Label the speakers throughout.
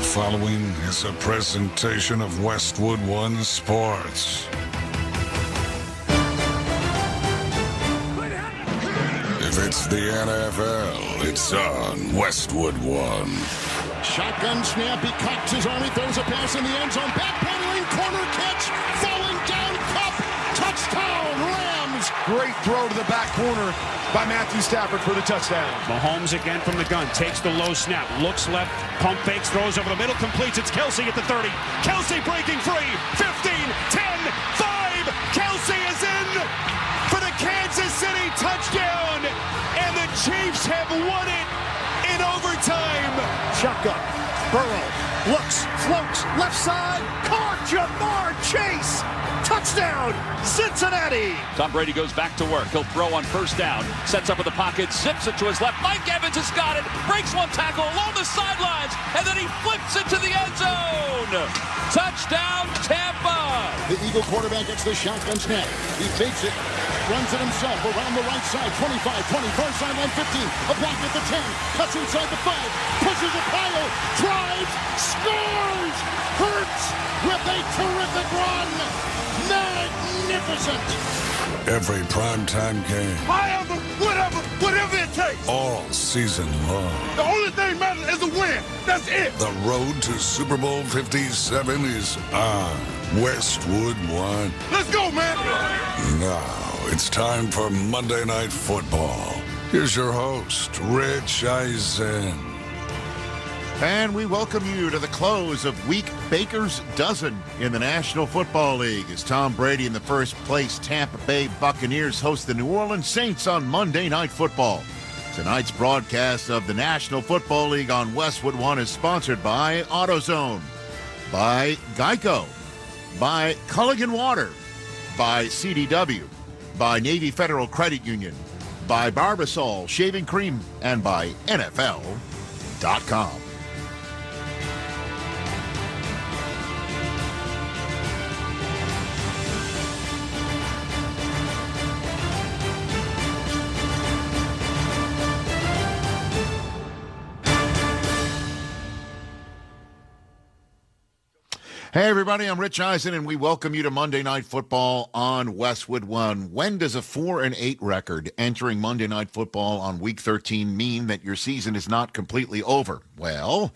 Speaker 1: following is a presentation of Westwood One Sports. If it's the NFL, it's on Westwood One.
Speaker 2: Shotgun snap, he cocks his arm, he throws a pass in the end zone, backpedaling, corner catch, falling down, Cup, touchdown, Rams!
Speaker 3: Great throw to the back corner by Matthew Stafford for the touchdown.
Speaker 4: Mahomes again from the gun, takes the low snap, looks left, pump fakes, throws over the middle, completes, it's Kelsey at the 30, Kelsey breaking free, 15, 10, 5, Kelsey is in for the Kansas City touchdown, and the Chiefs have won it in overtime.
Speaker 2: Shotgun, Burrow, looks, floats, left side, caught, Jamar Chase! Touchdown, Cincinnati!
Speaker 5: Tom Brady goes back to work. He'll throw on first down. Sets up in the pocket, zips it to his left. Mike Evans has got it. Breaks one tackle along the sidelines. And then he flips it to the end zone. Touchdown, Tampa!
Speaker 2: The Eagle quarterback gets the shotgun snap. He takes it, runs it himself around the right side. 25, 20, far sideline 15. A block at the 10. Cuts inside the 5. Pushes a pile. Drives. Scores! Hurts with a terrific run. Magnificent!
Speaker 1: Every primetime game,
Speaker 3: However, whatever it takes.
Speaker 1: all season long.
Speaker 3: The only thing matters is the win. That's it.
Speaker 1: The road to Super Bowl 57 is on Westwood One.
Speaker 3: Let's go, man.
Speaker 1: Now it's time for Monday Night Football. Here's your host, Rich Eisen.
Speaker 6: And we welcome you to the close of Week Baker's Dozen in the National Football League as Tom Brady and the first-place Tampa Bay Buccaneers host the New Orleans Saints on Monday Night Football. Tonight's broadcast of the National Football League on Westwood One is sponsored by AutoZone, by Geico, by Culligan Water, by CDW, by Navy Federal Credit Union, by Barbasol Shaving Cream, and by NFL.com. Hey, everybody, I'm Rich Eisen, and we welcome you to Monday Night Football on Westwood One. When does a 4-8 record entering Monday Night Football on Week 13 mean that your season is not completely over? Well,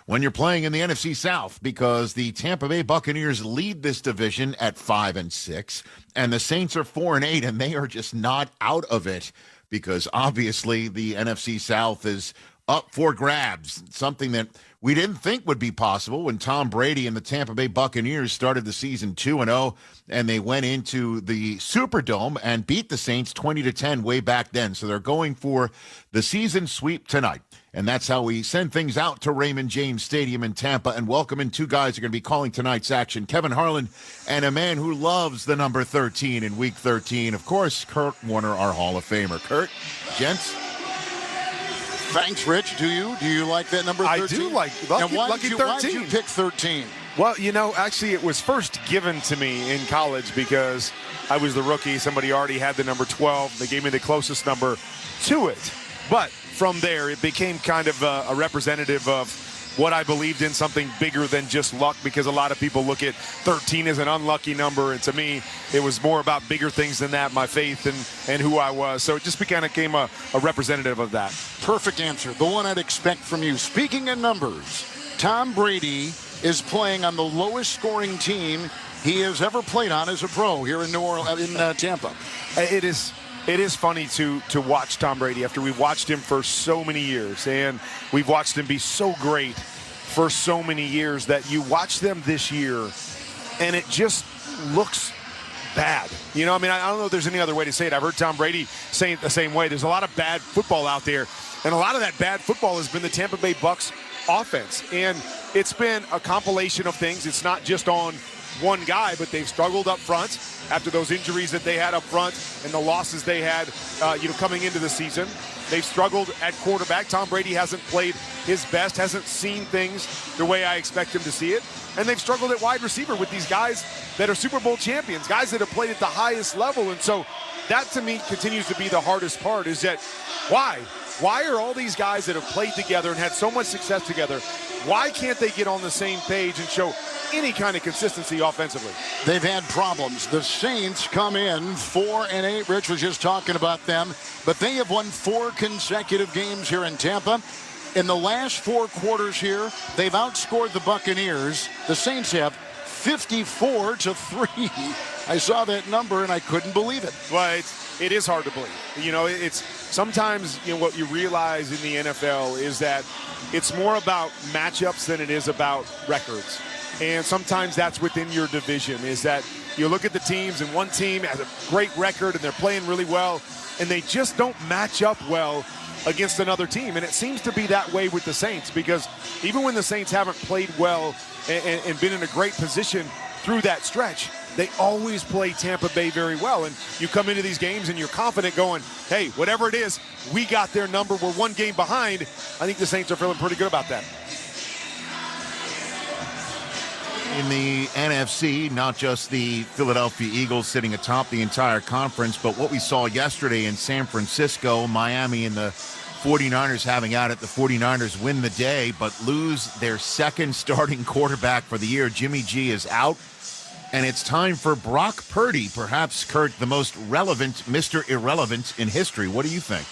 Speaker 6: when you're playing in the NFC South, because the Tampa Bay Buccaneers lead this division at 5-6, and the Saints are 4-8, and they are just not out of it, because obviously the NFC South is up for grabs, something that we didn't think would be possible when Tom Brady and the Tampa Bay Buccaneers started the season 2-0, and they went into the Superdome and beat the Saints 20-10 way back then. So they're going for the season sweep tonight. And that's how we send things out to Raymond James Stadium in Tampa and welcome in two guys who are going to be calling tonight's action, Kevin Harlan and a man who loves the number 13 in Week 13. Of course, Kurt Warner, our Hall of Famer. Kurt, gents.
Speaker 2: Thanks, Rich. Do you like that number 13?
Speaker 3: I do like
Speaker 2: and why
Speaker 3: lucky
Speaker 2: did you,
Speaker 3: 13.
Speaker 2: Why did you pick 13?
Speaker 3: Well, you know, actually, it was first given to me in college because I was the rookie. Somebody already had the number 12. They gave me the closest number to it. But from there, it became kind of a representative of what I believed in, something bigger than just luck, because a lot of people look at 13 as an unlucky number, and to me, it was more about bigger things than that, my faith and who I was. So it just became a representative of that.
Speaker 2: Perfect answer, the one I'd expect from you. Speaking of numbers, Tom Brady is playing on the lowest scoring team he has ever played on as a pro here in New Orleans, in Tampa.
Speaker 3: It is funny to watch Tom Brady after we've watched him for so many years, and we've watched him be so great for so many years, that you watch them this year and it just looks bad. You know, I mean, I don't know if there's any other way to say it. I've heard Tom Brady say it the same way. There's a lot of bad football out there, and a lot of that bad football has been the Tampa Bay Bucs offense, and it's been a compilation of things. It's not just on one guy, but they've struggled up front after those injuries that they had up front and the losses they had, coming into the season. They've struggled at quarterback. Tom Brady hasn't played his best, hasn't seen things the way I expect him to see it. And they've struggled at wide receiver with these guys that are Super Bowl champions, guys that have played at the highest level. And so that, to me, continues to be the hardest part, is that why? Why are all these guys that have played together and had so much success together, Why can't they get on the same page and show any kind of consistency offensively?
Speaker 2: They've had problems. The Saints come in 4-8. Rich was just talking about them, but they have won 4 consecutive games here in Tampa. In the last 4 quarters here, they've outscored the Buccaneers. The Saints have 54-3. I saw that number and I couldn't believe it.
Speaker 3: Well, it is hard to believe. You know, it's sometimes, you know, what you realize in the NFL is that it's more about matchups than it is about records. And sometimes that's within your division, is that you look at the teams and one team has a great record and they're playing really well and they just don't match up well against another team. And it seems to be that way with the Saints, because even when the Saints haven't played well and been in a great position through that stretch, they always play Tampa Bay very well. And you come into these games and you're confident going, hey, whatever it is, we got their number. We're 1 game behind. I think the Saints are feeling pretty good about that.
Speaker 6: In the NFC, not just the Philadelphia Eagles sitting atop the entire conference, but what we saw yesterday in San Francisco, Miami, and the 49ers having at it. The 49ers win the day, but lose their second starting quarterback for the year. Jimmy G is out, and it's time for Brock Purdy, perhaps, Kurt, the most relevant Mr. Irrelevant in history. What do you think?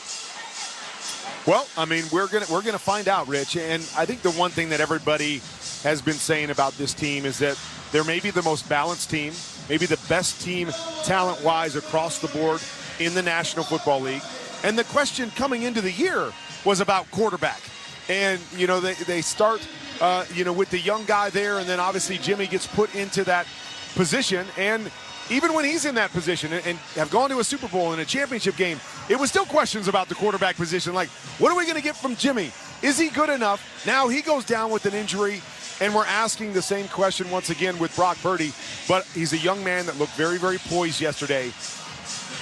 Speaker 3: Well, I mean, we're gonna find out, Rich. And I think the one thing that everybody has been saying about this team is that they're maybe the most balanced team, maybe the best team talent-wise across the board in the National Football League. And the question coming into the year was about quarterback. And, you know, they start, with the young guy there, and then obviously Jimmy gets put into that position. And even when he's in that position and have gone to a Super Bowl and a championship game, it was still questions about the quarterback position. Like, what are we going to get from Jimmy? Is he good enough? Now he goes down with an injury, and we're asking the same question once again with Brock Purdy. But he's a young man that looked very, very poised yesterday.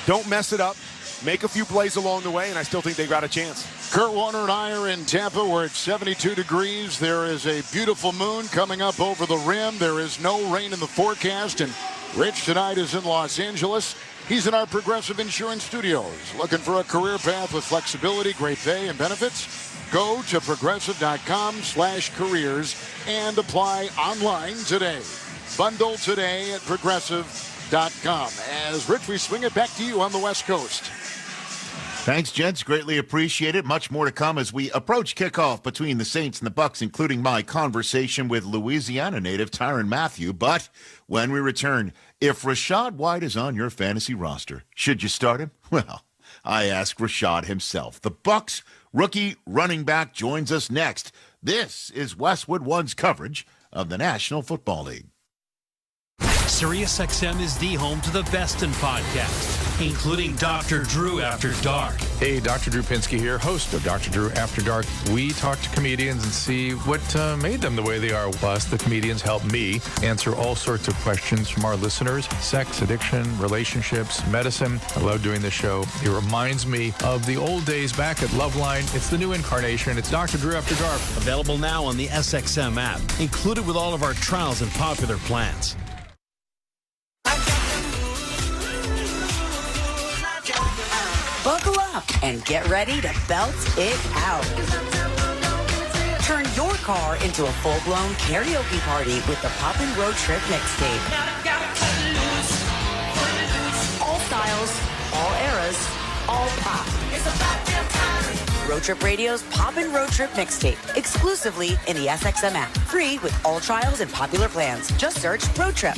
Speaker 3: Don't mess it up. Make a few plays along the way, and I still think they've got a chance.
Speaker 2: Kurt Warner and I are in Tampa. We're at 72 degrees. There is a beautiful moon coming up over the rim. There is no rain in the forecast, and Rich tonight is in Los Angeles. He's in our Progressive Insurance Studios. Looking for a career path with flexibility, great pay, and benefits? Go to progressive.com/careers and apply online today. Bundle today at progressive.com. As Rich, we swing it back to you on the West Coast.
Speaker 6: Thanks, gents. Greatly appreciate it. Much more to come as we approach kickoff between the Saints and the Bucs, including my conversation with Louisiana native Tyrann Mathieu. But when we return, if Rachaad White is on your fantasy roster, should you start him? Well, I ask Rachaad himself. The Bucs rookie running back joins us next. This is Westwood One's coverage of the National Football League.
Speaker 7: SiriusXM is the home to the best in podcasts, including Dr. Drew After Dark.
Speaker 8: Hey, Dr. Drew Pinsky here, host of Dr. Drew After Dark. We talk to comedians and see what made them the way they are. Plus, the comedians help me answer all sorts of questions from our listeners. Sex, addiction, relationships, medicine. I love doing this show. It reminds me of the old days back at Loveline. It's the new incarnation. It's Dr. Drew After Dark.
Speaker 7: Available now on the SXM app, included with all of our trials and popular plans.
Speaker 9: Buckle up and get ready to belt it out. Turn your car into a full-blown karaoke party with the Poppin' Road Trip Mixtape. All styles, all eras, all pop. Road Trip Radio's Poppin' Road Trip Mixtape, exclusively in the SXM app. Free with all trials and popular plans. Just search Road Trip.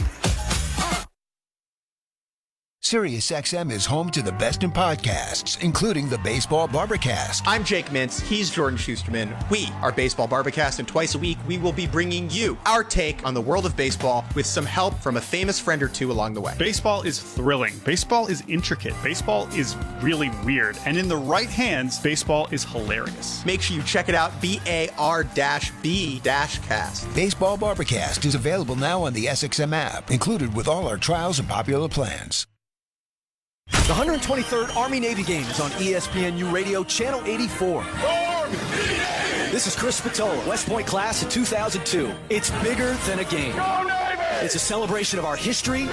Speaker 10: SiriusXM is home to the best in podcasts, including the Baseball Barbercast.
Speaker 11: I'm Jake Mintz. He's Jordan Schusterman. We are Baseball Barbercast, and twice a week we will be bringing you our take on the world of baseball with some help from a famous friend or two along the way.
Speaker 12: Baseball is thrilling. Baseball is intricate. Baseball is really weird. And in the right hands, baseball is hilarious.
Speaker 11: Make sure you check it out, BAR-B-Cast.
Speaker 10: Baseball Barbercast is available now on the SXM app, included with all our trials and popular plans.
Speaker 13: The 123rd Army-Navy game is on ESPNU Radio, Channel 84. This is Chris Spatola, West Point class of 2002. It's bigger than a game. It's a celebration of our history,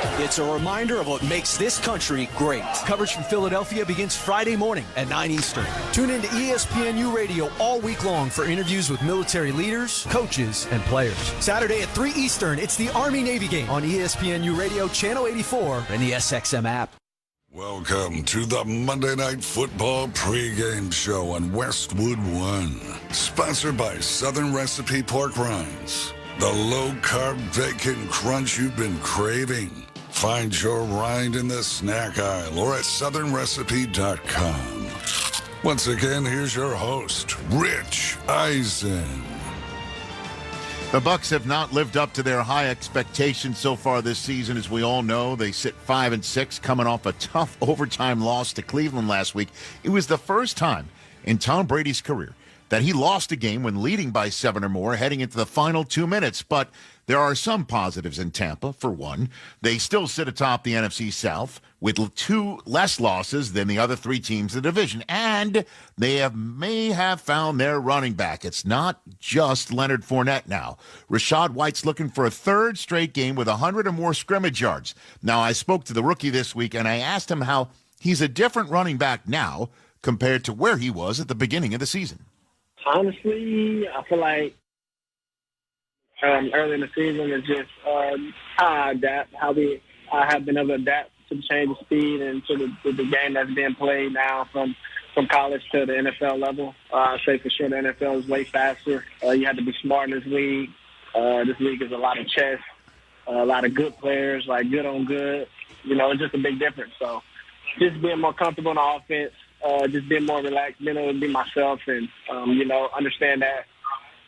Speaker 13: It's a reminder of what makes this country great. Coverage from Philadelphia begins Friday morning at 9 Eastern. Tune in to ESPNU Radio all week long for interviews with military leaders, coaches, and players. Saturday at 3 Eastern, it's the Army-Navy game on ESPNU Radio, Channel 84, and the SXM app.
Speaker 1: Welcome to the Monday Night Football pregame show on Westwood One. Sponsored by Southern Recipe Pork Rinds. The low-carb bacon crunch you've been craving. Find your rind in the snack aisle or at southernrecipe.com. Once again, here's your host, Rich Eisen.
Speaker 6: The Bucs have not lived up to their high expectations so far this season. As we all know, they sit 5-6, coming off a tough overtime loss to Cleveland last week. It was the first time in Tom Brady's career that he lost a game when leading by 7 or more heading into the final 2 minutes. But there are some positives in Tampa. For one, they still sit atop the NFC South with 2 less losses than the other 3 teams in the division. And they may have found their running back. It's not just Leonard Fournette now. Rachaad White's looking for a 3rd straight game with 100 or more scrimmage yards. Now, I spoke to the rookie this week, and I asked him how he's a different running back now compared to where he was at the beginning of the season.
Speaker 14: Honestly, I feel like early in the season is just how I adapt, how I have been able to adapt to the change of speed and to the game that's being played now from college to the NFL level. I say for sure the NFL is way faster. You have to be smart in this league. This league is a lot of chess, a lot of good players, like good on good. You know, it's just a big difference. So just being more comfortable in the offense, just being more relaxed, being able to be myself and, understand that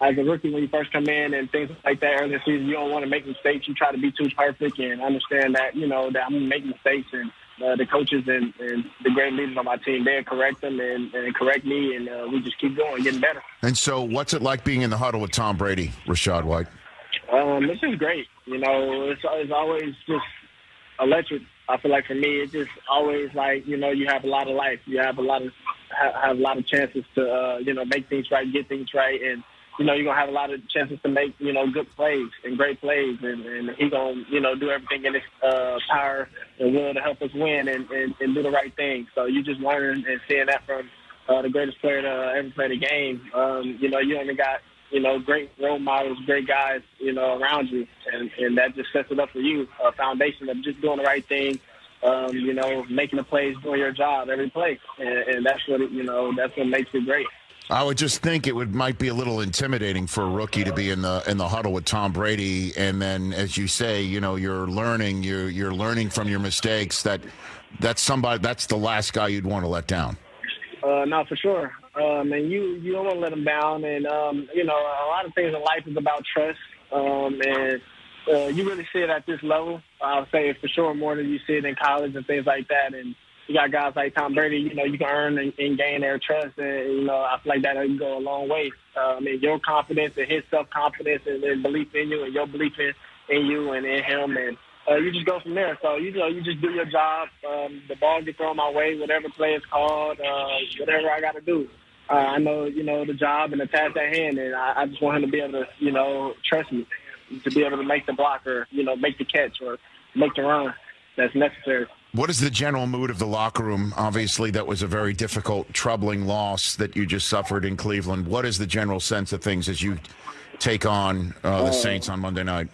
Speaker 14: as a rookie when you first come in and things like that early in the season, you don't want to make mistakes. You try to be too perfect and understand that, that I'm going to make mistakes and the coaches and the great leaders on my team, they'll correct them and correct me, and we just keep going, getting better.
Speaker 6: And so what's it like being in the huddle with Tom Brady, Rachaad White?
Speaker 14: It's just great. It's always just electric. I feel like for me, it's just always like, you have a lot of life. You have a lot of chances to, make things right, get things right. And, you're going to have a lot of chances to make, good plays and great plays. And he's going to, do everything in his power and will to help us win and do the right thing. So you just learn and seeing that from the greatest player to ever play the game. You only got, great role models, great guys, around you. And that just sets it up for you, a foundation of just doing the right thing, making the plays, doing your job every play. And that's what, that's what makes it great.
Speaker 6: I would just think it might be a little intimidating for a rookie to be in the huddle with Tom Brady, and then, as you say, you're learning from your mistakes. That's the last guy you'd want to let down.
Speaker 14: No, for sure. And you don't want to let them down. And a lot of things in life is about trust. And you really see it at this level. I'll say for sure more than you see it in college and things like that. And you got guys like Tom Brady, you can earn and gain their trust. And, I feel like that can go a long way. Your confidence and his self-confidence and belief in you and your belief in you and in him. And you just go from there. So, you just do your job. The ball gets thrown my way, whatever play is called, whatever I got to do. I know, the job and the task at hand. And I just want him to be able to, trust me, to be able to make the block or, make the catch or make the run that's necessary.
Speaker 6: What is the general mood of the locker room? Obviously, that was a very difficult, troubling loss that you just suffered in Cleveland. What is the general sense of things as you take on the Saints on Monday night?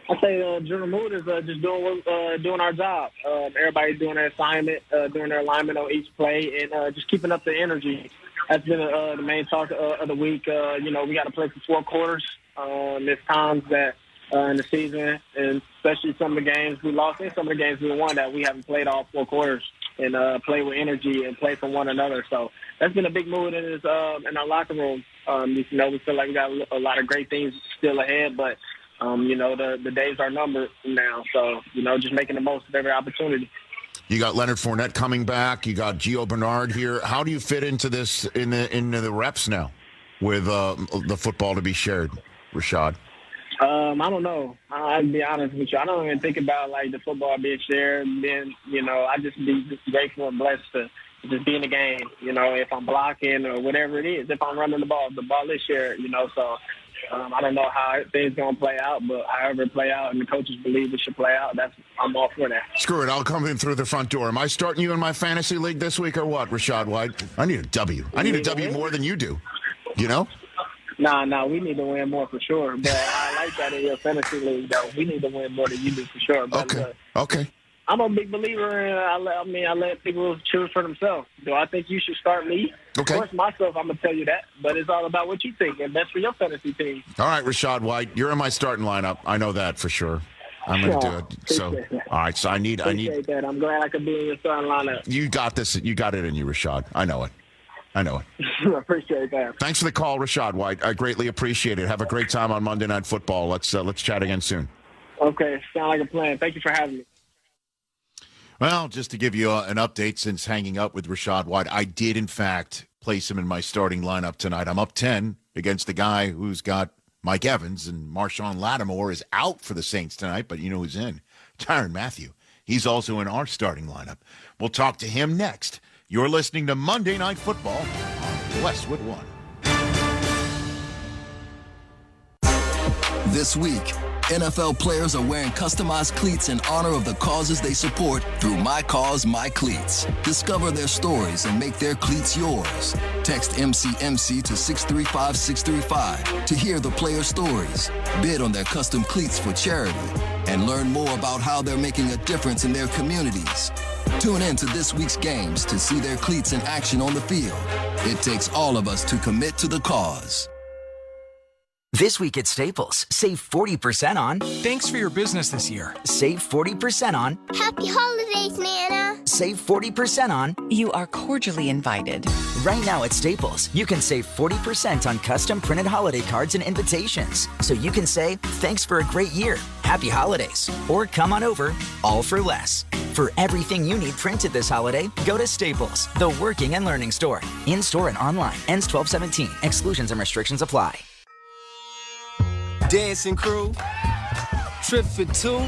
Speaker 14: I say general mood is just doing our job. Everybody doing their assignment, doing their alignment on each play, and just keeping up the energy. That's been the main talk of the week. We got to play for 4 quarters. There's times that in the season, and especially some of the games we lost and some of the games we won that we haven't played all 4 quarters and play with energy and play for one another. So that's been a big mood in our locker room. We feel like we got a lot of great things still ahead, but the days are numbered now. So just making the most of every opportunity.
Speaker 6: You got Leonard Fournette coming back. You got Gio Bernard here. How do you fit into this in the reps now with the football to be shared, Rachaad?
Speaker 14: I don't know. I'll be honest with you. I don't even think about the football being shared. Being, I just be grateful and blessed to just be in the game. If I'm blocking or whatever it is, if I'm running the ball is shared. So I don't know how things going to play out, but however it play out and the coaches believe it should play out, I'm all for that.
Speaker 6: Screw it. I'll come in through the front door. Am I starting you in my fantasy league this week or what, Rashad White? I need a W. I need a W more than you do. You know?
Speaker 14: Nah, we need to win more for sure. But I like that in your fantasy league, though. We need to win more than you do for sure. But,
Speaker 6: Okay.
Speaker 14: I'm a big believer in I let people choose for themselves. Do I think you should start me?
Speaker 6: Okay.
Speaker 14: Of course, myself, I'm going to tell you that. But it's all about what you think and best for your fantasy team.
Speaker 6: All right, Rashad White, you're in my starting lineup. I know that for sure. I'm going to do it. So, all right, so I need
Speaker 14: that. I'm glad I could be in your starting lineup.
Speaker 6: You got this. You got it in you, Rashad. I know it. I
Speaker 14: appreciate that.
Speaker 6: Thanks for the call, Rashad White. I greatly appreciate it. Have a great time on Monday Night Football. Let's chat again soon.
Speaker 14: Okay, sound like a plan. Thank you for having me.
Speaker 6: Well, just to give you an update since hanging up with Rashad White, I did, in fact, place him in my starting lineup tonight. I'm up 10 against the guy who's got Mike Evans, and Marshawn Lattimore is out for the Saints tonight, but you know who's in? Tyrann Mathieu. He's also in our starting lineup. We'll talk to him next. You're listening to Monday Night Football on Westwood One.
Speaker 15: This week, NFL players are wearing customized cleats in honor of the causes they support through My Cause, My Cleats. Discover their stories and make their cleats yours. Text MCMC to 635-635 to hear the players' stories, bid on their custom cleats for charity, and learn more about how they're making a difference in their communities. Tune in to this week's games to see their cleats in action on the field. It takes all of us to commit to the cause.
Speaker 16: This week at Staples, save 40% on...
Speaker 17: Thanks for your business this year.
Speaker 16: Save 40% on...
Speaker 18: Happy holidays, Nana.
Speaker 16: Save 40% on...
Speaker 19: You are cordially invited.
Speaker 16: Right now at Staples, you can save 40% on custom printed holiday cards and invitations. So you can say, thanks for a great year, happy holidays, or come on over, all for less. For everything you need printed this holiday, go to Staples, the working and learning store. In-store and online. Ends 12/17. Exclusions and restrictions apply.
Speaker 20: Dancing crew, trip for two,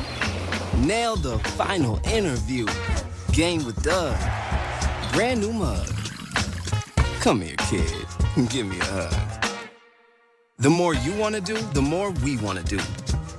Speaker 20: nailed the final interview. Game with Doug, brand new mug. Come here, kid, give me a hug. The more you want to do, the more we want to do.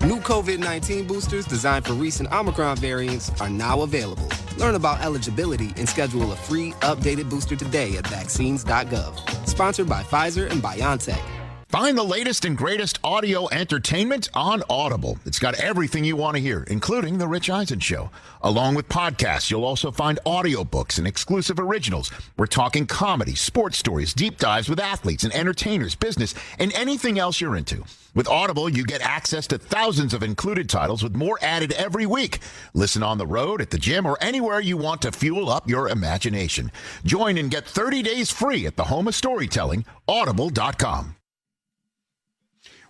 Speaker 20: New COVID-19 boosters designed for recent Omicron variants are now available. Learn about eligibility and schedule a free updated booster today at vaccines.gov. Sponsored by Pfizer and BioNTech.
Speaker 6: Find the latest and greatest audio entertainment on Audible. It's got everything you want to hear, including The Rich Eisen Show. Along with podcasts, you'll also find audiobooks and exclusive originals. We're talking comedy, sports stories, deep dives with athletes and entertainers, business, and anything else you're into. With Audible, you get access to thousands of included titles with more added every week. Listen on the road, at the gym, or anywhere you want to fuel up your imagination. Join and get 30 days free at the home of storytelling, audible.com.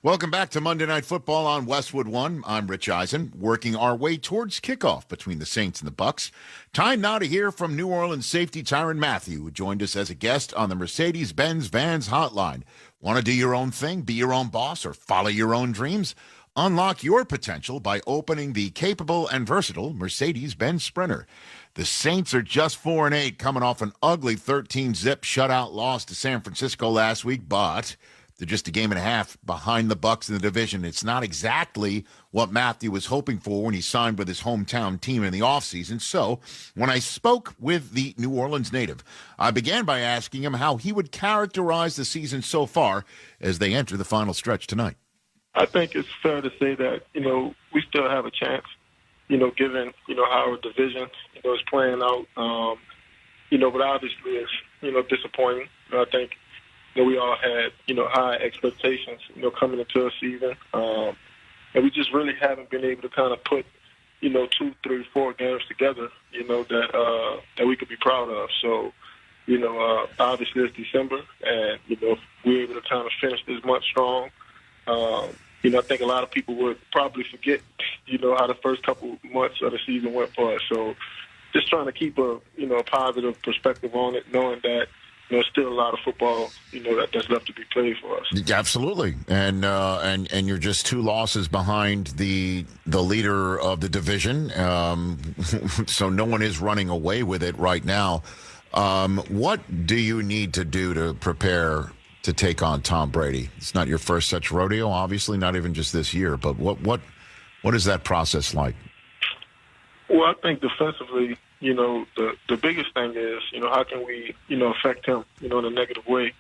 Speaker 6: Welcome back to Monday Night Football on Westwood One. I'm Rich Eisen, working our way towards kickoff between the Saints and the Bucs. Time now to hear from New Orleans safety Tyrann Mathieu, who joined us as a guest on the Mercedes-Benz Vans Hotline. Want to do your own thing, be your own boss, or follow your own dreams? Unlock your potential by opening the capable and versatile Mercedes-Benz Sprinter. The Saints are just 4-8, coming off an ugly 13-zip shutout loss to San Francisco last week, but they're just a game and a half behind the Bucs in the division. It's not exactly what Mathieu was hoping for when he signed with his hometown team in the offseason. So when I spoke with the New Orleans native, I began by asking him how he would characterize the season so far as they enter the final stretch tonight.
Speaker 21: I think it's fair to say that, we still have a chance, given, how our division, is playing out. But obviously it's, disappointing. I think we all had, high expectations, coming into a season. And we just really haven't been able to kind of put, 2, 3, 4 games together, that we could be proud of. So, obviously it's December, and, we're able to kind of finish this month strong. I think a lot of people would probably forget, how the first couple months of the season went for us. So just trying to keep a positive perspective on it, knowing that, there's still a lot of football, that's left to be played for us.
Speaker 6: Absolutely, and you're just 2 losses behind the leader of the division, so no one is running away with it right now. What do you need to do to prepare to take on Tom Brady? It's not your first such rodeo, obviously, not even just this year. But what is that process like?
Speaker 21: Well, I think defensively, the biggest thing is, how can we, affect him, in a negative way?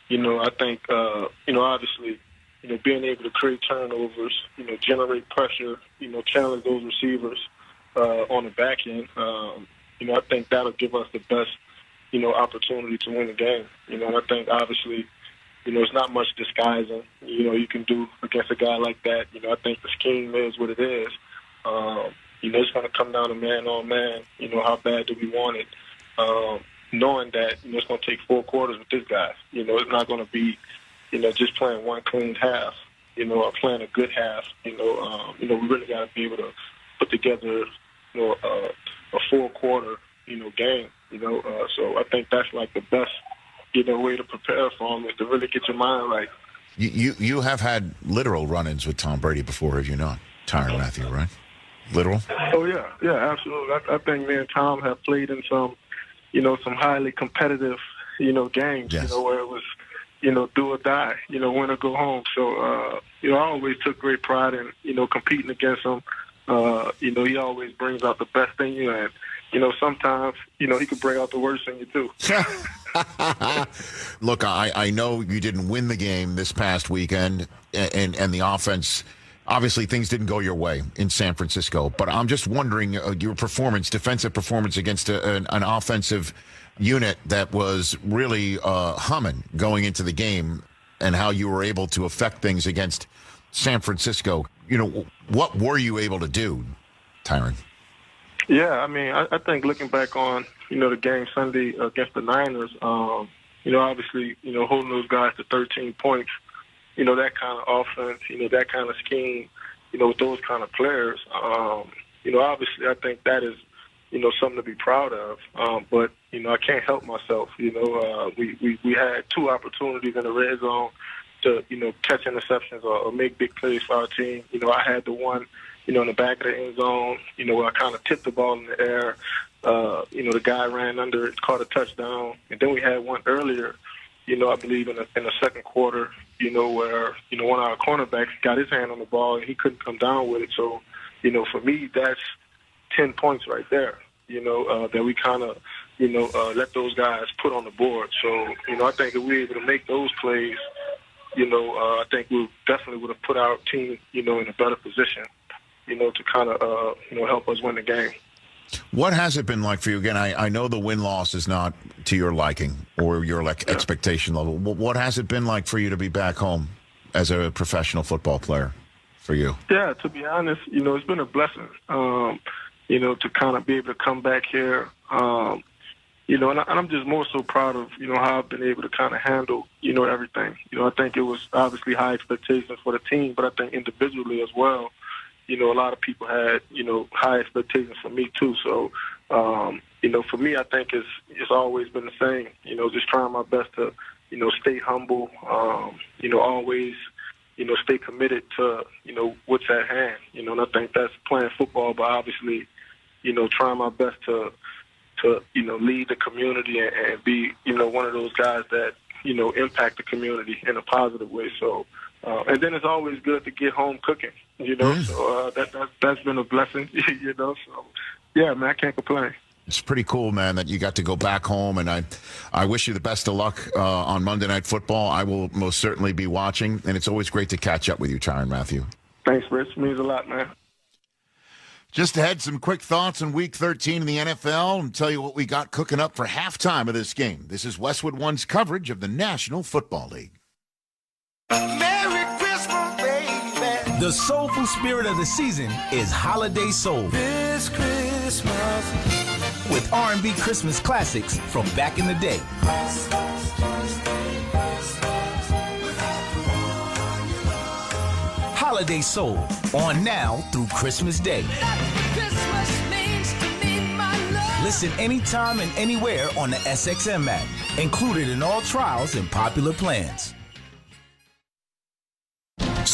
Speaker 21: I think, obviously, being able to create turnovers, generate pressure, challenge those receivers on the back end. I think that'll give us the best, opportunity to win the game. And I think, obviously, it's not much disguising, you can do against a guy like that. I think the scheme is what it is. It's going to come down to man on man, how bad do we want it? Knowing that, it's going to take 4 quarters with this guy. It's not going to be, just playing one clean half, or playing a good half. We really got to be able to put together, a 4-quarter, game. So I think that's like the best, way to prepare for him is to really get your mind right.
Speaker 6: You have had literal run-ins with Tom Brady before, have you not, Tyrann Mathieu, right? Literal?
Speaker 21: Oh, yeah, absolutely. I think me and Tom have played in some, some highly competitive, games,
Speaker 6: yes.
Speaker 21: Where it was, do or die, win or go home. So, I always took great pride in, competing against him. He always brings out the best in you, and, sometimes, he can bring out the worst in you, too.
Speaker 6: Look, I know you didn't win the game this past weekend, and the offense, obviously things didn't go your way in San Francisco, but I'm just wondering your defensive performance against an offensive unit that was really humming going into the game, and how you were able to affect things against San Francisco. What were you able to do, Tyrann?
Speaker 21: Yeah, I mean, I think looking back on, the game Sunday against the Niners, obviously, holding those guys to 13 points, that kind of offense, that kind of scheme, with those kind of players, obviously I think that is, something to be proud of. But, I can't help myself. We had 2 opportunities in the red zone to, catch interceptions or make big plays for our team. I had the one, in the back of the end zone, where I kind of tipped the ball in the air. The guy ran under it, caught a touchdown. And then we had one earlier, I believe in the second quarter, where, one of our cornerbacks got his hand on the ball and he couldn't come down with it. So, for me, that's 10 points right there, that we kind of, let those guys put on the board. So, I think if we were able to make those plays, I think we definitely would have put our team, in a better position, to kind of, help us win the game.
Speaker 6: What has it been like for you? Again, I know the win-loss is not to your liking or your expectation level. What has it been like for you to be back home as a professional football player for you?
Speaker 21: Yeah, to be honest, it's been a blessing, to kind of be able to come back here, and I'm just more so proud of, how I've been able to kind of handle, everything. I think it was obviously high expectations for the team, but I think individually as well, a lot of people had, high expectations for me too. So, for me, I think it's always been the same, just trying my best to, stay humble, always, stay committed to, what's at hand, and I think that's playing football, but obviously, trying my best to lead the community and be, one of those guys that, impact the community in a positive way. So, and then it's always good to get home cooking, so that's been a blessing, so yeah, man, I can't complain.
Speaker 6: It's pretty cool, man, that you got to go back home, and I wish you the best of luck on Monday Night Football. I will most certainly be watching, and it's always great to catch up with you, Tyrann Mathieu.
Speaker 21: Thanks, Rich. It means a lot, man.
Speaker 6: Just ahead, some quick thoughts on Week 13 in the NFL and tell you what we got cooking up for halftime of this game. This is Westwood One's coverage of the National Football League.
Speaker 4: Merry Christmas, baby.
Speaker 13: The soulful spirit of the season is Holiday Soul.
Speaker 4: This Christmas.
Speaker 13: With R&B Christmas classics from back in the day. Holiday Soul, on now through Christmas Day. Listen anytime and anywhere on the SXM app, included in all trials and popular plans.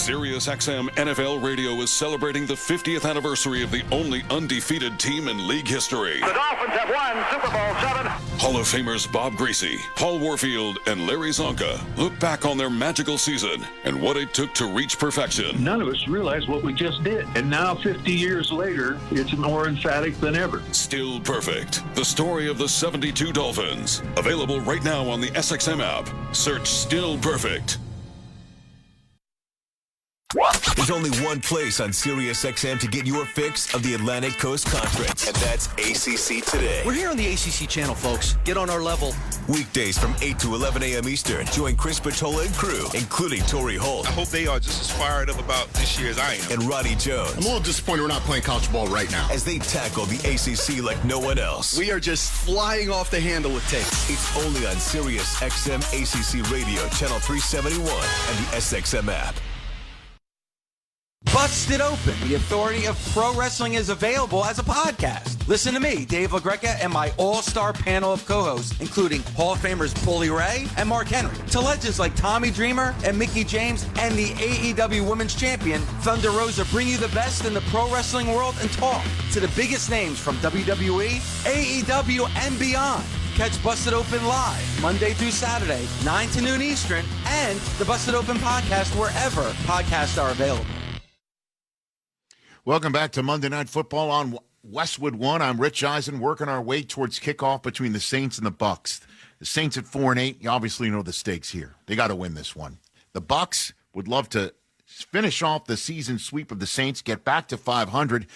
Speaker 5: SiriusXM NFL Radio is celebrating the 50th anniversary of the only undefeated team in league history.
Speaker 22: The Dolphins have won Super Bowl 7.
Speaker 5: Hall of Famers Bob Greasy, Paul Warfield, and Larry Zonka look back on their magical season and what it took to reach perfection.
Speaker 23: None of us realized what we just did. And now, 50 years later, it's more emphatic than ever.
Speaker 5: Still Perfect. The story of the 72 Dolphins. Available right now on the SXM app. Search Still Perfect.
Speaker 24: There's only one place on SiriusXM to get your fix of the Atlantic Coast Conference, and that's ACC Today.
Speaker 13: We're here on the ACC channel, folks. Get on our level.
Speaker 24: Weekdays from 8 to 11 a.m. Eastern. Join Chris Patola and crew, including Torrey Holt.
Speaker 25: I hope they are just as fired up about this year as I am.
Speaker 24: And Roddy Jones.
Speaker 26: I'm a little disappointed we're not playing college ball right now.
Speaker 24: As they tackle the ACC like no one else.
Speaker 26: We are just flying off the handle with takes.
Speaker 24: It's only on SiriusXM ACC Radio, Channel 371, and the SXM app.
Speaker 27: Busted Open, the authority of pro wrestling, is available as a podcast. Listen to me, Dave LaGreca, and my all-star panel of co-hosts, including Hall of Famers Bully Ray and Mark Henry, to legends like Tommy Dreamer and Mickie James, and the AEW Women's Champion, Thunder Rosa, bring you the best in the pro wrestling world and talk to the biggest names from WWE, AEW, and beyond. Catch Busted Open live Monday through Saturday, 9 to noon Eastern, and the Busted Open podcast wherever podcasts are available.
Speaker 6: Welcome back to Monday Night Football on Westwood One. I'm Rich Eisen, working our way towards kickoff between the Saints and the Bucs. The Saints at 4-8. You obviously know the stakes here. They got to win this one. The Bucs would love to finish off the season sweep of the Saints, get back to 500,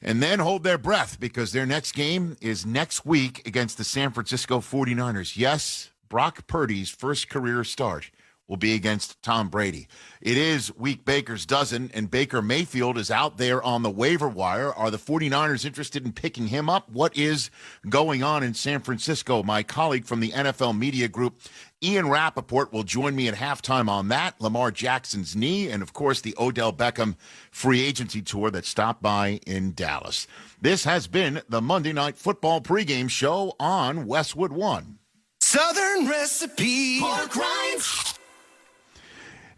Speaker 6: and then hold their breath because their next game is next week against the San Francisco 49ers. Yes, Brock Purdy's first career start will be against Tom Brady. It is week Baker's dozen, and Baker Mayfield is out there on the waiver wire. Are the 49ers interested in picking him up? What is going on in San Francisco? My colleague from the NFL Media Group, Ian Rappaport, will join me at halftime on that, Lamar Jackson's knee, and, of course, the Odell Beckham free agency tour that stopped by in Dallas. This has been the Monday Night Football pregame show on Westwood One.
Speaker 4: Southern Recipe Pork Rinds.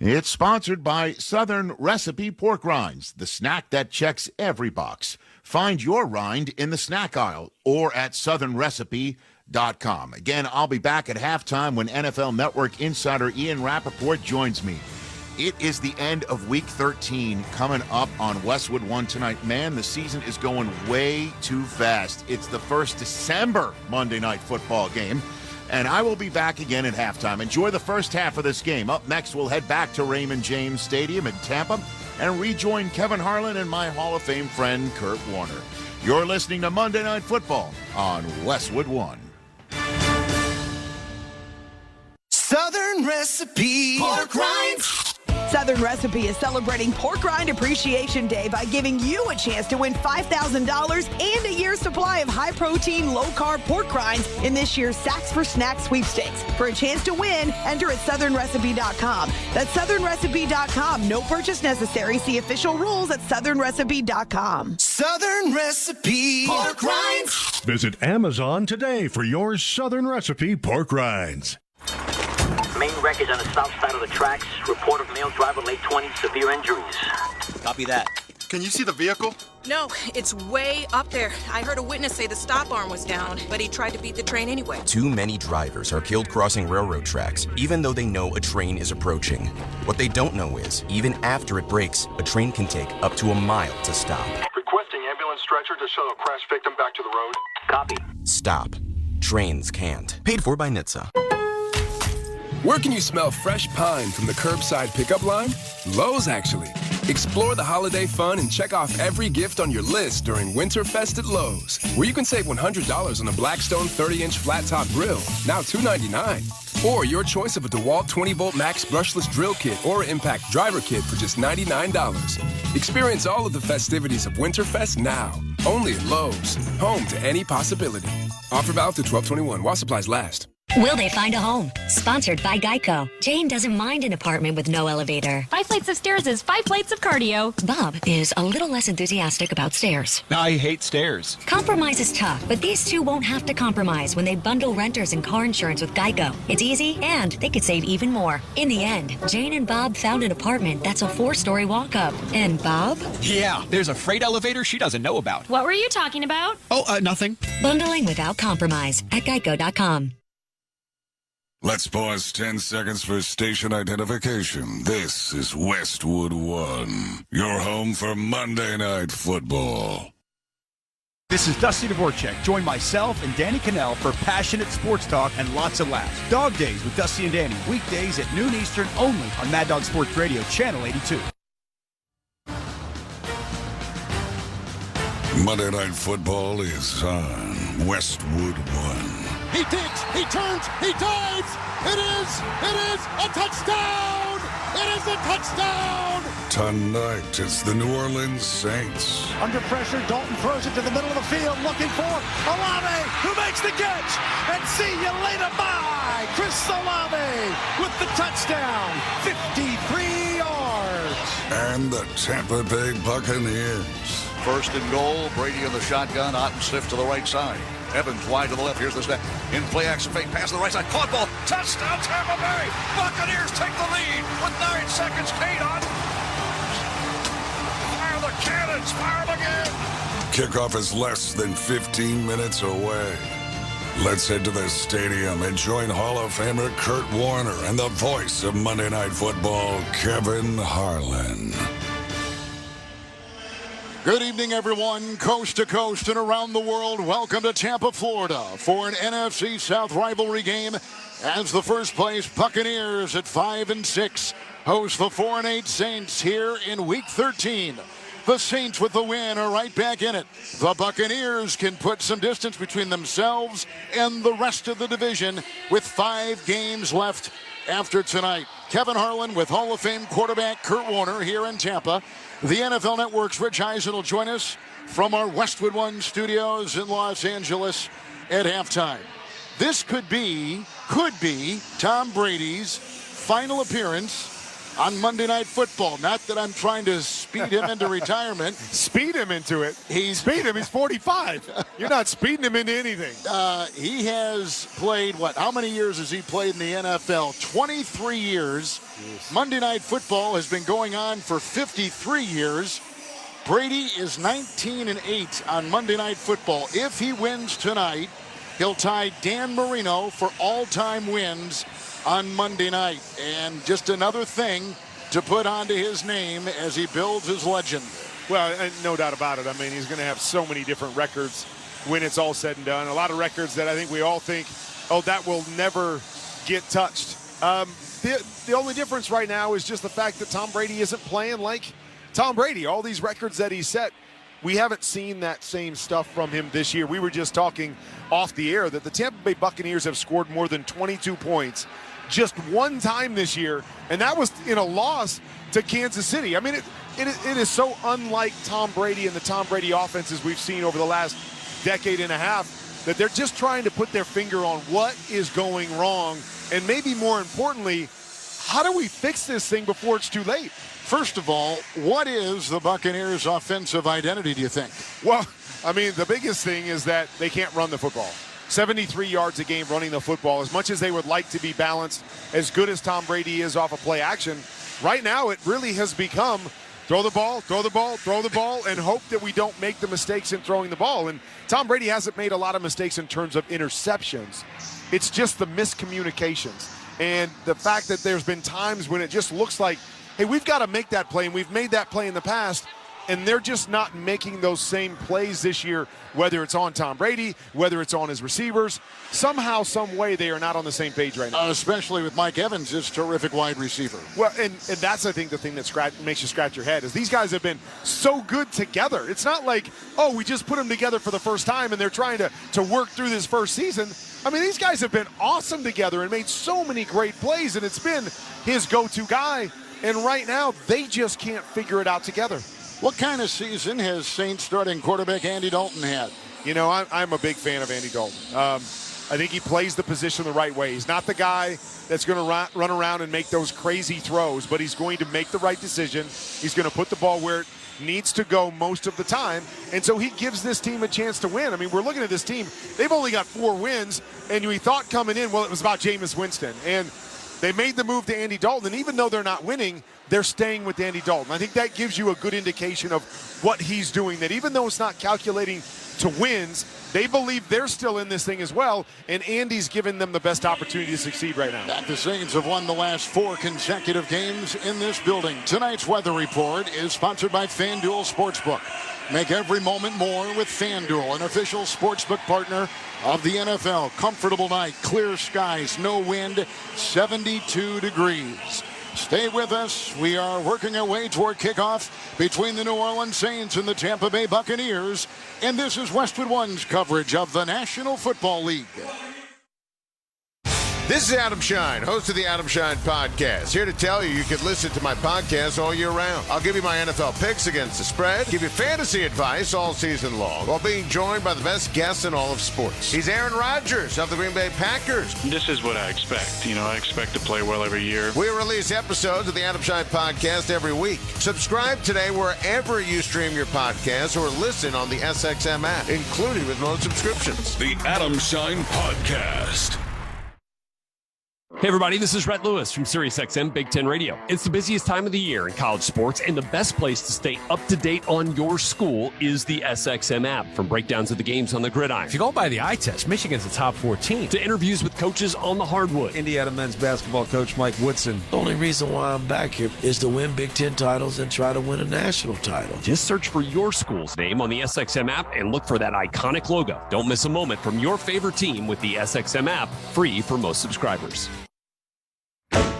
Speaker 6: It's sponsored by Southern Recipe Pork Rinds, the snack that checks every box. Find your rind in the snack aisle or at southernrecipe.com. Again, I'll be back at halftime when NFL Network insider Ian Rappaport joins me. It is the end of Week 13 coming up on Westwood One tonight. Man, the season is going way too fast. It's the first December Monday Night Football game. And I will be back again at halftime. Enjoy the first half of this game. Up next, we'll head back to Raymond James Stadium in Tampa and rejoin Kevin Harlan and my Hall of Fame friend, Kurt Warner. You're listening to Monday Night Football on Westwood One.
Speaker 4: Southern Recipe Pork Rinds.
Speaker 28: Southern Recipe is celebrating Pork Rind Appreciation Day by giving you a chance to win $5,000 and a year's supply of high-protein, low-carb pork rinds in this year's Sacks for Snacks sweepstakes. For a chance to win, enter at southernrecipe.com. That's southernrecipe.com. No purchase necessary. See official rules at southernrecipe.com.
Speaker 4: Southern Recipe Pork Rinds.
Speaker 29: Visit Amazon today for your Southern Recipe Pork Rinds.
Speaker 30: Main wreckage on the south side of the tracks. Report of male driver, late 20s, severe injuries.
Speaker 31: Copy that. Can you see the vehicle?
Speaker 32: No, it's way up there. I heard a witness say the stop arm was down, but he tried to beat the train anyway.
Speaker 33: Too many drivers are killed crossing railroad tracks, even though they know a train is approaching. What they don't know is, even after it breaks, a train can take up to a mile to stop.
Speaker 34: Requesting ambulance stretcher to shuttle crash victim back to the road.
Speaker 30: Copy.
Speaker 33: Stop. Trains can't. Paid for by NHTSA.
Speaker 35: Where can you smell fresh pine from the curbside pickup line? Lowe's, actually. Explore the holiday fun and check off every gift on your list during Winterfest at Lowe's, where you can save $100 on a Blackstone 30-inch flat-top grill, now $299. Or your choice of a DeWalt 20-volt max brushless drill kit or Impact driver kit for just $99. Experience all of the festivities of Winterfest now, only at Lowe's, home to any possibility. Offer valid through 12/21 while supplies last.
Speaker 1: Will they find a home? Sponsored by Geico. Jane doesn't mind an apartment with no elevator.
Speaker 2: 5 flights of stairs is 5 flights of cardio.
Speaker 1: Bob is a little less enthusiastic about stairs.
Speaker 3: I hate stairs.
Speaker 1: Compromise is tough, but these two won't have to compromise when they bundle renters and car insurance with Geico. It's easy, and they could save even more. In the end, Jane and Bob found an apartment that's a 4-story walk-up. And Bob?
Speaker 3: Yeah, there's a freight elevator she doesn't know about.
Speaker 2: What were you talking about?
Speaker 3: Oh, nothing.
Speaker 1: Bundling without compromise at geico.com.
Speaker 5: Let's pause 10 seconds for station identification. This is Westwood One, your home for Monday Night Football.
Speaker 7: This is Dusty Dvorak. Join myself and Danny Cannell for passionate sports talk and lots of laughs. Dog Days with Dusty and Danny, weekdays at noon Eastern only on Mad Dog Sports Radio, Channel 82.
Speaker 5: Monday Night Football is on Westwood One.
Speaker 8: He digs, he turns, he dives. It is a touchdown. It is a touchdown.
Speaker 5: Tonight, it's the New Orleans Saints.
Speaker 8: Under pressure, Dalton throws it to the middle of the field, looking for Olave, who makes the catch. And see you later, bye. Chris Olave with the touchdown, 53 yards.
Speaker 5: And the Tampa Bay Buccaneers.
Speaker 9: First and goal, Brady in the shotgun, Ottenstift to the right side. Evans wide to the left. Here's the snap. In play action fake pass to the right side. Caught ball. Touchdown Tampa Bay. Buccaneers take the lead with 9 seconds. Kate on. Fire the cannons. Fire them again.
Speaker 5: Kickoff is less than 15 minutes away. Let's head to the stadium and join Hall of Famer Kurt Warner and the voice of Monday Night Football, Kevin Harlan.
Speaker 6: Good evening, everyone, coast to coast and around the world. Welcome to Tampa, Florida, for an NFC South rivalry game as the first place Buccaneers at 5-6 host the 4-8 Saints here in Week 13. The Saints with the win are right back in it. The Buccaneers can put some distance between themselves and the rest of the division with 5 games left after tonight. Kevin Harlan with Hall of Fame quarterback Kurt Warner here in Tampa. The NFL Network's Rich Eisen will join us from our Westwood One studios in Los Angeles at halftime. This could be Tom Brady's final appearance on Monday Night Football. Not that I'm trying to speed him into retirement.
Speaker 10: Speed him into it. He's 45. You're not speeding him into anything.
Speaker 6: He has played, how many years has he played in the NFL? 23 years. Yes. Monday Night Football has been going on for 53 years. Brady is 19-8 on Monday Night Football. If he wins tonight, he'll tie Dan Marino for all-time wins on Monday night. And just another thing to put onto his name as he builds his legend.
Speaker 10: Well, no doubt about it. I mean, he's going to have so many different records when it's all said and done. A lot of records that I think we all think, that will never get touched. The only difference right now is just the fact that Tom Brady isn't playing like Tom Brady. All these records that he set, we haven't seen that same stuff from him this year. We were just talking off the air that the Tampa Bay Buccaneers have scored more than 22 points just one time this year, and that was in a loss to Kansas City. I mean, it is so unlike Tom Brady and the Tom Brady offenses we've seen over the last decade and a half that they're just trying to put their finger on what is going wrong, and maybe more importantly, how do we fix this thing before it's too late?
Speaker 6: First of all, what is the Buccaneers' offensive identity, do you think?
Speaker 10: Well, I mean, the biggest thing is that they can't run the football. 73 yards a game running the football. As much as they would like to be balanced, as good as Tom Brady is off of play action, right now it really has become throw the ball, and hope that we don't make the mistakes in throwing the ball. And Tom Brady hasn't made a lot of mistakes in terms of interceptions. It's just the miscommunications. And the fact that there's been times when it just looks like, hey, we've got to make that play, and we've made that play in the past, and they're just not making those same plays this year, whether it's on Tom Brady, whether it's on his receivers. Somehow, some way, they are not on the same page right now.
Speaker 6: Especially with Mike Evans, his terrific wide receiver.
Speaker 10: Well, and that's, I think, the thing that makes you scratch your head is these guys have been so good together. It's not like, we just put them together for the first time and they're trying to work through this first season. I mean, these guys have been awesome together and made so many great plays, and it's been his go-to guy. And right now, they just can't figure it out together.
Speaker 6: What kind of season has Saints starting quarterback Andy Dalton had?
Speaker 10: You know, I'm a big fan of Andy Dalton. I think he plays the position the right way. He's not the guy that's going to run around and make those crazy throws, but he's going to make the right decision. He's going to put the ball where it needs to go most of the time, and so he gives this team a chance to win. I mean, we're looking at this team. They've only got 4 wins, and we thought coming in, well, it was about Jameis Winston, and they made the move to Andy Dalton, and even though they're not winning, they're staying with Andy Dalton. I think that gives you a good indication of what he's doing, that even though it's not calculating to wins, they believe they're still in this thing as well, and Andy's giving them the best opportunity to succeed right now.
Speaker 6: The Saints have won the last 4 consecutive games in this building. Tonight's weather report is sponsored by FanDuel Sportsbook. Make every moment more with FanDuel, an official sportsbook partner of the NFL. Comfortable night, clear skies, no wind, 72 degrees. Stay with us. We are working our way toward kickoff between the New Orleans Saints and the Tampa Bay Buccaneers. And this is Westwood One's coverage of the National Football League.
Speaker 11: This is Adam Shine, host of the Adam Shine Podcast. Here to tell you can listen to my podcast all year round. I'll give you my NFL picks against the spread, give you fantasy advice all season long, while being joined by the best guests in all of sports. He's Aaron Rodgers of the Green Bay Packers.
Speaker 12: This is what I expect. I expect to play well every year.
Speaker 11: We release episodes of the Adam Shine Podcast every week. Subscribe today wherever you stream your podcasts or listen on the SXM app, including with most subscriptions.
Speaker 5: The Adam Shine Podcast.
Speaker 13: Hey everybody, this is Rhett Lewis from SiriusXM Big Ten Radio. It's the busiest time of the year in college sports, and the best place to stay up to date on your school is the SXM app. From breakdowns of the games on the gridiron,
Speaker 14: if you go by the eye test, Michigan's the top 14,
Speaker 13: to interviews with coaches on the hardwood.
Speaker 15: Indiana men's basketball coach Mike Woodson.
Speaker 16: The only reason why I'm back here is to win Big Ten titles and try to win a national title.
Speaker 13: Just search for your school's name on the SXM app and look for that iconic logo. Don't miss a moment from your favorite team with the SXM app, free for most subscribers.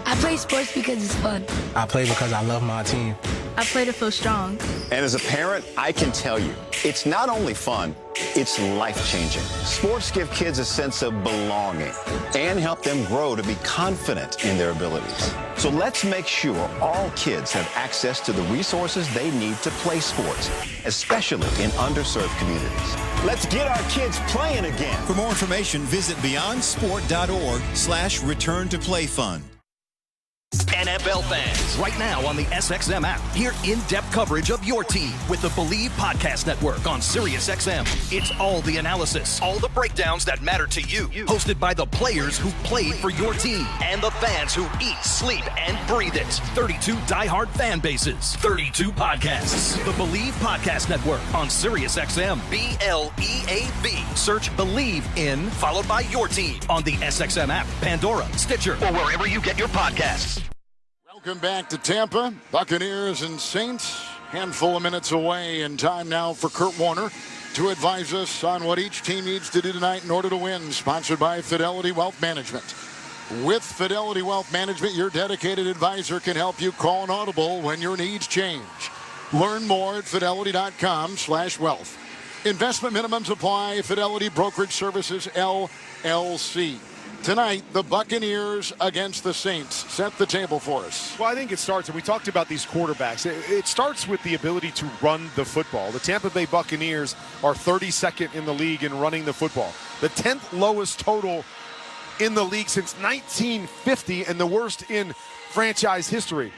Speaker 17: I play sports because it's fun.
Speaker 18: I play because I love my team.
Speaker 17: I play to feel strong.
Speaker 19: And as a parent, I can tell you, it's not only fun, it's life-changing. Sports give kids a sense of belonging and help them grow to be confident in their abilities. So let's make sure all kids have access to the resources they need to play sports, especially in underserved communities. Let's get our kids playing again.
Speaker 20: For more information, visit beyondsport.org/return-to-play-fund.
Speaker 21: NFL fans, right now on the SXM app, hear in-depth coverage of your team with the Believe Podcast Network on SiriusXM. It's all the analysis, all the breakdowns that matter to you, hosted by the players who played for your team and the fans who eat, sleep, and breathe it. 32 diehard fan bases, 32 podcasts. The Believe Podcast Network on SiriusXM. BLEAV. Search Believe in, followed by your team on the SXM app, Pandora, Stitcher, or wherever you get your podcasts.
Speaker 6: Welcome back to Tampa. Buccaneers and Saints. Handful of minutes away, and time now for Kurt Warner to advise us on what each team needs to do tonight in order to win. Sponsored by Fidelity Wealth Management. With Fidelity Wealth Management, your dedicated advisor can help you call an audible when your needs change. Learn more at fidelity.com/wealth. Investment minimums apply. Fidelity Brokerage Services, LLC. Tonight, the Buccaneers against the Saints. Set the table for us.
Speaker 10: Well, I think it starts, and we talked about these quarterbacks. It starts with the ability to run the football. The Tampa Bay Buccaneers are 32nd in the league in running the football. The 10th lowest total in the league since 1950, and the worst in franchise history.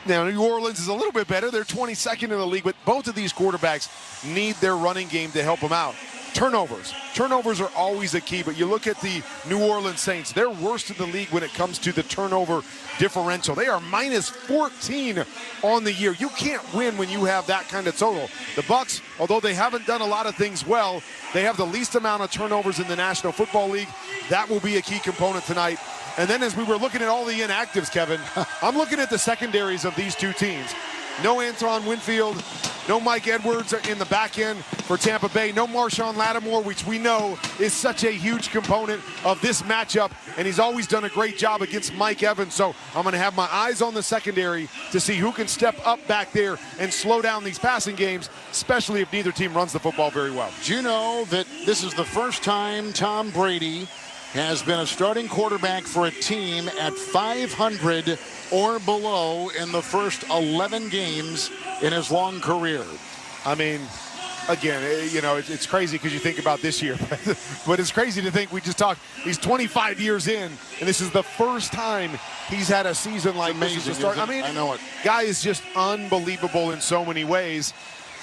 Speaker 10: Now, New Orleans is a little bit better. They're 22nd in the league, but both of these quarterbacks need their running game to help them out. Turnovers. Turnovers are always a key, but you look at the New Orleans Saints, they're worst in the league when it comes to the turnover differential. They are minus 14 on the year. You can't win when you have that kind of total. The Bucs, although they haven't done a lot of things well, they have the least amount of turnovers in the National Football League. That will be a key component tonight. And then as we were looking at all the inactives, Kevin, I'm looking at the secondaries of these two teams. No Antoine Winfield, no Mike Edwards in the back end for Tampa Bay, no Marshawn Lattimore, which we know is such a huge component of this matchup, and he's always done a great job against Mike Evans. So I'm going to have my eyes on the secondary to see who can step up back there and slow down these passing games, especially if neither team runs the football very well.
Speaker 6: Do you know that this is the first time Tom Brady has been a starting quarterback for a team at 500 or below in the first 11 games in his long career?
Speaker 10: I mean, again, it's crazy because you think about this year, but it's crazy to think we just talked. He's 25 years in, and this is the first time he's had a season like this to start. I mean,
Speaker 6: I know it.
Speaker 10: Guy is just unbelievable in so many ways,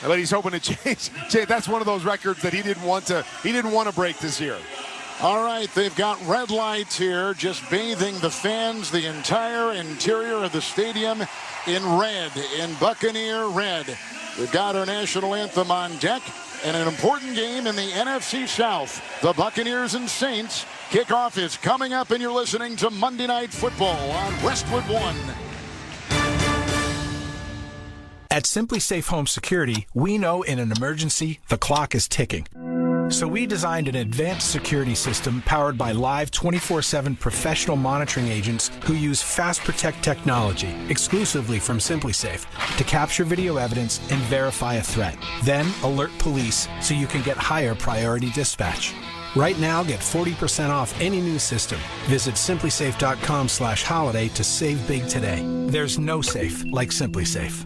Speaker 10: but he's hoping to change. That's one of those records that he didn't want to break this year.
Speaker 4: All right, they've got red lights here, just bathing the fans, the entire interior of the stadium in red, in Buccaneer red. We've got our national anthem on deck and an important game in the NFC South. The Buccaneers and Saints. Kickoff is coming up, and you're listening to Monday Night Football on Westwood One.
Speaker 18: At Simply Safe Home Security, we know in an emergency, the clock is ticking. So we designed an advanced security system powered by live 24/7 professional monitoring agents who use Fast Protect technology exclusively from Simply Safe to capture video evidence and verify a threat. Then alert police so you can get higher priority dispatch. Right now, get 40% off any new system. Visit simplysafe.com/holiday to save big today. There's no safe like Simply Safe.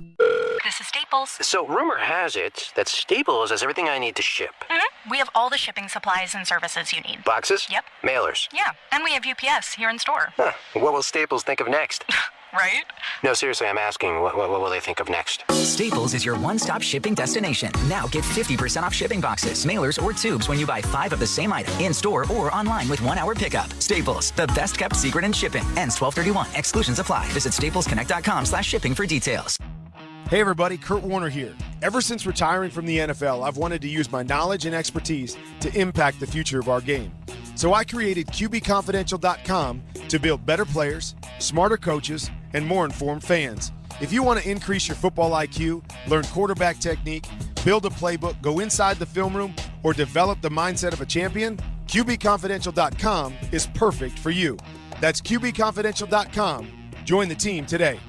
Speaker 22: This is Staples.
Speaker 23: So rumor has it that Staples has everything I need to ship.
Speaker 22: Mm-hmm. We have all the shipping supplies and services you need.
Speaker 23: Boxes?
Speaker 22: Yep.
Speaker 23: Mailers?
Speaker 22: Yeah, and we have UPS here in store.
Speaker 23: Huh. What will Staples think of next?
Speaker 22: Right?
Speaker 23: No, seriously, I'm asking, what will they think of next?
Speaker 24: Staples is your one-stop shipping destination. Now get 50% off shipping boxes, mailers, or tubes when you buy 5 of the same item in-store or online with 1-hour pickup. Staples, the best-kept secret in shipping. Ends 12/31. Exclusions apply. Visit staplesconnect.com/shipping for details.
Speaker 10: Hey everybody, Kurt Warner here. Ever since retiring from the NFL, I've wanted to use my knowledge and expertise to impact the future of our game. So I created QBConfidential.com to build better players, smarter coaches, and more informed fans. If you want to increase your football IQ, learn quarterback technique, build a playbook, go inside the film room, or develop the mindset of a champion, QBConfidential.com is perfect for you. That's QBConfidential.com. Join the team today.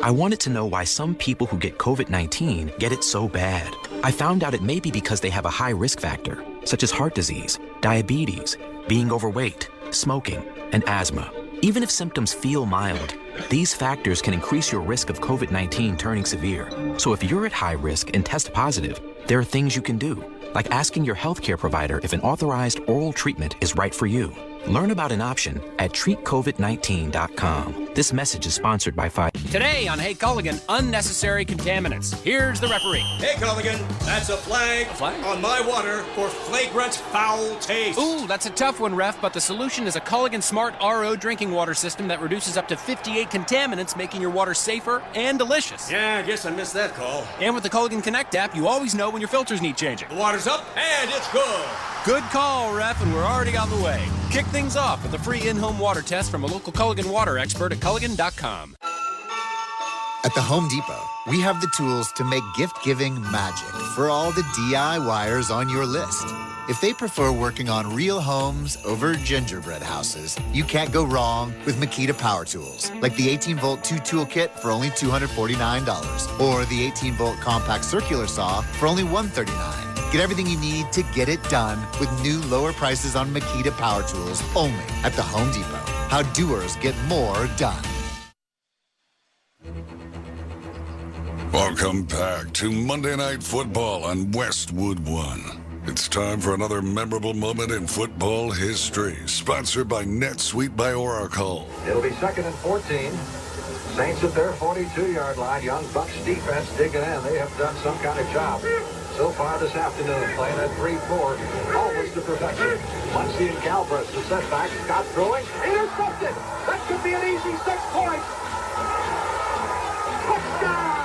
Speaker 25: I wanted to know why some people who get COVID-19 get it so bad. I found out it may be because they have a high risk factor, such as heart disease, diabetes, being overweight, smoking, and asthma. Even if symptoms feel mild, these factors can increase your risk of COVID-19 turning severe. So if you're at high risk and test positive, there are things you can do, like asking your healthcare provider if an authorized oral treatment is right for you. Learn about an option at treatcovid19.com. This message is sponsored by Pfizer.
Speaker 26: Today on Hey Culligan, unnecessary contaminants. Here's the referee.
Speaker 27: Hey Culligan, that's a flag on my water for flagrant foul taste.
Speaker 26: Ooh, that's a tough one, ref, but the solution is a Culligan Smart RO drinking water system that reduces up to 58 contaminants, making your water safer and delicious.
Speaker 27: Yeah, I guess I missed that call.
Speaker 26: And with the Culligan Connect app, you always know when your filters need changing.
Speaker 27: The water's up and it's good.
Speaker 26: Good call, ref, and we're already on the way. Kick things off with a free in-home water test from a local Culligan water expert at Culligan.com.
Speaker 28: At the Home Depot, we have the tools to make gift-giving magic for all the DIYers on your list. If they prefer working on real homes over gingerbread houses, you can't go wrong with Makita Power Tools, like the 18-volt 2-tool kit for only $249, or the 18-volt compact circular saw for only $139. Get everything you need to get it done with new lower prices on Makita Power Tools only at the Home Depot. How doers get more done.
Speaker 5: Welcome back to Monday Night Football on Westwood One. It's time for another memorable moment in football history, sponsored by NetSuite by Oracle.
Speaker 29: It'll be 2nd and 14. Saints at their 42-yard line. Young Bucs defense digging in. They have done some kind of job so far this afternoon, playing at 3-4, almost to perfection. Muncie and Galbraith, the setback. Scott throwing, intercepted. That could be an easy 6 points. Touchdown!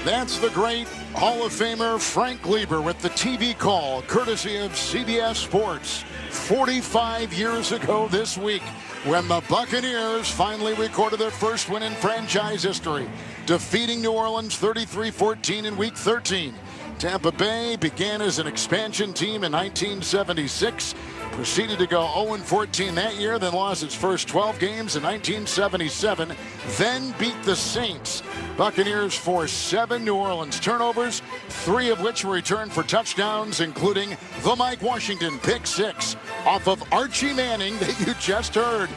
Speaker 4: That's the great Hall of Famer Frank Lieber with the TV call, courtesy of CBS Sports. 45 years ago this week, when the Buccaneers finally recorded their first win in franchise history, defeating New Orleans 33-14 in Week 13. Tampa Bay began as an expansion team in 1976, proceeded to go 0-14 that year, then lost its first 12 games in 1977, then beat the Saints. Buccaneers forced 7 New Orleans turnovers, 3 of which were returned for touchdowns, including the Mike Washington pick 6 off of Archie Manning that you just heard.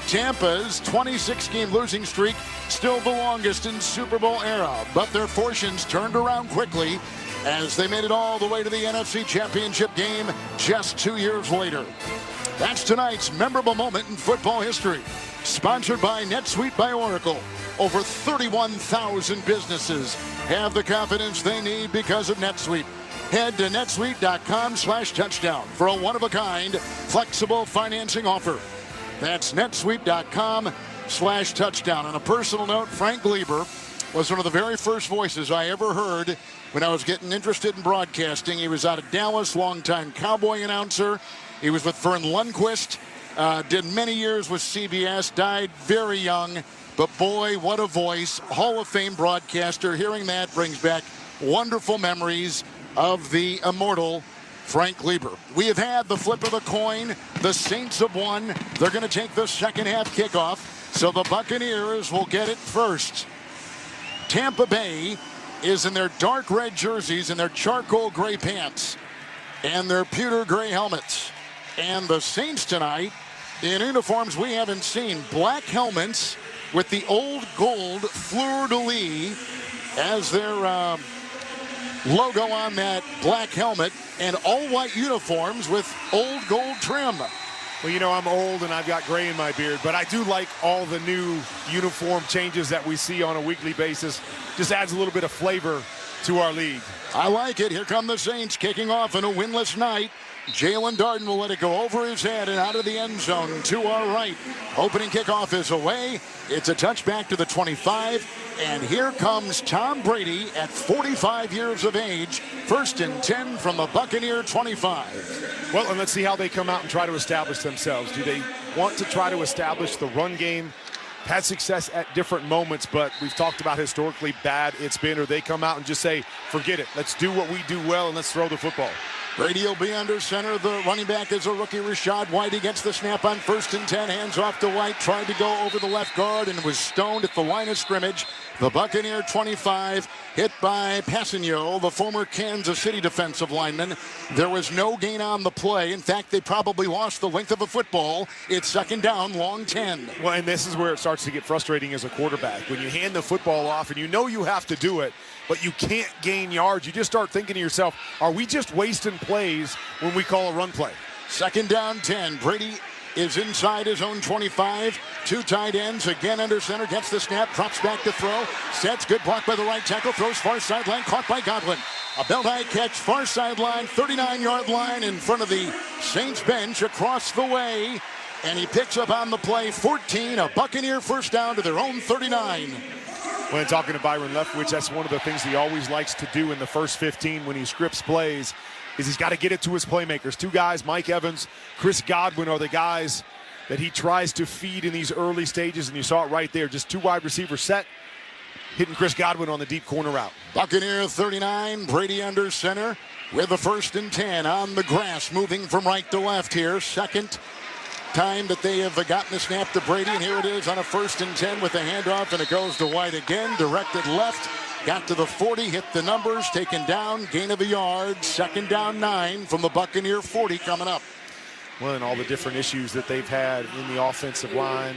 Speaker 4: Tampa's 26-game losing streak, still the longest in Super Bowl era, but their fortunes turned around quickly as they made it all the way to the NFC Championship game just 2 years later. That's tonight's memorable moment in football history. Sponsored by NetSuite by Oracle. Over 31,000 businesses have the confidence they need because of NetSuite. Head to netsuite.com/touchdown for a one-of-a-kind flexible financing offer. That's netsuite.com/touchdown. On a personal note, Frank Lieber was one of the very first voices I ever heard when I was getting interested in broadcasting. He was out of Dallas, longtime Cowboy announcer. He was with Vern Lundquist, did many years with CBS, died very young. But boy, what a voice. Hall of Fame broadcaster. Hearing that brings back wonderful memories of the immortal Frank Lieber. We have had the flip of the coin. The Saints have won. They're going to take the second half kickoff. So the Buccaneers will get it first. Tampa Bay is in their dark red jerseys and their charcoal gray pants and their pewter gray helmets. And the Saints tonight in uniforms we haven't seen. Black helmets with the old gold fleur-de-lis as their logo on that black helmet, and all white uniforms with old gold trim.
Speaker 10: Well, you know, I'm old and I've got gray in my beard, but I do like all the new uniform changes that we see on a weekly basis. Just adds a little bit of flavor to our league.
Speaker 4: I like it. Here come the Saints kicking off in a winless night. Jalen Darden will let it go over his head and out of the end zone to our right. Opening kickoff is away. It's a touchback to the 25. And here comes Tom Brady at 45 years of age. 1st and 10 from the Buccaneer 25.
Speaker 10: Well, and let's see how they come out and try to establish themselves. Do they want to try to establish the run game? Had success at different moments, but we've talked about historically bad it's been, or they come out and just say, forget it. Let's do what we do well and let's throw the football.
Speaker 4: Brady will be under center. The running back is a rookie, Rashad White. He gets the snap on 1st and 10. Hands off to White. Tried to go over the left guard and was stoned at the line of scrimmage. The Buccaneer 25 hit by Passanio, the former Kansas City defensive lineman. There was no gain on the play. In fact, they probably lost the length of a football. It's 2nd down, long 10.
Speaker 10: Well, and this is where it starts to get frustrating as a quarterback. When you hand the football off and you know you have to do it, but you can't gain yards, you just start thinking to yourself, are we just wasting plays when we call a run play?
Speaker 4: 2nd down, 10. Brady is inside his own 25. 2 tight ends, again under center, gets the snap, drops back to throw, sets, good block by the right tackle, throws far sideline, caught by Godwin. A belt-high catch, far sideline, 39-yard line in front of the Saints bench across the way, and he picks up on the play 14, a Buccaneer first down to their own 39.
Speaker 10: When talking to Byron Leftwich, that's one of the things he always likes to do in the first 15 when he scripts plays, is he's got to get it to his playmakers. 2 guys, Mike Evans, Chris Godwin, are the guys that he tries to feed in these early stages, and you saw it right there. Just 2 wide receivers set, hitting Chris Godwin on the deep corner route.
Speaker 4: Buccaneer 39, Brady under center with the 1st and 10 on the grass, moving from right to left here. Second time that they have gotten the snap to Brady, and here it is on a 1st and 10 with the handoff, and it goes to White again, directed left, got to the 40, hit the numbers, taken down, gain of a yard, 2nd down 9 from the Buccaneer 40 coming up.
Speaker 10: Well, and all the different issues that they've had in the offensive line,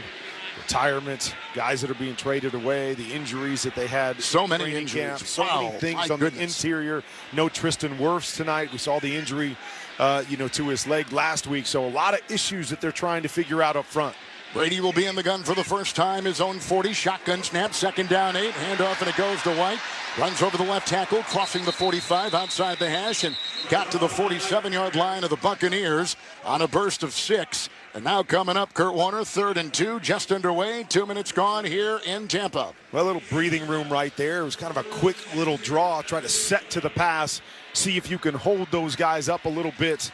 Speaker 10: retirement, guys that are being traded away, the injuries that they had.
Speaker 4: So many injuries.
Speaker 10: Camp, so many things on the interior. No Tristan Wirfs tonight. We saw the injury to his leg last week. So a lot of issues that they're trying to figure out up front.
Speaker 4: Brady will be in the gun for the first time, his own 40, shotgun snap, 2nd down 8, handoff, and it goes to White. Runs over the left tackle, crossing the 45 outside the hash, and got to the 47-yard line of the Buccaneers on a burst of 6. And now coming up, Kurt Warner, 3rd and 2, just underway, 2 minutes gone here in Tampa.
Speaker 10: Well, a little breathing room right there. It was kind of a quick little draw, try to set to the pass, see if you can hold those guys up a little bit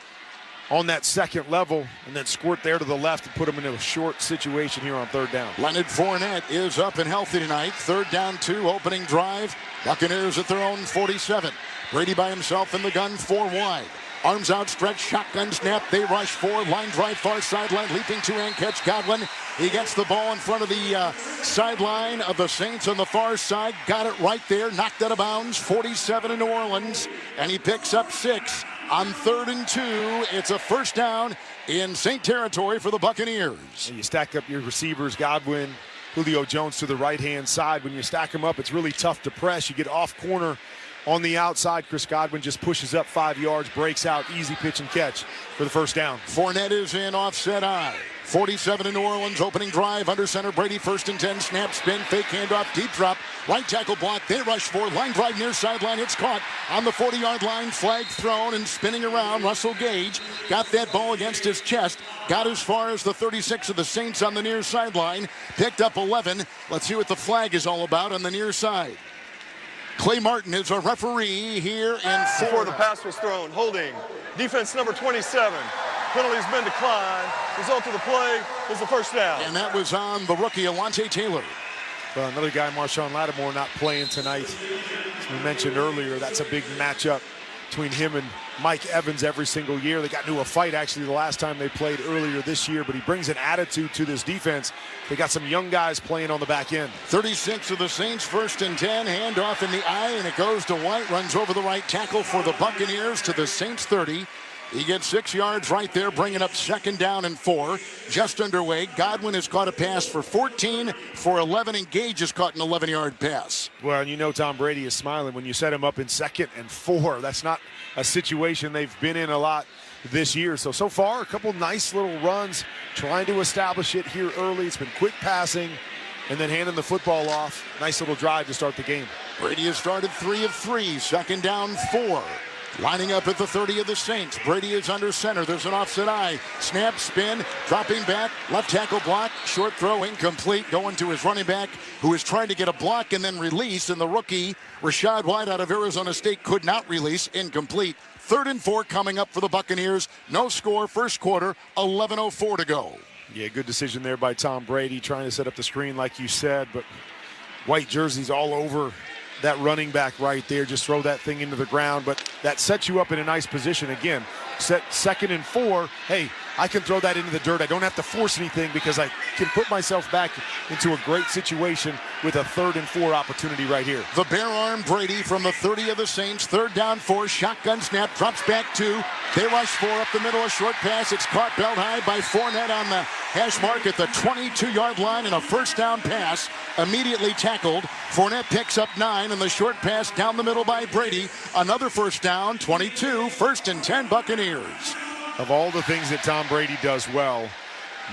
Speaker 10: on that second level, and then squirt there to the left and put them in a short situation here on 3rd down.
Speaker 4: Leonard Fournette is up and healthy tonight. 3rd down 2, opening drive. Buccaneers at their own 47. Brady by himself in the gun, 4 wide. Arms outstretched, shotgun snap. They rush 4, line drive, far sideline, leaping 2-hand catch. Godwin, he gets the ball in front of the sideline of the Saints on the far side. Got it right there, knocked out of bounds. 47 in New Orleans, and he picks up 6. On 3rd and 2, it's a first down in St. Territory for the Buccaneers.
Speaker 10: And you stack up your receivers, Godwin, Julio Jones to the right-hand side. When you stack them up, it's really tough to press. You get off corner on the outside. Chris Godwin just pushes up 5 yards, breaks out, easy pitch and catch for the first down.
Speaker 4: Fournette is in, offset eye. 47 in New Orleans, opening drive, under center, Brady, 1st and 10, snap, spin, fake handoff, deep drop, right tackle block, they rush for, line drive near sideline, it's caught on the 40-yard line, flag thrown and spinning around. Russell Gage got that ball against his chest, got as far as the 36 of the Saints on the near sideline, picked up 11. Let's see what the flag is all about on the near side. Clay Martin is a referee here in Florida.
Speaker 1: Before the pass was thrown, holding, defense number 27. Penalty's been declined. Result of the play is the first down.
Speaker 4: And that was on the rookie, Alontae Taylor.
Speaker 10: Well, another guy, Marshawn Lattimore, not playing tonight. As we mentioned earlier, that's a big matchup between him and Mike Evans every single year. They got into a fight, actually, the last time they played earlier this year, but he brings an attitude to this defense. They got some young guys playing on the back end.
Speaker 4: 36 of the Saints, 1st and 10, handoff in the eye, and it goes to White, runs over the right tackle for the Buccaneers to the Saints 30. He gets 6 yards right there, bringing up 2nd down and 4. Just underway. Godwin has caught a pass for 14, for 11, and Gage has caught an 11-yard pass.
Speaker 10: Well, and you know Tom Brady is smiling when you set him up in 2nd and 4. That's not a situation they've been in a lot this year. So far, a couple nice little runs, trying to establish it here early. It's been quick passing and then handing the football off. Nice little drive to start the game.
Speaker 4: Brady has started 3 of 3, 2nd down 4. Lining up at the 30 of the Saints. Brady is under center. There's an offset eye. Snap, spin, dropping back. Left tackle block. Short throw incomplete. Going to his running back, who is trying to get a block and then release. And the rookie, Rashad White out of Arizona State, could not release. Incomplete. 3rd and 4 coming up for the Buccaneers. No score. First quarter. 11:04 to go.
Speaker 10: Yeah, good decision there by Tom Brady, trying to set up the screen like you said. But white jerseys all over that running back right there. Just throw that thing into the ground, but that sets you up in a nice position again. Set 2nd and 4. Hey, I can throw that into the dirt. I don't have to force anything because I can put myself back into a great situation with a 3rd and 4 opportunity right here.
Speaker 4: The bare arm Brady from the 30 of the Saints. 3rd down 4. Shotgun snap. Drops back 2. They rush 4 up the middle. A short pass. It's caught belt high by Fournette on the hash mark at the 22-yard line, and a 1st down pass immediately tackled. Fournette picks up 9, and the short pass down the middle by Brady. Another 1st down. 22. 1st and 10 Buccaneers.
Speaker 10: Of all the things that Tom Brady does well,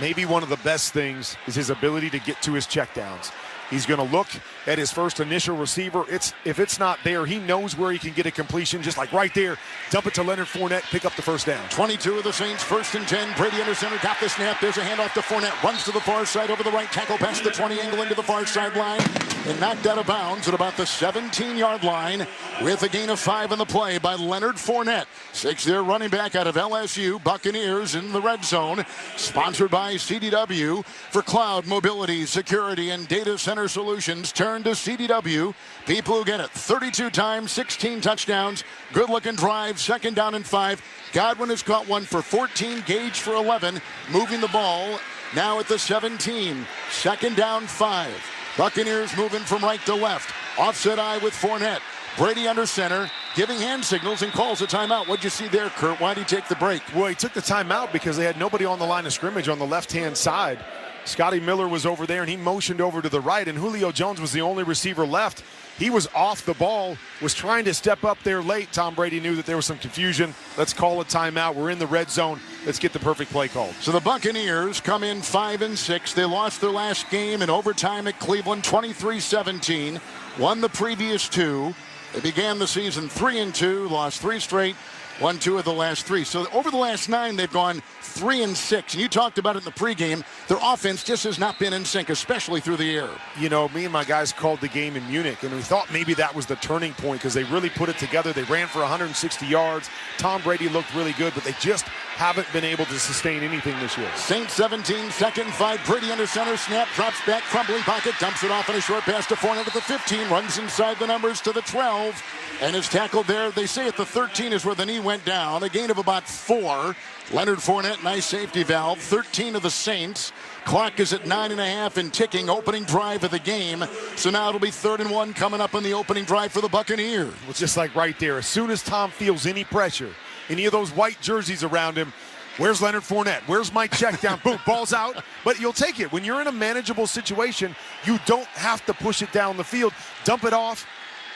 Speaker 10: maybe one of the best things is his ability to get to his checkdowns. He's going to look at his first initial receiver. If it's not there, he knows where he can get a completion, just like right there. Dump it to Leonard Fournette, pick up the 1st down.
Speaker 4: 22 of the Saints, 1st and 10. Brady under center, got the snap. There's a handoff to Fournette. Runs to the far side over the right tackle, past the 20 angle into the far sideline, and knocked out of bounds at about the 17-yard line with a gain of 5 in the play by Leonard Fournette. 6th-year running back out of LSU. Buccaneers in the red zone. Sponsored by CDW. For cloud, mobility, security, and data center solutions, turn to CDW. People who get it. 32 times, 16 touchdowns. Good-looking drive. 2nd down and 5. Godwin has caught one for 14. Gage for 11. Moving the ball now at the 17. 2nd down 5. Buccaneers moving from right to left. Offset eye with Fournette. Brady under center, giving hand signals and calls a timeout. What'd you see there, Kurt? Why'd he take the break?
Speaker 10: Well, he took the timeout because they had nobody on the line of scrimmage on the left-hand side. Scotty Miller was over there, and he motioned over to the right, and Julio Jones was the only receiver left. He was off the ball, was trying to step up there late. Tom Brady knew that there was some confusion. Let's call a timeout. We're in the red zone. Let's get the perfect play called.
Speaker 4: So the Buccaneers come in 5 and 6. They lost their last game in overtime at Cleveland, 23-17. Won the previous 2. They began the season 3 and 2, lost 3 straight, won 2 of the last 3. So over the last 9, they've gone 3 and 6. And you talked about it in the pregame. Their offense just has not been in sync, especially through the air.
Speaker 10: You know, me and my guys called the game in Munich, and we thought maybe that was the turning point because they really put it together. They ran for 160 yards. Tom Brady looked really good, but they just haven't been able to sustain anything this year.
Speaker 4: Saints 17, 2nd and 5. Brady under center, snap, drops back, crumbling pocket, dumps it off in a short pass to Fournette at the 15, runs inside the numbers to the 12, and is tackled there. They say at the 13 is where the knee went down. A gain of about 4. Leonard Fournette, nice safety valve. 13 of the Saints. Clock is at 9.5 and ticking. Opening drive of the game. So now it'll be 3rd and 1 coming up on the opening drive for the Buccaneers.
Speaker 10: Well, just like right there, as soon as Tom feels any pressure, any of those white jerseys around him, Where's Leonard Fournette? Where's my check down? Boom, ball's out. But you'll take it. When you're in a manageable situation, you don't have to push it down the field. Dump it off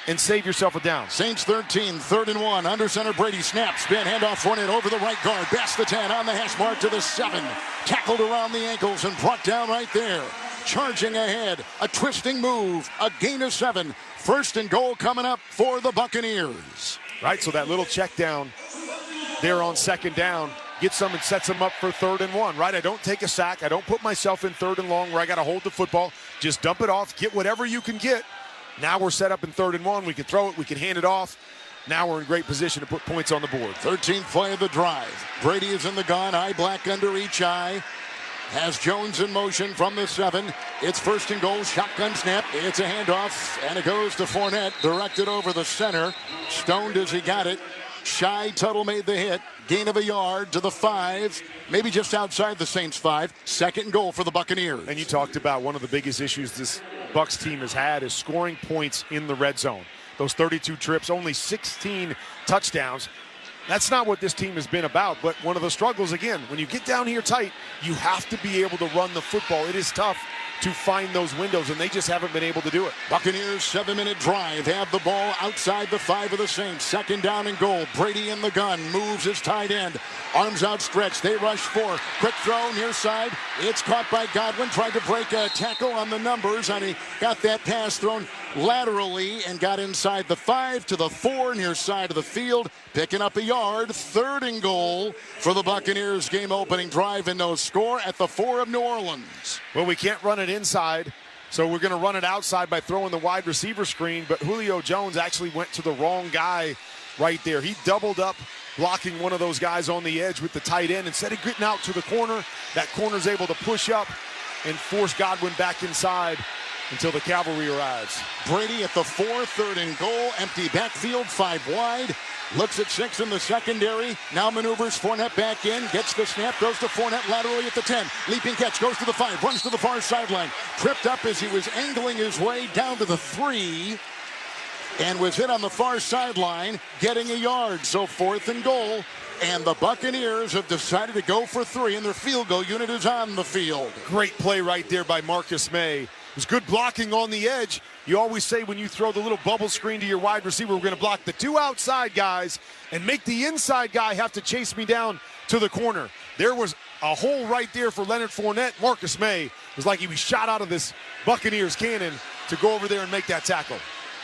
Speaker 10: and save yourself a down.
Speaker 4: Saints 13, 3rd and 1. Under center, Brady snap, spin, handoff Fournette over the right guard. Best the 10 on the hash mark to the 7. Tackled around the ankles and brought down right there. Charging ahead, a twisting move, a gain of 7. 1st and goal coming up for the Buccaneers.
Speaker 10: Right, so that little check down there on 2nd down gets them and sets them up for 3rd and 1, right? I don't take a sack. I don't put myself in 3rd and long where I got to hold the football. Just dump it off, get whatever you can get. Now we're set up in 3rd and 1. We can throw it. We can hand it off. Now we're in great position to put points on the board.
Speaker 4: 13th play of the drive. Brady is in the gun. Eye black under each eye. Has Jones in motion from the 7. It's 1st and goal. Shotgun snap. It's a handoff. And it goes to Fournette. Directed over the center. Stoned as he got it. Shy Tuttle made the hit. Gain of a yard to the 5. Maybe just outside the Saints 5. 2nd and goal for the Buccaneers.
Speaker 10: And you talked about one of the biggest issues this Bucs team has had is scoring points in the red zone. Those 32 trips, only 16 touchdowns. That's not what this team has been about, but one of the struggles, again, when you get down here tight, you have to be able to run the football. It is tough to find those windows, and they just haven't been able to do it.
Speaker 4: Buccaneers 7-minute drive. Have the ball outside the 5 of the Saints. 2nd down and goal. Brady in the gun. Moves his tight end. Arms outstretched. They rush 4. Quick throw near side. It's caught by Godwin. Tried to break a tackle on the numbers, and he got that pass thrown laterally and got inside the 5 to the 4 near side of the field. Picking up a yard. 3rd and goal for the Buccaneers game opening drive and no score at the 4 of New Orleans.
Speaker 10: Well, we can't run it inside, so we're going to run it outside by throwing the wide receiver screen, but Julio Jones actually went to the wrong guy right there. He doubled up, blocking one of those guys on the edge with the tight end. Instead of getting out to the corner, that corner's able to push up and force Godwin back inside until the cavalry arrives.
Speaker 4: Brady at the 4, 3rd and goal. Empty backfield, 5 wide. Looks at 6 in the secondary. Now maneuvers Fournette back in. Gets the snap. Goes to Fournette laterally at the 10. Leaping catch. Goes to the 5. Runs to the far sideline. Tripped up as he was angling his way down to the 3. And was hit on the far sideline. Getting a yard. So 4th and goal. And the Buccaneers have decided to go for 3. And their field goal unit is on the field.
Speaker 10: Great play right there by Marcus May. It was good blocking on the edge. You always say when you throw the little bubble screen to your wide receiver, we're going to block the 2 outside guys and make the inside guy have to chase me down to the corner. There was a hole right there for Leonard Fournette. Marcus May was like he was shot out of this Buccaneers cannon to go over there and make that tackle.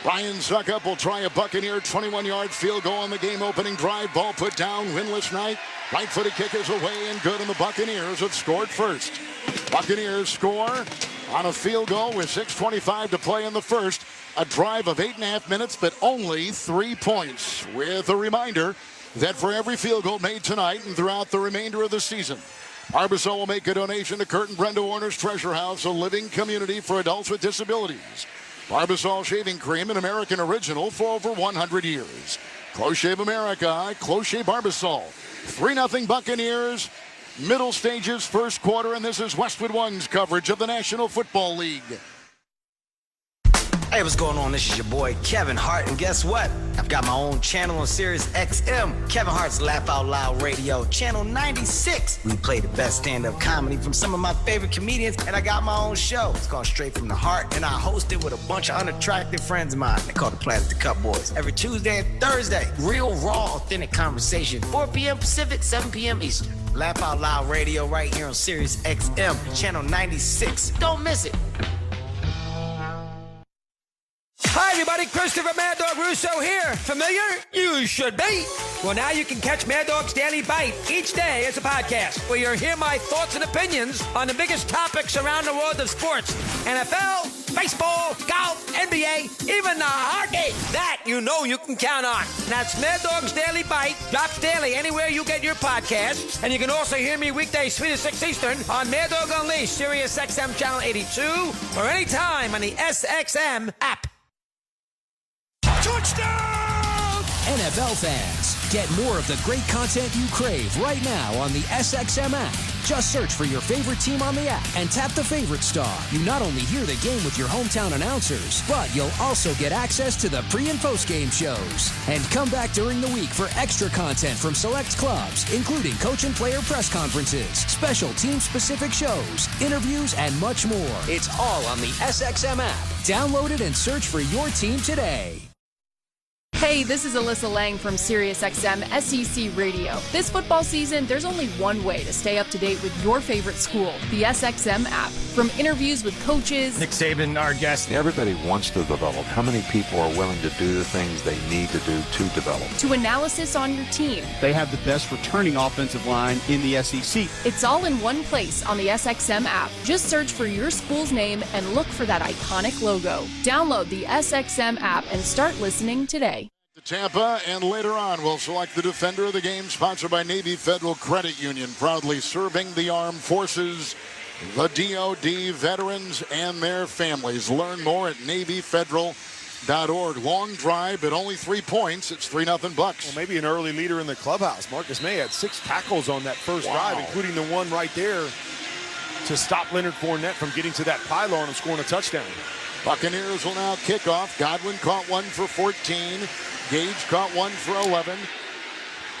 Speaker 4: Ryan Zuckup will try a Buccaneer 21-yard field goal on the game-opening drive. Ball put down, winless night. Right-footed kick is away and good, and the Buccaneers have scored first. Buccaneers score on a field goal with 6:25 to play in the first. A drive of 8.5 minutes, but only 3 points. With a reminder that for every field goal made tonight and throughout the remainder of the season, Barbasol will make a donation to Kurt and Brenda Warner's Treasure House, a living community for adults with disabilities. Barbasol shaving cream, an American original for over 100 years. Close Shave America, Close Shave Barbasol. 3-0 Buccaneers. Middle stages, first quarter, and this is Westwood One's coverage of the National Football League.
Speaker 2: Hey, what's going on? This is your boy Kevin Hart, and guess what? I've got my own channel on Sirius XM, Kevin Hart's Laugh Out Loud Radio, channel 96. We play the best stand-up comedy from some of my favorite comedians, and I got my own show. It's called Straight From the Heart, and I host it with a bunch of unattractive friends of mine. They call the Planet the Cup Boys. Every Tuesday and Thursday, real, raw, authentic conversation. 4 p.m. Pacific, 7 p.m. Eastern. Laugh Out Loud Radio right here on Sirius XM, channel 96. Don't miss it.
Speaker 3: Hi, everybody. Christopher Mad Dog Russo here. Familiar? You should be. Well, now you can catch Mad Dog's Daily Bite each day as a podcast, where you'll hear my thoughts and opinions on the biggest topics around the world of sports. NFL, baseball, golf, NBA, even the hockey. That you know you can count on. That's Mad Dog's Daily Bite. Drops daily anywhere you get your podcasts. And you can also hear me weekdays 3 to 6 Eastern on Mad Dog Unleashed, Sirius XM Channel 82, or anytime on the SXM app.
Speaker 7: Touchdown! NFL fans, get more of the great content you crave right now on the SXM app. Just search for your favorite team on the app and tap the favorite star. You not only hear the game with your hometown announcers, but you'll also get access to the pre- and post-game shows. And come back during the week for extra content from select clubs, including coach and player press conferences, special team-specific shows, interviews, and much more. It's all on the SXM app. Download it and search for your team today.
Speaker 8: Hey, this is Alyssa Lang from SiriusXM SEC Radio. This football season, there's only one way to stay up to date with your favorite school, the SXM app. From interviews with coaches,
Speaker 9: Nick Saban, our guest.
Speaker 11: Everybody wants to develop. How many people are willing to do the things they need to do to develop?
Speaker 8: to analysis on your team.
Speaker 12: They have the best returning offensive line in the SEC.
Speaker 8: It's all in one place on the SXM app. Just search for your school's name and look for that iconic logo. Download the SXM app and start listening today.
Speaker 4: Tampa, and later on we'll select the defender of the game, sponsored by Navy Federal Credit Union, proudly serving the armed forces, the DOD, veterans, and their families. Learn more at NavyFederal.org. Long drive, but only 3 points. It's 3-0 Bucs.
Speaker 10: Well, maybe an early leader in the clubhouse. Marcus May had 6 tackles on that first drive, including the one right there to stop Leonard Fournette from getting to that pylon and scoring a touchdown.
Speaker 4: Buccaneers will now kick off. Godwin caught one for 14. Gage caught one for 11.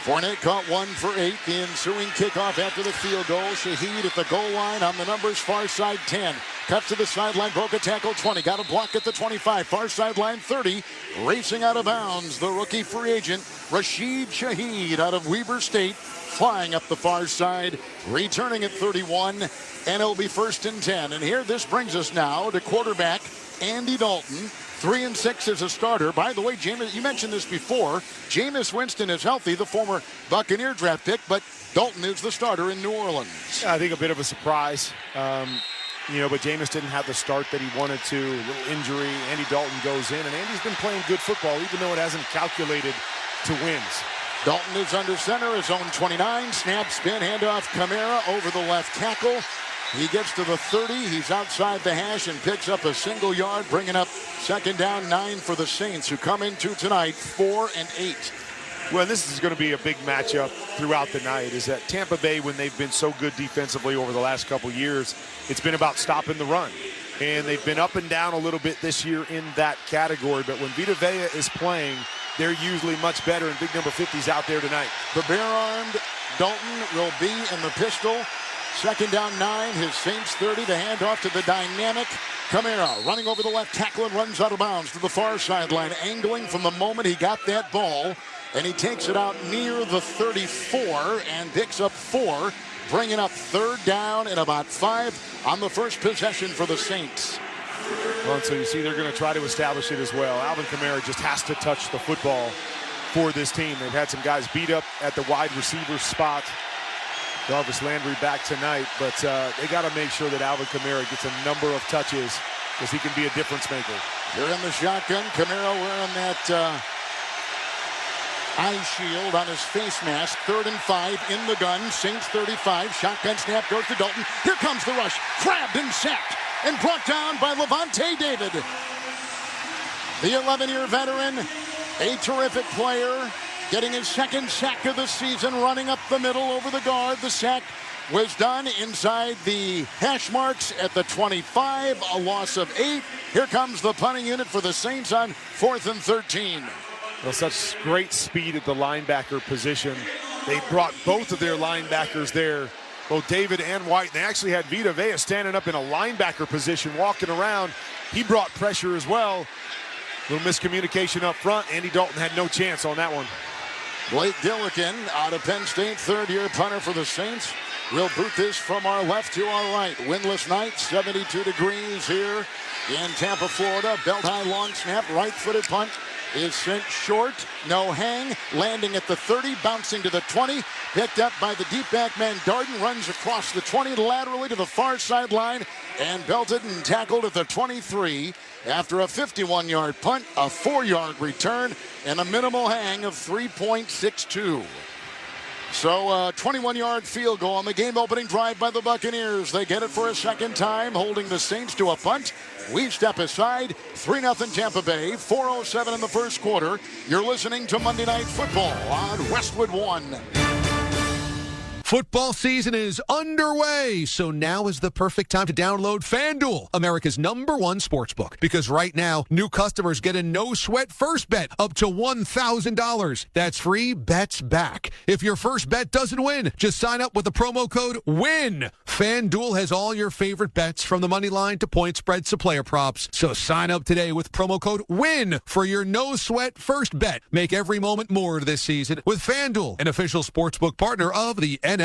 Speaker 4: Fournette caught one for 8. The ensuing kickoff after the field goal. Shaheed at the goal line on the numbers, far side 10. Cuts to the sideline, broke a tackle 20. Got a block at the 25. Far sideline 30. Racing out of bounds, the rookie free agent, Rashid Shaheed out of Weber State. Flying up the far side, returning at 31. And it'll be 1st and 10. And here this brings us now to quarterback Andy Dalton. 3-6 as a starter. By the way, Jameis, you mentioned this before. Jameis Winston is healthy, the former Buccaneer draft pick, but Dalton is the starter in New Orleans.
Speaker 10: Yeah, I think a bit of a surprise. But Jameis didn't have the start that he wanted to. A little injury. Andy Dalton goes in, and Andy's been playing good football, even though it hasn't calculated to wins.
Speaker 4: Dalton is under center, his own 29. Snap, spin, handoff, Kamara over the left tackle. He gets to the 30. He's outside the hash and picks up a single yard, bringing up 2nd down 9 for the Saints, who come into tonight 4-8.
Speaker 10: Well, this is going to be a big matchup throughout the night. Is that Tampa Bay, when they've been so good defensively over the last couple years, it's been about stopping the run. And they've been up and down a little bit this year in that category. But when Vita Vea is playing, they're usually much better, and big number 50's out there tonight.
Speaker 4: The bare-armed Dalton will be in the pistol. 2nd down 9, his Saints 30, the handoff to the dynamic Kamara, running over the left tackle and runs out of bounds to the far sideline, angling from the moment he got that ball, and he takes it out near the 34 and picks up 4, bringing up 3rd down and about 5 on the first possession for the Saints.
Speaker 10: Well, so you see they're going to try to establish it as well. Alvin Kamara just has to touch the football for this team. They've had some guys beat up at the wide receiver spot. Jarvis Landry back tonight, but they got to make sure that Alvin Kamara gets a number of touches because he can be a difference maker.
Speaker 4: They're in the shotgun. Kamara wearing that eye shield on his face mask. 3rd and 5 in the gun. Saints 35. Shotgun snap goes to Dalton. Here comes the rush. Grabbed and sacked and brought down by Levante David. The 11-year veteran, a terrific player, getting his 2nd sack of the season, running up the middle over the guard. The sack was done inside the hash marks at the 25, a loss of 8. Here comes the punting unit for the Saints on 4th and 13.
Speaker 10: Well, such great speed at the linebacker position. They brought both of their linebackers there, both David and White. They actually had Vita Vea standing up in a linebacker position, walking around. He brought pressure as well. Little miscommunication up front. Andy Dalton had no chance on that one.
Speaker 4: Blake Gillikin out of Penn State, 3rd-year punter for the Saints. We'll boot this from our left to our right. Windless night, 72 degrees here in Tampa, Florida. Belt high long snap, right-footed punt is sent short. No hang, landing at the 30, bouncing to the 20. Picked up by the deep back man Darden, runs across the 20 laterally to the far sideline and belted and tackled at the 23. After a 51-yard punt, a 4-yard return, and a minimal hang of 3.62. So a 21-yard field goal on the game-opening drive by the Buccaneers. They get it for a 2nd time, holding the Saints to a punt. We step aside, 3-0 Tampa Bay, 4:07 in the first quarter. You're listening to Monday Night Football on Westwood 1.
Speaker 9: Football season is underway, so now is the perfect time to download FanDuel, America's #1 sportsbook. Because right now, new customers get a no-sweat first bet up to $1,000. That's free bets back. If your first bet doesn't win, just sign up with the promo code WIN. FanDuel has all your favorite bets from the money line to point spreads to player props. So sign up today with promo code WIN for your no-sweat first bet. Make every moment more this season with FanDuel, an official sportsbook partner of the NFL.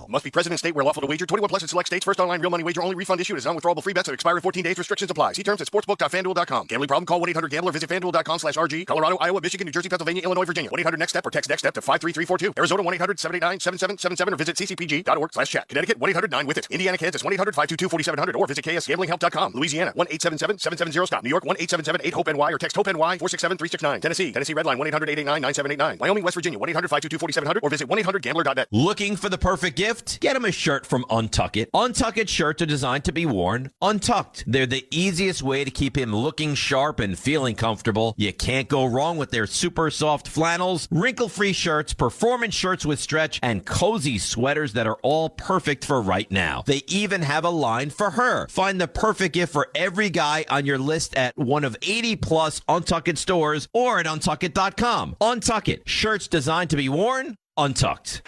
Speaker 13: Must be present in state where lawful to wager. 21 plus in select states. First online real money wager only. Refund issued as non-withdrawable free bets that expire in 14 days. Restrictions apply. See terms at sportsbook.fanduel.com. Gambling problem? Call 1-800-GAMBLER. Visit fanduel.com/RG. Colorado, Iowa, Michigan, New Jersey, Pennsylvania, Illinois, Virginia. 1-800-NEXT-STEP or text NEXT-STEP to 53342. Arizona 1-800-789-7777 or visit ccpg.org/chat. Connecticut 1-800-9-WITH-IT. Indiana, Kansas 1-800-522-4700 or visit ksgamblinghhelp.com. Louisiana 1-877-770-STOP. New York 1-877-8-HOPE-NY or text HOPE-NY 467-369. Tennessee Redline 1-800-889-9789. Wyoming, West Virginia 1-800-522-4700 or visit 1-800-GAMBLER.net.
Speaker 14: Looking for the perfect gift? Get them a shirt from Untuck It. Untuck It shirts are designed to be worn untucked. They're the easiest way to keep him looking sharp and feeling comfortable. You can't go wrong with their super soft flannels, wrinkle-free shirts, performance shirts with stretch, and cozy sweaters that are all perfect for right now. They even have a line for her. Find the perfect gift for every guy on your list at one of 80-plus Untuck It stores or at untuckit.com. Untuck It. Shirts designed to be worn untucked.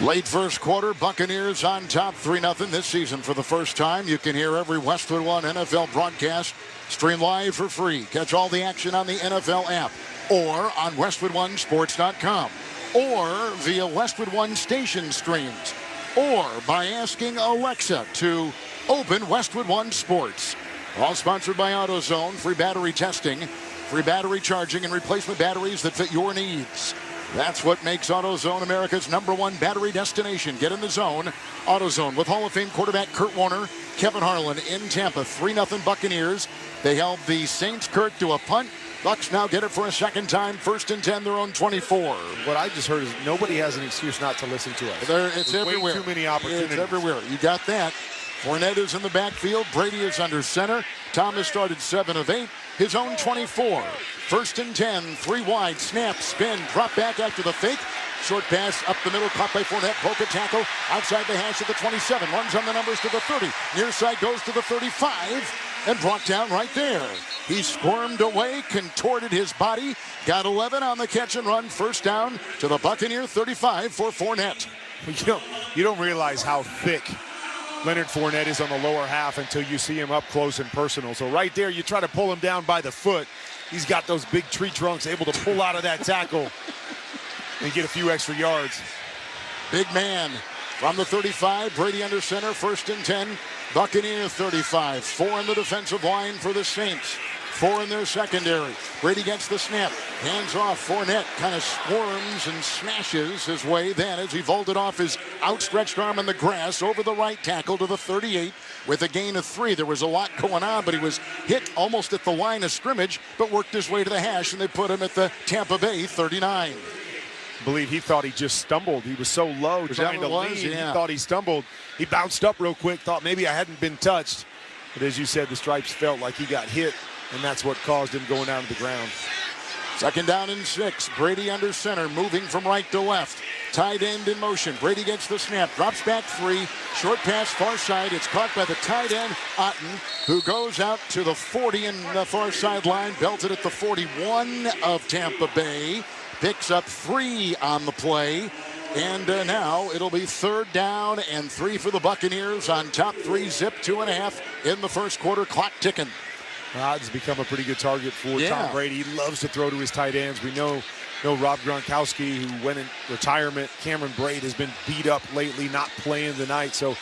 Speaker 4: Late first quarter, Buccaneers on top 3-0 this season for the first time. You can hear every Westwood One NFL broadcast stream live for free. Catch all the action on the NFL app or on westwoodonesports.com or via Westwood One station streams or by asking Alexa to open Westwood One Sports. All sponsored by AutoZone. Free battery testing, free battery charging, and replacement batteries that fit your needs. That's what makes AutoZone America's #1 battery destination. Get in the zone. AutoZone with Hall of Fame quarterback Kurt Warner, Kevin Harlan in Tampa. 3-0 Buccaneers. They held the Saints, Kurt, to a punt. Bucs now get it for a second time. 1st and 10, their own 24.
Speaker 10: What I just heard is nobody has an excuse not to listen to us.
Speaker 4: It's everywhere.
Speaker 10: Way too many opportunities.
Speaker 4: It's everywhere. You got that. Fournette is in the backfield. Brady is under center. Thomas started 7 of 8. His own 24. 1st and 10. 3 wide. Snap. Spin. Drop back after the fake. Short pass up the middle. Caught by Fournette. Broke a tackle. Outside the hash at the 27. Runs on the numbers to the 30. Near side goes to the 35. And brought down right there. He squirmed away. Contorted his body. Got 11 on the catch and run. First down to the Buccaneer 35 for Fournette.
Speaker 10: You don't realize how thick Leonard Fournette is on the lower half until you see him up close and personal. So right there, you try to pull him down by the foot. He's got those big tree trunks able to pull out of that tackle and get a few extra yards.
Speaker 4: Big man from the 35. Brady under center. 1st and 10. Buccaneer 35. 4 in the defensive line for the Saints. 4 in their secondary. Brady gets the snap. Hands off. Fournette kind of squirms and smashes his way then as he vaulted off his outstretched arm in the grass over the right tackle to the 38 with a gain of 3. There was a lot going on, but he was hit almost at the line of scrimmage, but worked his way to the hash, and they put him at the Tampa Bay 39.
Speaker 10: I believe he thought he just stumbled. He was so low trying to lean.
Speaker 4: Yeah.
Speaker 10: He thought he stumbled. He bounced up real quick, thought maybe I hadn't been touched. But as you said, the stripes felt like he got hit, and that's what caused him going down to the ground.
Speaker 4: 2nd down and 6. Brady under center, moving from right to left. Tight end in motion. Brady gets the snap, drops back 3. Short pass far side. It's caught by the tight end, Otten, who goes out to the 40 in the far sideline, belted at the 41 of Tampa Bay. Picks up 3 on the play. And now it'll be 3rd down and 3 for the Buccaneers on top 3. Zip 2.5 in the first quarter. Clock ticking.
Speaker 10: Odd's become a pretty good target for Tom Brady. He loves to throw to his tight ends. We know Rob Gronkowski, who went in retirement. Cameron Braid has been beat up lately, not playing tonight. So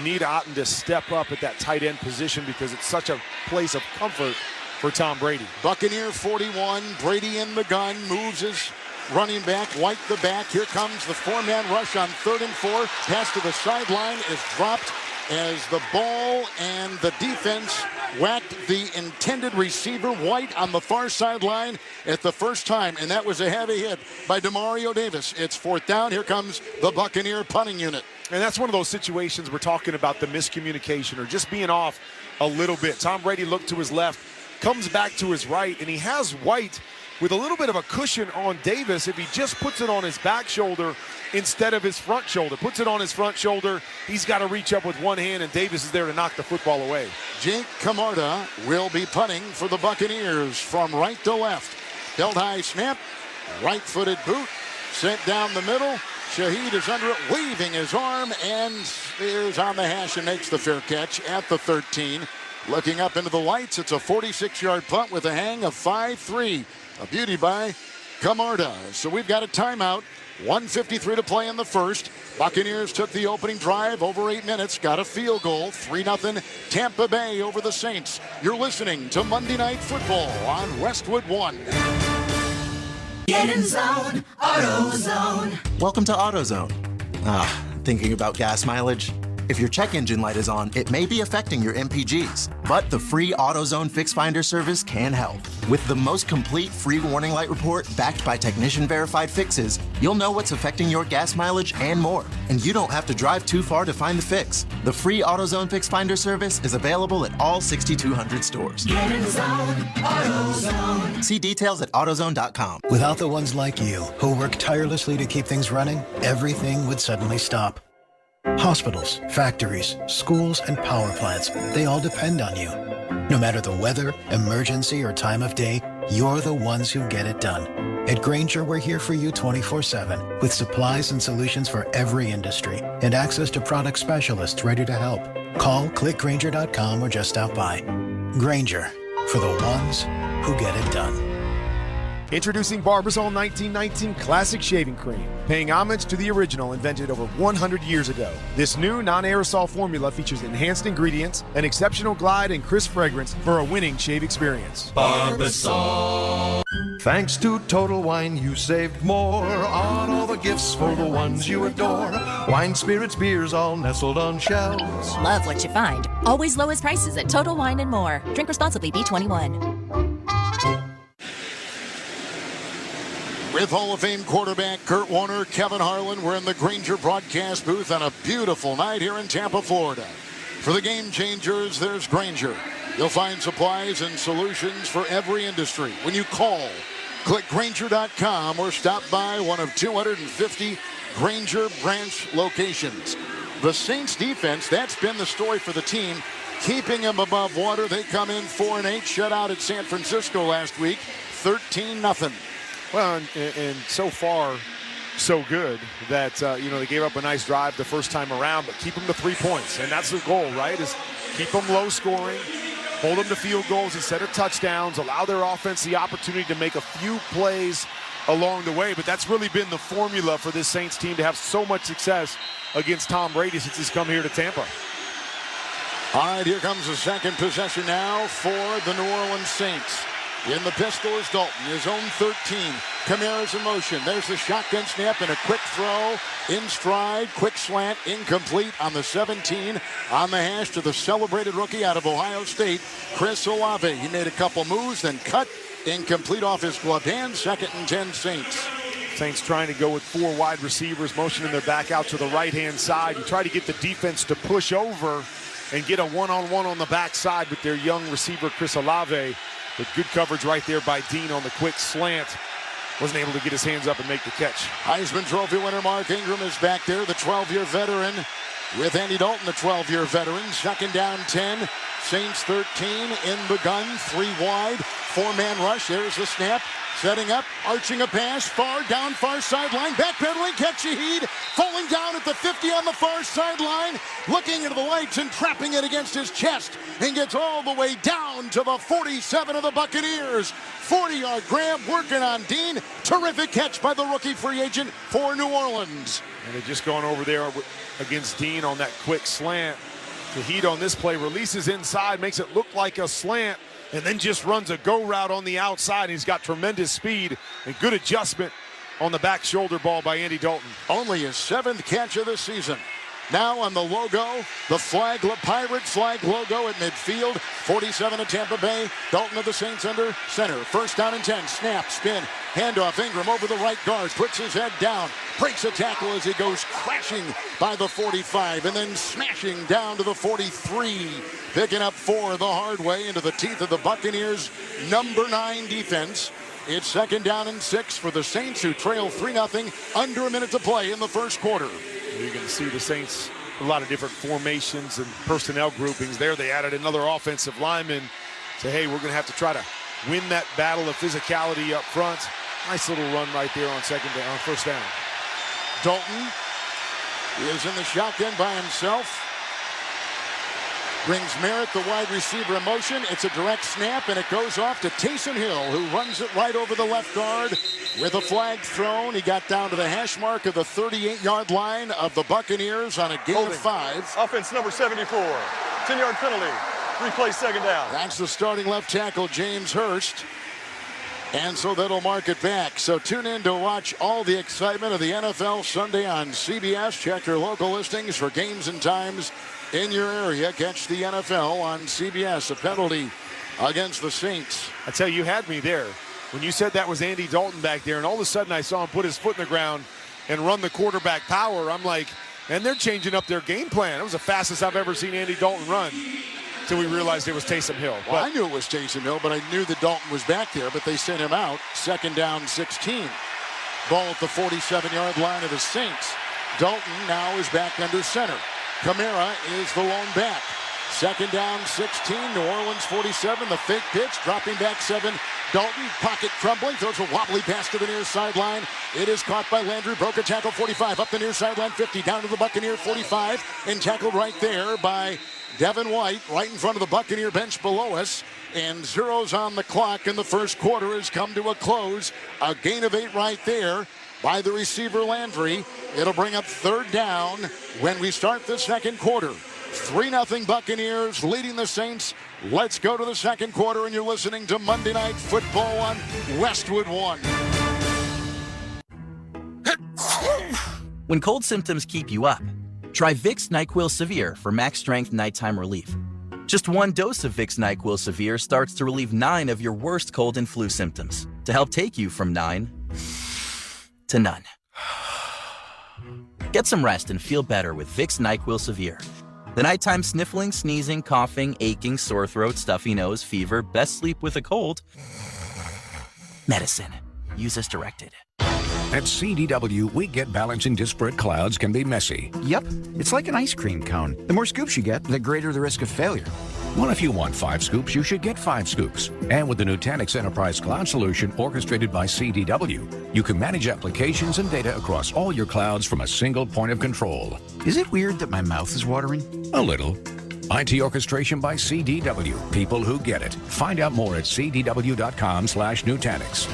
Speaker 10: need Otten to step up at that tight end position because it's such a place of comfort for Tom Brady.
Speaker 4: Buccaneer 41. Brady in the gun. Moves his running back. White the back. Here comes the 4-man rush on 3rd and 4. Pass to the sideline is dropped as the ball and the defense whacked the intended receiver, White, on the far sideline at the first time, and that was a heavy hit by Demario Davis. It's 4th down. Here comes the Buccaneer punting unit.
Speaker 10: And that's one of those situations we're talking about, the miscommunication or just being off. a little bit. Tom Brady looked to his left, comes back to his right, and he has White with a little bit of a cushion on Davis if he just puts it on his back shoulder instead of his front shoulder. Puts it on his front shoulder. He's got to reach up with one hand, and Davis is there to knock the football away.
Speaker 4: Jake Camarda will be punting for the Buccaneers from right to left. Held high snap, right-footed boot, sent down the middle. Shaheed is under it, waving his arm, and is on the hash and makes the fair catch at the 13. Looking up into the lights, it's a 46-yard punt with a hang of 5-3. A beauty by Camarda. So we've got a timeout. 1:53 to play in the first. Buccaneers took the opening drive over 8 minutes, got a field goal, 3-0 Tampa Bay over the Saints. You're listening to Monday Night Football on Westwood 1.
Speaker 6: Get in zone, AutoZone.
Speaker 15: Welcome to AutoZone. Thinking about gas mileage? If your check engine light is on, it may be affecting your MPGs, but the free AutoZone Fix Finder service can help. With the most complete free warning light report backed by technician-verified fixes, you'll know what's affecting your gas mileage and more, and you don't have to drive too far to find the fix. The free AutoZone Fix Finder service is available at all 6,200 stores.
Speaker 6: Get in zone, AutoZone.
Speaker 15: See details at AutoZone.com.
Speaker 16: Without the ones like you, who work tirelessly to keep things running, everything would suddenly stop. Hospitals, factories, schools, and power plants, they all depend on you. No matter the weather, emergency, or time of day, you're the ones who get it done. At Grainger, we're here for you 24/7 with supplies and solutions for every industry and access to product specialists ready to help. Call, click Grainger.com, or just stop by. Grainger, for the ones who get it done.
Speaker 10: Introducing Barbasol 1919 Classic Shaving Cream, paying homage to the original invented over 100 years ago. This new non-aerosol formula features enhanced ingredients, an exceptional glide, and crisp fragrance for a winning shave experience.
Speaker 17: Barbasol. Thanks to Total Wine, you saved more on all the gifts for the ones you adore. Wine, spirits, beers, all nestled on shelves.
Speaker 18: Love what you find. Always lowest prices at Total Wine and More. Drink responsibly, B21.
Speaker 4: With Hall of Fame quarterback Kurt Warner, Kevin Harlan, we're in the Grainger broadcast booth on a beautiful night here in Tampa, Florida. For the game changers, there's Grainger. You'll find supplies and solutions for every industry. When you call, click Grainger.com or stop by one of 250 Grainger branch locations. The Saints defense, that's been the story for the team, keeping them above water. They come in 4-8, shut out at San Francisco last week, 13-0.
Speaker 10: Well, and so far, so good that, they gave up a nice drive the first time around, but keep them to 3 points. And that's the goal, right, is keep them low scoring, hold them to field goals instead of touchdowns, allow their offense the opportunity to make a few plays along the way. But that's really been the formula for this Saints team to have so much success against Tom Brady since he's come here to Tampa.
Speaker 4: All right, here comes the second possession now for the New Orleans Saints. In the pistol is Dalton, his own 13. Kamara's in motion. There's the shotgun snap and a quick throw. In stride, quick slant, incomplete on the 17. On the hash to the celebrated rookie out of Ohio State, Chris Olave. He made a couple moves, then cut. Incomplete off his gloved hand. 2nd and 10 Saints.
Speaker 10: Saints trying to go with 4 wide receivers, motioning their back out to the right-hand side. You try to get the defense to push over and get a one-on-one on the backside with their young receiver, Chris Olave. But good coverage right there by Dean on the quick slant. Wasn't able to get his hands up and make the catch.
Speaker 4: Heisman Trophy winner Mark Ingram is back there, the 12-year veteran. With Andy Dalton, the 12-year veteran. 2nd down 10. Saints 13 in the gun. 3 wide. 4-man rush. There's the snap. Setting up. Arching a pass. Far down far sideline. Backpedaling. Catch Shaheed. Falling down at the 50 on the far sideline. Looking into the lights and trapping it against his chest. And gets all the way down to the 47 of the Buccaneers. 40-yard grab working on Dean. Terrific catch by the rookie free agent for New Orleans.
Speaker 10: And they're just going over there against Dean on that quick slant. Shaheed on this play releases inside, makes it look like a slant, and then just runs a go route on the outside. He's got tremendous speed and good adjustment on the back shoulder ball by Andy Dalton.
Speaker 4: Only his 7th catch of the season. Now on the logo, the flag, pirate flag logo at midfield. 47 of Tampa Bay. Dalton of the Saints under center. 1st down and 10. Snap, spin, handoff. Ingram over the right guard. Puts his head down. Breaks a tackle as he goes crashing by the 45. And then smashing down to the 43. Picking up 4 the hard way into the teeth of the Buccaneers' number 9 defense. It's second down and 6 for the Saints, who trail 3-0, under a minute to play in the first quarter.
Speaker 10: You can see the Saints, a lot of different formations and personnel groupings there. They added another offensive lineman. Say, hey, we're going to have to try to win that battle of physicality up front. Nice little run right there on first down.
Speaker 4: Dalton is in the shotgun by himself. Brings Merritt, the wide receiver, in motion. It's a direct snap, and it goes off to Taysom Hill, who runs it right over the left guard with a flag thrown. He got down to the hash mark of the 38-yard line of the Buccaneers on a gain of 5.
Speaker 1: Offense number 74. 10-yard penalty. Replay second down.
Speaker 4: That's the starting left tackle, James Hurst. And so that'll mark it back. So tune in to watch all the excitement of the NFL Sunday on CBS. Check your local listings for games and times in your area. Catch the NFL on CBS. A penalty against the Saints.
Speaker 10: I tell you had me there. When you said that was Andy Dalton back there, and all of a sudden I saw him put his foot in the ground and run the quarterback power, I'm like, and they're changing up their game plan. It was the fastest I've ever seen Andy Dalton run. Until we realized it was Taysom Hill.
Speaker 4: Well, I knew it was Taysom Hill, but I knew that Dalton was back there, but they sent him out. Second down, 16. Ball at the 47-yard line of the Saints. Dalton now is back under center. Kamara is the lone back. Second down, 16. New Orleans 47. The fake pitch, dropping back 7. Dalton, pocket crumbling, throws a wobbly pass to the near sideline. It is caught by Landry, broke a tackle, 45, up the near sideline, 50, down to the Buccaneer 45, and tackled right there by Devin White, right in front of the Buccaneer bench below us. And zeros on the clock, and the first quarter has come to a close. A gain of 8 right there by the receiver Landry. It'll bring up third down when we start the second quarter. 3-0 Buccaneers leading the Saints. Let's go to the second quarter, and you're listening to Monday Night Football on Westwood 1.
Speaker 19: When cold symptoms keep you up, try Vicks NyQuil Severe for max strength nighttime relief. Just one dose of Vicks NyQuil Severe starts to relieve 9 of your worst cold and flu symptoms to help take you from 9 to none. Get some rest and feel better with Vicks NyQuil Severe. The nighttime sniffling, sneezing, coughing, aching, sore throat, stuffy nose, fever, best sleep with a cold. Medicine. Use as directed.
Speaker 20: At CDW, we get balancing disparate clouds can be messy.
Speaker 12: Yep, it's like an ice cream cone. The more scoops you get, the greater the risk of failure.
Speaker 20: Well, if you want 5 scoops, you should get 5 scoops. And with the Nutanix Enterprise Cloud Solution orchestrated by CDW, you can manage applications and data across all your clouds from a single point of control.
Speaker 12: Is it weird that my mouth is watering?
Speaker 20: A little. IT orchestration by CDW. People who get it. Find out more at cdw.com/Nutanix.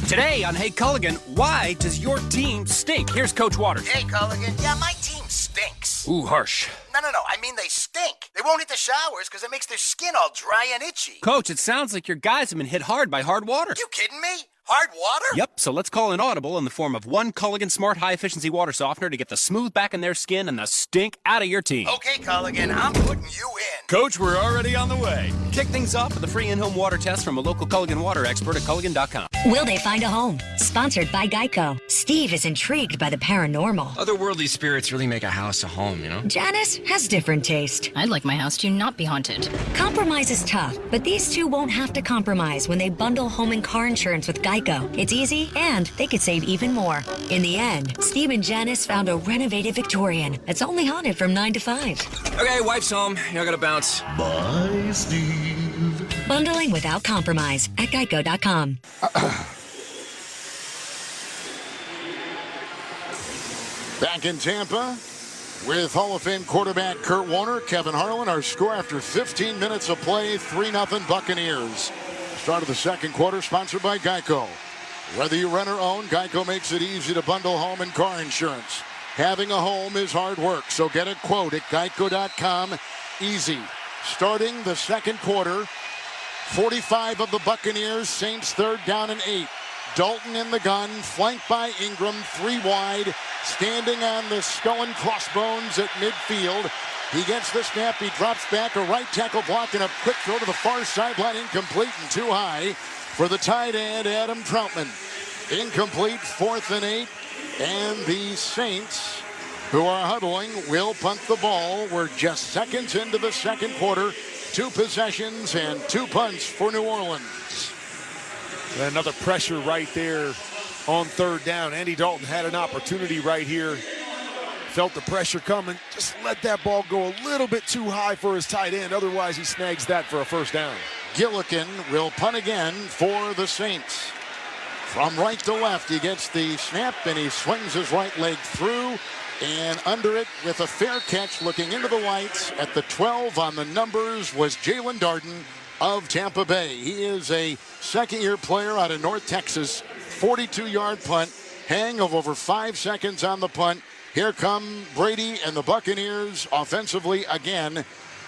Speaker 12: Today on Hey Culligan, why does your team stink? Here's Coach Waters.
Speaker 2: Hey, Culligan. Yeah, my team stinks.
Speaker 12: Ooh, harsh.
Speaker 2: No. I mean, they stink. They won't hit the showers because it makes their skin all dry and itchy.
Speaker 12: Coach, it sounds like your guys have been hit hard by hard water.
Speaker 2: You kidding me? Hard water?
Speaker 12: Yep, so let's call an audible in the form of one Culligan Smart High-Efficiency Water Softener to get the smooth back in their skin and the stink out of your team.
Speaker 2: Okay, Culligan, I'm putting you in.
Speaker 12: Coach, we're already on the way. Kick things off with a free in-home water test from a local Culligan water expert at Culligan.com.
Speaker 21: Will they find a home? Sponsored by Geico. Steve is intrigued by the paranormal.
Speaker 22: Otherworldly spirits really make a house a home, you know?
Speaker 21: Janice has different taste.
Speaker 23: I'd like my house to not be haunted.
Speaker 21: Compromise is tough, but these two won't have to compromise when they bundle home and car insurance with Geico. It's easy, and they could save even more. In the end, Steve and Janice found a renovated Victorian that's only haunted from 9 to 5.
Speaker 22: Okay, wife's home. I gotta bounce.
Speaker 21: Bye, Steve. Bundling without compromise at Geico.com.
Speaker 4: Back in Tampa with Hall of Fame quarterback Kurt Warner, Kevin Harlan. Our score after 15 minutes of play, 3-0 Buccaneers. Start of the second quarter, sponsored by Geico. Whether you rent or own, Geico makes it easy to bundle home and car insurance. Having a home is hard work, so get a quote at Geico.com. Easy. Starting the second quarter, 45 of the Buccaneers, Saints third down and 8. Dalton in the gun, flanked by Ingram, 3 wide, standing on the skull and crossbones at midfield. He gets the snap, he drops back, a right tackle block, and a quick throw to the far sideline, incomplete and too high for the tight end, Adam Troutman. Incomplete, 4th and 8, and the Saints, who are huddling, will punt the ball. We're just seconds into the second quarter. 2 possessions and 2 punts for New Orleans.
Speaker 10: Another pressure right there on third down. Andy Dalton had an opportunity right here. Felt the pressure coming. Just let that ball go a little bit too high for his tight end. Otherwise, he snags that for a first down.
Speaker 4: Gillikin will punt again for the Saints. From right to left, he gets the snap, and he swings his right leg through and under it with a fair catch. Looking into the lights at the 12 on the numbers was Jalen Darden of Tampa Bay. He is a second-year player out of North Texas. 42-yard punt, hang of over 5 seconds on the punt. Here come Brady and the Buccaneers offensively again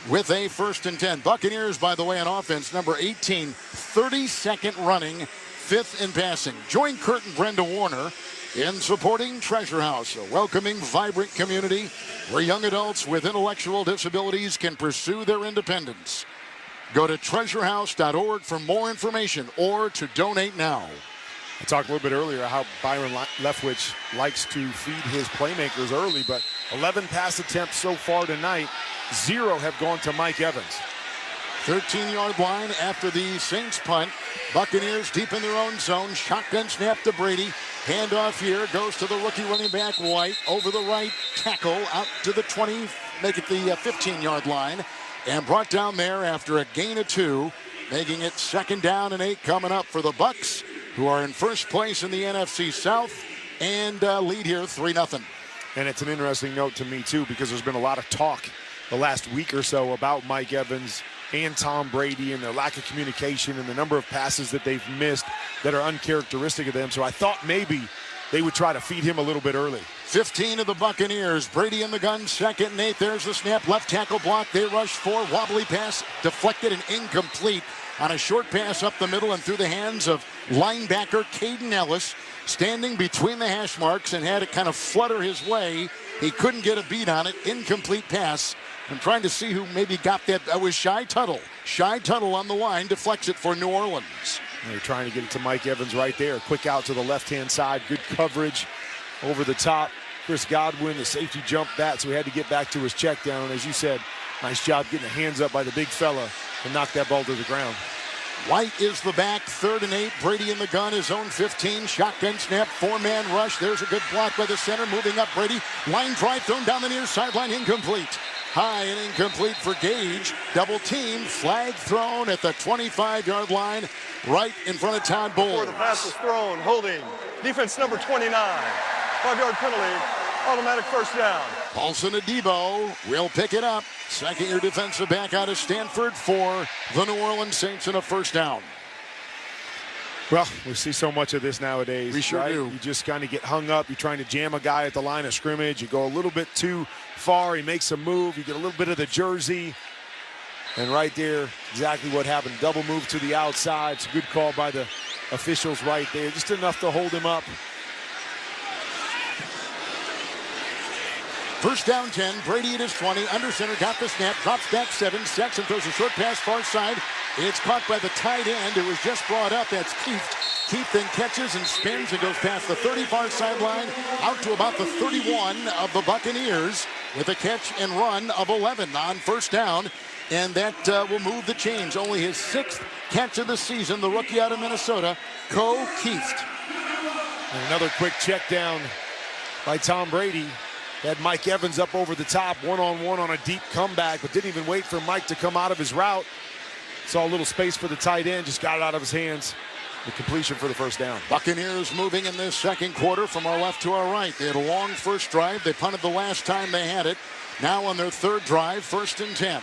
Speaker 4: with a 1st and 10. Buccaneers, by the way, on offense, number 18, 32nd running, 5th in passing. Join Kurt and Brenda Warner in supporting Treasure House, a welcoming, vibrant community where young adults with intellectual disabilities can pursue their independence. Go to treasurehouse.org for more information or to donate now.
Speaker 10: I talked a little bit earlier how Byron Leftwich likes to feed his playmakers early, but 11 pass attempts so far tonight, 0 have gone to Mike Evans.
Speaker 4: 13-yard line after the Saints punt. Buccaneers deep in their own zone. Shotgun snap to Brady. Handoff here goes to the rookie running back White over the right tackle out to the 20, make it the 15-yard line, and brought down there after a gain of 2, making it 2nd down and 8 coming up for the Bucs, who are in first place in the NFC South and lead here 3-0.
Speaker 10: And it's an interesting note to me, too, because there's been a lot of talk the last week or so about Mike Evans and Tom Brady and their lack of communication and the number of passes that they've missed that are uncharacteristic of them. So I thought maybe they would try to feed him a little bit early.
Speaker 4: 15 of the Buccaneers. Brady in the gun, 2nd and 8. There's the snap. Left tackle block. They rush 4. Wobbly pass deflected and incomplete on a short pass up the middle and through the hands of linebacker Caden Ellis, standing between the hash marks and had it kind of flutter his way. He couldn't get a beat on it. Incomplete pass. I'm trying to see who maybe got that. That was Shy Tuttle. Shy Tuttle on the line deflects it for New Orleans.
Speaker 10: They're trying to get it to Mike Evans right there. Quick out to the left-hand side. Good coverage over the top. Chris Godwin, the safety jumped that, so he had to get back to his check down. And as you said, nice job getting the hands up by the big fella and knock that ball to the ground.
Speaker 4: White is the back, 3rd and 8. Brady in the gun, his own 15. Shotgun snap, 4-man rush. There's a good block by the center. Moving up, Brady. Line drive thrown down the near sideline, incomplete. High and incomplete for Gage. Double team, flag thrown at the 25-yard line, right in front of Todd Bowles.
Speaker 1: Before the pass is thrown, holding. Defense number 29. 5-yard penalty, automatic first down.
Speaker 4: Paulson Adebo will pick it up. 2nd-year defensive back out of Stanford for the New Orleans Saints in a first down.
Speaker 10: Well, we see so much of this nowadays.
Speaker 4: We sure do.
Speaker 10: You just kind of get hung up. You're trying to jam a guy at the line of scrimmage. You go a little bit too far. He makes a move. You get a little bit of the jersey. And right there, exactly what happened. Double move to the outside. It's a good call by the officials right there. Just enough to hold him up.
Speaker 4: First down 10, Brady at his 20, under center, got the snap, drops back 7, Sexton throws a short pass far side. It's caught by the tight end who was just brought up. That's Keith. Keith then catches and spins and goes past the 30 far sideline out to about the 31 of the Buccaneers with a catch and run of 11 on first down. And that will move the chains. Only his 6th catch of the season, the rookie out of Minnesota, Co Keith.
Speaker 10: And another quick check down by Tom Brady. Had Mike Evans up over the top, one-on-one on a deep comeback, but didn't even wait for Mike to come out of his route. Saw a little space for the tight end, just got it out of his hands. The completion for the first down.
Speaker 4: Buccaneers moving in this second quarter from our left to our right. They had a long first drive. They punted the last time they had it. Now on their 3rd drive, 1st and 10.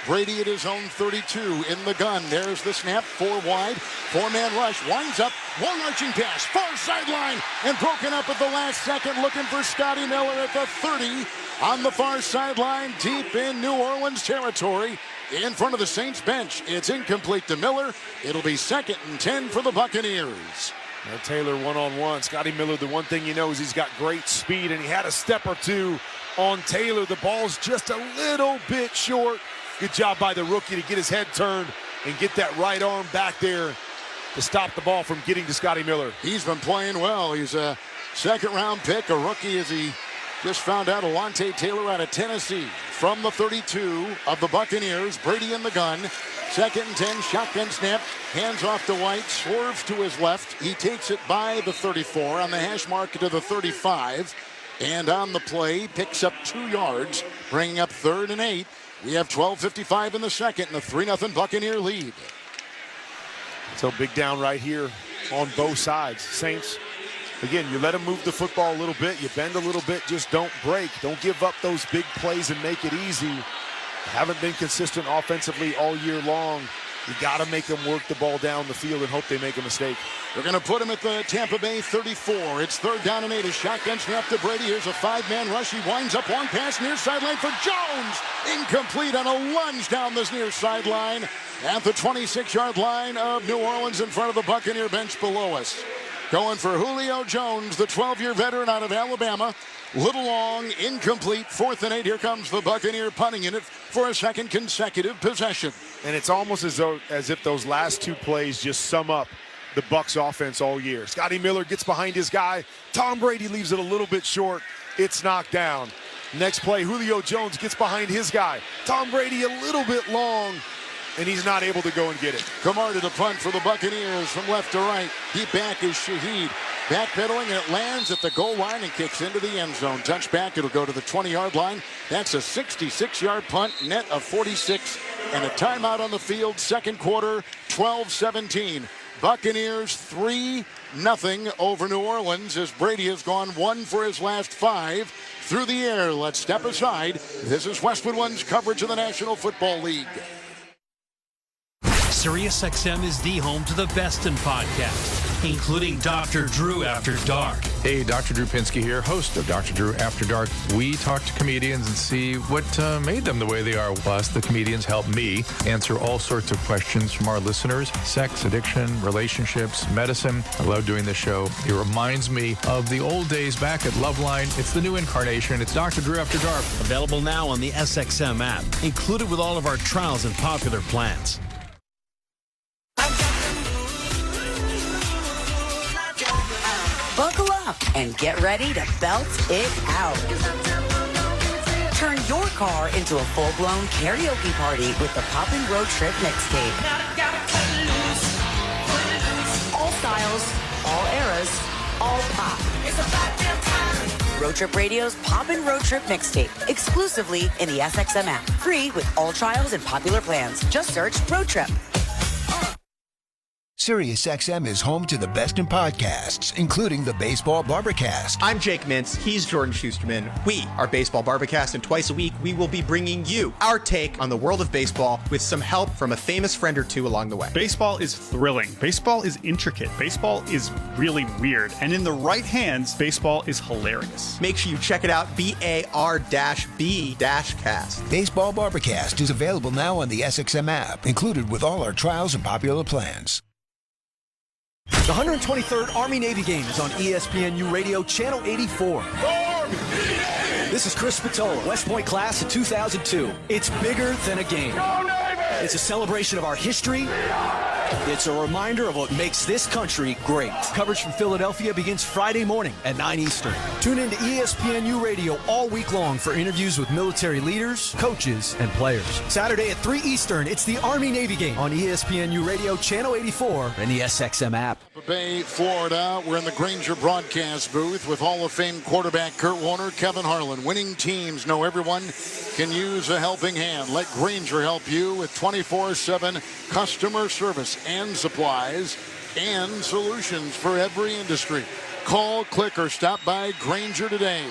Speaker 4: Brady at his own 32 in the gun. There's the snap, 4 wide, 4-man rush, winds up, long arching pass, far sideline, and broken up at the last second, looking for Scotty Miller at the 30 on the far sideline, deep in New Orleans territory, in front of the Saints bench. It's incomplete to Miller. It'll be 2nd and 10 for the Buccaneers.
Speaker 10: Now Taylor one-on-one. Scotty Miller, the one thing you know is he's got great speed, and he had a step or two on Taylor. The ball's just a little bit short. Good job by the rookie to get his head turned and get that right arm back there to stop the ball from getting to Scotty Miller.
Speaker 4: He's been playing well. He's a 2nd-round pick, a rookie as he Just found out Alontae Taylor out of Tennessee from the 32 of the Buccaneers. Brady in the gun. 2nd and 10, shotgun snap. Hands off to White, swerves to his left. He takes it by the 34 on the hash mark to the 35. And on the play, picks up 2 yards, bringing up 3rd and 8. We have 12:55 in the second and a 3-0 Buccaneer lead.
Speaker 10: So big down right here on both sides. Saints, again, you let them move the football a little bit. You bend a little bit. Just don't break. Don't give up those big plays and make it easy. Haven't been consistent offensively all year long. You got to make them work the ball down the field and hope they make a mistake.
Speaker 4: They're going to put him at the Tampa Bay 34. It's 3rd down and 8. A shotgun snap to Brady. Here's a 5-man rush. He winds up long pass near sideline for Jones. Incomplete on a lunge down this near sideline at the 26-yard line of New Orleans in front of the Buccaneer bench below us. Going for Julio Jones, the 12-year veteran out of Alabama. Little long, incomplete, 4th and 8. Here comes the Buccaneer punting unit for a second consecutive possession.
Speaker 10: And it's almost as if those last 2 plays just sum up the Bucs offense all year. Scotty Miller gets behind his guy. Tom Brady leaves it a little bit short. It's knocked down. Next play, Julio Jones gets behind his guy. Tom Brady a little bit long, and he's not able to go and get it.
Speaker 4: Kamar to the punt for the Buccaneers from left to right. Deep back is Shaheed. Backpedaling, and it lands at the goal line and kicks into the end zone. Touchback, it'll go to the 20-yard line. That's a 66-yard punt, net of 46, and a timeout on the field. Second quarter, 12-17. Buccaneers 3-0 over New Orleans as Brady has gone 1 for his last 5 through the air. Let's step aside. This is Westwood One's coverage of the National Football League.
Speaker 3: SiriusXM is the home to the best in podcasts, including Dr. Drew After Dark.
Speaker 11: Hey, Dr. Drew Pinsky here, host of Dr. Drew After Dark. We talk to comedians and see what made them the way they are. Plus, the comedians help me answer all sorts of questions from our listeners. Sex, addiction, relationships, medicine. I love doing this show. It reminds me of the old days back at Loveline. It's the new incarnation. It's Dr. Drew After Dark.
Speaker 3: Available now on the SXM app, included with all of our trials and popular plans.
Speaker 5: Buckle up and get ready to belt it out. Turn your car into a full-blown karaoke party with the Poppin' Road Trip mixtape. All styles, all eras, all pop. Road Trip Radio's Poppin' Road Trip mixtape, exclusively in the SXM app. Free with all trials and popular plans. Just search Road Trip.
Speaker 7: SiriusXM is home to the best in podcasts, including the Baseball Barbercast.
Speaker 24: I'm Jake Mintz. He's Jordan Schusterman. We are Baseball Barbercast, and twice a week we will be bringing you our take on the world of baseball with some help from a famous friend or two along the way.
Speaker 25: Baseball is thrilling. Baseball is intricate. Baseball is really weird. And in the right hands, baseball is hilarious.
Speaker 24: Make sure you check it out, BAR-B-cast.
Speaker 7: Baseball Barbercast is available now on the SXM app, included with all our trials and popular plans.
Speaker 26: The 123rd Army-Navy game is on ESPNU Radio, Channel 84. This is Chris Spatola, West Point class of 2002. It's bigger than a game. It's a celebration of our history. It's a reminder of what makes this country great. Coverage from Philadelphia begins Friday morning at 9 Eastern. Tune in to ESPNU Radio all week long for interviews with military leaders, coaches, and players. Saturday at 3 Eastern, it's the Army-Navy game on ESPNU Radio, Channel 84, and the SXM app.
Speaker 4: Bay, Florida. We're in the Grainger broadcast booth with Hall of Fame quarterback Kurt Warner, Kevin Harlan. Winning teams know everyone can use a helping hand. Let Grainger help you with 24/7 customer service and supplies and solutions for every industry. Call, click, or stop by Grainger today.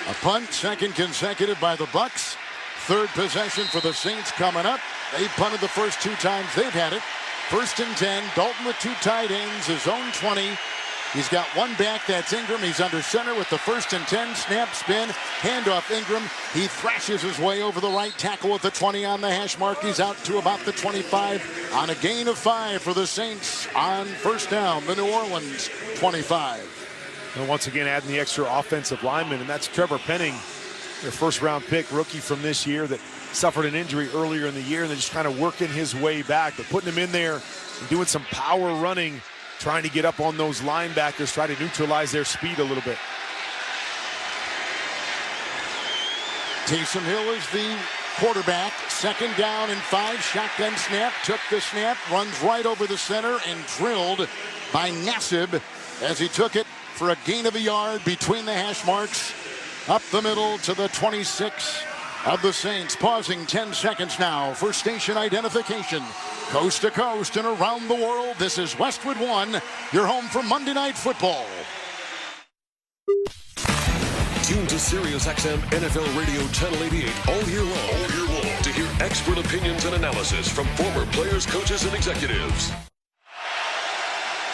Speaker 4: A punt, second consecutive by the Bucs. Third possession for the Saints coming up. They punted the first 2 times they've had it. 1st and 10. Dalton with 2 tight ends, his own 20. He's got 1 back, that's Ingram. He's under center with the 1st and 10. Snap, spin, handoff Ingram. He thrashes his way over the right tackle at the 20 on the hash mark. He's out to about the 25 on a gain of 5 for the Saints on first down, the New Orleans 25.
Speaker 10: And once again, adding the extra offensive lineman, and that's Trevor Penning, their first-round pick, rookie from this year that suffered an injury earlier in the year, and they're just kind of working his way back. But putting him in there and doing some power running, trying to get up on those linebackers, try to neutralize their speed a little bit.
Speaker 4: Taysom Hill is the quarterback. 2nd down and 5. Shotgun snap. Took the snap. Runs right over the center and drilled by Nassib as he took it for a gain of a yard between the hash marks. Up the middle to the 26 of the Saints. Pausing 10 seconds now for station identification. Coast to coast and around the world, this is Westwood One, your home for Monday Night Football.
Speaker 6: Tune to SiriusXM NFL Radio Channel 88 all year long to hear expert opinions and analysis from former players, coaches, and executives.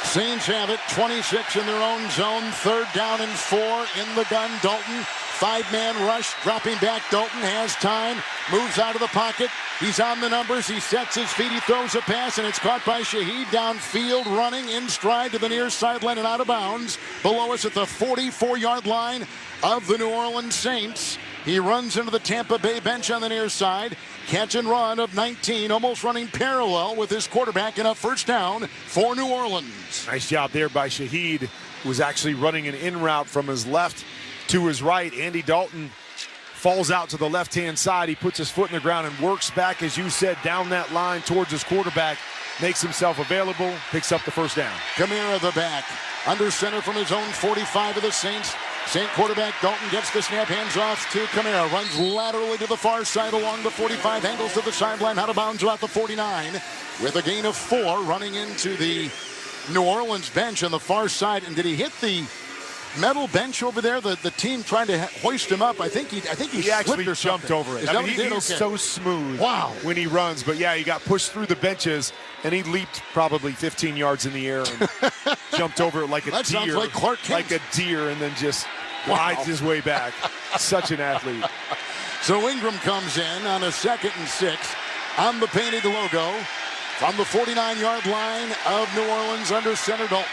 Speaker 4: Saints have it, 26 in their own zone, 3rd down and 4 in the gun. Dalton, 5-man rush, dropping back. Dalton has time, moves out of the pocket. He's on the numbers. He sets his feet. He throws a pass, and it's caught by Shaheed downfield, running in stride to the near sideline and out of bounds. Below us at the 44-yard line of the New Orleans Saints. He runs into the Tampa Bay bench on the near side. Catch and run of 19, almost running parallel with his quarterback, and a 1st down for New Orleans.
Speaker 10: Nice job there by Shaheed, who was actually running an in route from his left to his right. Andy Dalton falls out to the left-hand side. He puts his foot in the ground and works back, as you said, down that line towards his quarterback. Makes himself available, picks up the 1st down.
Speaker 4: Kamara the back, under center from his own 45 of the Saints. Saint quarterback Dalton gets the snap, hands off to Kamara, runs laterally to the far side along the 45, angles to the sideline, out of bounds about the 49, with a gain of 4, running into the New Orleans bench on the far side. And did he hit the metal bench over there? The team trying to hoist him up. I think he
Speaker 10: actually
Speaker 4: or
Speaker 10: jumped over it. He's so smooth when he runs. But yeah, he got pushed through the benches, and he leaped probably 15 yards in the air and jumped over it like a deer.
Speaker 4: That sounds like Clark Kent.
Speaker 10: Like a deer, and then just glides his way back. Such an athlete.
Speaker 4: So Ingram comes in on a 2nd and 6 on the painted logo from the 49-yard line of New Orleans under center Dalton.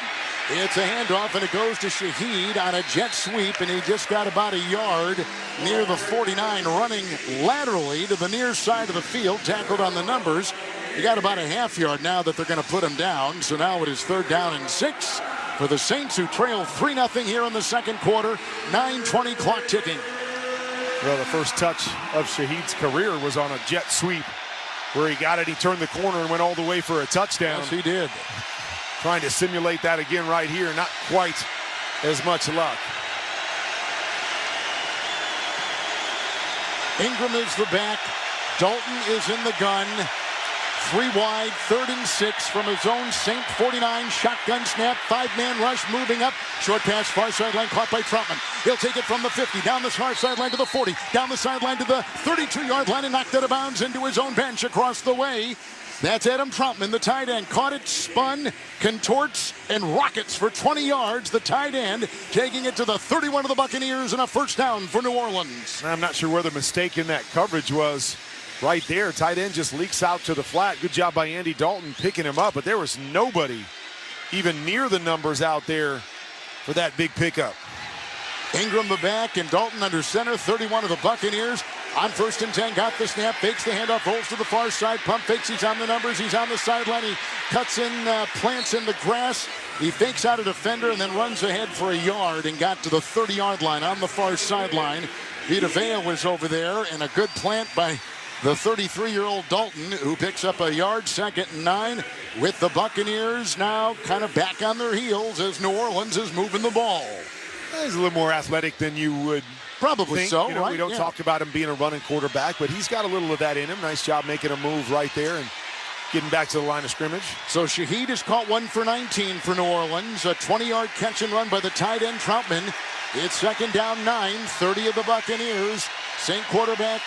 Speaker 4: It's a handoff, and it goes to Shaheed on a jet sweep, and he just got about a yard near the 49, running laterally to the near side of the field, tackled on the numbers. He got about a half yard now that they're going to put him down. So now it is 3rd down and 6 for the Saints, who trail 3-0 here in the 2nd quarter. 9:20 clock ticking.
Speaker 10: Well, the first touch of Shaheed's career was on a jet sweep where he got it. He turned the corner and went all the way for a touchdown.
Speaker 4: Yes, he did.
Speaker 10: Trying to simulate that again right here. Not quite as much luck.
Speaker 4: Ingram is the back. Dalton is in the gun. 3 wide, 3rd and 6 from his own Saint 49. Shotgun snap, 5-man rush, moving up. Short pass, far sideline, caught by Troutman. He'll take it from the 50, down the far sideline to the 40, down the sideline to the 32-yard line, and knocked out of bounds into his own bench across the way. That's Adam Troutman, the tight end. Caught it, spun, contorts, and rockets for 20 yards. The tight end taking it to the 31 of the Buccaneers, and a 1st down for New Orleans.
Speaker 10: I'm not sure where the mistake in that coverage was. Right there, tight end just leaks out to the flat. Good job by Andy Dalton picking him up, but there was nobody even near the numbers out there for that big pickup.
Speaker 4: Ingram the back and Dalton under center. 31 of the Buccaneers on 1st and 10. Got the snap, fakes the handoff, rolls to the far side, pump fakes. He's on the numbers. He's on the sideline. He cuts in, plants in the grass. He fakes out a defender and then runs ahead for a yard and got to the 30-yard line on the far sideline. Vita Vea was over there, and a good plant by the 33-year-old Dalton, who picks up a yard. 2nd and 9 with the Buccaneers now kind of back on their heels as New Orleans is moving the ball.
Speaker 10: He's a little more athletic than you would
Speaker 4: probably
Speaker 10: think.
Speaker 4: So,
Speaker 10: you know,
Speaker 4: right?
Speaker 10: We don't talk about him being a running quarterback, but he's got a little of that in him. Nice job making a move right there and getting back to the line of scrimmage.
Speaker 4: So Shaheed has caught 1 for 19 for New Orleans. A 20-yard catch and run by the tight end Troutman. It's 2nd down 9, 30 of the Buccaneers. Saint quarterback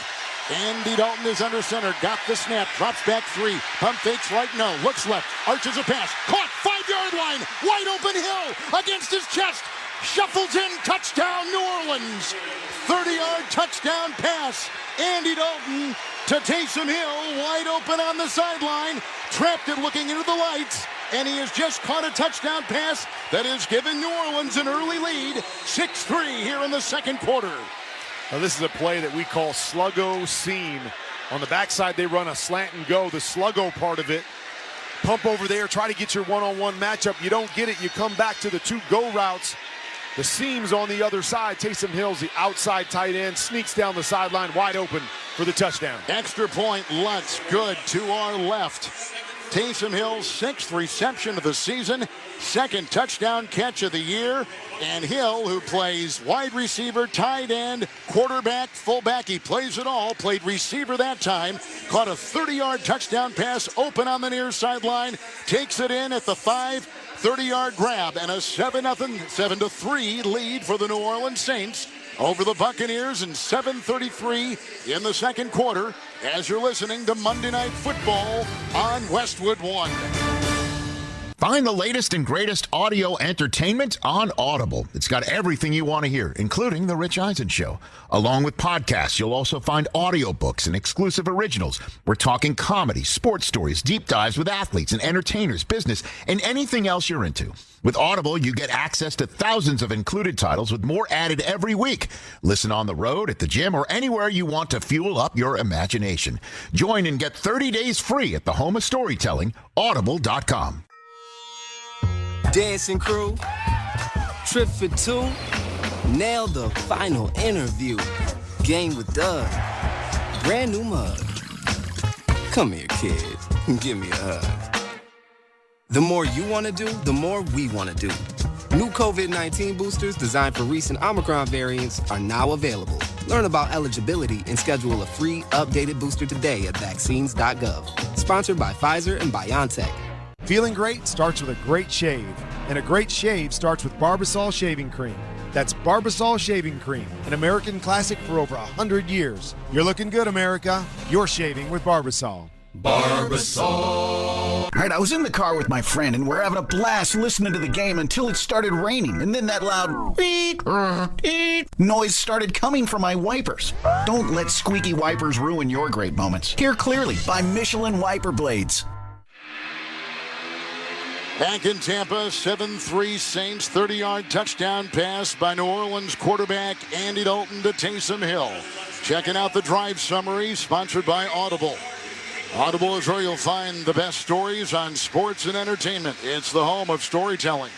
Speaker 4: Andy Dalton is under center. Got the snap. Drops back 3. Pump fakes right, no. Looks left. Arches a pass. Caught. 5-yard line. Wide open Hill against his chest. Shuffles in. Touchdown New Orleans. 30-yard touchdown pass. Andy Dalton to Taysom Hill. Wide open on the sideline. Trapped it looking into the lights. And he has just caught a touchdown pass that has given New Orleans an early lead. 6-3 here in the 2nd quarter.
Speaker 10: Now this is a play that we call sluggo seam. On the backside, they run a slant and go. The sluggo part of it. Pump over there, try to get your one-on-one matchup. You don't get it. You come back to the 2 go routes. The seams on the other side. Taysom Hill's the outside tight end, sneaks down the sideline wide open for the touchdown.
Speaker 4: Extra point, Lutz, good to our left. Taysom Hill's 6th reception of the season, 2nd touchdown catch of the year. And Hill, who plays wide receiver, tight end, quarterback, fullback, he plays it all, played receiver that time, caught a 30-yard touchdown pass open on the near sideline, takes it in at the 5, 30-yard grab, and a 7-3 lead for the New Orleans Saints over the Buccaneers, and 7:33 in the second quarter as you're listening to Monday Night Football on Westwood One.
Speaker 8: Find the latest and greatest audio entertainment on Audible. It's got everything you want to hear, including The Rich Eisen Show. Along with podcasts, you'll also find audiobooks and exclusive originals. We're talking comedy, sports stories, deep dives with athletes and entertainers, business, and anything else you're into. With Audible, you get access to thousands of included titles with more added every week. Listen on the road, at the gym, or anywhere you want to fuel up your imagination. Join and get 30 days free at the home of storytelling, audible.com.
Speaker 9: Dancing crew, trip for two, nailed the final interview. Game with Doug, brand new mug. Come here, kid, give me a hug. The more you want to do, the more we want to do. New COVID-19 boosters designed for recent Omicron variants are now available. Learn about eligibility and schedule a free updated booster today at vaccines.gov. Sponsored by Pfizer and BioNTech.
Speaker 13: Feeling great starts with a great shave, and a great shave starts with Barbasol Shaving Cream. That's Barbasol Shaving Cream, an American classic for over 100 years. You're looking good, America. You're shaving with Barbasol.
Speaker 14: Barbasol. All right, I was in the car with my friend, and we're having a blast listening to the game until it started raining, and then that loud beep, beep noise started coming from my wipers. Don't let squeaky wipers ruin your great moments. Hear clearly by Michelin Wiper Blades.
Speaker 4: Back in Tampa, 7-3 Saints, 30-yard touchdown pass by New Orleans quarterback Andy Dalton to Taysom Hill. Checking out the drive summary, sponsored by Audible. Audible is where you'll find the best stories on sports and entertainment. It's the home of storytelling.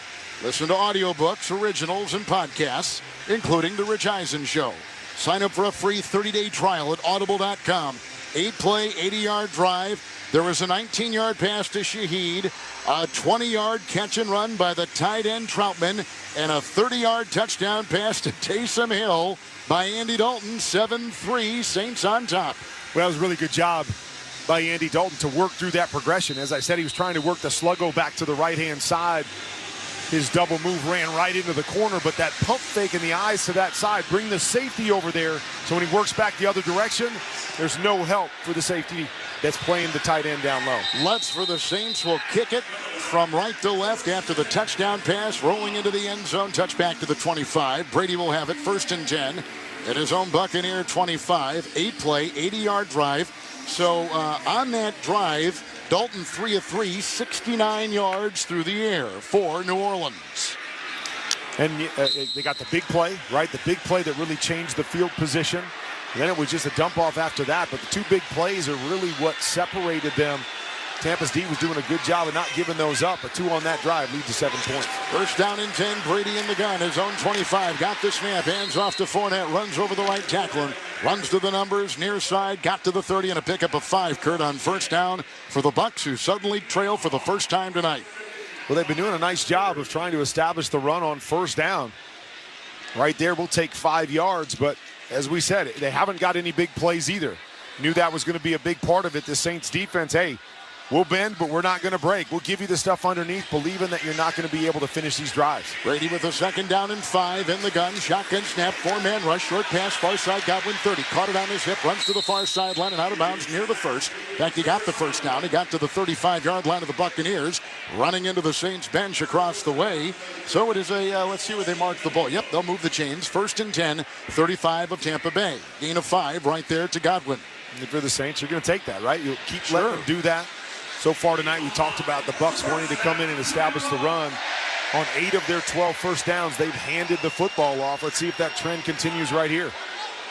Speaker 4: Listen to audiobooks, originals, and podcasts, including The Rich Eisen Show. Sign up for a free 30-day trial at audible.com. 8-play, 80-yard drive. There was a 19-yard pass to Shaheed, a 20-yard catch and run by the tight end Troutman, and a 30-yard touchdown pass to Taysom Hill by Andy Dalton. 7-3, Saints on top.
Speaker 10: Well, that was a really good job by Andy Dalton to work through that progression. As I said, he was trying to work the sluggo back to the right-hand side. His double move ran right into the corner, but that pump fake in the eyes to that side, bring the safety over there. So when he works back the other direction, there's no help for the safety that's playing the tight end down low.
Speaker 4: Lutz for the Saints will kick it from right to left after the touchdown pass, rolling into the end zone, touchback to the 25. Brady will have it 1st and 10 at his own Buccaneer 25. 8-play, 80-yard drive. So on that drive, Dalton 3 of 3, 69 yards through the air for New Orleans.
Speaker 10: And they got the big play, right? The big play that really changed the field position. And then it was just a dump off after that. But the two big plays are really what separated them. Tampa's D was doing a good job of not giving those up. But 2 on that drive lead to 7 points.
Speaker 4: 1st down and 10. Brady in the gun. His own 25. Got the snap. Hands off to Fournette. Runs over the right tackle. Runs to the numbers. Near side. Got to the 30 and a pickup of 5. Kurt on 1st down for the Bucs, who suddenly trail for the first time tonight.
Speaker 10: Well, they've been doing a nice job of trying to establish the run on 1st down. Right there will take 5 yards, but as we said, they haven't got any big plays either. Knew that was going to be a big part of it. The Saints defense, hey, we'll bend, but we're not going to break. We'll give you the stuff underneath, believing that you're not going to be able to finish these drives.
Speaker 4: Brady with a 2nd down and 5 in the gun. Shotgun snap, 4-man rush, short pass, far side, Godwin 30. Caught it on his hip, runs to the far sideline and out of bounds near the 1st. In fact, he got the 1st down. He got to the 35-yard line of the Buccaneers, running into the Saints bench across the way. So it is a, let's see where they mark the ball. Yep, they'll move the chains. 1st and 10, 35 of Tampa Bay. Gain of 5 right there to Godwin.
Speaker 10: And if you're the Saints, you're going to take that, right? You'll keep letting them do that. So far tonight, we talked about the Bucs wanting to come in and establish the run. On 8 of their 12 first downs, they've handed the football off. Let's see if that trend continues right here.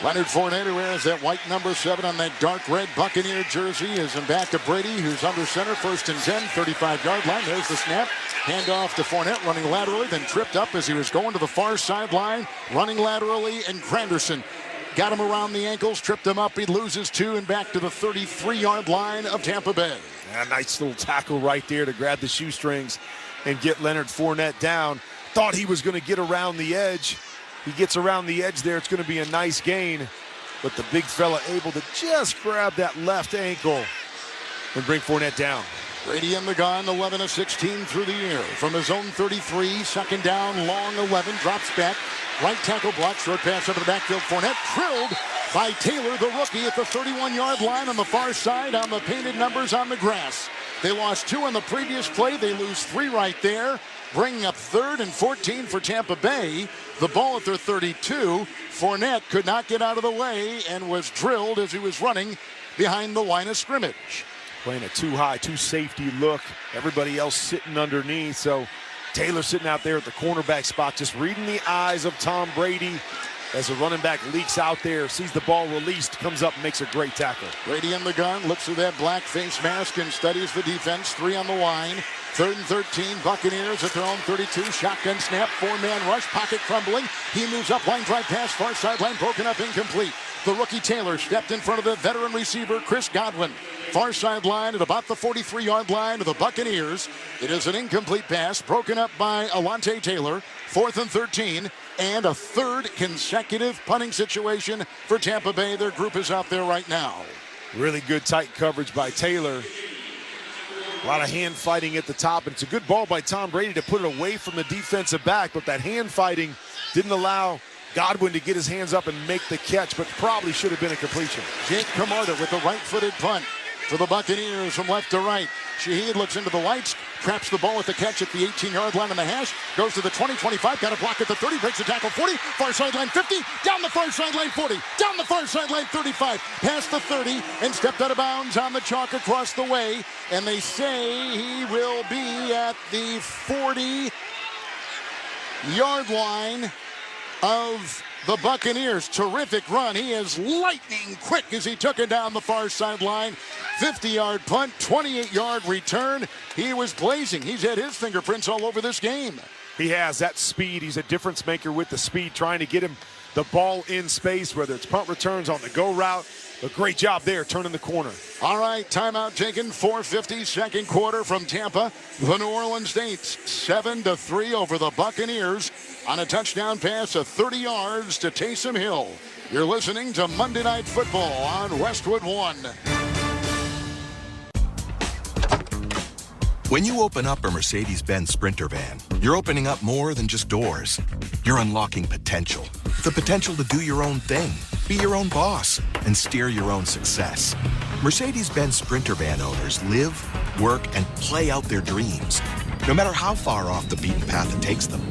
Speaker 4: Leonard Fournette, who wears that white number 7 on that dark red Buccaneer jersey, is in back to Brady, who's under center, 1st and 10, 35-yard line. There's the snap. Handoff to Fournette, running laterally, then tripped up as he was going to the far sideline, running laterally, and Granderson got him around the ankles, tripped him up. He loses 2 and back to the 33-yard line of Tampa Bay.
Speaker 10: A nice little tackle right there to grab the shoestrings and get Leonard Fournette down. Thought he was going to get around the edge. He gets around the edge there. It's going to be a nice gain. But the big fella able to just grab that left ankle and bring Fournette down.
Speaker 4: Brady in the gun, 11-16 through the air. From his own 33, second down, long 11, drops back. Right tackle block, short pass over the backfield. Fournette drilled by Taylor, the rookie, at the 31-yard line on the far side on the painted numbers on the grass. They lost 2 on the previous play. They lose 3 right there, bringing up 3rd and 14 for Tampa Bay. The ball at their 32. Fournette could not get out of the way and was drilled as he was running behind the line of scrimmage.
Speaker 10: Playing a too-high, too-safety look. Everybody else sitting underneath. So Taylor sitting out there at the cornerback spot, just reading the eyes of Tom Brady as the running back leaks out there, sees the ball released, comes up and makes a great tackle.
Speaker 4: Brady in the gun, looks through that black face mask and studies the defense. 3 on the line. 3rd and 13, Buccaneers at their own 32. Shotgun snap, 4-man rush, pocket crumbling. He moves up, line drive pass, far sideline, broken up, incomplete. The rookie Taylor stepped in front of the veteran receiver, Chris Godwin. Far sideline at about the 43-yard line of the Buccaneers. It is an incomplete pass, broken up by Alontae Taylor. 4th and 13, and a 3rd consecutive punting situation for Tampa Bay. Their group is out there right now.
Speaker 10: Really good tight coverage by Taylor. A lot of hand fighting at the top, and it's a good ball by Tom Brady to put it away from the defensive back, but that hand fighting didn't allow Godwin to get his hands up and make the catch, but probably should have been a completion.
Speaker 4: Jake Camarda with the right-footed punt for the Buccaneers from left to right. Shaheed looks into the lights, traps the ball with the catch at the 18-yard line on the hash, goes to the 20, 25, got a block at the 30, breaks the tackle 40, far sideline 50, down the far sideline 40, down the far sideline 35, past the 30, and stepped out of bounds on the chalk across the way, and they say he will be at the 40-yard line of the Buccaneers. Terrific run. He is lightning quick as he took it down the far sideline. 50-yard punt, 28-yard return. He was blazing. He's had his fingerprints all over this game.
Speaker 10: He has that speed. He's a difference maker with the speed, trying to get him the ball in space, whether it's punt returns on the go route. A great job there, turning the corner.
Speaker 4: All right, timeout taken, 4:50, second quarter from Tampa. The New Orleans Saints, 7-3 over the Buccaneers on a touchdown pass of 30 yards to Taysom Hill. You're listening to Monday Night Football on Westwood One.
Speaker 15: When you open up a Mercedes-Benz Sprinter van, you're opening up more than just doors. You're unlocking potential. The potential to do your own thing, be your own boss, and steer your own success. Mercedes-Benz Sprinter van owners live, work, and play out their dreams, no matter how far off the beaten path it takes them.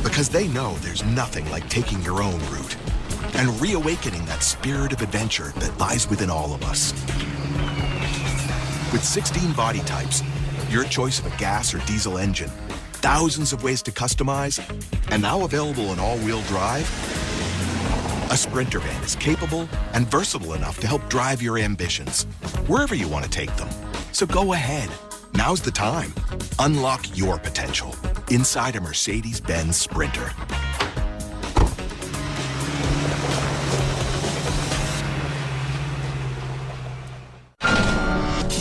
Speaker 15: Because they know there's nothing like taking your own route and reawakening that spirit of adventure that lies within all of us. With 16 body types, your choice of a gas or diesel engine, thousands of ways to customize, and now available in all-wheel drive, a Sprinter van is capable and versatile enough to help drive your ambitions, wherever you want to take them. So go ahead. Now's the time. Unlock your potential inside a Mercedes-Benz Sprinter.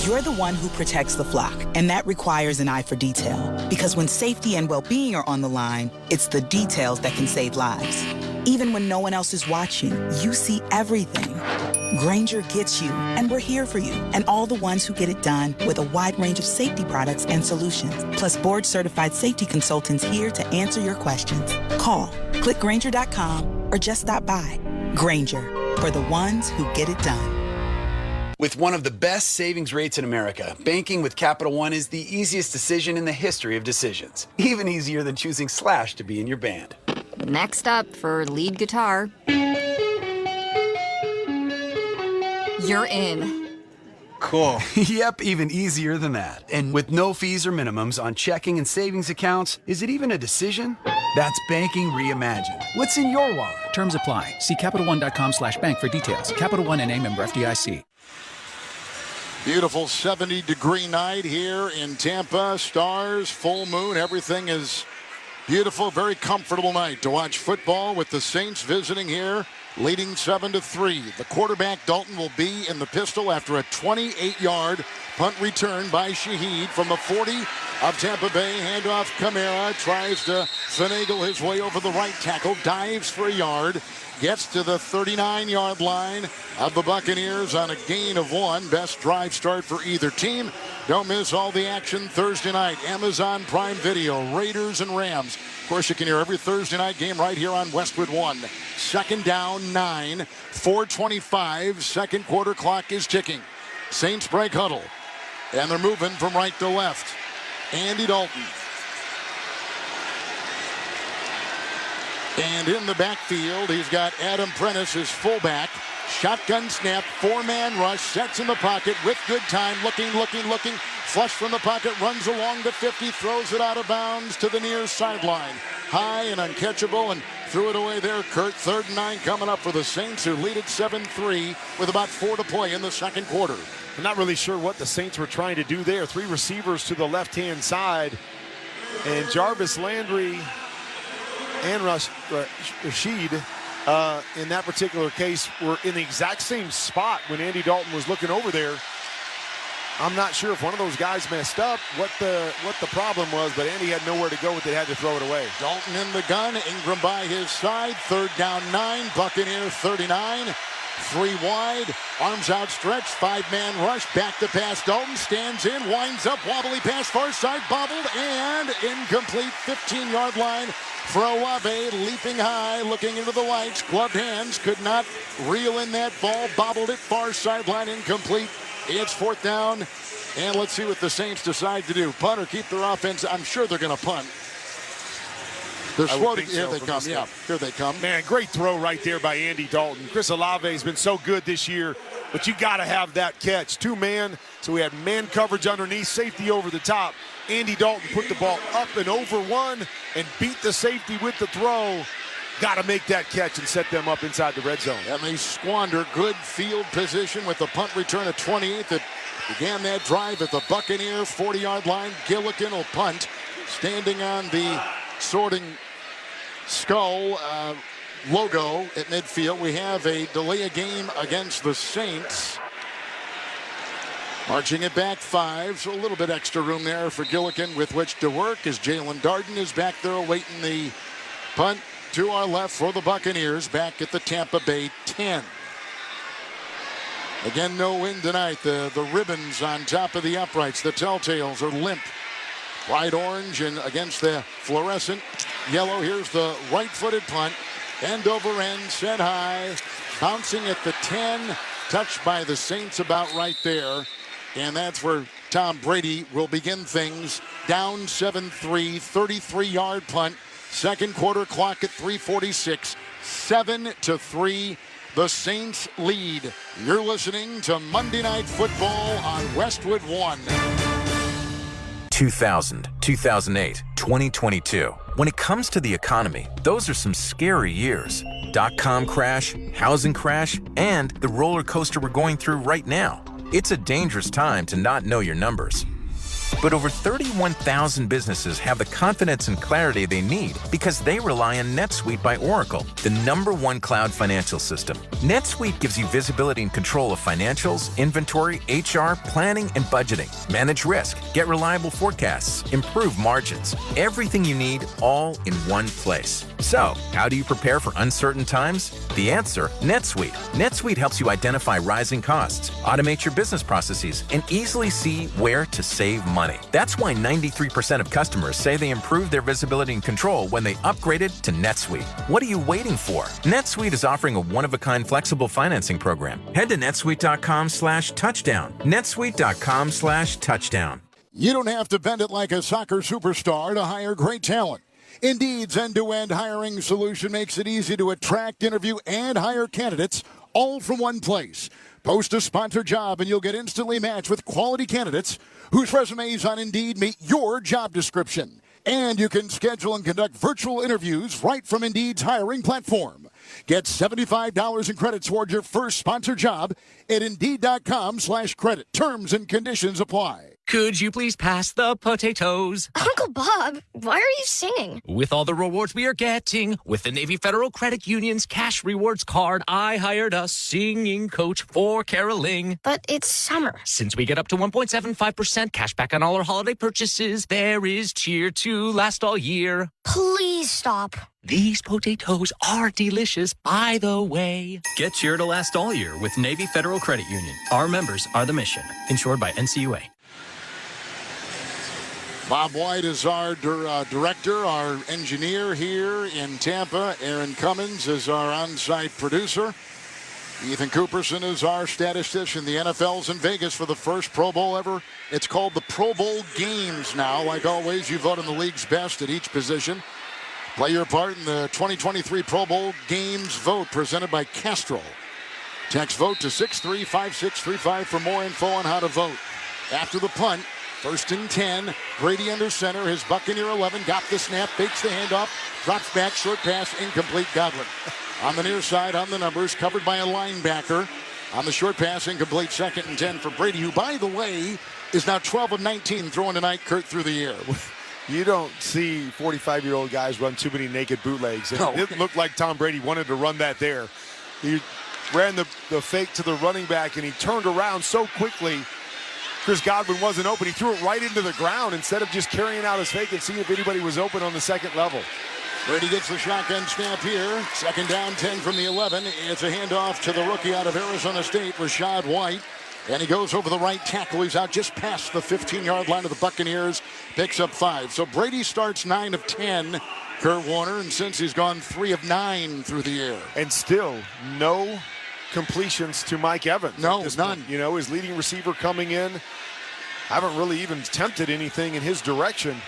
Speaker 16: You're the one who protects the flock, and that requires an eye for detail. Because when safety and well-being are on the line, it's the details that can save lives. Even when no one else is watching, you see everything. Grainger gets you, and we're here for you, and all the ones who get it done with a wide range of safety products and solutions, plus board-certified safety consultants here to answer your questions. Call, click Grainger.com, or just stop by. Grainger, for the ones who get it done.
Speaker 17: With one of the best savings rates in America, banking with Capital One is the easiest decision in the history of decisions. Even easier than choosing Slash to be in your band.
Speaker 23: Next up for lead guitar. You're in.
Speaker 17: Cool. Yep, even easier than that. And with no fees or minimums on checking and savings accounts, is it even a decision? That's banking reimagined. What's in your wallet?
Speaker 2: Terms apply. See CapitalOne.com/bank for details. Capital One N.A. member FDIC.
Speaker 4: Beautiful 70-degree night here in Tampa. Stars, full moon, everything is beautiful. Very comfortable night to watch football with the Saints visiting here, leading 7-3. The quarterback, Dalton, will be in the pistol after a 28-yard punt return by Shaheed from the 40 of Tampa Bay. Handoff, Kamara tries to finagle his way over the right tackle, dives for a yard, gets to the 39-yard line of the Buccaneers on a gain of 1. Best drive start for either team. Don't miss all the action Thursday night. Amazon Prime Video, Raiders and Rams. Of course, you can hear every Thursday night game right here on Westwood 1. Second down, 9, 4:25. Second quarter clock is ticking. Saints break huddle, and they're moving from right to left. Andy Dalton. And in the backfield, he's got Adam Prentice, his fullback. Shotgun snap, four-man rush, sets in the pocket with good time, looking. Flush from the pocket, runs along the 50, throws it out of bounds to the near sideline. High and uncatchable, and threw it away there. Kurt, 3rd and 9 coming up for the Saints, who lead it 7-3 with about 4 to play in the second quarter.
Speaker 10: I'm not really sure what the Saints were trying to do there. 3 receivers to the left-hand side, and Jarvis Landry and Rashid, in that particular case, were in the exact same spot when Andy Dalton was looking over there. I'm not sure if one of those guys messed up, what the problem was, but Andy had nowhere to go with it, had to throw it away.
Speaker 4: Dalton in the gun, Ingram by his side, 3rd down 9, Buccaneers 39. 3 wide, arms outstretched, 5-man rush, back to pass. Dalton stands in, winds up, wobbly pass, far side, bobbled, and incomplete. 15-yard line for Olave, leaping high, looking into the lights, gloved hands, could not reel in that ball, bobbled it, far sideline, incomplete. It's 4th down, and let's see what the Saints decide to do. Punt or keep their offense? I'm sure they're going to punt. They're slow. Here they come. Yeah, here they come.
Speaker 10: Man, great throw right there by Andy Dalton. Chris Olave has been so good this year, but you got to have that catch. 2-man, so we had man coverage underneath, safety over the top. Andy Dalton put the ball up and over one and beat the safety with the throw. Got to make that catch and set them up inside the red zone.
Speaker 4: And they squander good field position with the punt return at 28 that began that drive at the Buccaneer 40-yard line. Gillikin will punt, standing on the sorting skull logo at midfield. We have a delay of game against the Saints. Marching it back 5, so a little bit extra room there for Gillikin with which to work as Jalen Darden is back there awaiting the punt to our left for the Buccaneers back at the Tampa Bay 10. Again, no wind tonight. The ribbons on top of the uprights, the telltales are limp. Bright orange and against the fluorescent yellow. Here's the right-footed punt. End over end, set high. Bouncing at the 10. Touched by the Saints about right there. And that's where Tom Brady will begin things. Down 7-3, 33-yard punt. Second quarter clock at 3:46. 7-3. The Saints lead. You're listening to Monday Night Football on Westwood 1.
Speaker 12: 2000, 2008, 2022. When it comes to the economy, those are some scary years. .com crash, housing crash, and the roller coaster we're going through right now. It's a dangerous time to not know your numbers. But over 31,000 businesses have the confidence and clarity they need because they rely on NetSuite by Oracle, the #1 cloud financial system. NetSuite gives you visibility and control of financials, inventory, HR, planning, and budgeting. Manage risk, get reliable forecasts, improve margins. Everything you need all in one place. So, how do you prepare for uncertain times? The answer, NetSuite. NetSuite helps you identify rising costs, automate your business processes, and easily see where to save money. That's why 93% of customers say they improved their visibility and control when they upgraded to NetSuite. What are you waiting for? NetSuite is offering a one-of-a-kind flexible financing program. Head to netsuite.com/touchdown. netsuite.com/touchdown.
Speaker 4: You don't have to bend it like a soccer superstar to hire great talent. Indeed's end-to-end hiring solution makes it easy to attract, interview, and hire candidates all from one place. Post a sponsored job and you'll get instantly matched with quality candidates whose resumes on Indeed meet your job description. And you can schedule and conduct virtual interviews right from Indeed's hiring platform. Get $75 in credit toward your first sponsored job at Indeed.com/credit. Terms and conditions apply.
Speaker 1: Could you please pass the potatoes?
Speaker 18: Uncle Bob, why are you singing?
Speaker 1: With all the rewards we are getting, with the Navy Federal Credit Union's cash rewards card, I hired a singing coach for caroling.
Speaker 18: But it's summer.
Speaker 1: Since we get up to 1.75% cash back on all our holiday purchases, there is cheer to last all year.
Speaker 18: Please stop.
Speaker 1: These potatoes are delicious, by the way.
Speaker 19: Get cheer to last all year with Navy Federal Credit Union. Our members are the mission. Insured by NCUA.
Speaker 4: Bob White is our director, our engineer here in Tampa. Aaron Cummins is our on-site producer. Ethan Cooperson is our statistician. The NFL's in Vegas for the first Pro Bowl ever. It's called the Pro Bowl Games now. Like always, you vote on the league's best at each position. Play your part in the 2023 Pro Bowl Games vote presented by Castrol. Text vote to 635-635 for more info on how to vote. After the punt, 1st and 10. Brady under center. His Buccaneer 11 got the snap, fakes the handoff, drops back, short pass, incomplete. Godwin on the near side on the numbers, covered by a linebacker. On the short pass, incomplete. 2nd and 10 for Brady, who, by the way, is now 12 of 19 throwing tonight, Kurt, through the air.
Speaker 10: You don't see 45-year-old guys run too many naked bootlegs.
Speaker 4: No.
Speaker 10: It looked like Tom Brady wanted to run that there. He ran the fake to the running back, and he turned around so quickly. Chris Godwin wasn't open. He threw it right into the ground instead of just carrying out his fake and seeing if anybody was open on the second level.
Speaker 4: Brady gets the shotgun snap here. 2nd down, 10 from the 11. It's a handoff to the rookie out of Arizona State, Rashad White. And he goes over the right tackle. He's out just past the 15-yard line of the Buccaneers. Picks up 5. So Brady starts 9 of 10, Kurt Warner. And since he's gone 3 of 9 through the air.
Speaker 10: And still no completions to Mike Evans.
Speaker 4: No, none.
Speaker 10: Point. You know, his leading receiver coming in. Haven't really even attempted anything in his direction.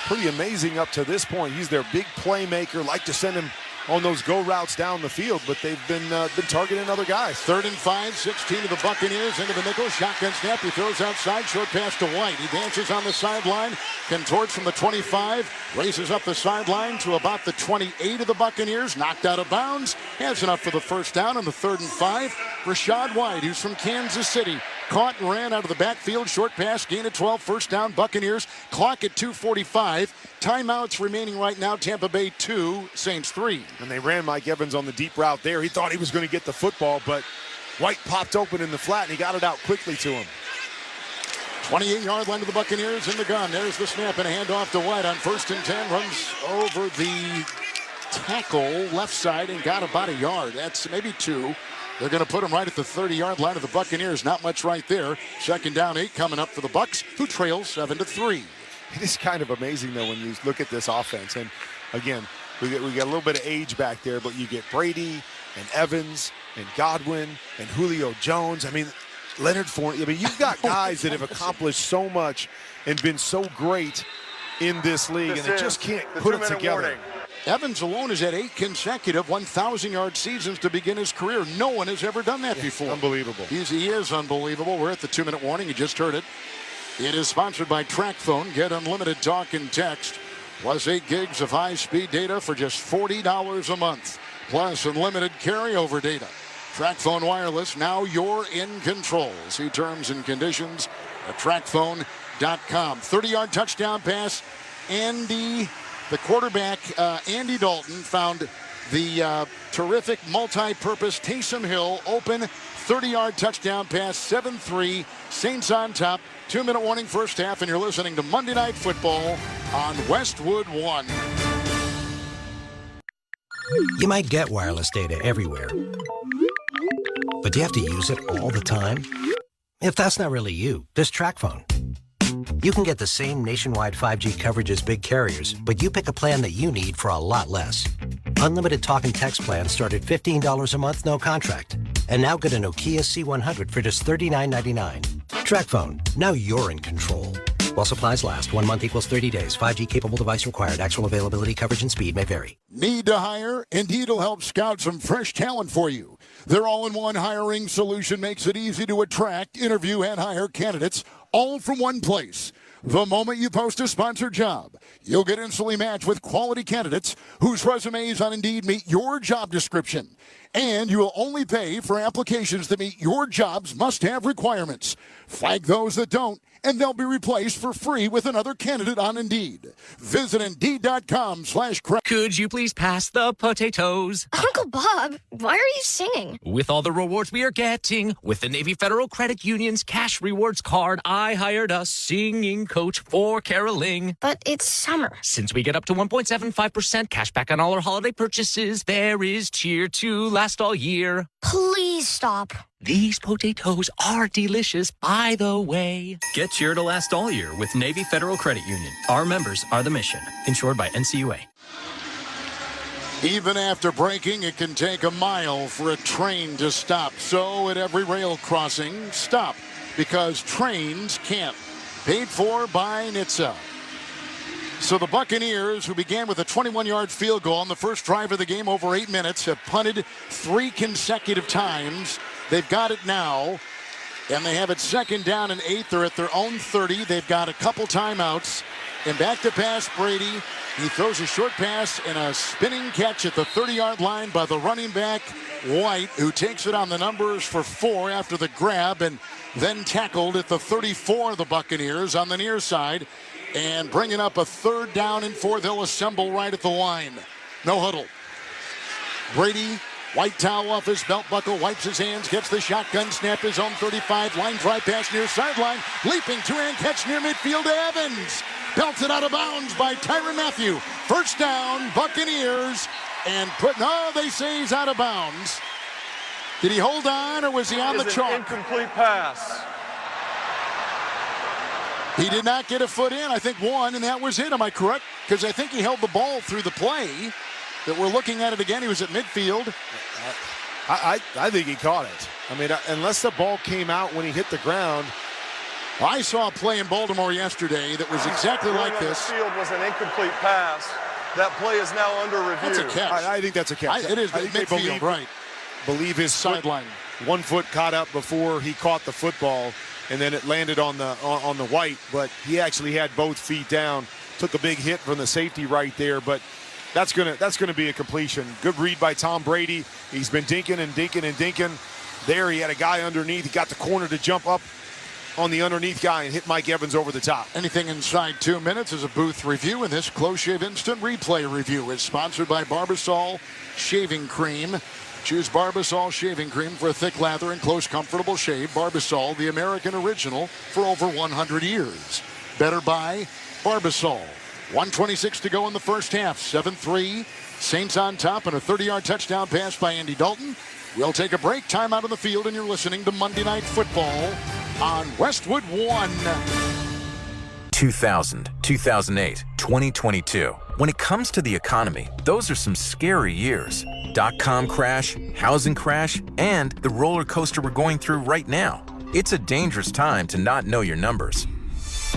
Speaker 10: Pretty amazing up to this point. He's their big playmaker. Like to send him on those go routes down the field, but they've been targeting other guys.
Speaker 4: 3rd and 5, 16 of the Buccaneers into the nickel. Shotgun snap. He throws outside. Short pass to White. He dances on the sideline. Contorts from the 25. Races up the sideline to about the 28 of the Buccaneers. Knocked out of bounds. Has enough for the first down on the 3rd and 5. Rashad White, who's from Kansas City. Caught and ran out of the backfield. Short pass, gain of 12, first down, Buccaneers. Clock at 2:45. Timeouts remaining right now, Tampa Bay 2, Saints 3.
Speaker 10: And they ran Mike Evans on the deep route there. He thought he was going to get the football, but White popped open in the flat, and he got it out quickly to him.
Speaker 4: 28-yard line of the Buccaneers in the gun. There's the snap and a handoff to White on 1st and 10. Runs over the tackle left side and got about a yard. That's maybe 2. They're going to put him right at the 30-yard line of the Buccaneers. Not much right there. 2nd down, 8 coming up for the Bucs, who trail 7-3.
Speaker 10: It is kind of amazing, though, when you look at this offense. And, again, we got a little bit of age back there, but you get Brady and Evans and Godwin and Julio Jones. I mean, Leonard Fournette. I mean, you've got guys that have accomplished so much and been so great in this league, and they just can't put it together.
Speaker 4: Warning. Evans alone has had 8 consecutive 1,000-yard seasons to begin his career. No one has ever done that before.
Speaker 10: Unbelievable.
Speaker 4: He is unbelievable. We're at the 2-minute warning. You just heard it. It is sponsored by TracFone. Get unlimited talk and text, plus 8 gigs of high-speed data for just $40 a month, plus unlimited carryover data. TracFone Wireless, now you're in control. See terms and conditions at TracFone.com. 30-yard touchdown pass. The quarterback, Andy Dalton, found the terrific multi-purpose Taysom Hill open. 30-yard touchdown pass, 7-3. Saints on top. 2-minute warning first half, and you're listening to Monday Night Football on Westwood 1.
Speaker 20: You might get wireless data everywhere, but do you have to use it all the time? If that's not really you, there's TracFone. You can get the same nationwide 5G coverage as big carriers, but you pick a plan that you need for a lot less. Unlimited talk and text plans start at $15 a month, no contract. And now get a Nokia C100 for just $39.99. TracFone. Now you're in control. While supplies last, 1 month equals 30 days. 5G capable device required. Actual availability, coverage, and speed may vary.
Speaker 4: Need to hire? Indeed will help scout some fresh talent for you. Their all-in-one hiring solution makes it easy to attract, interview, and hire candidates all from one place. The moment you post a sponsored job, you'll get instantly matched with quality candidates whose resumes on Indeed meet your job description. And you will only pay for applications that meet your job's must-have requirements. Flag those that don't, and they'll be replaced for free with another candidate on Indeed. Visit Indeed.com/credit.
Speaker 1: Could you please pass the potatoes?
Speaker 18: Uncle Bob, why are you singing?
Speaker 1: With all the rewards we are getting, with the Navy Federal Credit Union's cash rewards card, I hired a singing coach for caroling.
Speaker 18: But it's summer.
Speaker 1: Since we get up to 1.75% cash back on all our holiday purchases, there is cheer to last all year.
Speaker 18: Please stop.
Speaker 1: These potatoes are delicious, by the way.
Speaker 19: Get cheer to last all year with Navy Federal Credit Union. Our members are the mission. Insured by NCUA.
Speaker 4: Even after braking, it can take a mile for a train to stop. So at every rail crossing, stop, because trains can't. Paid for by NHTSA. So the Buccaneers, who began with a 21-yard field goal on the first drive of the game over 8 minutes, have punted 3 consecutive times. They've got it now, and they have it second down and 8. They're at their own 30. They've got a couple timeouts. And back to pass, Brady. He throws a short pass and a spinning catch at the 30-yard line by the running back, White, who takes it on the numbers for 4 after the grab, and then tackled at the 34 of the Buccaneers on the near side. And bringing up a 3rd down and 4. They'll assemble right at the line. No huddle. Brady, white towel off his belt buckle, wipes his hands, gets the shotgun snap, his own 35. Line drive pass near sideline. Leaping two-hand catch near midfield to Evans. Belted out of bounds by Tyrann Mathieu. First down, Buccaneers. And they say he's out of bounds. Did he hold on, or was he on the chalk?
Speaker 3: Incomplete pass.
Speaker 4: He did not get a foot in. I think one, and that was it. Am I correct? Because I think he held the ball through the play. That we're looking at it again. He was at midfield.
Speaker 10: I think he caught it. I mean, unless the ball came out when he hit the ground.
Speaker 4: I saw a play in Baltimore yesterday that was exactly like this.
Speaker 3: The field was an incomplete pass. That play is now under review.
Speaker 4: That's a catch.
Speaker 10: I think that's a catch.
Speaker 4: It is midfield, right.
Speaker 10: Believe his
Speaker 4: sideline.
Speaker 10: 1 foot caught up before he caught the football, and then it landed on the White. But he actually had both feet down. Took a big hit from the safety right there, but that's gonna be a completion. Good read by Tom Brady. He's been dinking and dinking and dinking. There he had a guy underneath. He got the corner to jump up on the underneath guy and hit Mike Evans over the top.
Speaker 4: Anything inside 2 minutes is a booth review, and this Close Shave Instant Replay Review is sponsored by Barbasol Shaving Cream. Choose Barbasol Shaving Cream for a thick lather and close, comfortable shave. Barbasol, the American original, for over 100 years. Better by Barbasol. 1:26 to go in the first half. 7-3. Saints on top, and a 30-yard touchdown pass by Andy Dalton. We'll take a break. Time out on the field, and you're listening to Monday Night Football on Westwood One.
Speaker 12: 2000, 2008, 2022. When it comes to the economy, those are some scary years. .com crash, housing crash, and the roller coaster we're going through right now. It's a dangerous time to not know your numbers.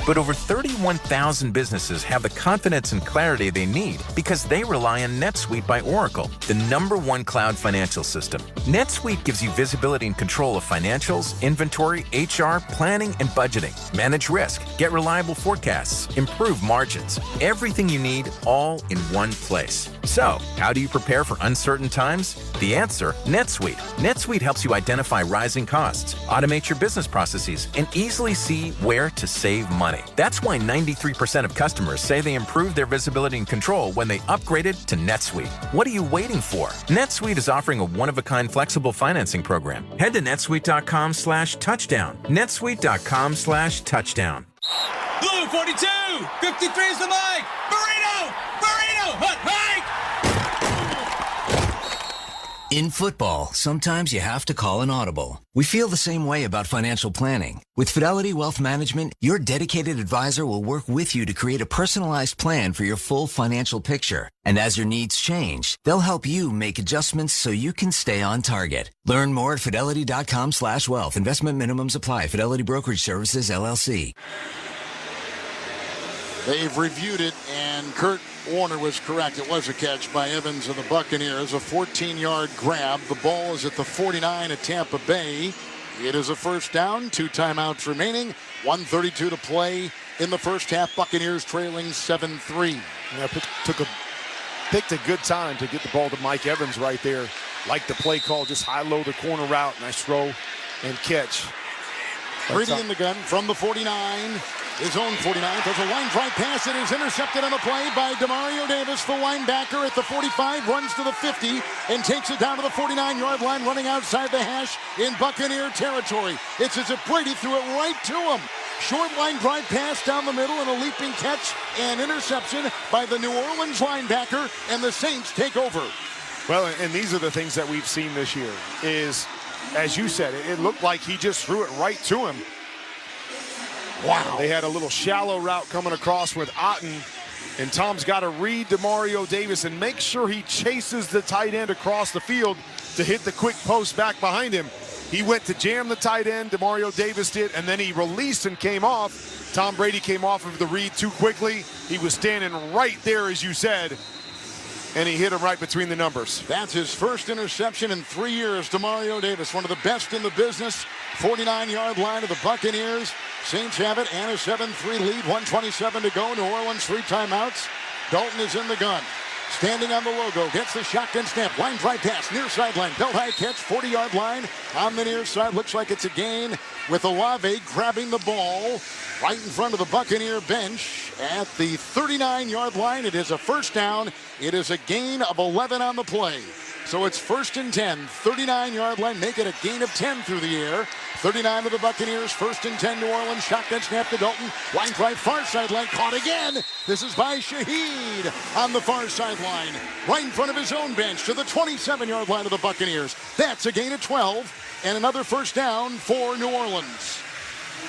Speaker 12: But over 31,000 businesses have the confidence and clarity they need because they rely on NetSuite by Oracle, the #1 cloud financial system. NetSuite gives you visibility and control of financials, inventory, HR, planning, and budgeting. Manage risk, get reliable forecasts, improve margins. Everything you need all in one place. So, how do you prepare for uncertain times? The answer, NetSuite. NetSuite helps you identify rising costs, automate your business processes, and easily see where to save money. That's why 93% of customers say they improved their visibility and control when they upgraded to NetSuite. What are you waiting for? NetSuite is offering a one-of-a-kind flexible financing program. Head to netsuite.com/touchdown. netsuite.com/touchdown.
Speaker 5: Blue 42, 53 is the mic. Burrito, hut, hike.
Speaker 11: In football, sometimes you have to call an audible. We feel the same way about financial planning. With Fidelity Wealth Management, your dedicated advisor will work with you to create a personalized plan for your full financial picture. And as your needs change, they'll help you make adjustments so you can stay on target. Learn more at fidelity.com/wealth. Investment minimums apply. Fidelity Brokerage Services, LLC.
Speaker 4: They've reviewed it, and Kurt Warner was correct. It was a catch by Evans of the Buccaneers, a 14-yard grab. The ball is at the 49 at Tampa Bay. It is a first down, 2 timeouts remaining, 1:32 to play in the first half. Buccaneers trailing 7-3.
Speaker 10: Yeah, picked a good time to get the ball to Mike Evans right there. Like the play call, just high-low the corner route, nice throw and catch.
Speaker 4: Brady in the gun from the 49. His own 49. There's a line drive pass. It is intercepted on the play by Demario Davis, the linebacker at the 45, runs to the 50 and takes it down to the 49-yard line, running outside the hash in Buccaneer territory. It's as if Brady threw it right to him. Short line drive pass down the middle and a leaping catch and interception by the New Orleans linebacker, and the Saints take over.
Speaker 10: Well, and these are the things that we've seen this year is, as you said, it looked like he just threw it right to him. Wow. They had a little shallow route coming across with Otten, and Tom's got to read Demario Davis and make sure he chases the tight end across the field to hit the quick post back behind him. He went to jam the tight end, Demario Davis did, and then he released and came off. Tom Brady came off of the read too quickly. He was standing right there, as you said, and he hit him right between the numbers.
Speaker 4: That's his first interception in 3 years. Demario Davis, one of the best in the business. 49-yard line of the Buccaneers. Saints have it and a 7-3 lead. 1:27 to go. New Orleans 3 timeouts. Dalton is in the gun. Standing on the logo, gets the shotgun snap. Line drive pass, near sideline. Belt high catch, 40-yard line. On the near side, looks like it's a gain with Olave grabbing the ball right in front of the Buccaneer bench at the 39-yard line. It is a first down. It is a gain of 11 on the play. So it's 1st and 10, 39-yard line, make it a gain of 10 through the air. 39 of the Buccaneers, 1st and 10 New Orleans, shotgun snap to Dalton. Line drive, far sideline, caught again. This is by Shaheed on the far sideline, right in front of his own bench to the 27-yard line of the Buccaneers. That's a gain of 12 and another first down for New Orleans.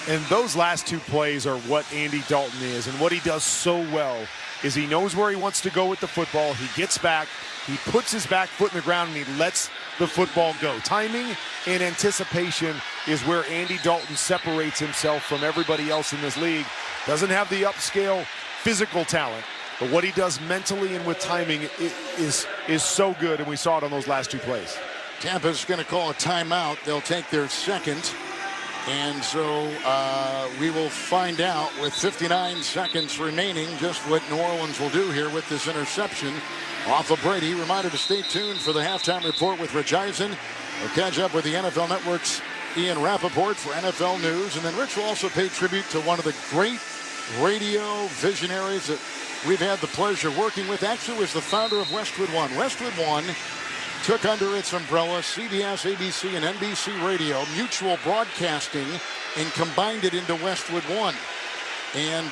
Speaker 10: And those last 2 plays are what Andy Dalton is, and what he does so well is he knows where he wants to go with the football. He gets back, he puts his back foot in the ground, and he lets the football go. Timing and anticipation is where Andy Dalton separates himself from everybody else in this league. Doesn't have the upscale physical talent, but what he does mentally and with timing is so good, and we saw it on those last 2 plays.
Speaker 4: Tampa's going to call a timeout. They'll take their second. And so we will find out with 59 seconds remaining just what New Orleans will do here with this interception off of Brady. Reminder to stay tuned for the halftime report with Rich Eisen. We'll catch up with the NFL Network's Ian Rappaport for NFL News. And then Rich will also pay tribute to one of the great radio visionaries that we've had the pleasure working with. Actually was the founder of Westwood One. Westwood One took under its umbrella CBS, ABC, and NBC Radio, Mutual Broadcasting, and combined it into Westwood One. And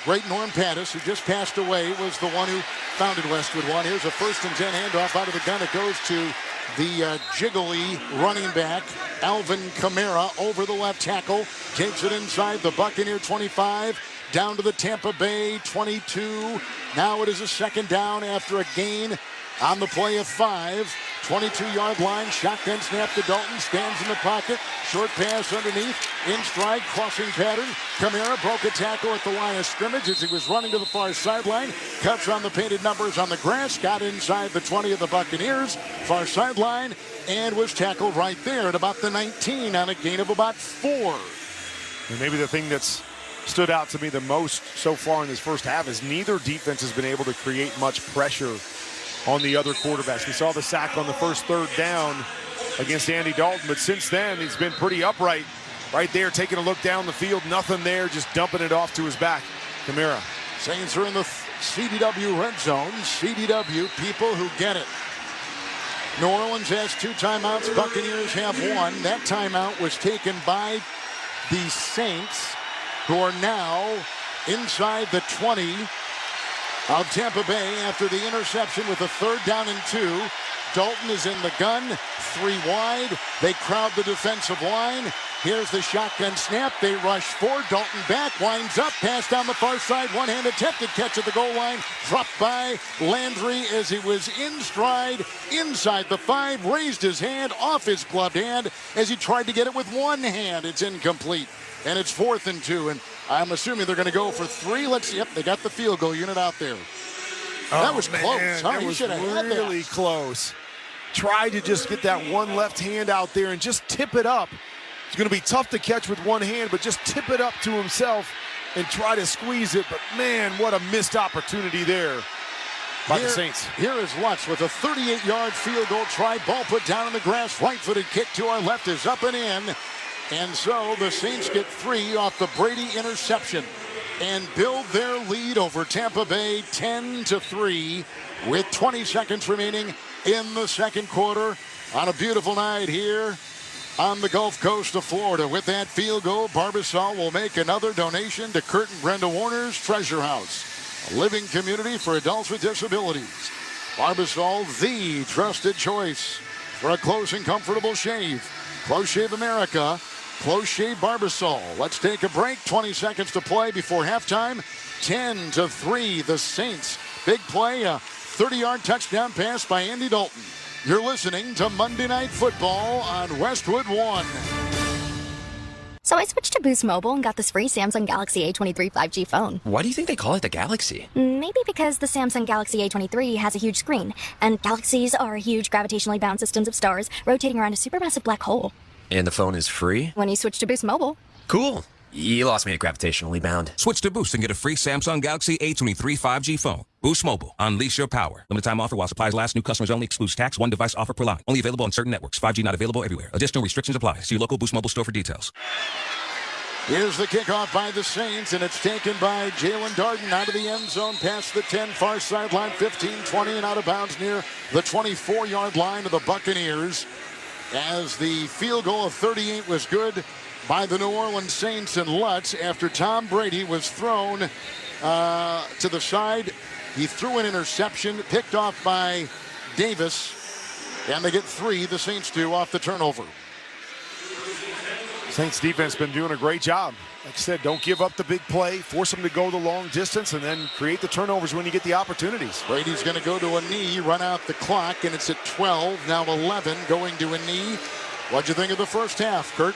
Speaker 4: great Norm Pattis, who just passed away, was the one who founded Westwood One. Here's a 1st and 10 handoff out of the gun. It goes to the jiggly running back, Alvin Kamara, over the left tackle. Takes it inside the Buccaneer 25, down to the Tampa Bay 22. Now it is a second down after a gain on the play of 5. 22-yard line, shotgun snap to Dalton, stands in the pocket, short pass underneath, in stride, crossing pattern. Kamara broke a tackle at the line of scrimmage as he was running to the far sideline. Cuts on the painted numbers on the grass, got inside the 20 of the Buccaneers, far sideline, and was tackled right there at about the 19 on a gain of about 4.
Speaker 10: And maybe the thing that's stood out to me the most so far in this first half is neither defense has been able to create much pressure on the other quarterbacks. We saw the sack on the first 3rd down against Andy Dalton, but since then he's been pretty upright right there, taking a look down the field, nothing there, just dumping it off to his back. Kamara.
Speaker 4: Saints are in the CDW red zone. CDW, people who get it. New Orleans has 2 timeouts. Buccaneers have 1. That timeout was taken by the Saints, who are now inside the 20 of Tampa Bay after the interception with a 3rd down and 2. Dalton is in the gun, 3 wide. They crowd the defensive line. Here's the shotgun snap. They rush 4. Dalton back, winds up, pass down the far side. One-hand attempted catch at the goal line. Dropped by Landry as he was in stride inside the 5. Raised his hand off his gloved hand as he tried to get it with one hand. It's incomplete. and it's 4th and 2. And I'm assuming they're going to go for 3. Yep, they got the field goal unit out there. That was close.
Speaker 10: That was really close. Tried to just get that one left hand out there and just tip it up. It's going to be tough to catch with one hand, but just tip it up to himself and try to squeeze it. But, man, what a missed opportunity there by the Saints.
Speaker 4: Here is Lutz with a 38-yard field goal try. Ball put down in the grass. Right-footed kick to our left is up and in. And so the Saints get 3 off the Brady interception and build their lead over Tampa Bay 10-3 with 20 seconds remaining in the second quarter on a beautiful night here on the Gulf Coast of Florida. With that field goal, Barbasol will make another donation to Kurt and Brenda Warner's Treasure House, a living community for adults with disabilities. Barbasol, the trusted choice for a close and comfortable shave. Close Shave America, Close Shave Barbasol. Let's take a break. 20 seconds to play before halftime. 10-3, the Saints. Big play, a 30-yard touchdown pass by Andy Dalton. You're listening to Monday Night Football on Westwood One.
Speaker 23: So I switched to Boost Mobile and got this free Samsung Galaxy A23 5G phone.
Speaker 1: Why do you think they call it the Galaxy?
Speaker 23: Maybe because the Samsung Galaxy A23 has a huge screen, and galaxies are huge gravitationally bound systems of stars rotating around a supermassive black hole.
Speaker 1: And the phone is free?
Speaker 23: When you switch to Boost Mobile.
Speaker 1: Cool. You lost me at gravitationally bound.
Speaker 7: Switch to Boost and get a free Samsung Galaxy A23 5G phone. Boost Mobile. Unleash your power. Limited time offer while supplies last. New customers only. Excludes tax. One device offer per line. Only available on certain networks. 5G not available everywhere. Additional restrictions apply. See your local Boost Mobile store for details.
Speaker 4: Here's the kickoff by the Saints, and it's taken by Jalen Darden out of the end zone, past the 10, far sideline, 15-20, and out of bounds near the 24-yard line of the Buccaneers. As the field goal of 38 was good by the New Orleans Saints, and Lutz, after Tom Brady was thrown to the side, he threw an interception, picked off by Davis, and they get 3, the Saints do, off the turnover.
Speaker 10: Saints defense been doing a great job. Like I said, don't give up the big play, force them to go the long distance, and then create the turnovers when you get the opportunities.
Speaker 4: Brady's going to go to a knee, run out the clock, and it's at 12, now 11, going to a knee. What'd you think of the first half, Kurt?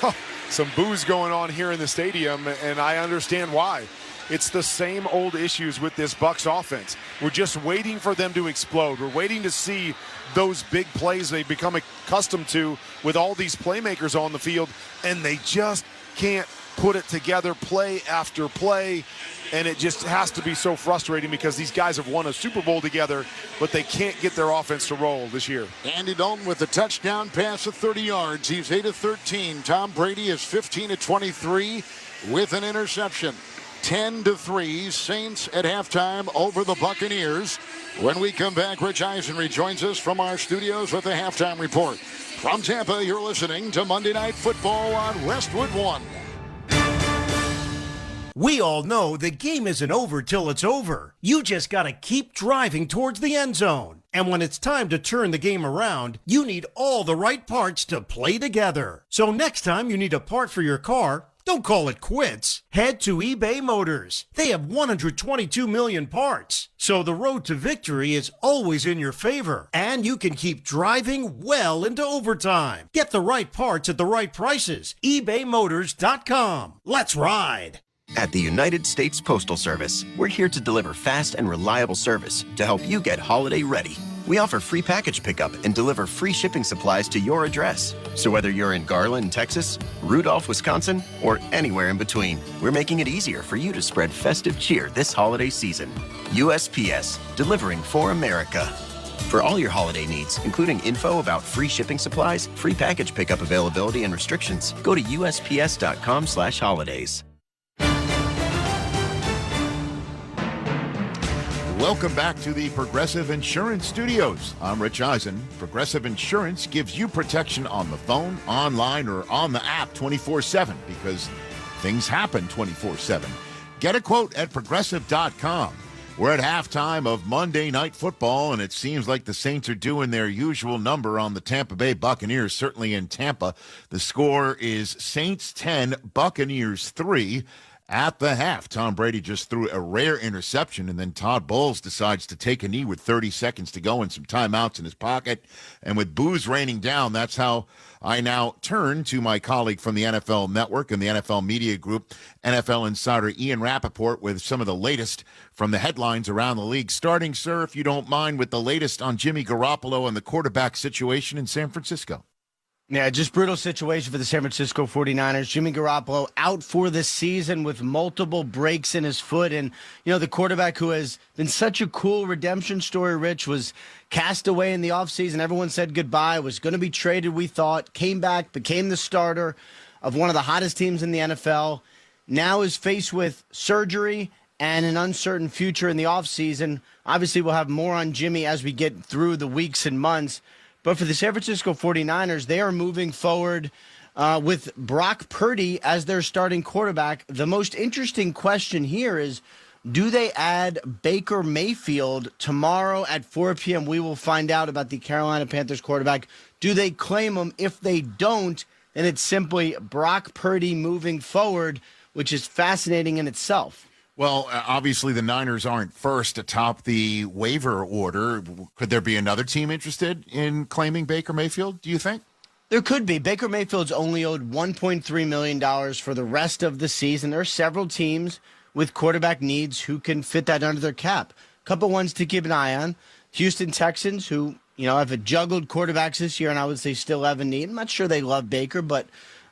Speaker 10: Well, some boos going on here in the stadium, and I understand why. It's the same old issues with this Bucs offense. We're just waiting for them to explode. We're waiting to see those big plays they become accustomed to with all these playmakers on the field, and they just can't put it together play after play, and it just has to be so frustrating because these guys have won a Super Bowl together, but they can't get their offense to roll this year.
Speaker 4: Andy Dalton with a touchdown pass of 30 yards. He's 8 of 13. Tom Brady is 15 of 23 with an interception. 10-3, Saints at halftime over the Buccaneers. When we come back, Rich Eisen rejoins us from our studios with a halftime report. From Tampa, you're listening to Monday Night Football on Westwood One.
Speaker 21: We all know the game isn't over till it's over. You just got to keep driving towards the end zone. And when it's time to turn the game around, you need all the right parts to play together. So next time you need a part for your car, don't call it quits. Head to eBay Motors. They have 122 million parts. So the road to victory is always in your favor. And you can keep driving well into overtime. Get the right parts at the right prices. ebaymotors.com. Let's ride.
Speaker 22: At the United States Postal Service, we're here to deliver fast and reliable service to help you get holiday ready. We offer free package pickup and deliver free shipping supplies to your address. So whether you're in Garland, Texas, Rudolph, Wisconsin, or anywhere in between, we're making it easier for you to spread festive cheer this holiday season. USPS, delivering for America. For all your holiday needs, including info about free shipping supplies, free package pickup availability and restrictions, go to USPS.com/holidays.
Speaker 8: Welcome back to the Progressive Insurance Studios. I'm Rich Eisen. Progressive Insurance gives you protection on the phone, online, or on the app 24/7 because things happen 24/7. Get a quote at Progressive.com. We're at halftime of Monday Night Football, and it seems like the Saints are doing their usual number on the Tampa Bay Buccaneers, certainly in Tampa. The score is Saints 10, Buccaneers 3. At the half, Tom Brady just threw a rare interception, and then Todd Bowles decides to take a knee with 30 seconds to go and some timeouts in his pocket. And with booze raining down, that's how I now turn to my colleague from the NFL Network and the NFL Media Group, NFL insider Ian Rappaport, with some of the latest from the headlines around the league. Starting, sir, if you don't mind, with the latest on Jimmy Garoppolo and the quarterback situation in San Francisco.
Speaker 6: Yeah, just brutal situation for the San Francisco 49ers. Jimmy Garoppolo out for the season with multiple breaks in his foot. And, the quarterback who has been such a cool redemption story, Rich, was cast away in the offseason. Everyone said goodbye, was going to be traded, we thought, came back, became the starter of one of the hottest teams in the NFL. Now is faced with surgery and an uncertain future in the offseason. Obviously, we'll have more on Jimmy as we get through the weeks and months. But for the San Francisco 49ers, they are moving forward with Brock Purdy as their starting quarterback. The most interesting question here is, do they add Baker Mayfield tomorrow at 4 p.m.? We will find out about the Carolina Panthers quarterback. Do they claim him? If they don't, then it's simply Brock Purdy moving forward, which is fascinating in itself.
Speaker 8: Well, obviously the Niners aren't first atop the waiver order. Could there be another team interested in claiming Baker Mayfield, do you think?
Speaker 6: There could be. Baker Mayfield's only owed $1.3 million for the rest of the season. There are several teams with quarterback needs who can fit that under their cap. A couple ones to keep an eye on. Houston Texans, who have juggled quarterbacks this year, and I would say still have a need. I'm not sure they love Baker, but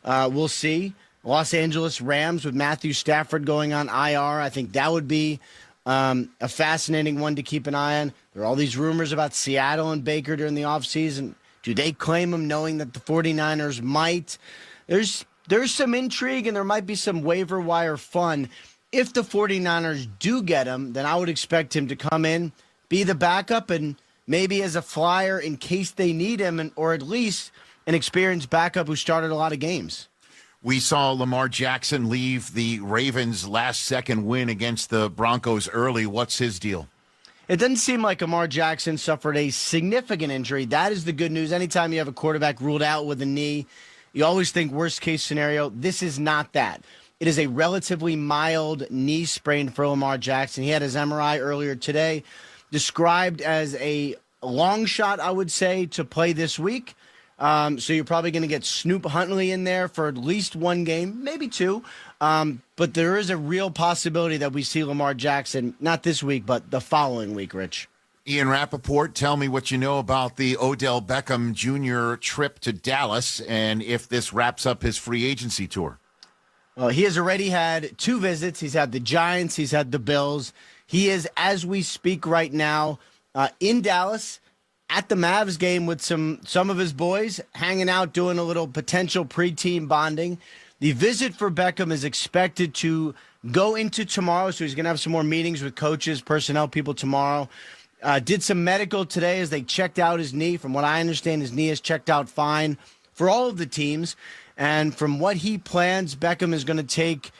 Speaker 6: we'll see. Los Angeles Rams with Matthew Stafford going on IR. I think that would be a fascinating one to keep an eye on. There are all these rumors about Seattle and Baker during the offseason. Do they claim him knowing that the 49ers might? There's some intrigue and there might be some waiver wire fun. If the 49ers do get him, then I would expect him to come in, be the backup, and maybe as a flyer in case they need him, or at least an experienced backup who started a lot of games.
Speaker 8: We saw Lamar Jackson leave the Ravens' last-second win against the Broncos early. What's his deal?
Speaker 6: It doesn't seem like Lamar Jackson suffered a significant injury. That is the good news. Anytime you have a quarterback ruled out with a knee, you always think worst-case scenario. This is not that. It is a relatively mild knee sprain for Lamar Jackson. He had his MRI earlier today, described as a long shot, I would say, to play this week. So you're probably going to get Snoop Huntley in there for at least one game, maybe two. But there is a real possibility that we see Lamar Jackson, not this week, but the following week, Rich.
Speaker 8: Ian Rappaport, tell me what you know about the Odell Beckham Jr. trip to Dallas and if this wraps up his free agency tour.
Speaker 6: Well, he has already had 2 visits. He's had the Giants. He's had the Bills. He is, as we speak right now, in Dallas at the Mavs game with some of his boys, hanging out, doing a little potential pre-team bonding. The visit for Beckham is expected to go into tomorrow, so he's going to have some more meetings with coaches, personnel people tomorrow. Did some medical today as they checked out his knee. From what I understand, his knee is checked out fine for all of the teams. And from what he plans, Beckham is going to take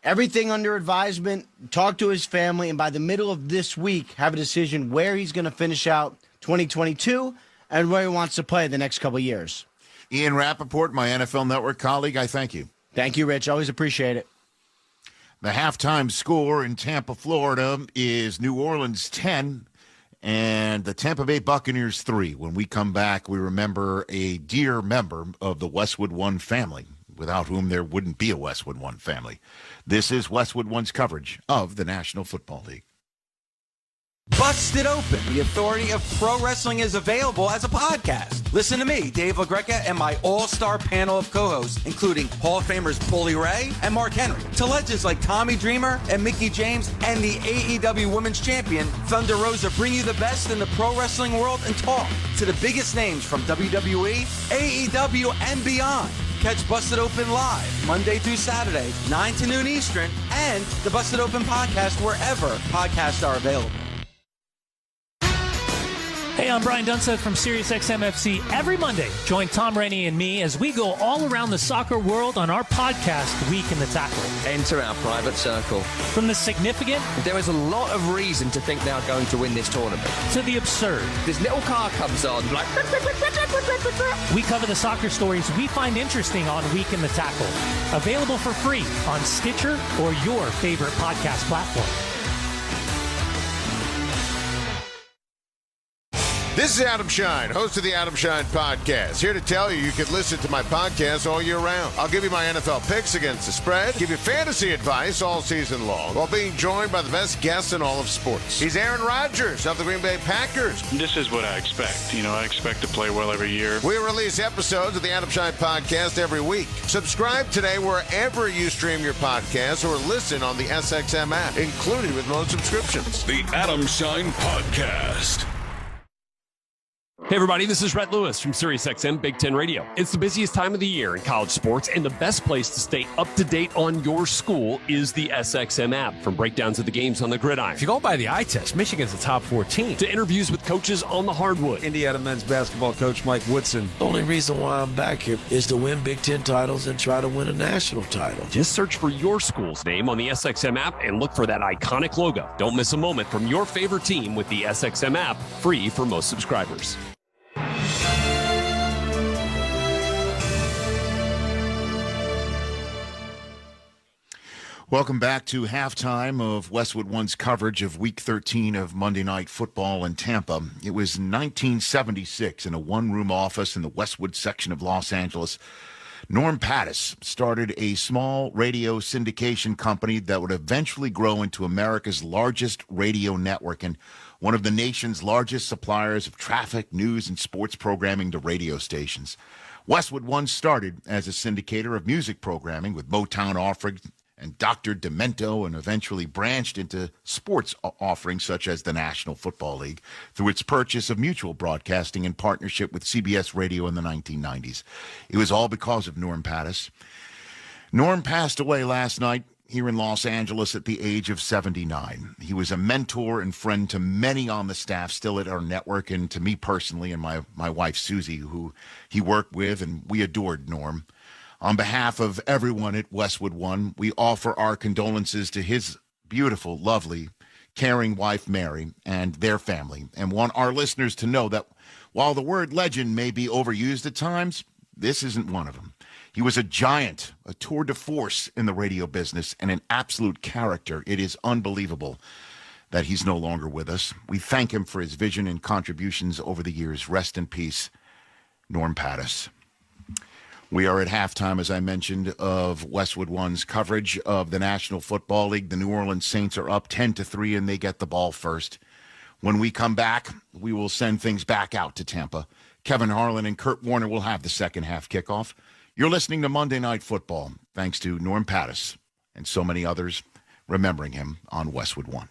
Speaker 6: everything under advisement, talk to his family, and by the middle of this week, have a decision where he's going to finish out 2022 and where he wants to play the next couple of years.
Speaker 8: Ian Rappaport, my NFL Network colleague, I thank you.
Speaker 6: Thank you, Rich. Always appreciate it.
Speaker 8: The halftime score in Tampa, Florida is New Orleans 10 and the Tampa Bay Buccaneers 3. When we come back, we remember a dear member of the Westwood One family, without whom there wouldn't be a Westwood One family. This is Westwood One's coverage of the National Football League.
Speaker 9: Busted Open, the authority of pro wrestling, is available as a podcast. Listen to me, Dave LaGreca, and my all-star panel of co-hosts, including Hall of Famers Bully Ray and Mark Henry, to legends like Tommy Dreamer and Mickie James, and the AEW Women's Champion, Thunder Rosa, bring you the best in the pro wrestling world and talk to the biggest names from WWE, AEW, and beyond. Catch Busted Open live Monday through Saturday, 9 to noon Eastern, and the Busted Open podcast wherever podcasts are available.
Speaker 13: Hey, I'm Brian Dunseth from SiriusXM FC. Every Monday, join Tom Rennie and me as we go all around the soccer world on our podcast, Week in the Tackle.
Speaker 14: Enter our private circle.
Speaker 13: From the significant...
Speaker 14: There is a lot of reason to think they're going to win this tournament.
Speaker 13: ...to the absurd.
Speaker 14: This little car comes on, like...
Speaker 13: We cover the soccer stories we find interesting on Week in the Tackle. Available for free on Stitcher or your favorite podcast platform.
Speaker 8: This is Adam Shine, host of the Adam Shine Podcast. Here to tell you can listen to my podcast all year round. I'll give you my NFL picks against the spread, give you fantasy advice all season long, while being joined by the best guests in all of sports. He's Aaron Rodgers of the Green Bay Packers.
Speaker 15: This is what I expect. I expect to play well every year.
Speaker 8: We release episodes of the Adam Shine Podcast every week. Subscribe today wherever you stream your podcasts or listen on the SXM app, included with most subscriptions.
Speaker 24: The Adam Shine Podcast.
Speaker 25: Hey everybody, this is Rhett Lewis from SiriusXM Big Ten Radio. It's the busiest time of the year in college sports, and the best place to stay up to date on your school is the SXM app. From breakdowns of the games on the gridiron,
Speaker 26: if you go by the eye test, Michigan's the top 14,
Speaker 25: to interviews with coaches on the hardwood.
Speaker 27: Indiana men's basketball coach Mike Woodson.
Speaker 28: The only reason why I'm back here is to win Big Ten titles and try to win a national title.
Speaker 25: Just search for your school's name on the SXM app and look for that iconic logo. Don't miss a moment from your favorite team with the SXM app, free for most subscribers.
Speaker 8: Welcome back to halftime of Westwood One's coverage of Week 13 of Monday Night Football in Tampa. It was 1976 in a one-room office in the Westwood section of Los Angeles. Norm Pattis started a small radio syndication company that would eventually grow into America's largest radio network and one of the nation's largest suppliers of traffic, news, and sports programming to radio stations. Westwood One started as a syndicator of music programming with Motown offerings and Dr. Demento, and eventually branched into sports offerings such as the National Football League through its purchase of Mutual Broadcasting in partnership with CBS Radio in the 1990s. It was all because of Norm Pattis. Norm passed away last night here in Los Angeles at the age of 79. He was a mentor and friend to many on the staff still at our network, and to me personally and my wife Susie, who he worked with, and we adored Norm. On behalf of everyone at Westwood One, we offer our condolences to his beautiful, lovely, caring wife, Mary, and their family, and want our listeners to know that while the word legend may be overused at times, this isn't one of them. He was a giant, a tour de force in the radio business, and an absolute character. It is unbelievable that he's no longer with us. We thank him for his vision and contributions over the years. Rest in peace, Norm Pattis. We are at halftime, as I mentioned, of Westwood One's coverage of the National Football League. The New Orleans Saints are up 10-3, and they get the ball first. When we come back, we will send things back out to Tampa. Kevin Harlan and Kurt Warner will have the second half kickoff. You're listening to Monday Night Football, thanks to Norm Pattis and so many others remembering him on Westwood One.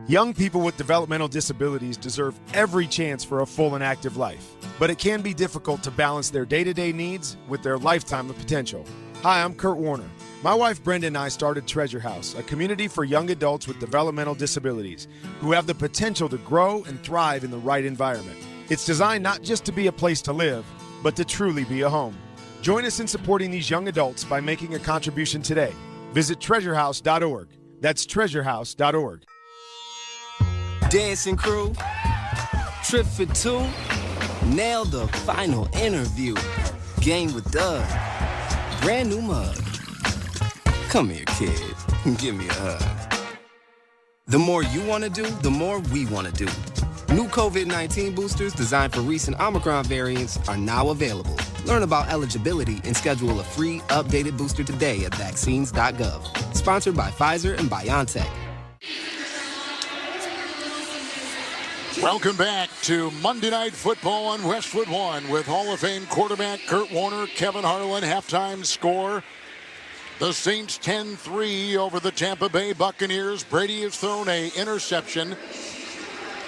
Speaker 10: Young people with developmental disabilities deserve every chance for a full and active life, but it can be difficult to balance their day-to-day needs with their lifetime of potential. Hi, I'm Kurt Warner. My wife Brenda and I started Treasure House, a community for young adults with developmental disabilities who have the potential to grow and thrive in the right environment. It's designed not just to be a place to live, but to truly be a home. Join us in supporting these young adults by making a contribution today. Visit treasurehouse.org. That's treasurehouse.org.
Speaker 29: Dancing crew, trip for two, nailed the final interview. Game with Doug, brand new mug. Come here, kid, give me a hug. The more you want to do, the more we want to do. New COVID-19 boosters designed for recent Omicron variants are now available. Learn about eligibility and schedule a free updated booster today at vaccines.gov. Sponsored by Pfizer and BioNTech.
Speaker 4: Welcome back to Monday Night Football on Westwood One with Hall of Fame quarterback Kurt Warner, Kevin Harlan. Halftime score: the Saints 10-3 over the Tampa Bay Buccaneers. Brady has thrown an interception.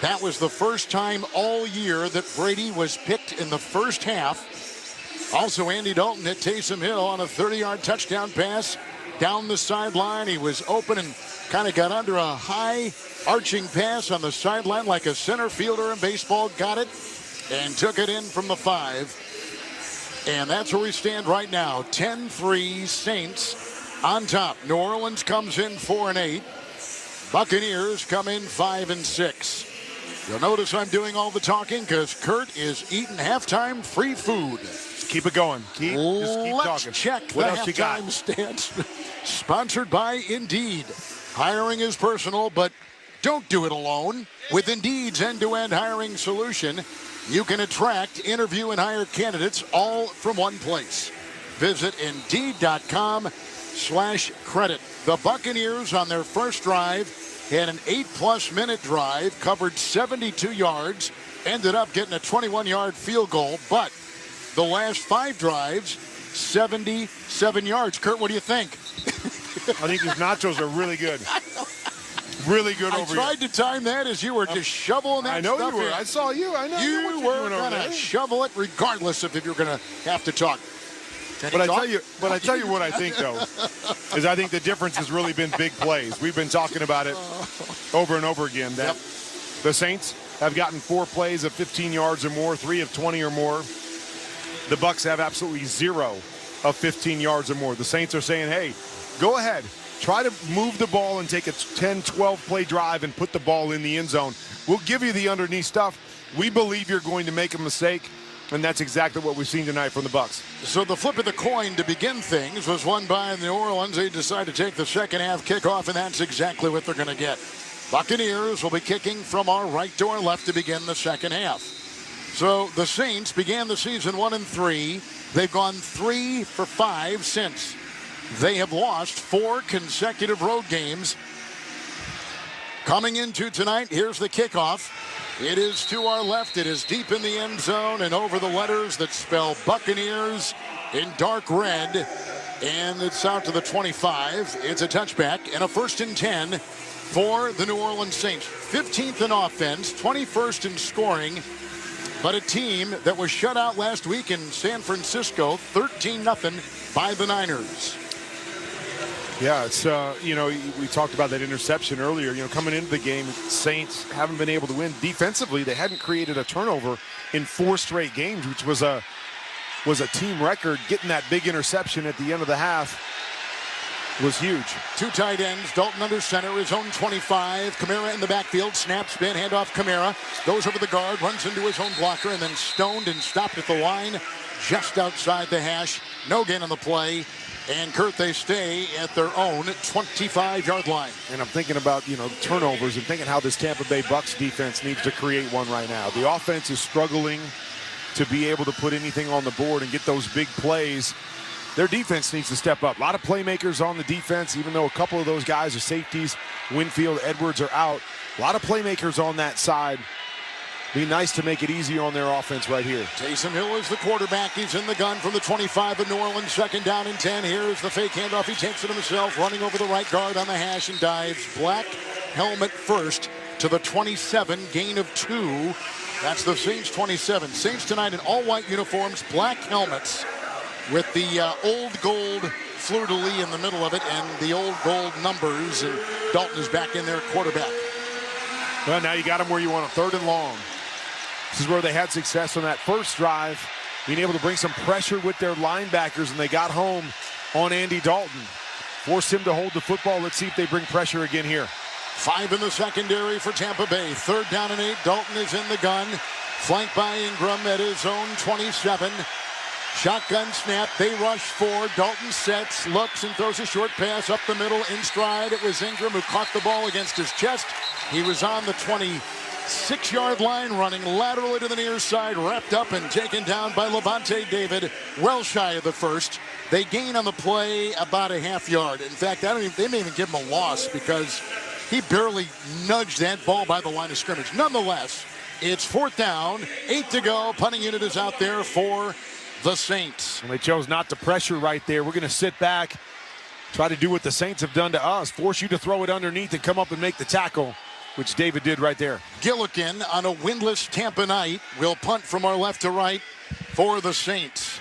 Speaker 4: That was the first time all year that Brady was picked in the first half. Also, Andy Dalton hit Taysom Hill on a 30-yard touchdown pass down the sideline. He was open and Kind of got under a high arching pass on the sideline like a center fielder in baseball. Got it and took it in from the 5. And that's where we stand right now. 10-3 Saints on top. New Orleans comes in 4-8. Buccaneers come in 5-6. You'll notice I'm doing all the talking because Kurt is eating halftime free food.
Speaker 10: Keep it going. Just keep
Speaker 4: Let's
Speaker 10: talking.
Speaker 4: check
Speaker 10: What
Speaker 4: the
Speaker 10: else you got?
Speaker 4: halftime stats. Sponsored by Indeed. Hiring is personal, but don't do it alone. With Indeed's end-to-end hiring solution, you can attract, interview, and hire candidates all from one place. Visit Indeed.com/credit. The Buccaneers on their first drive had an 8+ minute drive, covered 72 yards, ended up getting a 21-yard field goal, but the last 5 drives, 77 yards. Kurt, what do you think?
Speaker 10: I think these nachos are really good. Really good over here.
Speaker 4: I tried to time that as you were just shoveling that stuff
Speaker 10: I know you were.
Speaker 4: in.
Speaker 10: I saw you. I know
Speaker 4: you were going to shovel it regardless of if you're going to have to talk.
Speaker 10: But I tell you what I think, though, is I think the difference has really been big plays. We've been talking about it over and over again. That the Saints have gotten 4 plays of 15 yards or more, 3 of 20 or more. The Bucs have absolutely 0 of 15 yards or more. The Saints are saying, hey, go ahead. Try to move the ball and take a 10, 12-play drive and put the ball in the end zone. We'll give you the underneath stuff. We believe you're going to make a mistake. And that's exactly what we've seen tonight from the Bucs.
Speaker 4: So the flip of the coin to begin things was won by New Orleans. They decided to take the second half kickoff, and that's exactly what they're going to get. Buccaneers will be kicking from our right to our left to begin the second half. So the Saints began the season 1-3. They've gone 3 for 5 since. They have lost 4 consecutive road games. Coming into tonight, here's the kickoff. It is to our left. It is deep in the end zone and over the letters that spell Buccaneers in dark red. And it's out to the 25. It's a touchback and a 1st and 10 for the New Orleans Saints. 15th in offense, 21st in scoring. But a team that was shut out last week in San Francisco, 13-0 by the Niners.
Speaker 10: Yeah, it's, we talked about that interception earlier. Coming into the game, Saints haven't been able to win. Defensively, they hadn't created a turnover in 4 straight games, which was a team record. Getting that big interception at the end of the half was huge.
Speaker 4: 2 tight ends, Dalton under center, his own 25. Kamara in the backfield, snap, spin, handoff Kamara. Goes over the guard, runs into his own blocker, and then stoned and stopped at the line just outside the hash. No gain on the play. And Kurt, they stay at their own 25-yard line.
Speaker 10: And I'm thinking about, turnovers and thinking how this Tampa Bay Bucs defense needs to create one right now. The offense is struggling to be able to put anything on the board and get those big plays. Their defense needs to step up. A lot of playmakers on the defense, even though a couple of those guys are safeties. Winfield, Edwards are out. A lot of playmakers on that side. Be nice to make it easier on their offense right here.
Speaker 4: Taysom Hill is the quarterback. He's in the gun from the 25 of New Orleans. 2nd down and 10. Here's the fake handoff. He takes it himself, running over the right guard on the hash and dives. Black helmet first to the 27. Gain of 2. That's the Saints 27. Saints tonight in all white uniforms, black helmets with the old gold fleur-de-lis in the middle of it and the old gold numbers. And Dalton is back in there at quarterback.
Speaker 10: Well, now you got them where you want a 3rd and long. This is where they had success on that first drive, being able to bring some pressure with their linebackers, and they got home on Andy Dalton. Forced him to hold the football. Let's see if they bring pressure again here.
Speaker 4: 5 in the secondary for Tampa Bay. 3rd down and 8. Dalton is in the gun. Flanked by Ingram at his own 27. Shotgun snap. They rush 4. Dalton sets, looks, and throws a short pass up the middle in stride. It was Ingram who caught the ball against his chest. He was on the 26-yard line, running laterally to the near side, wrapped up and taken down by Levante David, well shy of the 1st. They gain on the play about a half yard. In fact, they may even give him a loss because he barely nudged that ball by the line of scrimmage. Nonetheless, it's 4th down, 8 to go. Punting unit is out there for the Saints.
Speaker 10: And they chose not to pressure right there. We're going to sit back, try to do what the Saints have done to us, force you to throw it underneath and come up and make the tackle, which David did right there.
Speaker 4: Gillikin on a windless Tampa night will punt from our left to right for the Saints.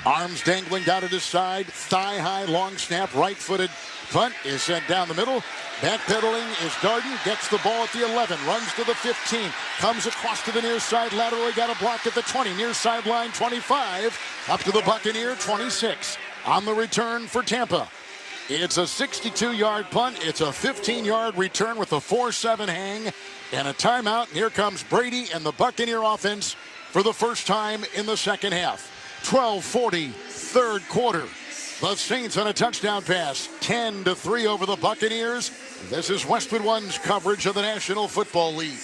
Speaker 4: Arms dangling down at his side. Thigh-high, long snap, right-footed punt is sent down the middle. Backpedaling is Darden. Gets the ball at the 11. Runs to the 15. Comes across to the near side. Laterally got a block at the 20. Near sideline 25. Up to the Buccaneer 26. On the return for Tampa. It's a 62-yard punt. It's a 15-yard return with a 4-7 hang and a timeout. And here comes Brady and the Buccaneer offense for the first time in the second half. 12:40, third quarter. The Saints on a touchdown pass, 10-3 over the Buccaneers. This is Westwood One's coverage of the National Football League.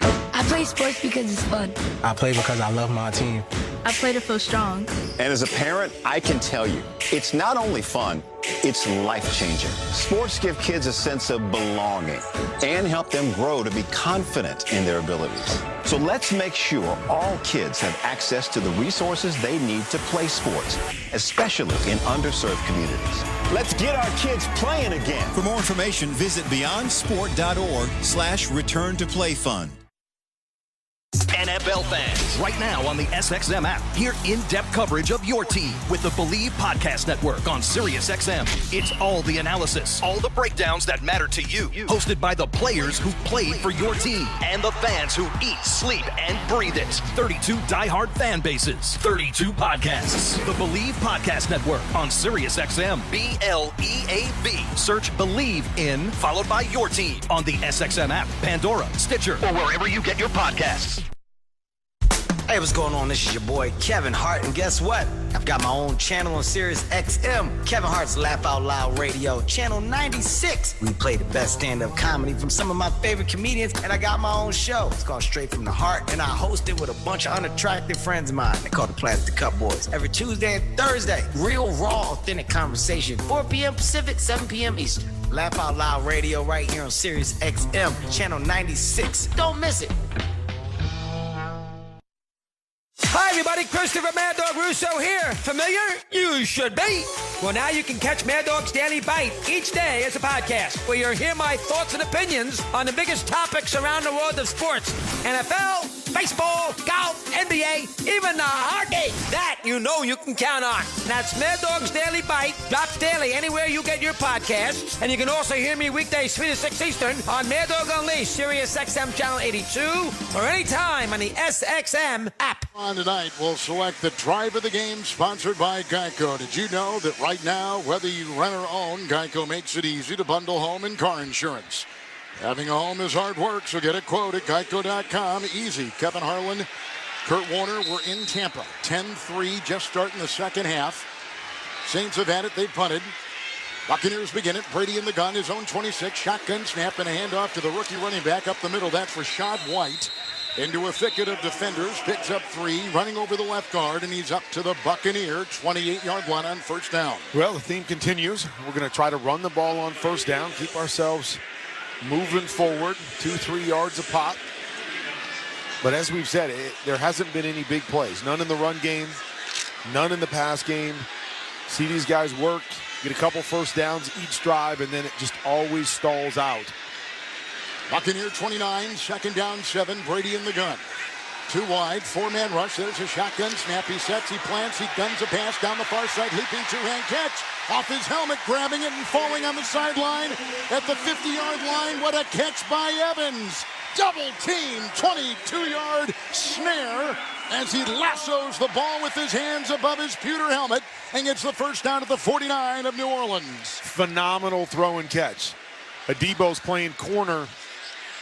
Speaker 2: I play sports because it's fun.
Speaker 3: I play because I love my team.
Speaker 2: I play to feel strong.
Speaker 5: And as a parent, I can tell you, it's not only fun, it's life-changing. Sports give kids a sense of belonging and help them grow to be confident in their abilities. So let's make sure all kids have access to the resources they need to play sports, especially in underserved communities. Let's get our kids playing again.
Speaker 12: For more information, visit beyondsport.org/return-to-play-fund.
Speaker 16: NFL fans, right now on the SXM app, hear in-depth coverage of your team with the Believe Podcast Network on SiriusXM. It's all the analysis, all the breakdowns that matter to you. Hosted by the players who played for your team and the fans who eat, sleep, and breathe it. 32 diehard fan bases, 32 podcasts. The Believe Podcast Network on SiriusXM. BLEAV. Search Believe in, followed by your team on the SXM app, Pandora, Stitcher, or wherever you get your podcasts.
Speaker 17: Hey, what's going on? This is your boy Kevin Hart, and guess what? I've got my own channel on Sirius XM, Kevin Hart's Laugh Out Loud Radio, channel 96. We play the best stand-up comedy from some of my favorite comedians, and I got my own show. It's called Straight from the Heart, and I host it with a bunch of unattractive friends of mine. They call the Plastic Cup Boys. Every Tuesday and Thursday, real, raw, authentic conversation. 4 p.m. Pacific, 7 p.m. Eastern. Laugh Out Loud Radio right here on Sirius XM, channel 96. Don't miss it.
Speaker 18: Hi, everybody. Christopher Mad Dog Russo here. Familiar? You should be. Well, now you can catch Mad Dog's Daily Bite each day as a podcast, where you'll hear my thoughts and opinions on the biggest topics around the world of sports. NFL, baseball, golf, NBA, even the hockey. That you know you can count on. That's Mad Dog's Daily Bite. Drops daily anywhere you get your podcasts. And you can also hear me weekdays 3 to 6 Eastern on Mad Dog Unleashed, Sirius XM Channel 82, or anytime on the SXM app.
Speaker 4: On tonight, we'll select the drive of the game, sponsored by Geico. Did you know that right now, whether you rent or own, Geico makes it easy to bundle home and car insurance? Having a home is hard work, so get a quote at geico.com. Easy. Kevin Harlan, Kurt Warner, we're in Tampa. 10-3, just starting the second half. Saints have had it. They've punted. Buccaneers begin it. Brady in the gun, his own 26. Shotgun snap and a handoff to the rookie running back up the middle. That's Rashad White. Into a thicket of defenders, picks up 3, running over the left guard, and he's up to the Buccaneer 28-yard line on first down.
Speaker 10: Well, the theme continues. We're going to try to run the ball on first down, keep ourselves moving forward, 2-3 yards a pop. But as we've said, there hasn't been any big plays. None in the run game, none in the pass game. See these guys work, get a couple first downs each drive, and then it just always stalls out.
Speaker 4: Buccaneer 29, second down 7, Brady in the gun. 2 wide, 4-man rush. There's a shotgun snap. He sets, he plants, he guns a pass down the far side, leaping 2-hand catch. Off his helmet, grabbing it and falling on the sideline at the 50-yard line. What a catch by Evans. Double team, 22-yard snare as he lassos the ball with his hands above his pewter helmet and gets the first down at the 49 of New Orleans.
Speaker 10: Phenomenal throw and catch. Adebo's playing corner.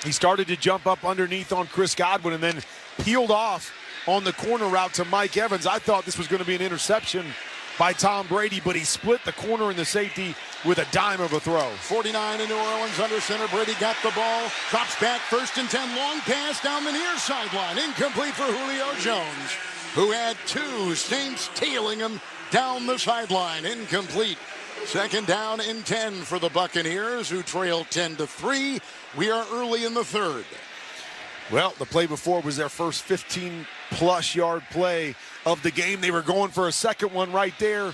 Speaker 10: He started to jump up underneath on Chris Godwin and then peeled off on the corner route to Mike Evans. I thought this was going to be an interception by Tom Brady, but he split the corner and the safety with a dime of a throw.
Speaker 4: 49 in New Orleans under center. Brady got the ball, drops back, 1st and 10, long pass down the near sideline. Incomplete for Julio Jones, who had 2. Saints tailing him down the sideline. Incomplete. Second down and 10 for the Buccaneers, who trail 10-3. We are early in the third.
Speaker 10: Well, the play before was their first 15-plus yard play of the game. They were going for a second one right there.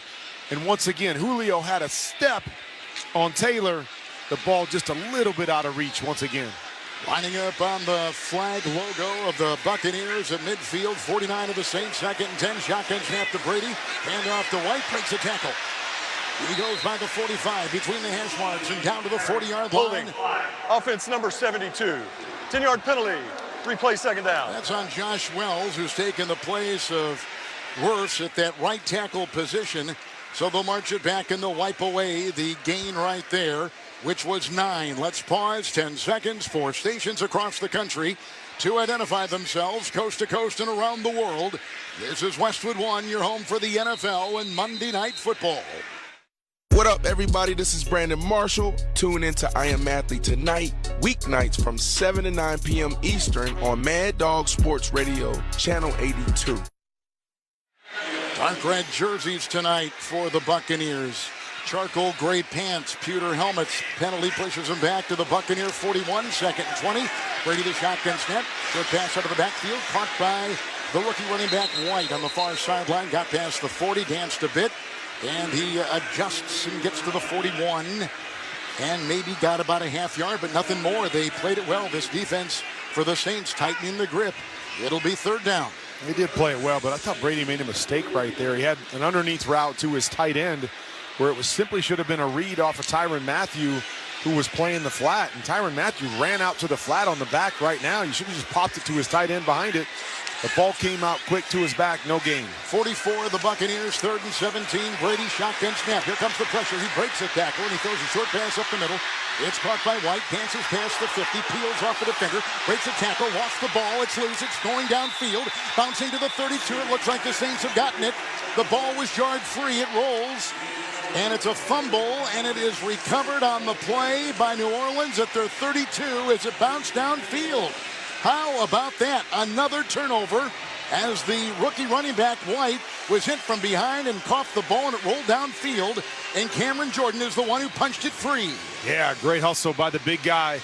Speaker 10: And once again, Julio had a step on Taylor. The ball just a little bit out of reach once again.
Speaker 4: Lining up on the flag logo of the Buccaneers at midfield. 49 of the Saints. 2nd and 10. Shotgun snap to Brady. Hand off to White. Breaks a tackle. He goes by the 45 between the hash marks and down to the 40-yard line.
Speaker 1: Offense number 72. 10-yard penalty. Replay 2nd down.
Speaker 4: That's on Josh Wells, who's taken the place of Wirfs at that right tackle position. So they'll march it back and they'll wipe away the gain right there, which was 9. Let's pause 10 seconds for stations across the country to identify themselves coast to coast and around the world. This is Westwood One, your home for the NFL and Monday Night Football.
Speaker 6: What up, everybody? This is Brandon Marshall. Tune in to I Am Athlete tonight, weeknights from 7 to 9 p.m. Eastern on Mad Dog Sports Radio, Channel 82.
Speaker 4: Dark red jerseys tonight for the Buccaneers. Charcoal gray pants, pewter helmets. Penalty pushes them back to the Buccaneer 41, 2nd and 20. Brady the shotgun snap. Short pass out of the backfield, caught by the rookie running back White on the far sideline. Got past the 40, danced a bit. And he adjusts and gets to the 41 and maybe got about a half yard, but nothing more. They played it well, this defense for the Saints, tightening the grip. It'll be 3rd down.
Speaker 10: He did play it well, but I thought Brady made a mistake right there. He had an underneath route to his tight end where it was simply should have been a read off of Tyrann Mathieu, who was playing the flat. And Tyrann Mathieu ran out to the flat on the back right now. You should have just popped it to his tight end behind it. The ball came out quick to his back, no gain.
Speaker 4: 44, the Buccaneers, 3rd and 17. Brady shotgun snap. Here comes the pressure. He breaks a tackle, and he throws a short pass up the middle. It's caught by White, dances past the 50, peels off the defender, breaks a tackle, lost the ball. It's loose. It's going downfield, bouncing to the 32. It looks like the Saints have gotten it. The ball was jarred free. It rolls, and it's a fumble, and it is recovered on the play by New Orleans at their 32 as it bounced downfield. How about that? Another turnover as the rookie running back White was hit from behind and caught the ball, and it rolled downfield, and Cameron Jordan is the one who punched it free.
Speaker 10: Yeah, great hustle by the big guy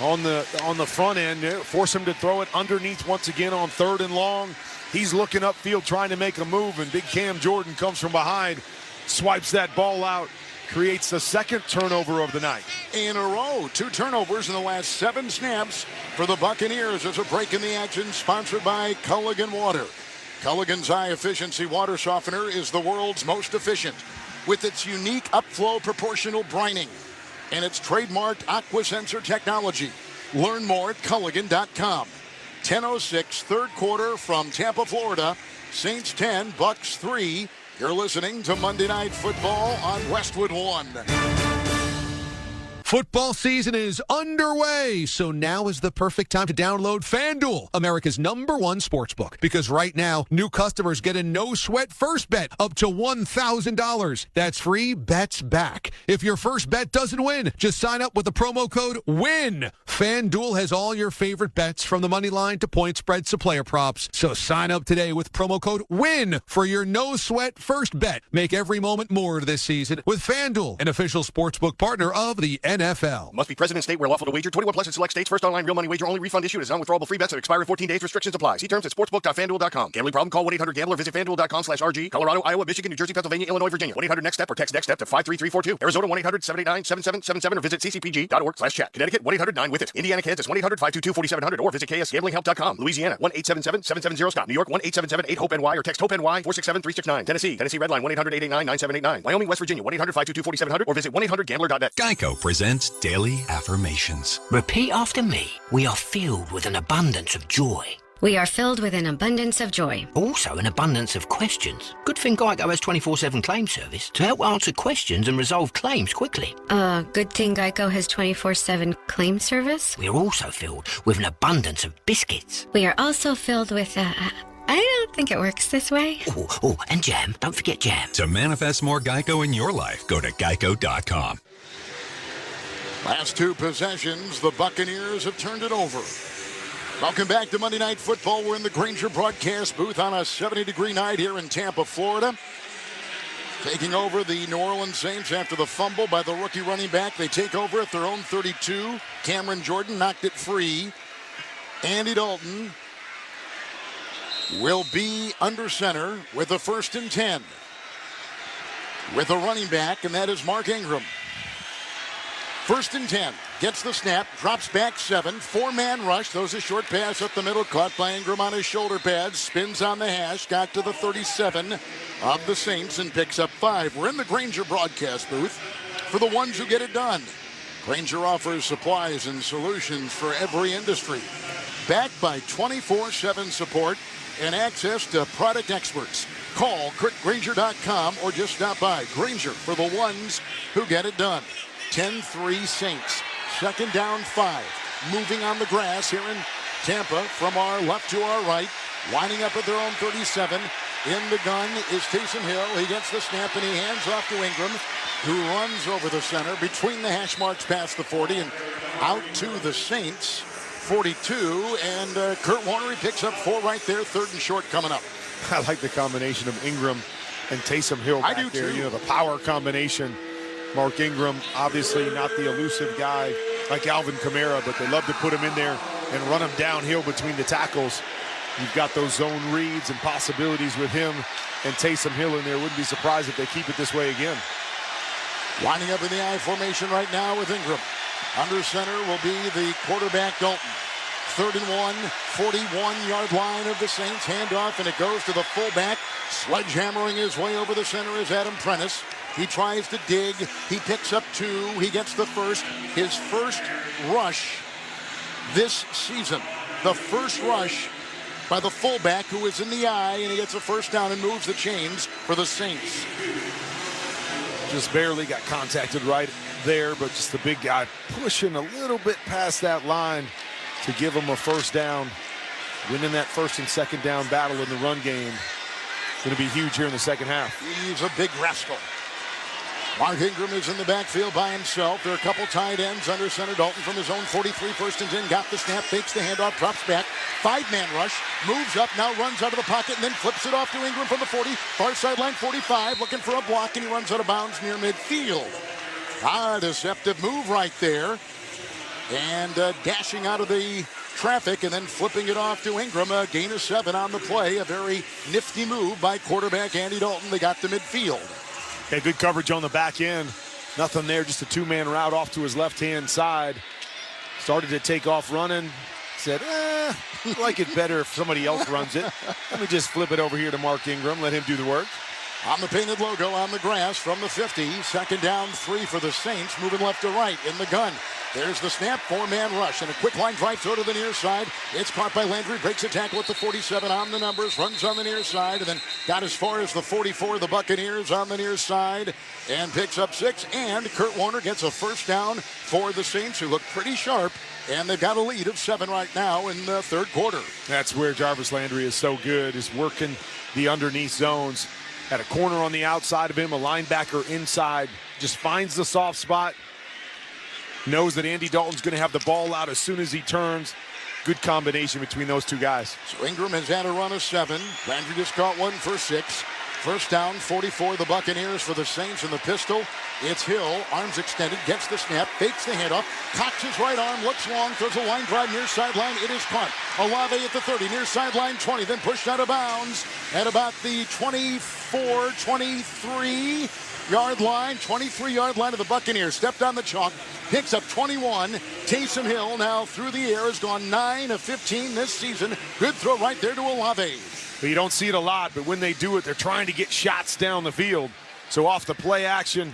Speaker 10: on the front end. Force him to throw it underneath once again on 3rd and long. He's looking upfield trying to make a move, and big Cam Jordan comes from behind, swipes that ball out, creates the 2nd turnover of the night.
Speaker 4: In a row, 2 turnovers in the last 7 snaps for the Buccaneers. There's a break in the action sponsored by Culligan Water. Culligan's high efficiency water softener is the world's most efficient with its unique upflow proportional brining and its trademarked aquasensor technology. Learn more at Culligan.com. 10:06, 3rd quarter from Tampa, Florida. Saints 10, Bucs 3. You're listening to Monday Night Football on Westwood One.
Speaker 7: Football season is underway, so now is the perfect time to download FanDuel, America's #1 sportsbook. Because right now, new customers get a no-sweat first bet up to $1,000. That's free bets back. If your first bet doesn't win, just sign up with the promo code WIN. FanDuel has all your favorite bets from the money line to point spreads to player props. So sign up today with promo code WIN for your no-sweat first bet. Make every moment more this season with FanDuel, an official sportsbook partner of the NFL.
Speaker 11: Must be present in state where lawful to wager. 21 plus in select states. First online real money wager only. Refund issued as non-withdrawable free bets that expire in 14 days. Restrictions apply. See terms at sportsbook.fanduel.com. Gambling problem? Call 1-800-GAMBLER. Visit fanduel.com/RG. Colorado, Iowa, Michigan, New Jersey, Pennsylvania, Illinois, Virginia. 1-800-NEXT-STEP or text NEXT-STEP to 53342. Arizona, 1-800-789-7777 or visit ccpg.org/chat. Connecticut, 1-800-9-WITH-IT. Indiana, Kansas, 1-800-522-4700 or visit ksgamblinghelp.com. Louisiana, 1-877-770-STOP. New York, 1-877-8-HOPE-NY or text HOPE-NY 467-369. Tennessee Redline, 1-800-889-9789. Wyoming, West Virginia, 1-800-522-4700 or visit 1-800-GAMBLER.net.
Speaker 19: Geico presents Daily Affirmations.
Speaker 20: Repeat after me. We are filled with an abundance of joy.
Speaker 21: We are filled with an abundance of joy.
Speaker 20: Also an abundance of questions. Good thing Geico has 24/7 claim service to help answer questions and resolve claims quickly.
Speaker 21: Good thing Geico has 24/7 claim service.
Speaker 20: We are also filled with an abundance of biscuits.
Speaker 21: We are also filled with I don't think it works this way.
Speaker 20: Oh, and jam. Don't forget jam.
Speaker 19: To manifest more Geico in your life, go to geico.com.
Speaker 4: Last 2 possessions, the Buccaneers have turned it over. Welcome back to Monday Night Football. We're in the Granger broadcast booth on a 70-degree night here in Tampa, Florida. Taking over the New Orleans Saints after the fumble by the rookie running back. They take over at their own 32. Cameron Jordan knocked it free. Andy Dalton will be under center with a 1st and 10. With a running back, and that is Mark Ingram. First and 10. Gets the snap, drops back 7. 4-man rush. Throws a short pass up the middle, caught by Ingram on his shoulder pads. Spins on the hash, got to the 37 of the Saints and picks up 5. We're in the Grainger broadcast booth for the ones who get it done. Grainger offers supplies and solutions for every industry. Backed by 24/7 support and access to product experts. Call Grainger.com or just stop by. Grainger for the ones who get it done. 10-3 Saints. Second down 5. Moving on the grass here in Tampa from our left to our right. Lining up at their own 37. In the gun is Taysom Hill. He gets the snap and he hands off to Ingram, who runs over the center between the hash marks past the 40 and out to the Saints 42. And Kurt Warner, he picks up 4 right there. Third and short coming up.
Speaker 10: I like the combination of Ingram and Taysom Hill back there. Too. You know, the power combination. Mark Ingram, obviously not the elusive guy like Alvin Kamara, but they love to put him in there and run him downhill between the tackles. You've got those zone reads and possibilities with him and Taysom Hill in there. Wouldn't be surprised if they keep it this way again.
Speaker 4: Lining up in the I formation right now with Ingram. Under center will be the quarterback Dalton. 3rd and 1, 41-yard line of the Saints. Handoff, and it goes to the fullback. Sledgehammering his way over the center is Adam Prentice. He tries to dig. He picks up 2. He gets the first. His first rush this season. The first rush by the fullback, who is in the eye, and he gets a first down and moves the chains for the Saints.
Speaker 10: Just barely got contacted right there, but just the big guy pushing a little bit past that line to give him a first down. Winning that first and second down battle in the run game. Going to be huge here in the second half.
Speaker 4: He's a big rascal. Mark Ingram is in the backfield by himself. There are a couple tight ends under center. Dalton from his own 43, first and 10, got the snap, fakes the handoff, drops back. 5-man rush, moves up, now runs out of the pocket, and then flips it off to Ingram from the 40. Far sideline 45, looking for a block, and he runs out of bounds near midfield. Deceptive move right there. And dashing out of the traffic and then flipping it off to Ingram. A gain of 7 on the play. A very nifty move by quarterback Andy Dalton. They got to midfield.
Speaker 10: Okay, good coverage on the back end. Nothing there, just a 2-man route off to his left-hand side. Started to take off running. Said, I like it better if somebody else runs it. Let me just flip it over here to Mark Ingram. Let him do the work.
Speaker 4: On the painted logo on the grass from the 50. Second down 3 for the Saints. Moving left to right in the gun. There's the snap, 4-man rush, and a quick line drive throw to the near side. It's caught by Landry, breaks a tackle at the 47 on the numbers, runs on the near side, and then got as far as the 44, the Buccaneers on the near side, and picks up 6. And Kurt Warner gets a first down for the Saints, who look pretty sharp, and they've got a lead of 7 right now in the third quarter.
Speaker 10: That's where Jarvis Landry is so good, is working the underneath zones. Had a corner on the outside of him, a linebacker inside, just finds the soft spot. Knows that Andy Dalton's going to have the ball out as soon as he turns. Good combination between those two guys.
Speaker 4: So Ingram has had a run of 7. Landry just caught 1 for 6. First down, 44, the Buccaneers for the Saints in the pistol. It's Hill, arms extended, gets the snap, fakes the handoff, cocks his right arm, looks long, throws a line drive near sideline. It is caught. Olave at the 30, near sideline 20, then pushed out of bounds at about the 24, 23 yard line, 23-yard line of the Buccaneers. Stepped on the chalk, picks up 21. Taysom Hill now through the air has gone 9 of 15 this season. Good throw right there to Olave.
Speaker 10: But you don't see it a lot, but when they do it, they're trying to get shots down the field. So off the play action,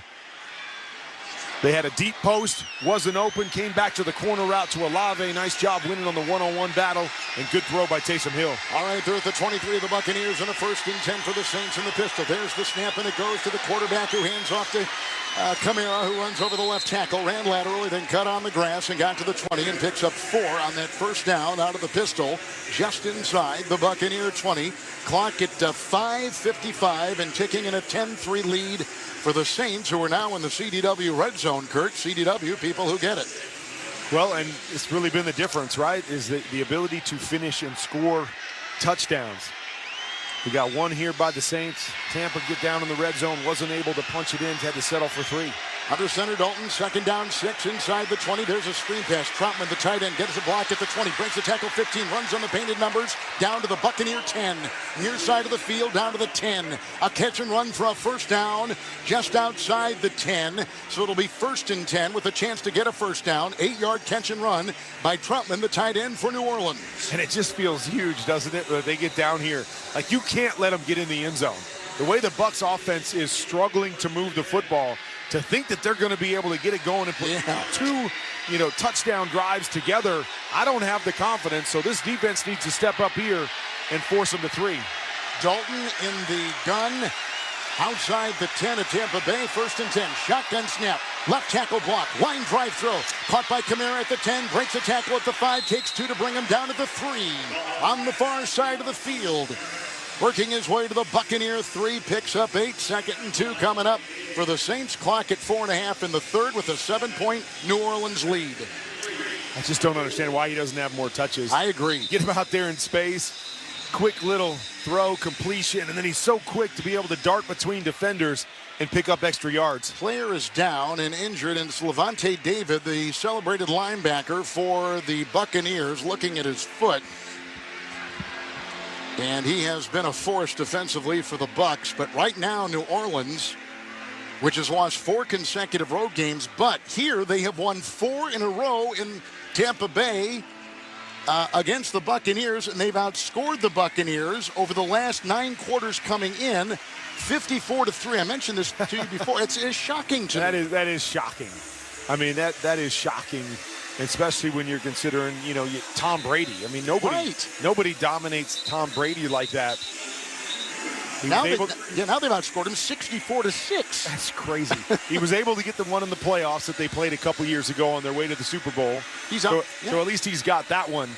Speaker 10: they had a deep post, wasn't open, came back to the corner route to Olave. Nice job winning on the one-on-one battle, and good throw by Taysom Hill.
Speaker 4: All right, they're at the 23 of the Buccaneers, and a first and 10 for the Saints in the pistol. There's the snap, and it goes to the quarterback, who hands off to Kamara, who runs over the left tackle, ran laterally, then cut on the grass and got to the 20 and picks up 4 on that first down out of the pistol, just inside the Buccaneer 20. Clock at 5:55 and ticking in a 10-3 lead for the Saints, who are now in the CDW red zone. Kurt, CDW, people who get it.
Speaker 10: Well, and it's really been the difference, right, is the ability to finish and score touchdowns. We got 1 here by the Saints. Tampa get down in the red zone, wasn't able to punch it in, had to settle for 3.
Speaker 4: Under center, Dalton, 2nd down, 6, inside the 20. There's a screen pass. Troutman, the tight end, gets a block at the 20, breaks the tackle 15, runs on the painted numbers, down to the Buccaneer 10. Near side of the field, down to the 10. A catch and run for a first down just outside the 10. So it'll be 1st and 10 with a chance to get a first down. 8-yard catch and run by Troutman, the tight end for New Orleans.
Speaker 10: And it just feels huge, doesn't it, when they get down here? Like, you can't let them get in the end zone. The way the Bucs offense is struggling to move the football, to think that they're going to be able to get it going and put two, touchdown drives together, I don't have the confidence. So this defense needs to step up here and force them to 3.
Speaker 4: Dalton in the gun outside the 10 of Tampa Bay. 1st and 10. Shotgun snap. Left tackle block. Line drive throw. Caught by Kamara at the 10. Breaks a tackle at the 5. Takes 2 to bring him down to the 3. On the far side of the field. Working his way to the Buccaneer 3. Picks up 8. 2nd and 2 coming up for the Saints. Clock at 4.5 in the 3rd with a 7-point New Orleans lead.
Speaker 10: I just don't understand why he doesn't have more touches.
Speaker 4: I agree.
Speaker 10: Get him out there in space. Quick little throw, completion, and then he's so quick to be able to dart between defenders and pick up extra yards.
Speaker 4: Player is down and injured, and it's Levante David, the celebrated linebacker for the Buccaneers, looking at his foot. And he has been a force defensively for the Bucs. But right now, New Orleans, which has lost 4 consecutive road games, but here they have won 4 in a row in Tampa Bay against the Buccaneers, and they've outscored the Buccaneers over the last 9 quarters coming in, 54-3. I mentioned this to you before. It's shocking to me.
Speaker 10: That is shocking. I mean, that is shocking, especially when you're considering, Tom Brady. I mean, nobody dominates Tom Brady like that.
Speaker 4: Now they've outscored him 64-6.
Speaker 10: That's crazy. He was able to get the one in the playoffs that they played a couple years ago on their way to the Super Bowl. So at least he's got that one.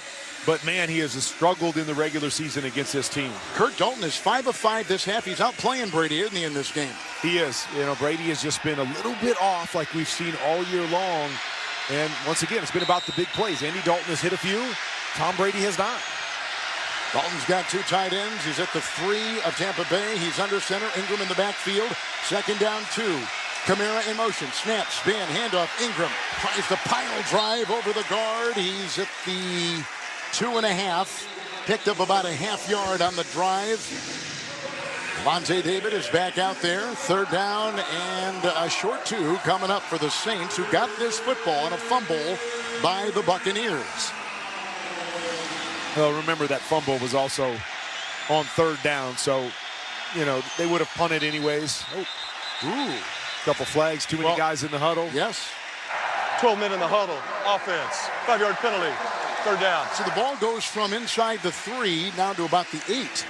Speaker 10: But, man, he has struggled in the regular season against this team.
Speaker 4: Kurt Dalton is 5 of 5 this half. He's out playing Brady, isn't he, in this game?
Speaker 10: He is. Brady has just been a little bit off like we've seen all year long. And, once again, it's been about the big plays. Andy Dalton has hit a few. Tom Brady has not.
Speaker 4: Dalton's got 2 tight ends. He's at the 3 of Tampa Bay. He's under center. Ingram in the backfield. 2nd down 2. Kamara in motion. Snap, spin, handoff. Ingram tries the pile drive over the guard. He's at the 2.5. Picked up about a half yard on the drive. Levante David is back out there. 3rd down and a short 2 coming up for the Saints, who got this football on a fumble by the Buccaneers.
Speaker 10: Well, remember that fumble was also on 3rd down, so, they would have punted anyways. Couple flags, too many guys in the huddle.
Speaker 4: Yes.
Speaker 1: 12 men in the huddle. Offense. 5-yard penalty. 3rd down.
Speaker 4: So the ball goes from inside the 3 now to about the 8.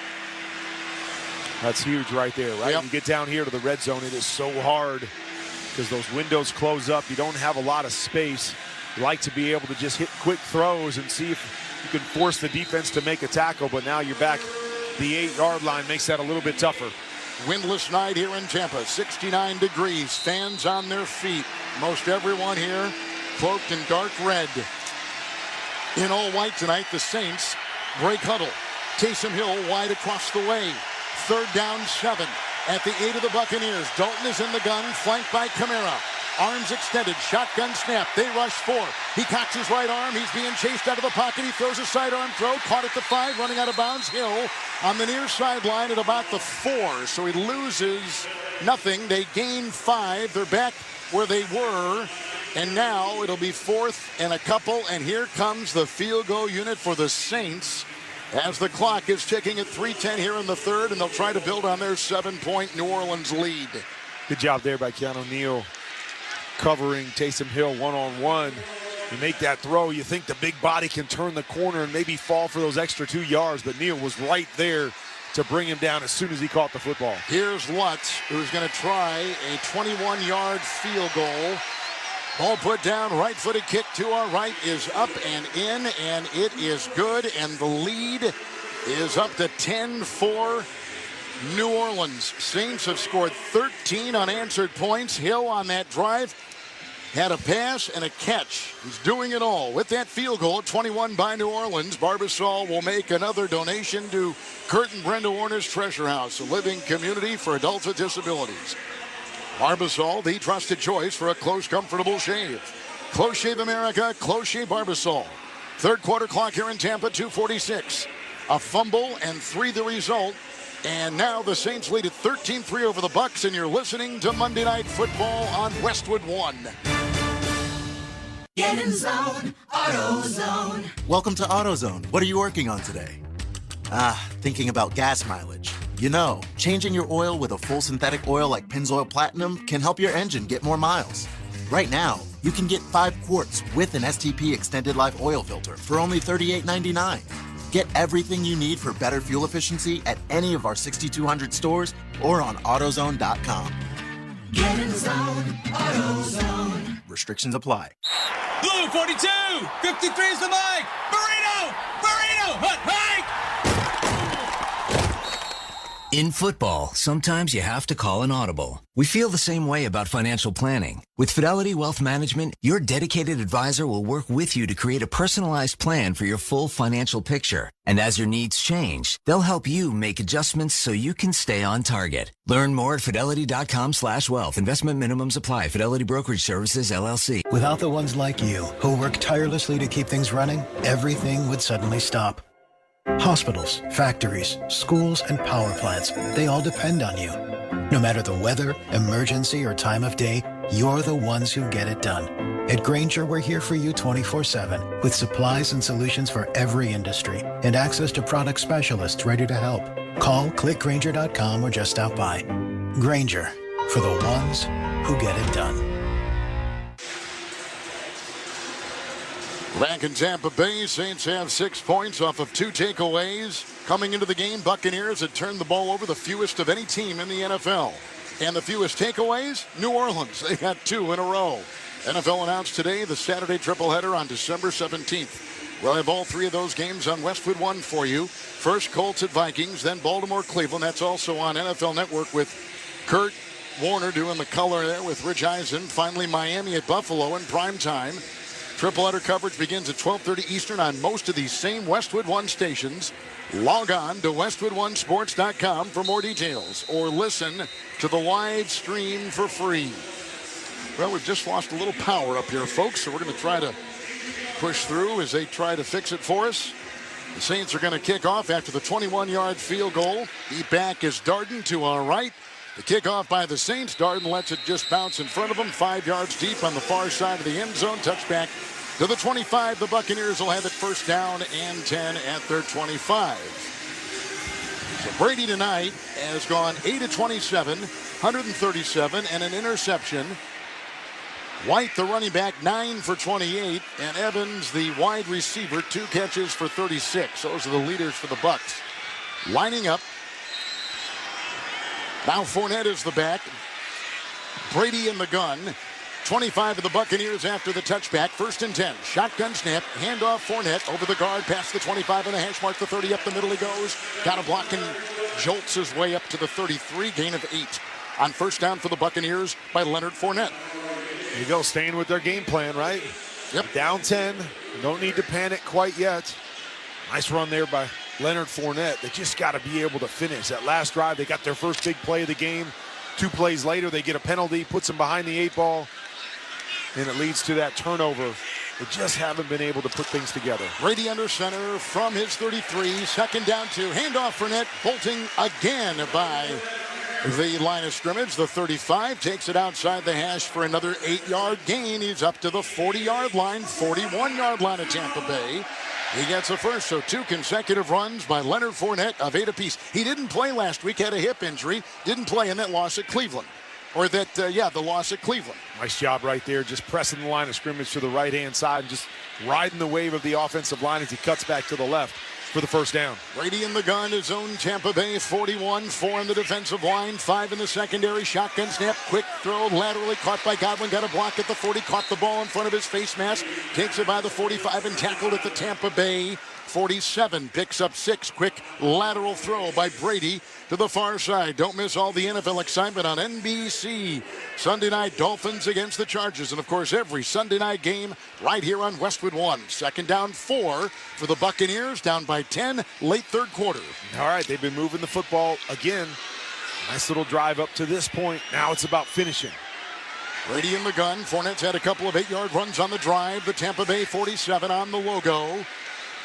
Speaker 10: That's huge right there, right?
Speaker 4: Yep.
Speaker 10: You get down here to the red zone, it is so hard because those windows close up. You don't have a lot of space. You like to be able to just hit quick throws and see if you can force the defense to make a tackle, but now you're back. The 8-yard line makes that a little bit tougher.
Speaker 4: Windless night here in Tampa, 69 degrees, fans on their feet. Most everyone here cloaked in dark red. In all white tonight, the Saints break huddle. Taysom Hill wide across the way. 3rd down 7 at the 8 of the Buccaneers. Dalton is in the gun, flanked by Kamara. Arms extended, shotgun snap. They rush 4. He cocks his right arm. He's being chased out of the pocket. He throws a sidearm throw, caught at the 5, running out of bounds. Hill on the near sideline at about the 4. So he loses nothing. They gain 5. They're back where they were. And now it'll be 4th and a couple. And here comes the field goal unit for the Saints as the clock is ticking at 3:10 here in the 3rd. And they'll try to build on their 7-point New Orleans lead.
Speaker 10: Good job there by Keanu Neal, covering Taysom Hill one-on-one. You make that throw, you think the big body can turn the corner and maybe fall for those extra 2 yards, but Neal was right there to bring him down as soon as he caught the football.
Speaker 4: Here's Lutz, who's going to try a 21-yard field goal. Ball put down, right-footed kick to our right is up and in, and it is good, and the lead is up to 10 for New Orleans. Saints have scored 13 unanswered points. Hill on that drive had a pass and a catch. He's doing it all. With that field goal, 21 by New Orleans, Barbasol will make another donation to Kurt and Brenda Warner's Treasure House, a living community for adults with disabilities. Barbasol, the trusted choice for a close, comfortable shave. Close Shave America, Close Shave Barbasol. Third quarter clock here in Tampa, 2:46. A fumble and 3 the result. And now the Saints lead at 13-3 over the Bucs, and you're listening to Monday Night Football on Westwood One.
Speaker 9: Get in zone, AutoZone.
Speaker 13: Welcome to AutoZone. What are you working on today? Thinking about gas mileage. You know, changing your oil with a full synthetic oil like Pennzoil Platinum can help your engine get more miles. Right now, you can get 5 quarts with an STP Extended Life Oil Filter for only $38.99. Get everything you need for better fuel efficiency at any of our 6,200 stores or on AutoZone.com.
Speaker 9: Get in zone, AutoZone.
Speaker 13: Restrictions apply.
Speaker 14: Blue 42, 53 is the mic. Burrito, hut hike.
Speaker 15: In football, sometimes you have to call an audible. We feel the same way about financial planning. With Fidelity Wealth Management, your dedicated advisor will work with you to create a personalized plan for your full financial picture. And as your needs change, they'll help you make adjustments so you can stay on target. Learn more at fidelity.com/wealth. Investment minimums apply. Fidelity Brokerage Services, LLC.
Speaker 22: Without the ones like you, who work tirelessly to keep things running, everything would suddenly stop. Hospitals, factories, schools, and power plants, they all depend on you. No matter the weather, emergency, or time of day, you're the ones who get it done. At Grainger, we're here for you 24/7 with supplies and solutions for every industry and access to product specialists ready to help. Call, click Grainger.com, or just stop by. Grainger, for the ones who get it done.
Speaker 4: Back in Tampa Bay, Saints have 6 points off of 2 takeaways. Coming into the game, Buccaneers had turned the ball over the fewest of any team in the NFL. And the fewest takeaways, New Orleans. They got 2 in a row. NFL announced today the Saturday triple-header on December 17th. We'll have all 3 of those games on Westwood One for you. First, Colts at Vikings, then Baltimore, Cleveland. That's also on NFL Network with Kurt Warner doing the color there with Rich Eisen. Finally, Miami at Buffalo in prime time. Triple-header coverage begins at 12:30 Eastern on most of these same Westwood One stations. Log on to westwoodonesports.com for more details or listen to the live stream for free. Well, we've just lost a little power up here, folks, so we're going to try to push through as they try to fix it for us. The Saints are going to kick off after the 21-yard field goal. The back is Darden to our right. The kickoff by the Saints. Darden lets it just bounce in front of him. 5 yards deep on the far side of the end zone. Touchback to the 25. The Buccaneers will have it first down and 10 at their 25. So Brady tonight has gone 8 of 27, 137, and an interception. White, the running back, 9 for 28. And Evans, the wide receiver, 2 catches for 36. Those are the leaders for the Bucs. Lining up. Now Fournette is the back. Brady in the gun. 25 of the Buccaneers after the touchback. First and 10. Shotgun snap. Handoff Fournette over the guard. Past the 25 and a hash mark. The 30 up the middle he goes. Got a block and jolts his way up to the 33. Gain of 8. On first down for the Buccaneers by Leonard Fournette.
Speaker 10: There you go. Staying with their game plan, right?
Speaker 4: Yep.
Speaker 10: Down 10. Don't need to panic quite yet. Nice run there by Leonard Fournette. They just got to be able to finish. That last drive, they got their first big play of the game. 2 plays later, they get a penalty, puts them behind the 8 ball, and it leads to that turnover. They just haven't been able to put things together.
Speaker 4: Brady under center from his 33. Second down 2. Handoff Fournette, bolting again by the line of scrimmage. The 35 takes it outside the hash for another 8-yard gain. He's up to the 40-yard line, 41-yard line of Tampa Bay. He gets a first, so 2 consecutive runs by Leonard Fournette of 8 apiece. He didn't play last week, had a hip injury. Didn't play in that loss at Cleveland. Or that, the loss at Cleveland.
Speaker 10: Nice job right there, just pressing the line of scrimmage to the right-hand side and just riding the wave of the offensive line as he cuts back to the left for the first down.
Speaker 4: Brady in the gun, his own Tampa Bay, 41, 4 in the defensive line, 5 in the secondary. Shotgun snap, quick throw, laterally caught by Godwin, got a block at the 40, caught the ball in front of his face mask, takes it by the 45 and tackled at the Tampa Bay 47. Picks up 6, quick lateral throw by Brady to the far side. Don't miss all the NFL excitement on NBC. Sunday night, Dolphins against the Chargers. And, of course, every Sunday night game right here on Westwood One. Second down 4 for the Buccaneers, down by 10, late third quarter.
Speaker 10: All right, they've been moving the football again. Nice little drive up to this point. Now it's about finishing.
Speaker 4: Brady in the gun. Fournette's had a couple of 8-yard runs on the drive. The Tampa Bay 47 on the logo.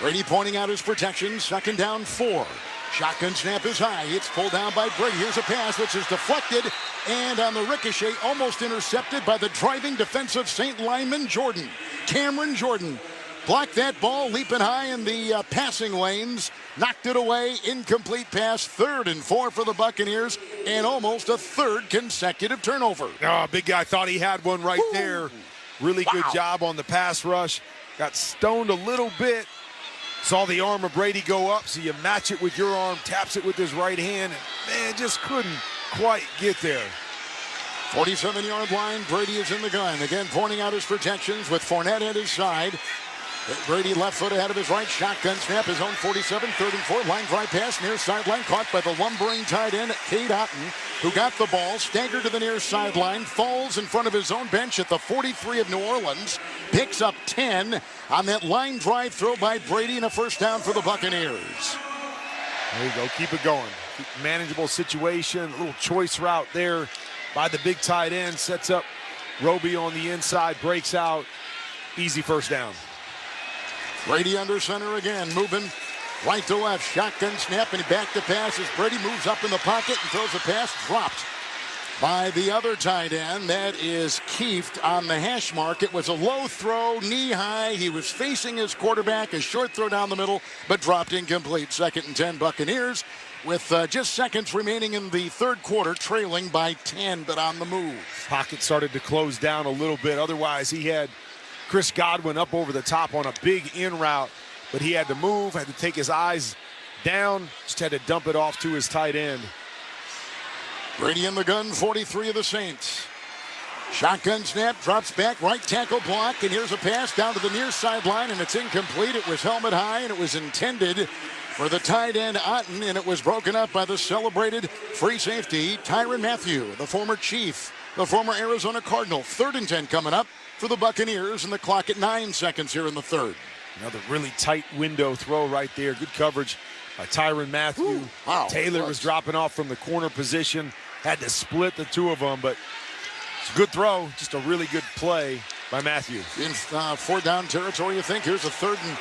Speaker 4: Brady pointing out his protection. 2nd down 4. Shotgun snap is high. It's pulled down by Brady. Here's a pass which is deflected. And on the ricochet, almost intercepted by the driving defensive St. lineman Jordan. Cameron Jordan blocked that ball, leaping high in the passing lanes. Knocked it away. Incomplete pass. 3rd and 4 for the Buccaneers. And almost a 3rd consecutive turnover.
Speaker 10: Oh, big guy thought he had one right there. Really good job on the pass rush. Got stoned a little bit. Saw the arm of Brady go up, so you match it with your arm, taps it with his right hand, and man, just couldn't quite get there.
Speaker 4: 47-yard line, Brady is in the gun. Again, pointing out his protections with Fournette at his side. Brady left foot ahead of his right. Shotgun snap, his own 47, 3rd and 4. Line drive pass, near sideline, caught by the lumbering tight end, Cade Otton, who got the ball, staggered to the near sideline, falls in front of his own bench at the 43 of New Orleans, picks up 10 on that line drive throw by Brady, and a 1st down for the Buccaneers.
Speaker 10: There you go, keep it going. Manageable situation, a little choice route there by the big tight end, sets up Roby on the inside, breaks out, easy 1st down.
Speaker 4: Brady under center again, moving right to left. Shotgun snap, and he back to pass as Brady moves up in the pocket and throws a pass dropped by the other tight end. That is Kieft on the hash mark. It was a low throw, knee high. He was facing his quarterback, a short throw down the middle, but dropped incomplete. 2nd and 10 Buccaneers with just seconds remaining in the 3rd quarter, trailing by 10, but on the move.
Speaker 10: Pocket started to close down a little bit. Otherwise, he had Chris Godwin up over the top on a big in route, but he had to move, had to take his eyes down, just had to dump it off to his tight end.
Speaker 4: Brady in the gun, 43 of the Saints. Shotgun snap, drops back, right tackle block, and here's a pass down to the near sideline, and it's incomplete. It was helmet high, and it was intended for the tight end Otton, and it was broken up by the celebrated free safety Tyrann Mathieu, the former Chief, the former Arizona Cardinal. 3rd and 10 coming up for the Buccaneers, and the clock at 9 seconds here in the 3rd.
Speaker 10: Another really tight window throw right there. Good coverage by Tyrann Mathieu.
Speaker 4: Wow.
Speaker 10: Taylor was dropping off from the corner position. Had to split the two of them, but it's a good throw. Just a really good play by Mathieu.
Speaker 4: In 4th down territory, you think. Here's a 3rd and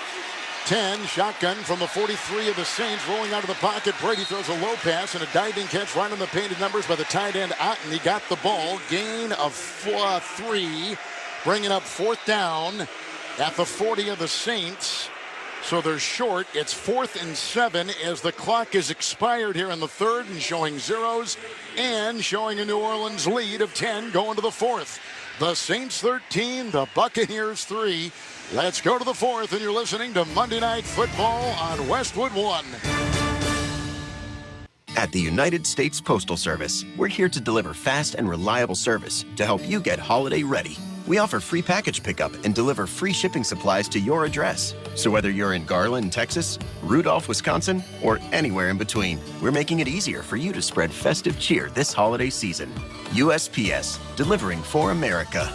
Speaker 4: 10. Shotgun from the 43 of the Saints. Rolling out of the pocket. Brady throws a low pass and a diving catch right on the painted numbers by the tight end Otton. He got the ball. Gain of 3. Bringing up 4th down at the 40 of the Saints. So they're short. It's 4th and 7 as the clock is expired here in the 3rd, and showing zeros and showing a New Orleans lead of 10 going to the 4th. The Saints 13, the Buccaneers 3. Let's go to the 4th, and you're listening to Monday Night Football on Westwood 1.
Speaker 3: At the United States Postal Service, we're here to deliver fast and reliable service to help you get holiday ready. We offer free package pickup and deliver free shipping supplies to your address. So whether you're in Garland, Texas, Rudolph, Wisconsin, or anywhere in between, we're making it easier for you to spread festive cheer this holiday season. USPS, delivering for America.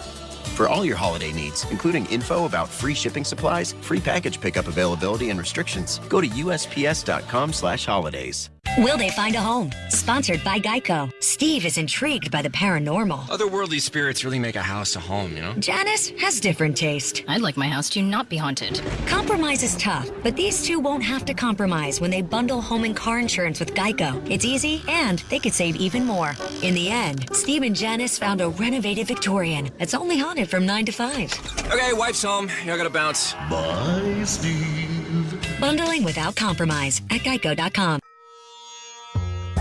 Speaker 3: For all your holiday needs, including info about free shipping supplies, free package pickup availability, and restrictions, go to USPS.com/holidays.
Speaker 8: Will they find a home? Sponsored by Geico. Steve is intrigued by the paranormal.
Speaker 23: Otherworldly spirits really make a house a home, you know?
Speaker 8: Janice has different taste.
Speaker 24: I'd like my house to not be haunted.
Speaker 8: Compromise is tough, but these two won't have to compromise when they bundle home and car insurance with Geico. It's easy, and they could save even more. In the end, Steve and Janice found a renovated Victorian that's only haunted from 9 to 5.
Speaker 23: Okay, wife's home. I gotta bounce.
Speaker 9: Bye, Steve.
Speaker 8: Bundling without compromise at Geico.com.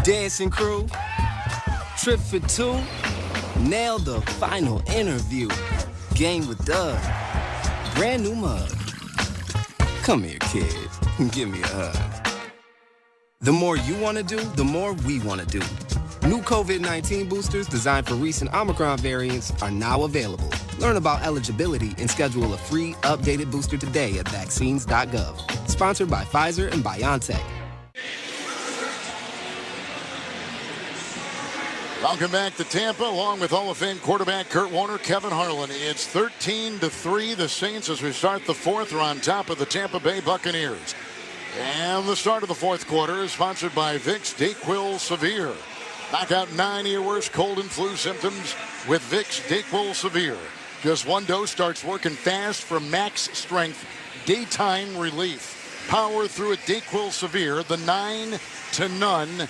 Speaker 25: Dancing crew, trip for 2, nailed the final interview. Game with Doug, brand new mug. Come here, kid, give me a hug. The more you want to do, the more we want to do. New COVID-19 boosters designed for recent Omicron variants are now available. Learn about eligibility and schedule a free updated booster today at vaccines.gov. Sponsored by Pfizer and BioNTech.
Speaker 4: Welcome back to Tampa, along with Hall of Fame quarterback Kurt Warner, Kevin Harlan. It's 13-3. The Saints, as we start the 4th, are on top of the Tampa Bay Buccaneers. And the start of the 4th quarter is sponsored by Vicks DayQuil Severe. Knock out 9 of your worst cold and flu symptoms with Vicks Dayquil Severe. Just one dose starts working fast for max strength daytime relief. Power through a Dayquil Severe, the 9-to-none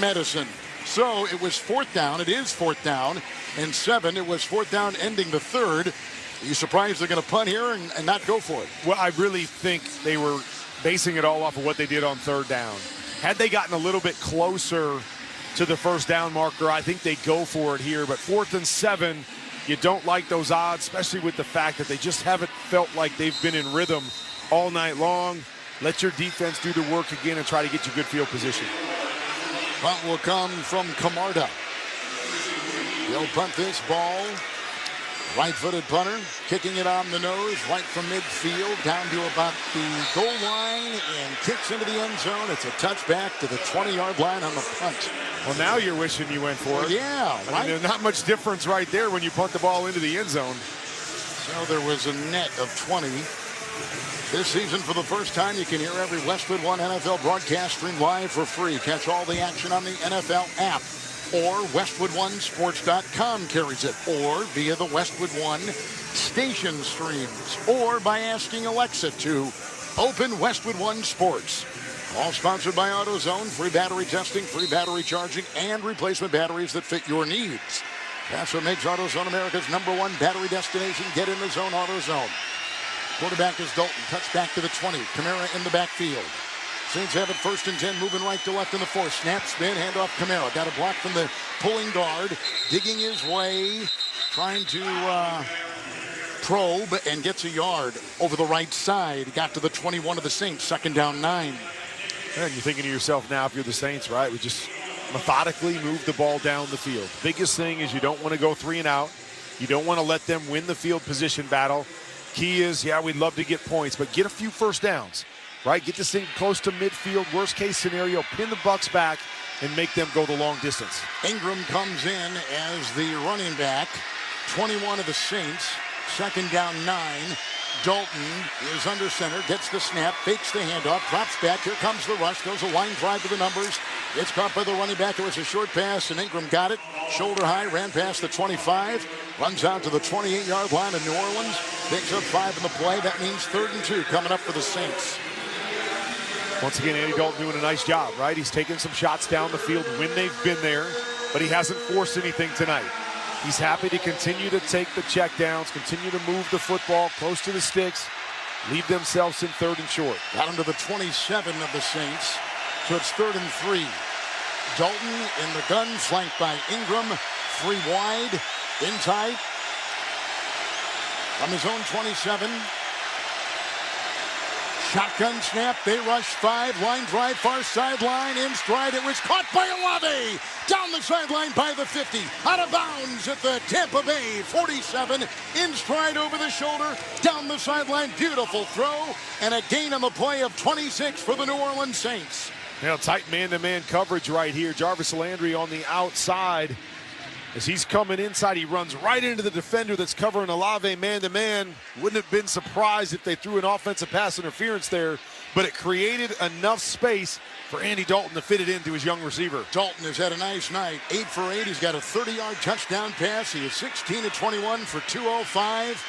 Speaker 4: medicine. So it was 4th down. It is 4th down and 7. It was 4th down ending the 3rd. Are you surprised they're going to punt here and not go for it?
Speaker 10: Well, I really think they were basing it all off of what they did on 3rd down. Had they gotten a little bit closer to the 1st down marker, I think they'd go for it here. But 4th and 7, you don't like those odds, especially with the fact that they just haven't felt like they've been in rhythm all night long. Let your defense do the work again and try to get you good field position.
Speaker 4: Punt will come from Camarda. He'll punt this ball. Right-footed punter, kicking it on the nose, right from midfield, down to about the goal line, and kicks into the end zone. It's a touchback to the 20-yard line on the punt.
Speaker 10: Well, now you're wishing you went for it.
Speaker 4: Yeah.
Speaker 10: I mean, there's not much difference right there when you punt the ball into the end zone.
Speaker 4: So there was a net of 20. This season, for the first time, you can hear every Westwood One NFL broadcast streamed live for free. Catch all the action on the NFL app. Or WestwoodOneSports.com carries it, or via the Westwood One station streams, or by asking Alexa to open Westwood One Sports. All sponsored by AutoZone. Free battery testing, free battery charging, and replacement batteries that fit your needs. That's what makes AutoZone America's #1 battery destination. Get in the zone, AutoZone. Quarterback is Dalton. Touchback to the 20. Kamara in the backfield. Saints have it 1st and 10, moving right to left in the 4th. Snap, spin, handoff, Kamara. Got a block from the pulling guard. Digging his way, trying to probe, and gets a yard over the right side. Got to the 21 of the Saints, 2nd down 9.
Speaker 10: And you're thinking to yourself now, if you're the Saints, right, we just methodically move the ball down the field. Biggest thing is you don't want to go 3 and out. You don't want to let them win the field position battle. Key is, yeah, we'd love to get points, but get a few 1st downs. Right, get this thing close to midfield. Worst case scenario, pin the Bucs back and make them go the long distance.
Speaker 4: Ingram comes in as the running back. 21 of the Saints. 2nd down 9. Dalton is under center, gets the snap, fakes the handoff, drops back. Here comes the rush. Goes a line drive to the numbers. It's caught by the running back. It was a short pass, and Ingram got it. Shoulder high, ran past the 25. Runs out to the 28-yard line of New Orleans. Picks up 5 in the play. That means 3rd and 2 coming up for the Saints.
Speaker 10: Once again, Andy Dalton doing a nice job, right? He's taken some shots down the field when they've been there, but he hasn't forced anything tonight. He's happy to continue to take the checkdowns, continue to move the football close to the sticks, leave themselves in 3rd and short.
Speaker 4: Got him to the 27 of the Saints, so it's 3rd and 3. Dalton in the gun, flanked by Ingram, 3 wide, in tight. From his own 27. Shotgun snap, they rush 5, line drive, far sideline, in stride. It was caught by Olave, down the sideline by the 50, out of bounds at the Tampa Bay 47, in stride over the shoulder, down the sideline, beautiful throw, and a gain on the play of 26 for the New Orleans Saints.
Speaker 10: Now tight man-to-man coverage right here. Jarvis Landry on the outside. As he's coming inside, he runs right into the defender that's covering Olave man-to-man. Wouldn't have been surprised if they threw an offensive pass interference there, but it created enough space for Andy Dalton to fit it into his young receiver.
Speaker 4: Dalton has had a nice night. 8 for 8. He's got a 30-yard touchdown pass. He is 16 of 21 for 205.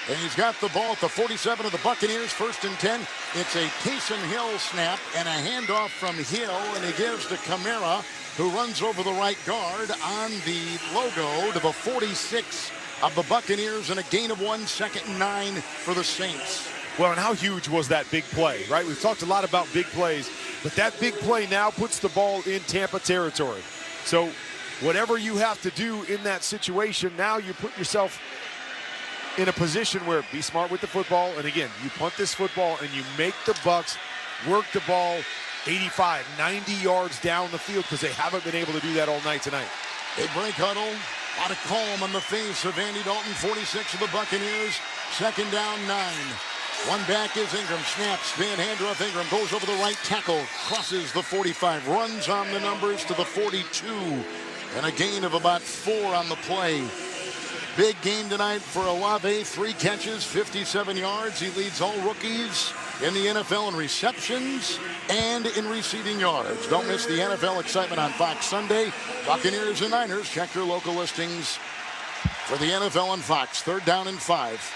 Speaker 4: And he's got the ball at the 47 of the Buccaneers, 1st and 10. It's a Taysom Hill snap and a handoff from Hill, and he gives to Kamara, who runs over the right guard on the logo to the 46 of the Buccaneers, and a gain of 1, 2nd and 9 for the Saints.
Speaker 10: Well, and how huge was that big play, right? We've talked a lot about big plays, but that big play now puts the ball in Tampa territory. So whatever you have to do in that situation, now you put yourself in a position where be smart with the football. And again, you punt this football and you make the Bucs work the ball 85, 90 yards down the field, because they haven't been able to do that all night tonight.
Speaker 4: A break huddle. A lot of calm on the face of Andy Dalton, 46 of the Buccaneers. 2nd down 9. One back is Ingram. Snap, spin, handoff. Ingram goes over the right tackle, crosses the 45, runs on the numbers to the 42, and a gain of about 4 on the play. Big game tonight for Olave. 3 catches, 57 yards. He leads all rookies in the NFL in receptions and in receiving yards. Don't miss the NFL excitement on Fox Sunday. Buccaneers and Niners. Check your local listings for the NFL on Fox. 3rd down and 5.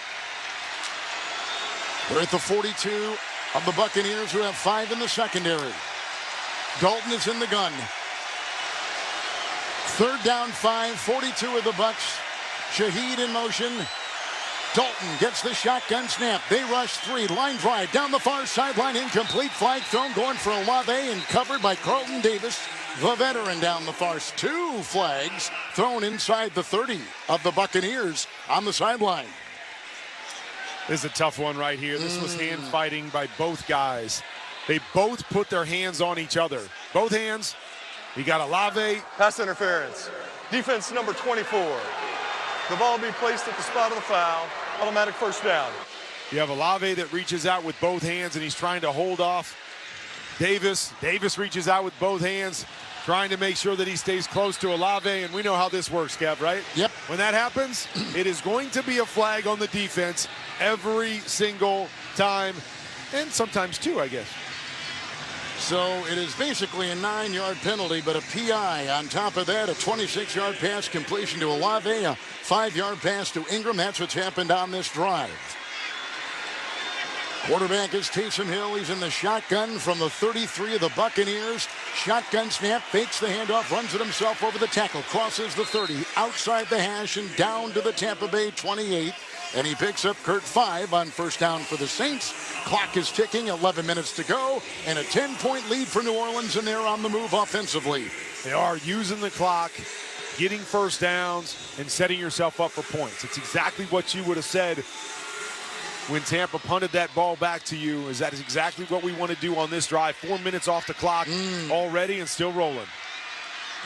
Speaker 4: They're at the 42 of the Buccaneers, who have 5 in the secondary. Dalton is in the gun. 3rd down, 5, 42 of the Bucs. Shaheed in motion. Dalton gets the shotgun snap. They rush 3. Line drive down the far sideline. Incomplete. Flag thrown. Going for Olave and covered by Carlton Davis, the veteran, down the far. 2 flags thrown inside the 30 of the Buccaneers on the sideline.
Speaker 10: This is a tough one right here. This was hand fighting by both guys. They both put their hands on each other. Both hands. You got Olave.
Speaker 1: Pass interference. Defense number 24. The ball will be placed at the spot of the foul. Automatic first down.
Speaker 10: You have Olave that reaches out with both hands, and he's trying to hold off Davis. Davis reaches out with both hands, trying to make sure that he stays close to Olave, and we know how this works, Kev, right?
Speaker 4: Yep.
Speaker 10: When that happens, it is going to be a flag on the defense every single time, and sometimes 2, I guess.
Speaker 4: So it is basically a 9-yard penalty, but a PI on top of that. A 26-yard pass completion to Olave, a 5-yard pass to Ingram. That's what's happened on this drive. Quarterback is Taysom Hill. He's in the shotgun from the 33 of the Buccaneers. Shotgun snap, fakes the handoff, runs it himself over the tackle, crosses the 30, outside the hash and down to the Tampa Bay 28. And he picks up Kurt 5 on first down for the Saints. Clock is ticking, 11 minutes to go, and a 10-point lead for New Orleans, and they're on the move offensively.
Speaker 10: They are using the clock, getting first downs, and setting yourself up for points. It's exactly what you would have said when Tampa punted that ball back to you. Is that is exactly what we want to do on this drive. 4 minutes off the clock already and still rolling.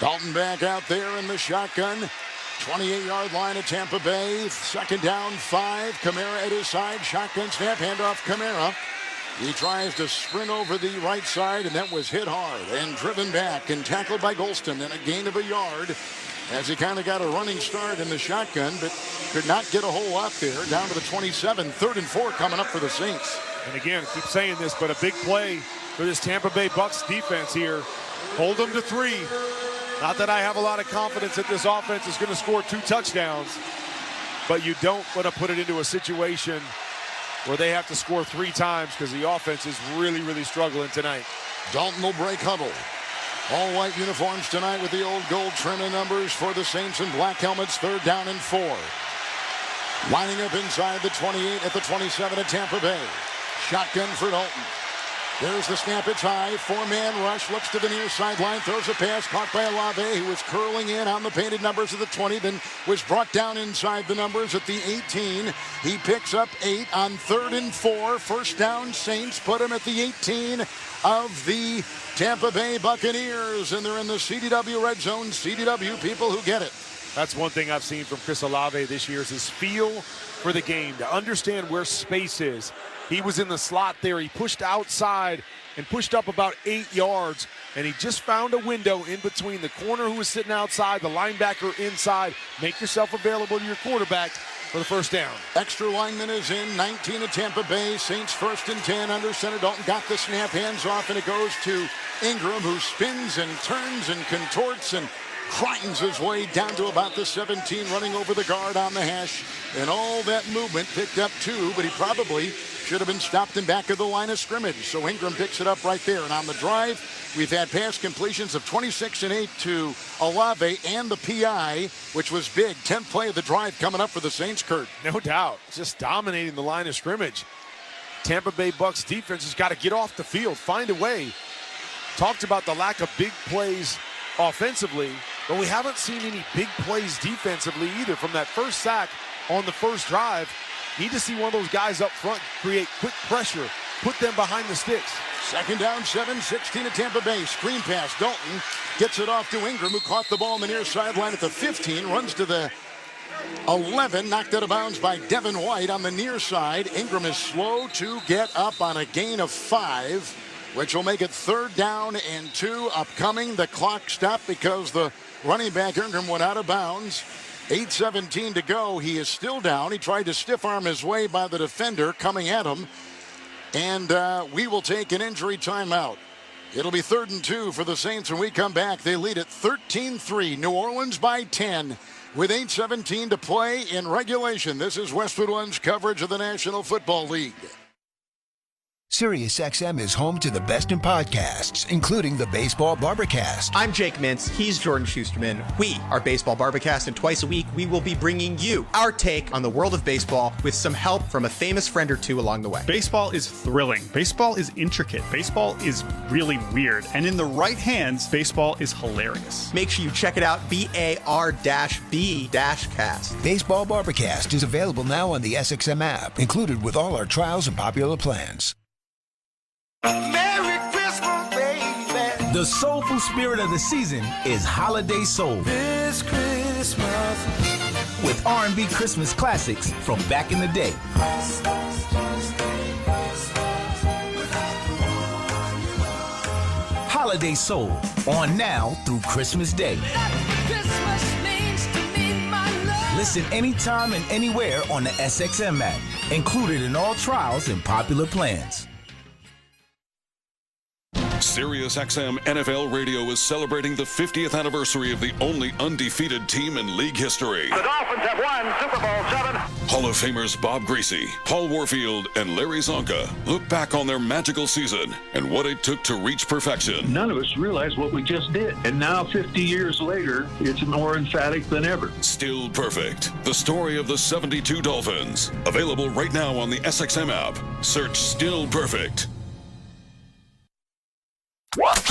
Speaker 4: Dalton back out there in the shotgun. 28-yard line of Tampa Bay. 2nd down, 5. Kamara at his side. Shotgun snap, handoff Kamara. He tries to sprint over the right side, and that was hit hard and driven back and tackled by Golston, and a gain of a yard as he kind of got a running start in the shotgun, but could not get a whole lot there. Down to the 27. 3rd and 4 coming up for the Saints.
Speaker 10: And again, I keep saying this, but a big play for this Tampa Bay Bucs defense here. Hold them to 3. Not that I have a lot of confidence that this offense is going to score 2 touchdowns, but you don't want to put it into a situation where they have to score 3 times because the offense is really, really struggling tonight.
Speaker 4: Dalton will break huddle. All white uniforms tonight with the old gold trim and numbers for the Saints and black helmets. 3rd down and 4. Lining up inside the 28 at the 27 at Tampa Bay. Shotgun for Dalton. There's the snap. It's high. 4-man rush. Looks to the near sideline. Throws a pass. Caught by Olave, who was curling in on the painted numbers of the 20. Then was brought down inside the numbers at the 18. He picks up 8 on 3rd and 4. First down, Saints. Put him at the 18 of the Tampa Bay Buccaneers. And they're in the CDW red zone. CDW, people who get it.
Speaker 10: That's one thing I've seen from Chris Olave this year is his feel for the game, to understand where space is. He was in the slot there. He pushed outside and pushed up about 8 yards, and he just found a window in between the corner who was sitting outside, the linebacker inside. Make yourself available to your quarterback for the first down.
Speaker 4: Extra lineman is in. 19 of Tampa Bay. Saints 1st and 10 under center. Dalton got the snap, hands off, and it goes to Ingram, who spins and turns and contorts and grinds his way down to about the 17, running over the guard on the hash. And all that movement picked up 2, but he probably should have been stopped in back of the line of scrimmage. So Ingram picks it up right there. And on the drive, we've had pass completions of 26 and 8 to Olave and the PI, which was big. 10th play of the drive coming up for the Saints, Kurt.
Speaker 10: No doubt. Just dominating the line of scrimmage. Tampa Bay Bucs defense has got to get off the field, find a way. Talked about the lack of big plays offensively, but we haven't seen any big plays defensively either. From that first sack on the first drive, need to see one of those guys up front create quick pressure, put them behind the sticks.
Speaker 4: 2nd down, 7, 16 to Tampa Bay. Screen pass. Dalton gets it off to Ingram, who caught the ball on the near sideline at the 15, runs to the 11, knocked out of bounds by Devin White on the near side. Ingram is slow to get up on a gain of 5, which will make it 3rd down and 2 upcoming. The clock stopped because the running back Ingram went out of bounds. 8:17 to go. He is still down. He tried to stiff arm his way by the defender coming at him. And we will take an injury timeout. It'll be 3rd and 2 for the Saints when we come back. They lead at 13-3. New Orleans by 10 with 8:17 to play in regulation. This is Westwood One's coverage of the National Football League.
Speaker 2: SiriusXM is home to the best in podcasts, including the Baseball Barbercast.
Speaker 5: I'm Jake Mintz. He's Jordan Schusterman. We are Baseball Barbercast, and twice a week we will be bringing you our take on the world of baseball with some help from a famous friend or two along the way.
Speaker 12: Baseball is thrilling. Baseball is intricate. Baseball is really weird. And in the right hands, baseball is hilarious.
Speaker 5: Make sure you check it out, BAR-B-Cast.
Speaker 2: Baseball Barbercast is available now on the SXM app, included with all our trials and popular plans.
Speaker 16: Merry Christmas, baby.
Speaker 17: The soulful spirit of the season is Holiday Soul.
Speaker 16: This Christmas.
Speaker 17: With R&B Christmas classics from back in the day. Holiday Soul, on now through Christmas Day. Listen anytime and anywhere on the SXM app, included in all trials and popular plans.
Speaker 26: SiriusXM NFL Radio is celebrating the 50th anniversary of the only undefeated team in league history.
Speaker 11: The Dolphins have won Super Bowl 7.
Speaker 26: Hall of Famers Bob Greasy, Paul Warfield, and Larry Zonka look back on their magical season and what it took to reach perfection.
Speaker 27: None of us realized what we just did. And now, 50 years later, it's more emphatic than ever.
Speaker 26: Still Perfect, the story of the 72 Dolphins. Available right now on the SXM app. Search Still Perfect.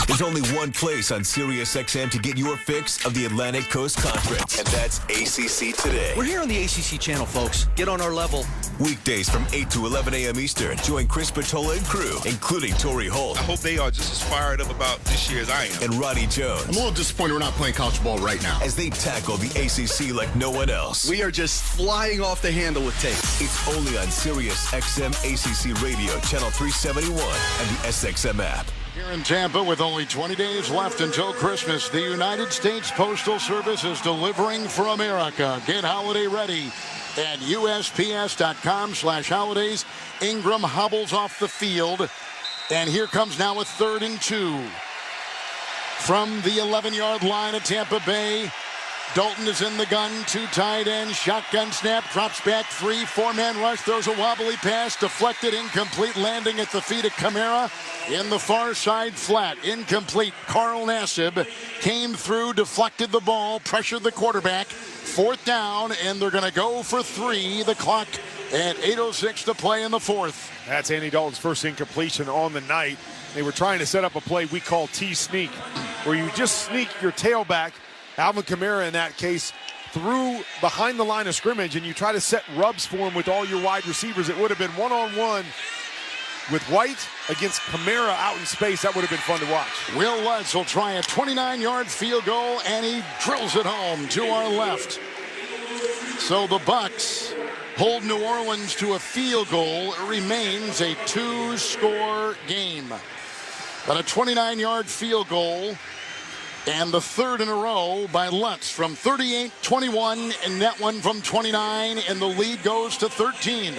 Speaker 19: There's only one place on SiriusXM to get your fix of the Atlantic Coast Conference, and that's ACC Today.
Speaker 28: We're here on the ACC channel, folks. Get on our level.
Speaker 19: Weekdays from 8 to 11 a.m. Eastern. Join Chris Patola and crew, including Torrey Holt.
Speaker 29: I hope they are just as fired up about this year as I am.
Speaker 19: And Ronnie Jones.
Speaker 29: I'm a little disappointed we're not playing college ball right now.
Speaker 19: As they tackle the ACC like no one else.
Speaker 28: We are just flying off the handle with takes.
Speaker 19: It's only on SiriusXM ACC Radio, Channel 371, and the SXM app.
Speaker 4: Here in Tampa, with only 20 days left until Christmas, the United States Postal Service is delivering for America. Get holiday ready at USPS.com/holidays. Ingram hobbles off the field, and here comes now a 3rd and 2. From the 11-yard line of Tampa Bay, Dalton is in the gun, 2 tight ends, shotgun snap, drops back 3, 4-man rush, throws a wobbly pass, deflected, incomplete, landing at the feet of Kamara in the far side flat, incomplete. Carl Nassib came through, deflected the ball, pressured the quarterback, 4th down, and they're going to go for 3. The clock at 8:06 to play in the 4th.
Speaker 10: That's Andy Dalton's first incompletion on the night. They were trying to set up a play we call T-sneak, where you just sneak your tailback, Alvin Kamara in that case, through behind the line of scrimmage, and you try to set rubs for him with all your wide receivers. It would have been one-on-one with White against Kamara out in space. That would have been fun to watch.
Speaker 4: Will Lutz will try a 29-yard field goal, and he drills it home to our left. So the Bucs hold New Orleans to a field goal. It remains a 2-score game. But a 29-yard field goal, and the 3rd in a row by Lutz from 38-21, and that one from 29, and the lead goes to 13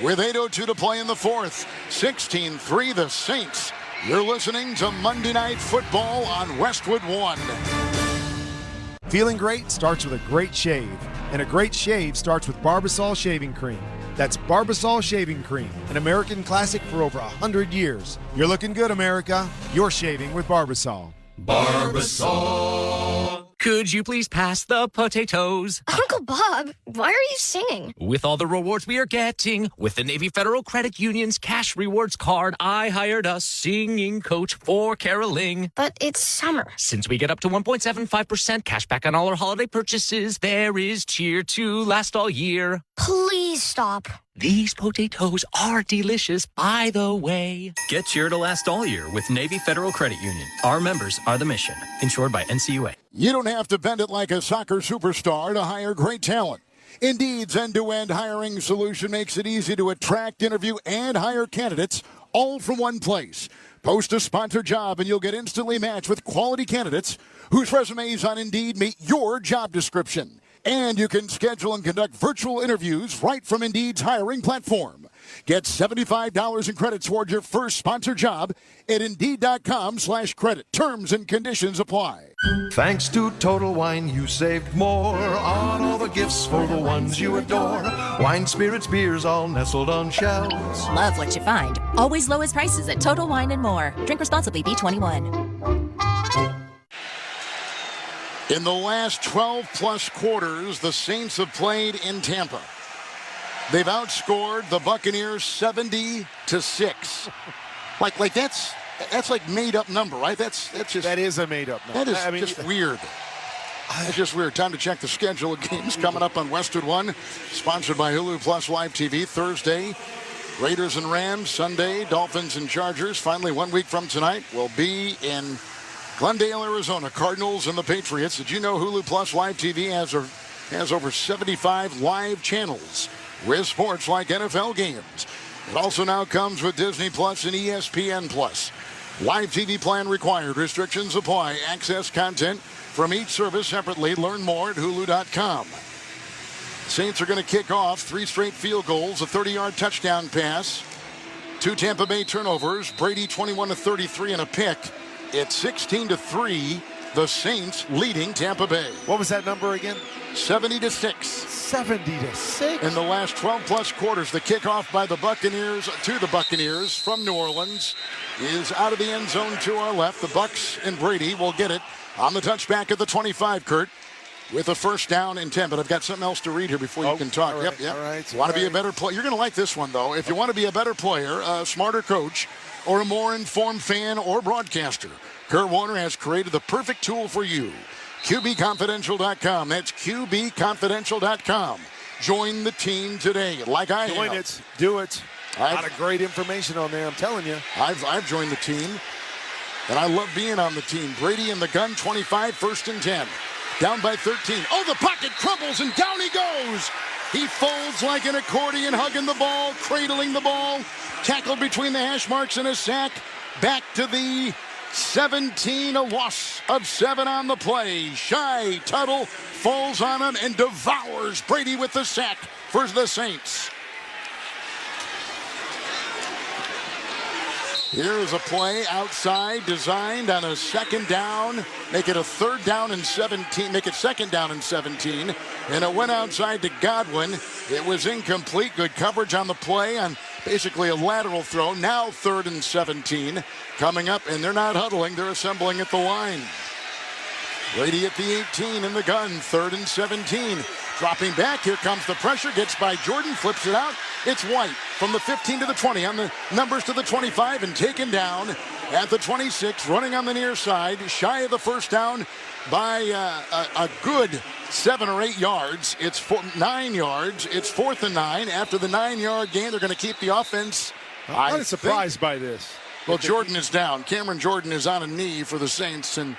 Speaker 4: with 8:02 to play in the 4th. 16-3 the Saints. You're listening to Monday Night Football on Westwood One.
Speaker 30: Feeling great starts with a great shave, and a great shave starts with Barbasol Shaving Cream. That's Barbasol Shaving Cream, an American classic for over 100 years. You're looking good, America. You're shaving with Barbasol.
Speaker 31: Barbasol. Could you please pass the potatoes?
Speaker 21: Uncle Bob, why are you singing?
Speaker 31: With all the rewards we are getting, with the Navy Federal Credit Union's cash rewards card, I hired a singing coach for caroling.
Speaker 21: But it's summer.
Speaker 31: Since we get up to 1.75% cash back on all our holiday purchases, there is cheer to last all year.
Speaker 21: Please stop.
Speaker 31: These potatoes are delicious, by the way.
Speaker 32: Get cheer to last all year with Navy Federal Credit Union. Our members are the mission. Insured by NCUA.
Speaker 4: You don't have to bend it like a soccer superstar to hire great talent. Indeed's end-to-end hiring solution makes it easy to attract, interview, and hire candidates all from one place. Post a sponsored job and you'll get instantly matched with quality candidates whose resumes on Indeed meet your job description. And you can schedule and conduct virtual interviews right from Indeed's hiring platform. Get $75 in credits toward your first sponsored job at Indeed.com/credit. Terms and conditions apply.
Speaker 3: Thanks to Total Wine, you saved more on all the gifts for the ones you adore. Wine, spirits, beers, all nestled on shelves.
Speaker 6: Love what you find. Always lowest prices at Total Wine & More. Drink responsibly, B21.
Speaker 4: In the last 12-plus quarters, the Saints have played in Tampa. They've outscored the Buccaneers 70-6. Like that's like made-up number, right? That
Speaker 10: is a made-up number.
Speaker 4: That is just weird. That's just weird. Time to check the schedule of games coming up on Westwood 1, sponsored by Hulu Plus Live TV. Thursday, Raiders and Rams. Sunday, Dolphins and Chargers. Finally, 1 week from tonight, we'll be in Glendale, Arizona. Cardinals and the Patriots. Did you know Hulu Plus Live TV has over 75 live channels with sports like NFL games? It also now comes with Disney Plus and ESPN Plus. Live TV plan required. Restrictions apply. Access content from each service separately. Learn more at Hulu.com. Saints are going to kick off 3 straight field goals, a 30-yard touchdown pass, 2 Tampa Bay turnovers, Brady 21-33 and a pick. It's 16-3, the Saints leading Tampa Bay.
Speaker 10: What was that number again?
Speaker 4: 70-6.
Speaker 10: 70-6?
Speaker 4: In the last 12-plus quarters, the kickoff by the Buccaneers to the Buccaneers from New Orleans is out of the end zone to our left. The Bucs and Brady will get it on the touchback at the 25, Kurt, with a first down and 10. But I've got something else to read here before you can talk.
Speaker 10: All right,
Speaker 4: Yep.
Speaker 10: All right,
Speaker 4: want to be a better player? You're going to like this one, though. If you want to be a better player, a smarter coach, or a more informed fan or broadcaster, Kurt Warner has created the perfect tool for you. QBConfidential.com. That's QBConfidential.com. Join the team today, like I
Speaker 10: Join
Speaker 4: have.
Speaker 10: it. Do it. A lot of great information on there, I'm telling you.
Speaker 4: I've joined the team, and I love being on the team. Brady in the gun, 25, 1st and 10. Down by 13. Oh, the pocket crumbles, and down he goes. He folds like an accordion, hugging the ball, cradling the ball. Tackled between the hash marks and a sack. Back to the 17, a loss of 7 on the play. Shy Tuttle falls on him and devours Brady with the sack for the Saints. Here is a play outside designed on a 2nd down. Make it a 3rd down and 17. Make it 2nd down and 17. And it went outside to Godwin. It was incomplete. Good coverage on the play on basically a lateral throw. Now 3rd and 17 coming up, and they're not huddling. They're assembling at the line. Brady at the 18 in the gun. 3rd and 17. Dropping back. Here comes the pressure. Gets by Jordan. Flips it out. It's White from the 15 to the 20. On the numbers to the 25 and taken down at the 26. Running on the near side. Shy of the first down by a good 7 or 8 yards. It's 9 yards. It's 4th and 9. After the 9-yard gain, they're going to keep the offense.
Speaker 10: I'm kind of surprised by this.
Speaker 4: Well, Jordan is down. Cameron Jordan is on a knee for the Saints and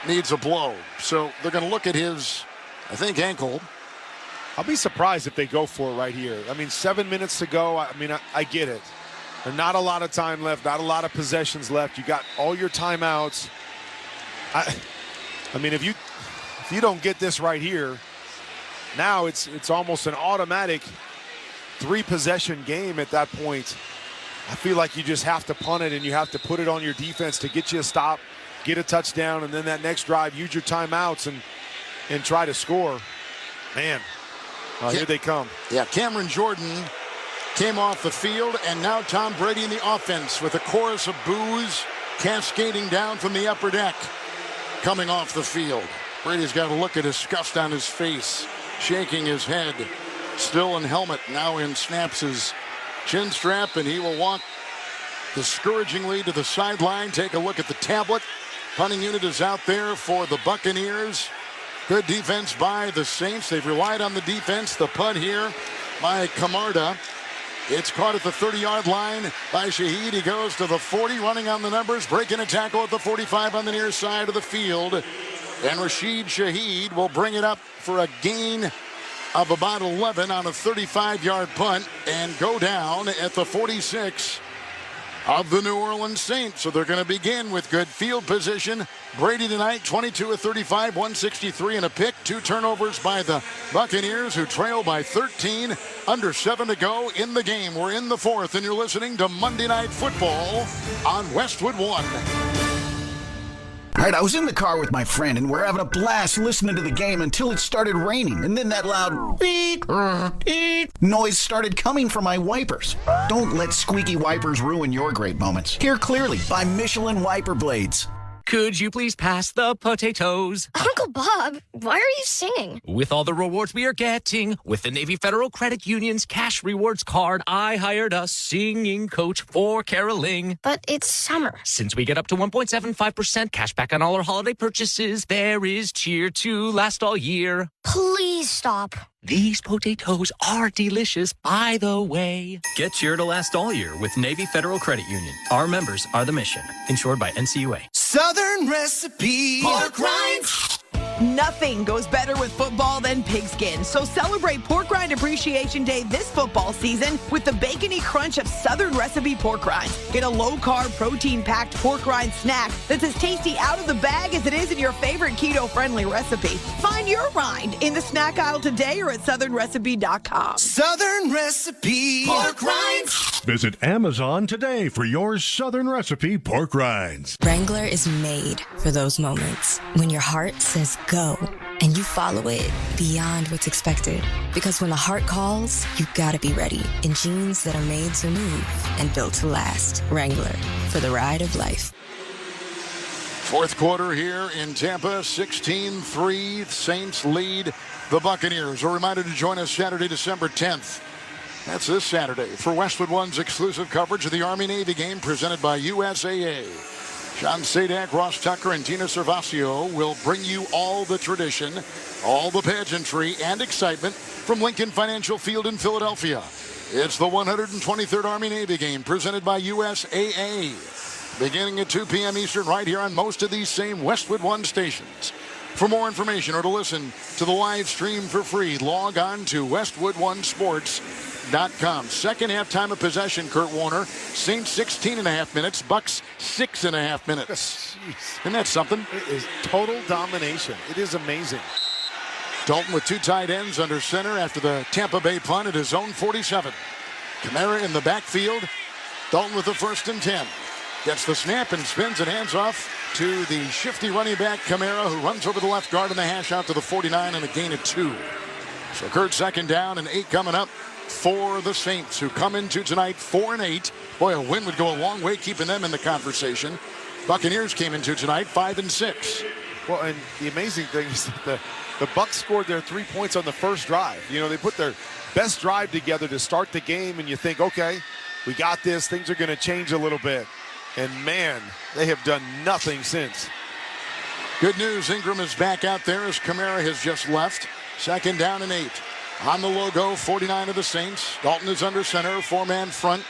Speaker 4: needs a blow. So they're going to look at his, I think, ankle.
Speaker 10: I'll be surprised if they go for it right here. I mean, 7 minutes to go. I get it. There's not a lot of time left, not a lot of possessions left. You got all your timeouts. I mean, if you don't get this right here, now it's almost an automatic 3-possession game at that point. I feel like you just have to punt it and you have to put it on your defense to get you a stop, get a touchdown, and then that next drive, use your timeouts and try to score. Man. Here they come.
Speaker 4: Yeah, Cameron Jordan came off the field, and now Tom Brady in the offense with a chorus of boos cascading down from the upper deck coming off the field. Brady's got a look of disgust on his face, shaking his head, still in helmet, now in snaps his chin strap, and he will walk discouragingly to the sideline. Take a look at the tablet. Punting unit is out there for the Buccaneers. Good defense by the Saints. They've relied on the defense. The punt here by Camarda. It's caught at the 30-yard line by Shaheed. He goes to the 40, running on the numbers, breaking a tackle at the 45 on the near side of the field. And Rashid Shaheed will bring it up for a gain of about 11 on a 35-yard punt and go down at the 46 of the New Orleans Saints. So they're going to begin with good field position. Brady tonight, 22 of 35, 163 and a pick. 2 turnovers by the Buccaneers, who trail by 13. Under 7 to go in the game. We're in the 4th, and you're listening to Monday Night Football on Westwood One.
Speaker 7: All right, I was in the car with my friend, and we're having a blast listening to the game until it started raining, and then that loud beep, beep noise started coming from my wipers. Don't let squeaky wipers ruin your great moments. Hear clearly by Michelin Wiper Blades.
Speaker 31: Could you please pass the potatoes?
Speaker 8: Uncle Bob, why are you singing?
Speaker 31: With all the rewards we are getting, with the Navy Federal Credit Union's cash rewards card, I hired a singing coach for caroling.
Speaker 8: But it's summer.
Speaker 31: Since we get up to 1.75% cash back on all our holiday purchases, there is cheer to last all year.
Speaker 8: Please stop.
Speaker 31: These potatoes are delicious, by the way.
Speaker 32: Get cheer to last all year with Navy Federal Credit Union. Our members are the mission. Insured by NCUA.
Speaker 9: Southern Recipe Pork Rinds. Nothing goes better with football than pigskin. So celebrate Pork Rind Appreciation Day this football season with the bacony crunch of Southern Recipe Pork Rinds. Get a low-carb, protein-packed pork rind snack that's as tasty out of the bag as it is in your favorite keto-friendly recipe. Find your rind in the snack aisle today or at southernrecipe.com.
Speaker 16: Southern Recipe Pork Rinds.
Speaker 13: Visit Amazon today for your Southern Recipe Pork Rinds.
Speaker 14: Wrangler is made for those moments when your heart says go and you follow it beyond what's expected. Because when the heart calls, you gotta be ready in jeans that are made to move and built to last. Wrangler, for the ride of life.
Speaker 4: 4th quarter here in Tampa, 16-3. Saints lead the Buccaneers. A reminder to join us Saturday, December 10th. That's this Saturday for Westwood One's exclusive coverage of the Army-Navy game presented by USAA. John Sadak, Ross Tucker, and Tina Servasio will bring you all the tradition, all the pageantry, and excitement from Lincoln Financial Field in Philadelphia. It's the 123rd Army-Navy game presented by USAA. Beginning at 2 p.m. Eastern right here on most of these same Westwood One stations. For more information or to listen to the live stream for free, log on to WestwoodOneSports.com. Second half time of possession, Kurt Warner. Saints 16.5 minutes, Bucs 6.5 minutes.
Speaker 10: Jeez.
Speaker 4: Isn't that something?
Speaker 10: It is total domination. It is amazing.
Speaker 4: Dalton with 2 tight ends under center after the Tampa Bay punt at his own 47. Kamara in the backfield. Dalton with the 1st and 10. Gets the snap and spins and hands off to the shifty running back Kamara, who runs over the left guard in the hash out to the 49 and a gain of 2. So Kurt, 2nd down and 8 coming up for the Saints, who come into tonight 4-8. Boy, a win would go a long way keeping them in the conversation. Buccaneers came into tonight 5-6.
Speaker 10: Well, and the amazing thing is that the Bucs scored their 3 points on the first drive. You know, they put their best drive together to start the game, and you think, okay, we got this. Things are going to change a little bit. And, man, they have done nothing since.
Speaker 4: Good news, Ingram is back out there as Kamara has just left. 2nd down and 8. On the logo, 49 of the Saints. Dalton is under center, 4-man front.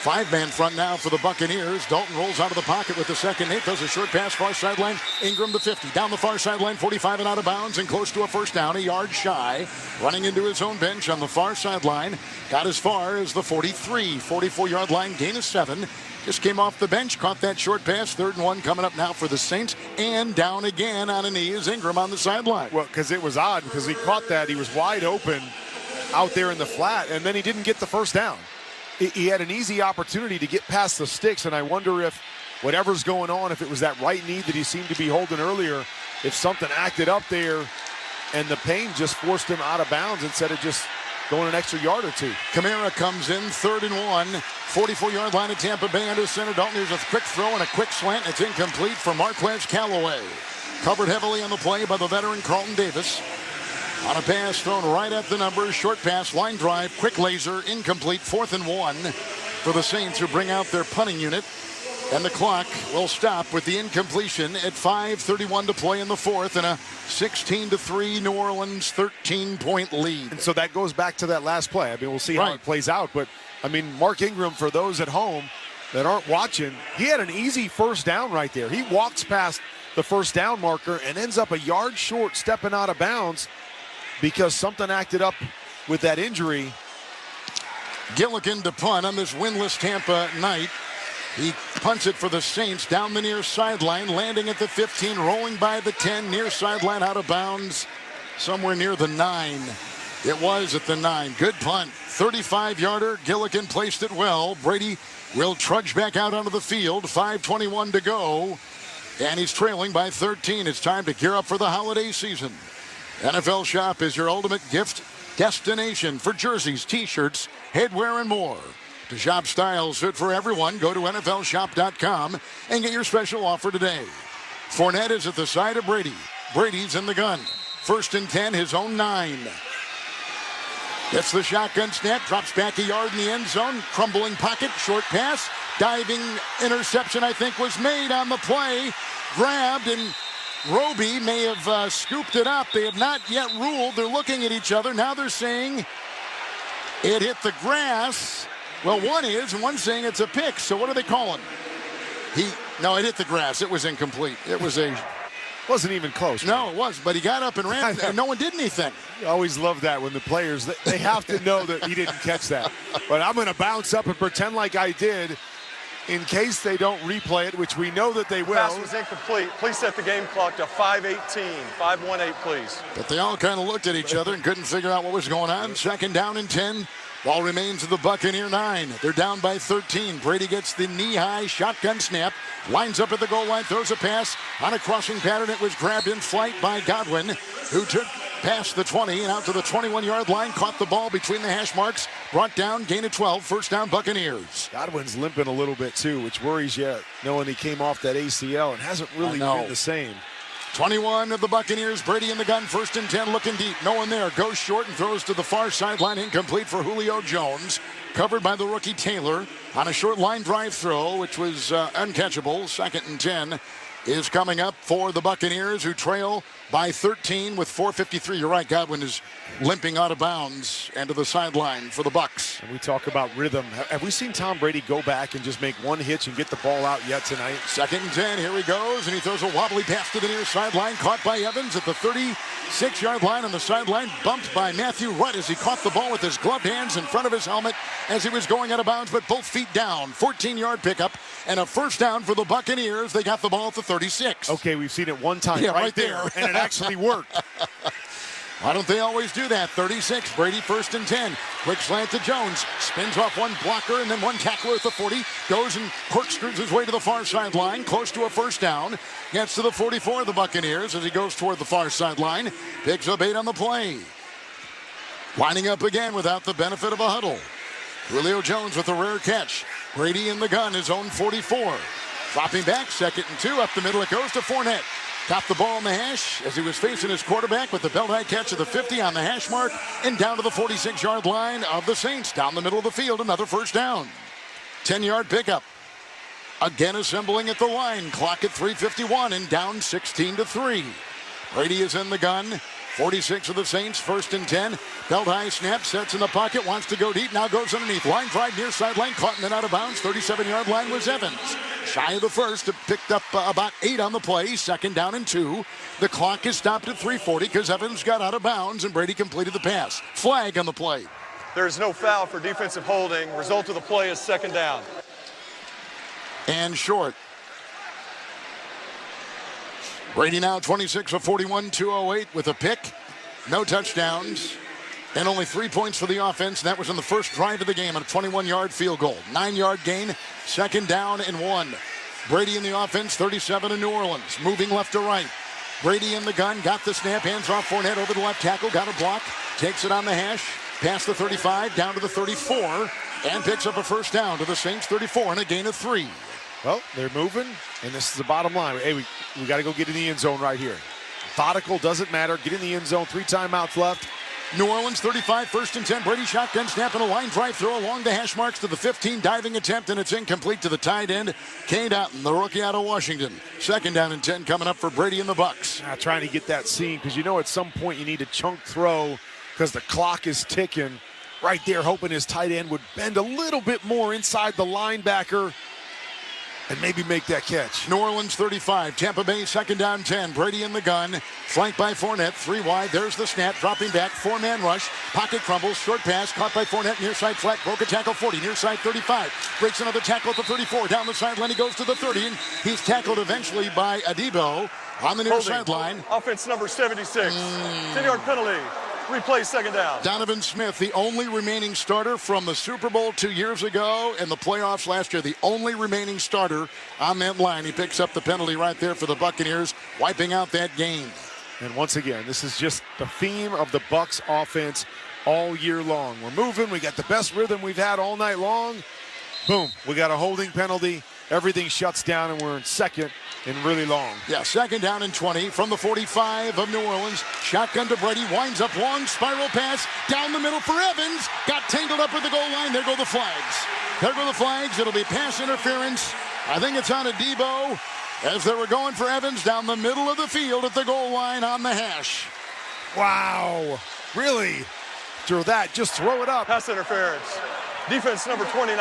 Speaker 4: 5-man front now for the Buccaneers. Dalton rolls out of the pocket with the 2nd and 8. Does a short pass, far sideline. Ingram the 50. Down the far sideline, 45 and out of bounds and close to a 1st down, a yard shy. Running into his own bench on the far sideline. Got as far as the 43, 44-yard line, gain of 7. Just came off the bench, caught that short pass. 3rd and 1 coming up now for the Saints. And down again on a knee is Ingram on the sideline.
Speaker 10: Well, because it was odd, because he caught that. He was wide open out there in the flat, and then he didn't get the 1st down. He had an easy opportunity to get past the sticks, and I wonder if whatever's going on, if it was that right knee that he seemed to be holding earlier, if something acted up there and the pain just forced him out of bounds instead of just going an extra yard or 2.
Speaker 4: Kamara comes in 3rd and 1. 44-yard line at Tampa Bay under center. Dalton here's a quick throw and a quick slant. It's incomplete for Marquez Callaway. Covered heavily on the play by the veteran Carlton Davis. On a pass thrown right at the numbers. Short pass, line drive, quick laser, incomplete. 4th and 1 for the Saints, who bring out their punting unit. And the clock will stop with the incompletion at 5:31 to play in the 4th, and a 16-3 New Orleans 13-point lead.
Speaker 10: And so that goes back to that last play. I mean, we'll see how it plays out. But, I mean, Mark Ingram, for those at home that aren't watching, he had an easy 1st down right there. He walks past the 1st down marker and ends up a yard short stepping out of bounds because something acted up with that injury.
Speaker 4: Gilligan to punt on this winless Tampa night. He punts it for the Saints down the near sideline, landing at the 15, rolling by the 10, near sideline, out of bounds, somewhere near the 9. It was at the 9. Good punt. 35-yarder. Gilligan placed it well. Brady will trudge back out onto the field. 5:21 to go. And he's trailing by 13. It's time to gear up for the holiday season. NFL Shop is your ultimate gift destination for jerseys, T-shirts, headwear, and more. To shop styles fit for everyone, go to NFLShop.com and get your special offer today. Fournette is at the side of Brady. Brady's in the gun. 1st and 10, his own 9. Gets the shotgun snap, drops back a yard in the end zone. Crumbling pocket, short pass. Diving interception, I think, was made on the play. Grabbed, and Roby may have scooped it up. They have not yet ruled. They're looking at each other. Now they're saying it hit the grass. Well, one is, and one's saying it's a pick. So what are they calling? No, it hit the grass. It was incomplete. It was
Speaker 10: wasn't even close.
Speaker 4: No, it was, but he got up and ran, and no one did anything.
Speaker 10: I always love that when the players, they have to know that he didn't catch that. But I'm going to bounce up and pretend like I did in case they don't replay it, which we know that they will.
Speaker 1: Pass was incomplete. Please set the game clock to 5:18. 5:18, please.
Speaker 4: But they all kind of looked at each other and couldn't figure out what was going on. 2nd down and 10. Ball remains at the Buccaneer 9. They're down by 13. Brady gets the knee-high shotgun snap. Lines up at the goal line, throws a pass on a crossing pattern. It was grabbed in flight by Godwin, who took past the 20 and out to the 21-yard line. Caught the ball between the hash marks. Brought down, gain of 12. 1st down, Buccaneers.
Speaker 10: Godwin's limping a little bit, too, which worries you, knowing he came off that ACL and hasn't really been the same.
Speaker 4: 21 of the Buccaneers. Brady in the gun. 1st and 10, looking deep. No one there. Goes short and throws to the far sideline. Incomplete for Julio Jones. Covered by the rookie Taylor on a short line drive throw, which was uncatchable. 2nd and 10 is coming up for the Buccaneers, who trail by 13 with 4:53. You're right, Godwin is limping out of bounds and to the sideline for the Bucs.
Speaker 10: And we talk about rhythm. Have we seen Tom Brady go back and just make one hitch and get the ball out yet tonight?
Speaker 4: 2nd and 10, here he goes, and he throws a wobbly pass to the near sideline, caught by Evans at the 36-yard line on the sideline, bumped by Matthew Rudd as he caught the ball with his gloved hands in front of his helmet as he was going out of bounds, but both feet down. 14-yard pickup and a 1st down for the Buccaneers. They got the ball at the 36.
Speaker 10: Okay, we've seen it one time,
Speaker 4: yeah,
Speaker 10: right there, and it actually worked.
Speaker 4: Why don't they always do that? 36, Brady 1st and 10. Quick slant to Jones. Spins off one blocker and then one tackler at the 40. Goes and corkscrews his way to the far sideline. Close to a 1st down. Gets to the 44 of the Buccaneers as he goes toward the far sideline. Picks up 8 on the play. Lining up again without the benefit of a huddle. Julio Jones with a rare catch. Brady in the gun, his own 44. Dropping back, 2nd and 2. Up the middle it goes to Fournette. Got the ball in the hash as he was facing his quarterback with the belt-high catch of the 50 on the hash mark and down to the 46-yard line of the Saints. Down the middle of the field, another 1st down. 10-yard pickup. Again assembling at the line. Clock at 3:51 and down 16-3. Brady is in the gun. 46 of the Saints, 1st and 10. Belt-high snap, sets in the pocket, wants to go deep, now goes underneath. Line drive near sideline, caught and then out of bounds. 37-yard line was Evans. Shy of the 1st, picked up about 8 on the play. 2nd down and 2. The clock is stopped at 3:40 because Evans got out of bounds and Brady completed the pass. Flag on the play.
Speaker 1: There's no foul for defensive holding. Result of the play is 2nd down.
Speaker 4: And short. Brady now 26 of 41, 208 with a pick. No touchdowns. And only 3 points for the offense. That was in the first drive of the game on a 21-yard field goal. 9-yard gain, 2nd down and 1. Brady in the offense, 37 in New Orleans. Moving left to right. Brady in the gun, got the snap, hands off Fournette over the left tackle, got a block, takes it on the hash, past the 35, down to the 34, and picks up a 1st down to the Saints 34 and a gain of 3.
Speaker 10: Well, they're moving, and this is the bottom line. Hey, we got to go get in the end zone right here. Methodical, doesn't matter. Get in the end zone, 3 timeouts left.
Speaker 4: New Orleans 35, 1st and 10. Brady shotgun snap and a line drive throw along the hash marks to the 15. Diving attempt, and it's incomplete to the tight end, Cade Otton, the rookie out of Washington. 2nd down and 10 coming up for Brady and the Bucs.
Speaker 10: Trying to get that seam because you know at some point you need a chunk throw because the clock is ticking. Right there, hoping his tight end would bend a little bit more inside the linebacker. and maybe make that catch.
Speaker 4: New Orleans 35, Tampa Bay 2nd down 10. Brady in the gun, flanked by Fournette, 3 wide. There's the snap, dropping back, 4-man rush. Pocket crumbles, short pass, caught by Fournette, near side flat, broke a tackle 40, near side 35. Breaks another tackle at the 34, down the sideline, he goes to the 30, and he's tackled eventually by Adebo on the near sideline.
Speaker 1: Offense number 76, 10-yard penalty. Replay 2nd down.
Speaker 4: Donovan Smith, the only remaining starter from the Super Bowl 2 years ago and the playoffs last year, the only remaining starter on that line. He picks up the penalty right there for the Buccaneers, wiping out that game.
Speaker 10: And once again, this is just the theme of the Bucs offense all year long. We're moving. We got the best rhythm we've had all night long. Boom. We got a holding penalty. Everything shuts down, and we're in second and really long.
Speaker 4: Yeah, 2nd down and 20 from the 45 of New Orleans. Shotgun to Brady, winds up long, spiral pass, down the middle for Evans. Got tangled up with the goal line. There go the flags. There go the flags. It'll be pass interference. I think it's on Adebo as they were going for Evans down the middle of the field at the goal line on the hash.
Speaker 10: Wow. Really? Throw that. Just throw it up.
Speaker 1: Pass interference. Defense number 29.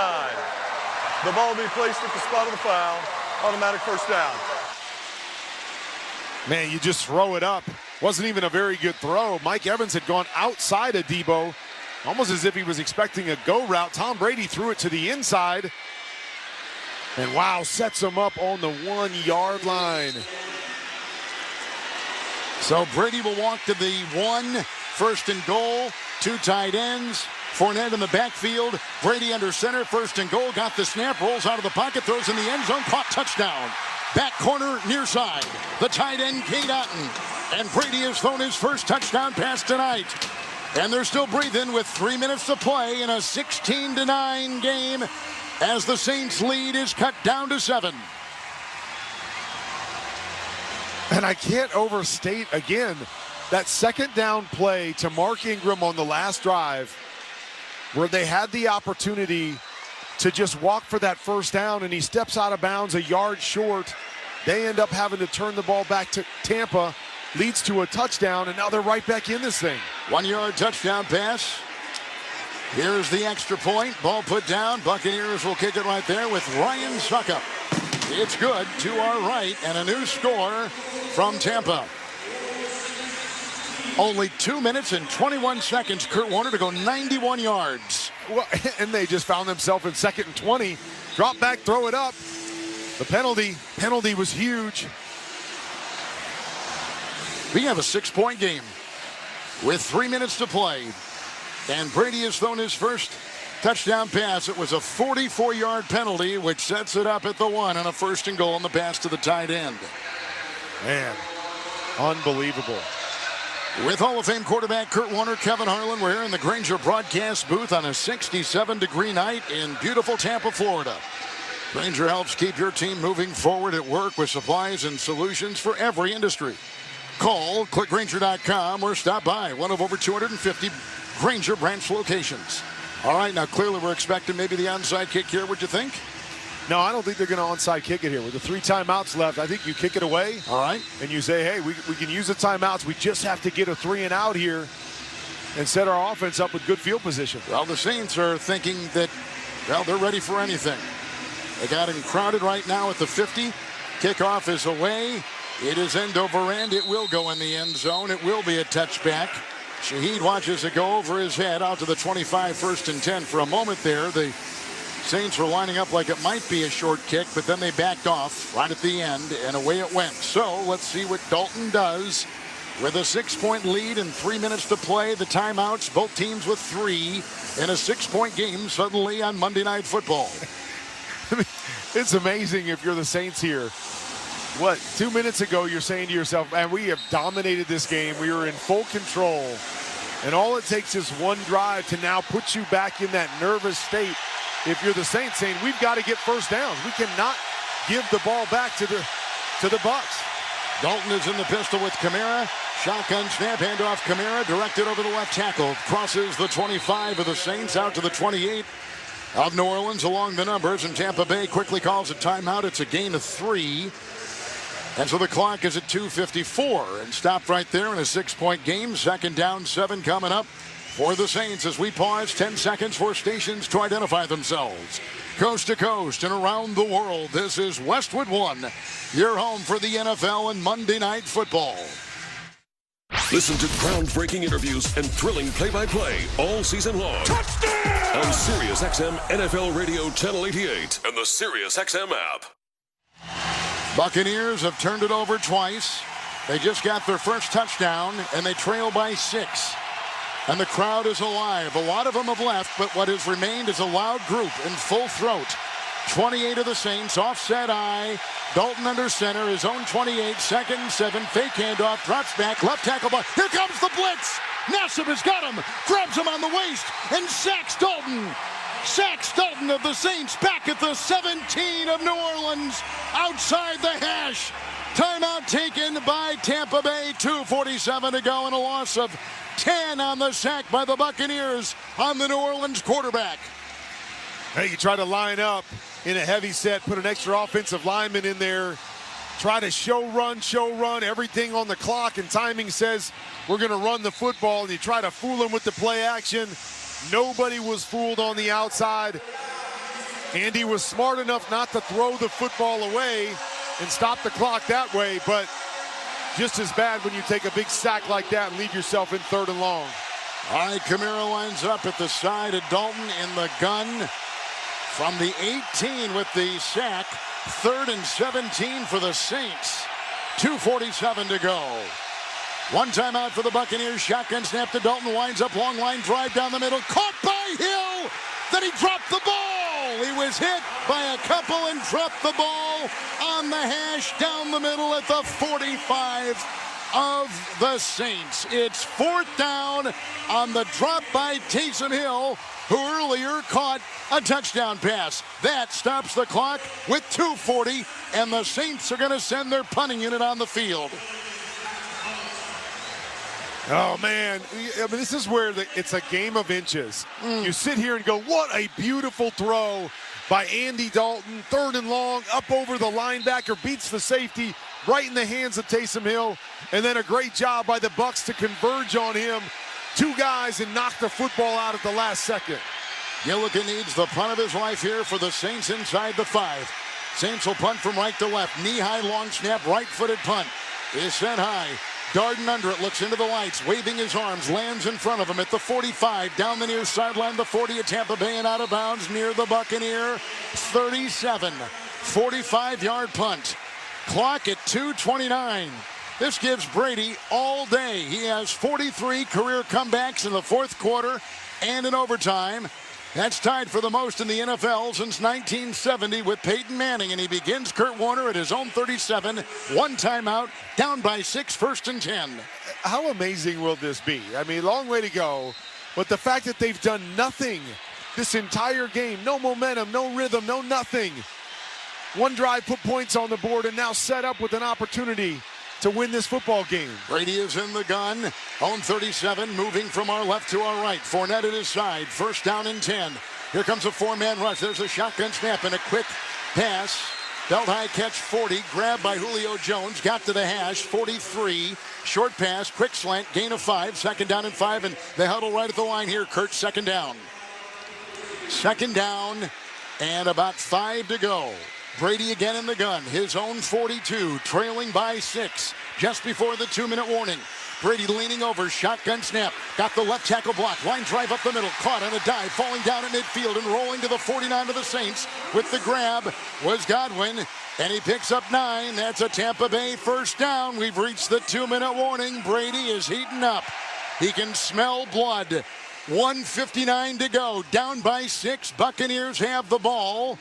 Speaker 1: The ball will be placed at the spot of the foul. Automatic 1st down.
Speaker 10: Man, you just throw it up. Wasn't even a very good throw. Mike Evans had gone outside of Debo, almost as if he was expecting a go route. Tom Brady threw it to the inside. And wow, sets him up on the 1-yard line.
Speaker 4: So Brady will walk to the 1, 1st and goal, 2 tight ends. Fournette in the backfield. Brady under center, 1st and goal. Got the snap, rolls out of the pocket, throws in the end zone, caught, touchdown. Back corner, near side. The tight end, Cade Otton. And Brady has thrown his first touchdown pass tonight. And they're still breathing with 3 minutes to play in a 16-9 game as the Saints' lead is cut down to 7.
Speaker 10: And I can't overstate, again, that 2nd down play to Mark Ingram on the last drive, where they had the opportunity to just walk for that 1st down, and he steps out of bounds a yard short. They end up having to turn the ball back to Tampa, leads to a touchdown, and now they're right back in this thing.
Speaker 4: 1-yard touchdown pass. Here's the extra point. Ball put down. Buccaneers will kick it right there with Ryan Suckup. It's good to our right, and a new score from Tampa. Only 2 minutes and 21 seconds, Kurt Warner, to go 91 yards.
Speaker 10: Well, and they just found themselves in 2nd and 20. Drop back, throw it up. The penalty was huge.
Speaker 4: We have a 6-point game with 3 minutes to play. And Brady has thrown his first touchdown pass. It was a 44-yard penalty, which sets it up at the 1 on a 1st and goal on the pass to the tight end.
Speaker 10: Man, unbelievable.
Speaker 4: With Hall of Fame quarterback Kurt Warner, Kevin Harlan, we're here in the Grainger broadcast booth on a 67-degree night in beautiful Tampa, Florida. Grainger helps keep your team moving forward at work with supplies and solutions for every industry. Call, click Grainger.com, or stop by one of over 250 Grainger branch locations. All right, now clearly we're expecting maybe the onside kick here. What'd you think?
Speaker 10: No, I don't think they're going to onside kick it here. With the 3 timeouts left, I think you kick it away.
Speaker 4: All right.
Speaker 10: And you say, hey, we can use the timeouts. We just have to get a 3 and out here and set our offense up with good field position.
Speaker 4: Well, the Saints are thinking that, well, they're ready for anything. They got him crowded right now at the 50. Kickoff is away. It is end over end. It will go in the end zone. It will be a touchback. Shaheed watches it go over his head out to the 25, 1st and 10. For a moment there, the Saints were lining up like it might be a short kick, but then they backed off right at the end, and away it went. So let's see what Dalton does with a 6-point lead and 3 minutes to play. The timeouts, both teams with 3 in a 6-point game suddenly on Monday Night Football.
Speaker 10: It's amazing if you're the Saints here. What, 2 minutes ago you're saying to yourself, man, we have dominated this game. We are in full control. And all it takes is one drive to now put you back in that nervous state. If you're the Saints, saying we've got to get 1st downs. We cannot give the ball back to the Bucs.
Speaker 4: Dalton is in the pistol with Kamara. Shotgun snap, handoff Kamara, directed over the left tackle. Crosses the 25 of the Saints out to the 28 of New Orleans along the numbers. And Tampa Bay quickly calls a timeout. It's a gain of 3. And so the clock is at 2:54 and stopped right there in a 6-point game. 2nd down, 7 coming up for the Saints as we pause 10 seconds for stations to identify themselves. Coast to coast and around the world, this is Westwood One, your home for the NFL and Monday Night Football.
Speaker 26: Listen to groundbreaking interviews and thrilling play-by-play all season long. Touchdown! On SiriusXM NFL Radio Channel 88 and the SiriusXM app.
Speaker 4: Buccaneers have turned it over twice. They just got their first touchdown, and they trail by 6. And the crowd is alive. A lot of them have left, but what has remained is a loud group in full throat. 28 of the Saints, offset eye. Dalton under center, his own 28, 2nd and 7, fake handoff, drops back, left tackle ball. Here comes the blitz. Nassib has got him, grabs him on the waist, and sacks Dalton. Sacks Dalton of the Saints back at the 17 of New Orleans, outside the hash. Timeout taken by Tampa Bay, 2:47 to go, and a loss of 10 on the sack by the Buccaneers on the New Orleans quarterback.
Speaker 10: Hey, you try to line up in a heavy set, put an extra offensive lineman in there, try to show run, everything on the clock, and timing says we're going to run the football, and you try to fool them with the play action. Nobody was fooled on the outside. Andy was smart enough not to throw the football away and stop the clock that way, but just as bad when you take a big sack like that and leave yourself in 3rd and long.
Speaker 4: All right, Kamara lines up at the side of Dalton in the gun from the 18 with the sack. 3rd and 17 for the Saints. 2:47 to go. One timeout for the Buccaneers. Shotgun snap to Dalton. Winds up, long line drive down the middle. Caught by Hill. Then he dropped the ball. He was hit by a couple and dropped the ball on the hash down the middle at the 45 of the Saints. It's 4th down on the drop by Taysom Hill, who earlier caught a touchdown pass. That stops the clock with 2:40, and the Saints are going to send their punting unit on the field.
Speaker 10: Oh, man. I mean, this is where it's a game of inches. You sit here and go, what a beautiful throw by Andy Dalton. 3rd and long, up over the linebacker, beats the safety right in the hands of Taysom Hill. And then a great job by the Bucs to converge on him. 2 guys and knock the football out at the last second.
Speaker 4: Gilligan needs the punt of his life here for the Saints inside the 5. Saints will punt from right to left. Knee-high long snap, right-footed punt is sent high. Darden under it, looks into the lights, waving his arms, lands in front of him at the 45, down the near sideline, the 40 at Tampa Bay, and out of bounds near the Buccaneer 37. 45-yard punt. Clock at 2:29. This gives Brady all day. He has 43 career comebacks in the 4th quarter and in overtime. That's tied for the most in the NFL since 1970 with Peyton Manning, and he begins Kurt Warner at his own 37. 1 timeout, down by 6, 1st and 10.
Speaker 10: How amazing will this be? I mean, long way to go, but the fact that they've done nothing this entire game, no momentum, no rhythm, no nothing. 1 drive, put points on the board, and now set up with an opportunity to win this football game.
Speaker 4: Brady is in the gun, own 37, moving from our left to our right. Fournette at his side, 1st down and 10. Here comes a 4-man rush. There's a shotgun snap and a quick pass. Belt high catch 40, grabbed by Julio Jones, got to the hash, 43. Short pass, quick slant, gain of 5, 2nd down and 5, and they huddle right at the line here. Kurt, 2nd down. 2nd down and about 5 to go. Brady again in the gun, his own 42, trailing by 6, just before the 2-minute warning. Brady leaning over, shotgun snap, got the left tackle block, line drive up the middle, caught on a dive, falling down at midfield and rolling to the 49 of the Saints. With the grab was Godwin, and he picks up 9. That's a Tampa Bay 1st down. We've reached the 2-minute warning. Brady is heating up. He can smell blood. 1:59 to go, down by 6. Buccaneers have the ball.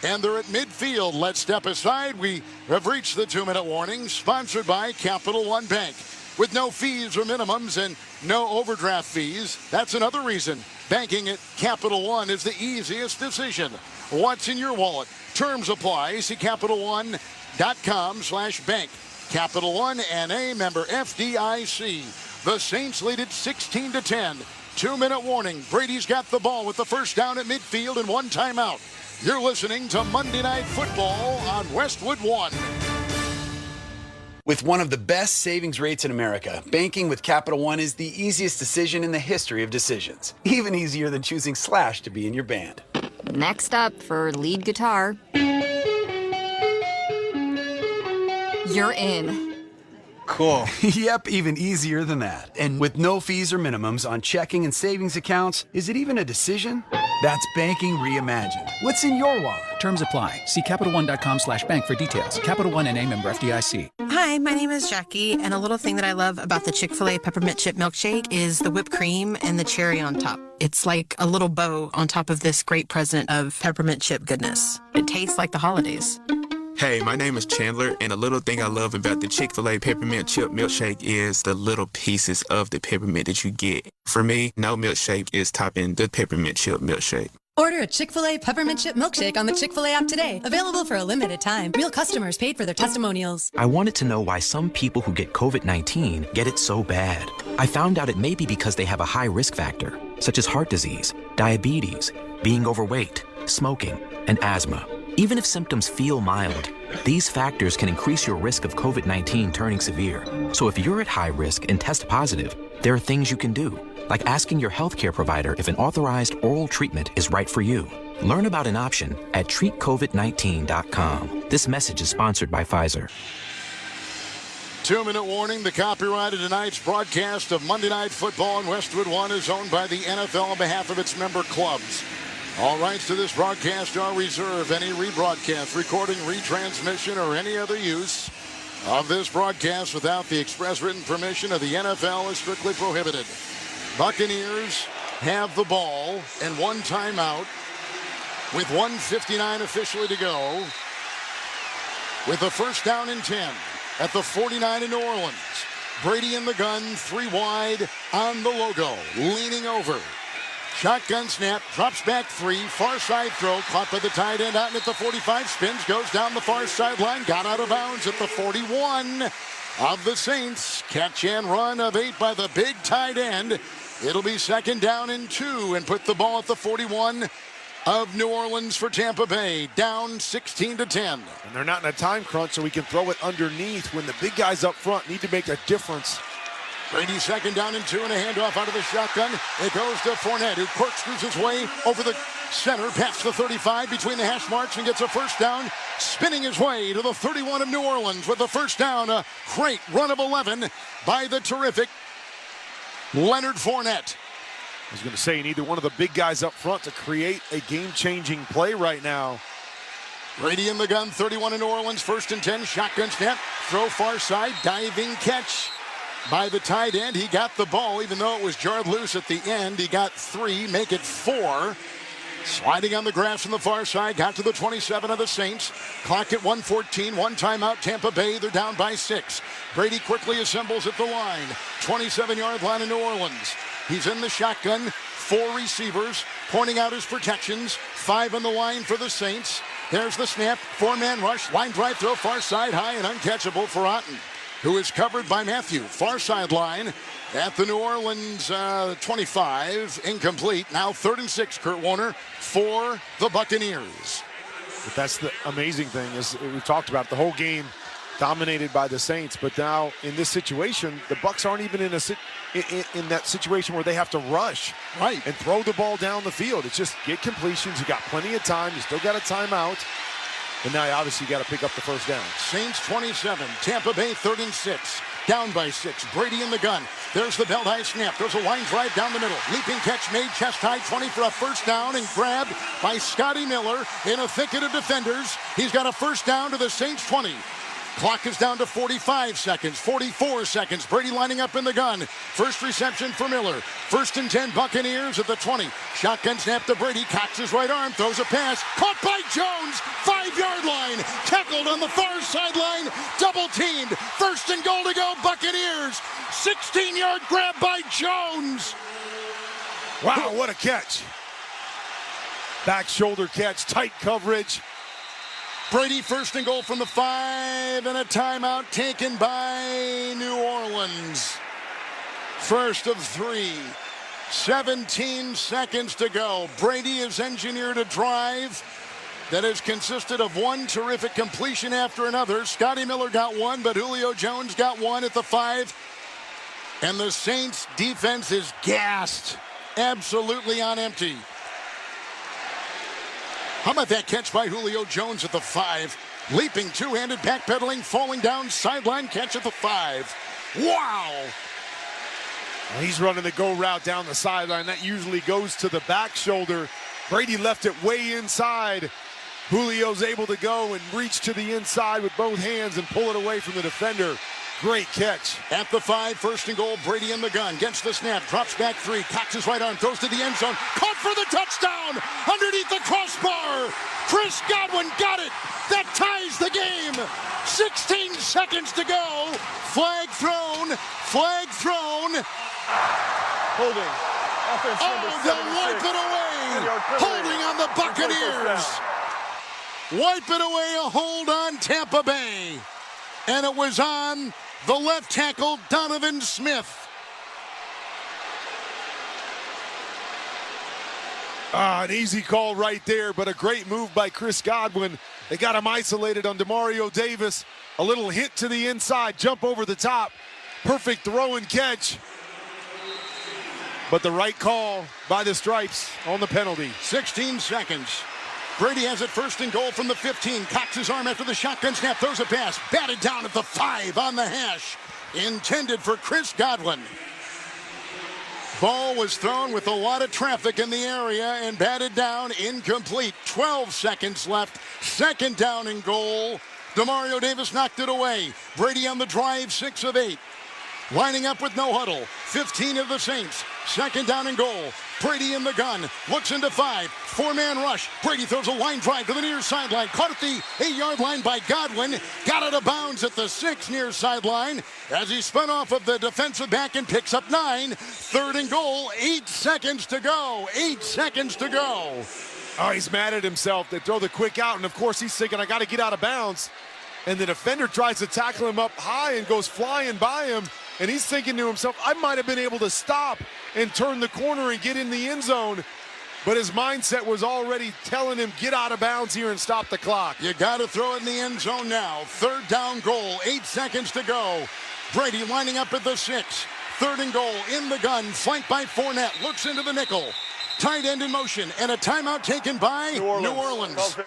Speaker 4: And they're at midfield. Let's step aside. We have reached the 2-minute warning, sponsored by Capital One Bank. With no fees or minimums and no overdraft fees, that's another reason banking at Capital One is the easiest decision. What's in your wallet? Terms apply. See CapitalOne.com/bank. Capital One NA, member FDIC. The Saints lead it 16-10. 2-minute warning. Brady's got the ball with the 1st down at midfield and 1 timeout. You're listening to Monday Night Football on Westwood One.
Speaker 2: With one of the best savings rates in America, banking with Capital One is the easiest decision in the history of decisions. Even easier than choosing Slash to be in your band.
Speaker 5: Next up for lead guitar. You're in.
Speaker 2: Cool. Yep, even easier than that. And with no fees or minimums on checking and savings accounts, is it even a decision? That's banking reimagined. What's in your wallet?
Speaker 11: Terms apply. See CapitalOne.com/bank for details. Capital One NA, member FDIC.
Speaker 12: Hi, my name is Jackie, and a little thing that I love about the Chick-fil-A peppermint chip milkshake is the whipped cream and the cherry on top. It's like a little bow on top of this great present of peppermint chip goodness. It tastes like the holidays.
Speaker 15: Hey, my name is Chandler, and a little thing I love about the Chick-fil-A peppermint chip milkshake is the little pieces of the peppermint that you get. For me, no milkshake is topping the peppermint chip milkshake.
Speaker 17: Order a Chick-fil-A peppermint chip milkshake on the Chick-fil-A app today. Available for a limited time. Real customers paid for their testimonials.
Speaker 31: I wanted to know why some people who get COVID-19 get it so bad. I found out it may be because they have a high risk factor, such as heart disease, diabetes, being overweight, smoking, and asthma. Even if symptoms feel mild, these factors can increase your risk of COVID-19 turning severe. So if you're at high risk and test positive, there are things you can do, like asking your healthcare provider if an authorized oral treatment is right for you. Learn about an option at treatcovid19.com. This message is sponsored by Pfizer.
Speaker 4: 2-minute warning. The copyright of tonight's broadcast of Monday Night Football in Westwood 1 is owned by the NFL on behalf of its member clubs. All rights to this broadcast are reserved. Any rebroadcast, recording, retransmission, or any other use of this broadcast without the express written permission of the NFL is strictly prohibited. Buccaneers have the ball and one timeout with 1:59 officially to go, with a first down and 10 at the 49 in New Orleans. Brady in the gun, 3 wide on the logo, leaning over. Shotgun snap, drops back 3, far side throw, caught by the tight end out at the 45, spins, goes down the far sideline, got out of bounds at the 41 of the Saints. Catch and run of 8 by the big tight end. It'll be second down and 2, and put the ball at the 41 of New Orleans for Tampa Bay, down 16-10.
Speaker 10: And they're not in a time crunch, so we can throw it underneath when the big guys up front need to make a difference.
Speaker 4: Brady second down and 2, and a handoff out of the shotgun. It goes to Fournette, who corkscrews his way over the center, past the 35 between the hash marks, and gets a first down, spinning his way to the 31 of New Orleans with the first down. A great run of 11 by the terrific Leonard Fournette.
Speaker 10: I was going to say, neither one of the big guys up front to create a game-changing play right now.
Speaker 4: Brady in the gun, 31 in New Orleans, first and 10, shotgun snap, throw far side, diving catch by the tight end. He got the ball, even though it was jarred loose at the end. He got 3, make it 4. Sliding on the grass from the far side, got to the 27 of the Saints. Clock at 1:14, one timeout, Tampa Bay. They're down by 6. Brady quickly assembles at the line, 27-yard line in New Orleans. He's in the shotgun, 4 receivers, pointing out his protections, 5 on the line for the Saints. There's the snap, 4-man rush, line drive throw, far side, high and uncatchable for Otten, who is covered by Matthew. Far sideline at the New Orleans 25, incomplete. Now 3rd and 6, Kurt Warner, for the Buccaneers.
Speaker 10: But that's the amazing thing, is we talked about the whole game dominated by the Saints, but now in this situation, the Bucs aren't even in that situation where they have to rush and throw the ball down the field. It's just get completions. You got plenty of time. You still got a timeout. And now you obviously got to pick up the first down.
Speaker 4: Saints 27, Tampa Bay 3rd and 6. Down by 6. Brady in the gun. There's the belt high snap. There's a line drive down the middle. Leaping catch made, chest high, 20 for a first down, and grabbed by Scotty Miller in a thicket of defenders. He's got a first down to the Saints 20. Clock is down to 45 seconds, 44 seconds. Brady lining up in the gun. First reception for Miller. 1st and 10, Buccaneers at the 20. Shotgun snap to Brady. Cocks his right arm, throws a pass. Caught by Jones, 5-yard line. Tackled on the far sideline. Double teamed. 1st and goal to go, Buccaneers. 16-yard grab by Jones.
Speaker 10: Wow, what a catch. Back shoulder catch, tight coverage.
Speaker 4: Brady 1st and goal from the 5, and a timeout taken by New Orleans. First of 3. 17 seconds to go. Brady has engineered a drive that has consisted of one terrific completion after another. Scotty Miller got one, but Julio Jones got one at the 5. And the Saints defense is gassed, absolutely on empty. How about that catch by Julio Jones at the 5? Leaping two-handed, backpedaling, falling down, sideline catch at the 5. Wow!
Speaker 10: He's running the go route down the sideline. That usually goes to the back shoulder. Brady left it way inside. Julio's able to go and reach to the inside with both hands and pull it away from the defender. Great catch.
Speaker 4: At the 5, first and goal, Brady in the gun. Gets the snap, drops back 3, cocks his right arm, throws to the end zone. Caught for the touchdown! Underneath the crossbar! Chris Godwin got it! That ties the game! 16 seconds to go! Flag thrown! Flag thrown!
Speaker 1: Holding. Offense
Speaker 4: they'll wipe it away! Holding on the Buccaneers! Wipe it away, a hold on Tampa Bay. And it was on the left tackle, Donovan Smith.
Speaker 10: An easy call right there, but a great move by Chris Godwin. They got him isolated on Demario Davis. A little hit to the inside, jump over the top. Perfect throw and catch. But the right call by the Stripes on the penalty.
Speaker 4: 16 seconds. Brady has it first and goal from the 15. Cocks his arm after the shotgun snap, throws a pass. Batted down at the 5 on the hash. Intended for Chris Godwin. Ball was thrown with a lot of traffic in the area and batted down, incomplete. 12 seconds left. Second down and goal. Demario Davis knocked it away. Brady on the drive, 6 of 8. Lining up with no huddle. 15 of the Saints. Second down and goal. Brady in the gun. Looks into 5. 4-man rush. Brady throws a line drive to the near sideline. Caught at the 8-yard line by Godwin. Got out of bounds at the 6 near sideline as he spun off of the defensive back and picks up 9. Third and goal. 8 seconds to go. 8 seconds to go.
Speaker 10: Oh, he's mad at himself. They throw the quick out, and of course he's thinking, I got to get out of bounds. And the defender tries to tackle him up high and goes flying by him. And he's thinking to himself, I might have been able to stop and turn the corner and get in the end zone. But his mindset was already telling him, get out of bounds here and stop the clock.
Speaker 4: You got to throw it in the end zone now. Third down goal, 8 seconds to go. Brady lining up at the 6. Third and goal, in the gun, flanked by Fournette. Looks into the nickel. Tight end in motion, and a timeout taken by New Orleans.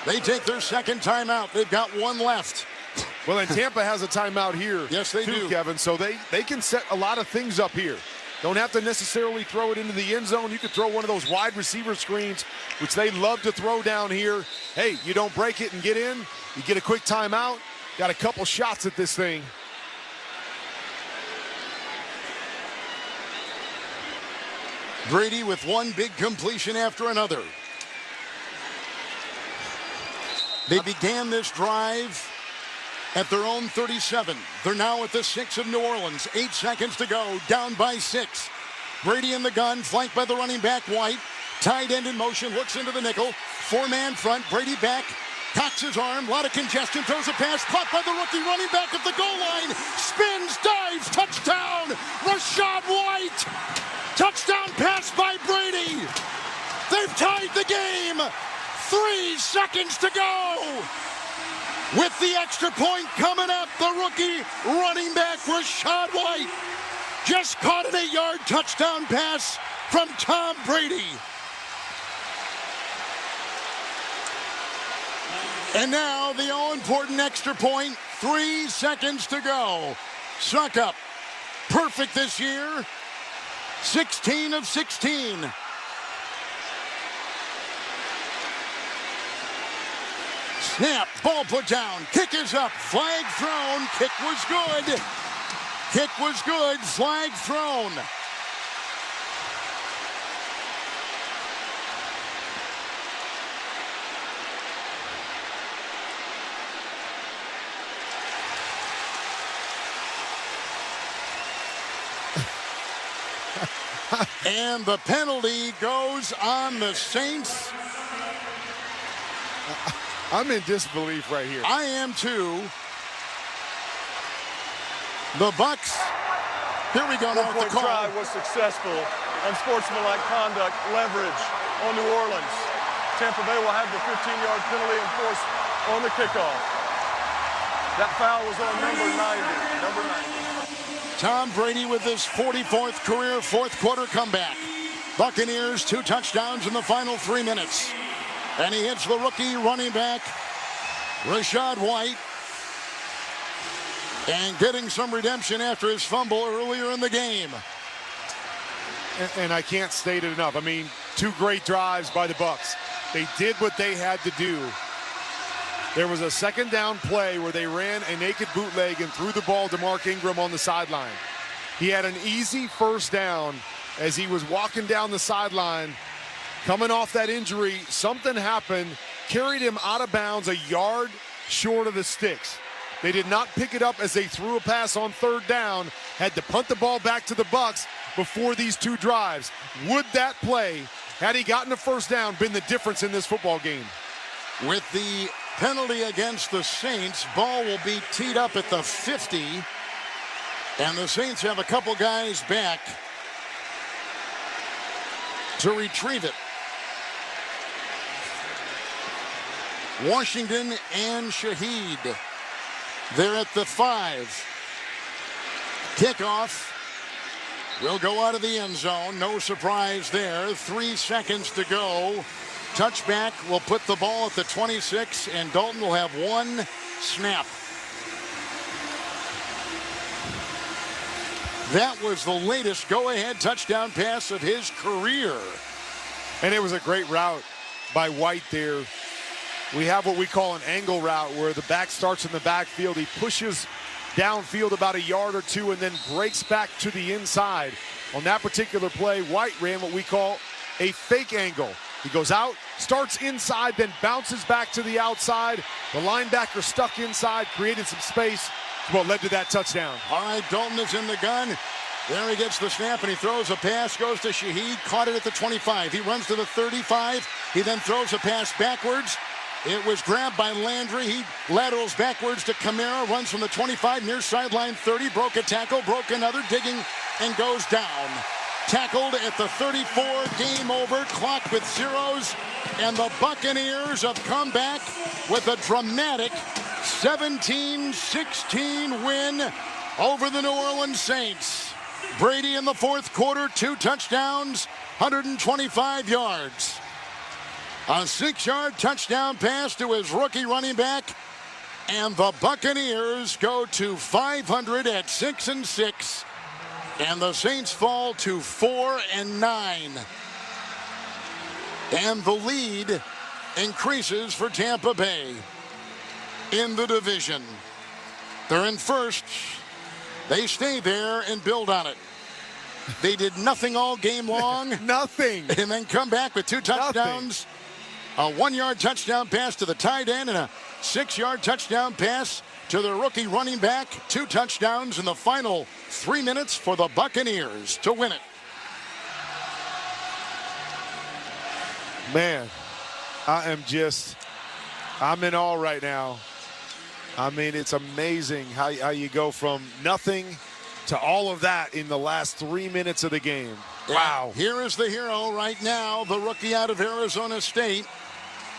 Speaker 4: They take their second timeout. They've got one left.
Speaker 10: Well, and Tampa has a timeout here.
Speaker 4: Yes, they do,
Speaker 10: Kevin. So they can set a lot of things up here. Don't have to necessarily throw it into the end zone. You could throw one of those wide receiver screens, which they love to throw down here. Hey, you don't break it and get in. You get a quick timeout. Got a couple shots at this thing.
Speaker 4: Brady with one big completion after another. They began this drive at their own 37. They're now at the 6 of New Orleans. 8 seconds to go, down by 6. Brady in the gun, flanked by the running back White. Tight end in motion, looks into the nickel. 4-man front, Brady back, cocks his arm, a lot of congestion, throws a pass, caught by the rookie running back at the goal line. Spins, dives, touchdown, Rachaad White. Touchdown pass by Brady. They've tied the game. 3 seconds to go. With the extra point coming up, the rookie running back Rachaad White just caught an 8-yard touchdown pass from Tom Brady. And now the all-important extra point, 3 seconds to go. Suck up, perfect this year, 16 of 16. Snap, ball put down, kick is up, flag thrown, kick was good. Kick was good, flag thrown. And the penalty goes on the Saints.
Speaker 10: I'm in disbelief right here.
Speaker 4: I am too. The Bucs. Here we go now with the call.
Speaker 1: Try was successful. Unsportsmanlike conduct, leverage on New Orleans. Tampa Bay will have the 15-yard penalty enforced on the kickoff. That foul was on number 90.
Speaker 4: Tom Brady with his 44th career fourth quarter comeback. Buccaneers 2 touchdowns in the final 3 minutes. And he hits the rookie running back, Rachaad White. And getting some redemption after his fumble earlier in the game.
Speaker 10: And I can't state it enough. I mean, 2 great drives by the Bucs. They did what they had to do. There was a second down play where they ran a naked bootleg and threw the ball to Mark Ingram on the sideline. He had an easy first down as he was walking down the sideline. Coming off that injury, something happened, carried him out of bounds a yard short of the sticks. They did not pick it up as they threw a pass on 3rd down, had to punt the ball back to the Bucs before these 2 drives. Would that play, had he gotten a first down, been the difference in this football game?
Speaker 4: With the penalty against the Saints, ball will be teed up at the 50. And the Saints have a couple guys back to retrieve it. Washington and Shaheed. They're at the 5. Kickoff will go out of the end zone. No surprise there. 3 seconds to go. Touchback will put the ball at the 26, and Dalton will have 1 snap. That was the latest go-ahead touchdown pass of his career.
Speaker 10: And it was a great route by White there. We have what we call an angle route where the back starts in the backfield. He pushes downfield about a yard or 2 and then breaks back to the inside. On that particular play, White ran what we call a fake angle. He goes out, starts inside, then bounces back to the outside. The linebacker stuck inside, created some space. What led to that touchdown.
Speaker 4: All right, Dalton is in the gun. There he gets the snap, and he throws a pass, goes to Shaheed, caught it at the 25. He runs to the 35. He then throws a pass backwards. It was grabbed by Landry. He laterals backwards to Kamara, runs from the 25 near sideline 30, broke a tackle, broke another, digging, and goes down. Tackled at the 34, game over, clock with zeros, and the Buccaneers have come back with a dramatic 17-16 win over the New Orleans Saints. Brady in the 4th quarter, 2 touchdowns, 125 yards. A 6-yard touchdown pass to his rookie running back, and the Buccaneers go to 500 at 6-6, and the Saints fall to 4-9. And the lead increases for Tampa Bay in the division. They're in first. They stay there and build on it. They did nothing all game long.
Speaker 10: Nothing.
Speaker 4: And then come back with 2 touchdowns. A 1-yard touchdown pass to the tight end and a 6-yard touchdown pass to the rookie running back. 2 touchdowns in the final 3 minutes for the Buccaneers to win it.
Speaker 10: Man, I'm in awe right now. I mean, it's amazing how you go from nothing to all of that in the last 3 minutes of the game. Wow.
Speaker 4: Here is the hero right now, the rookie out of Arizona State.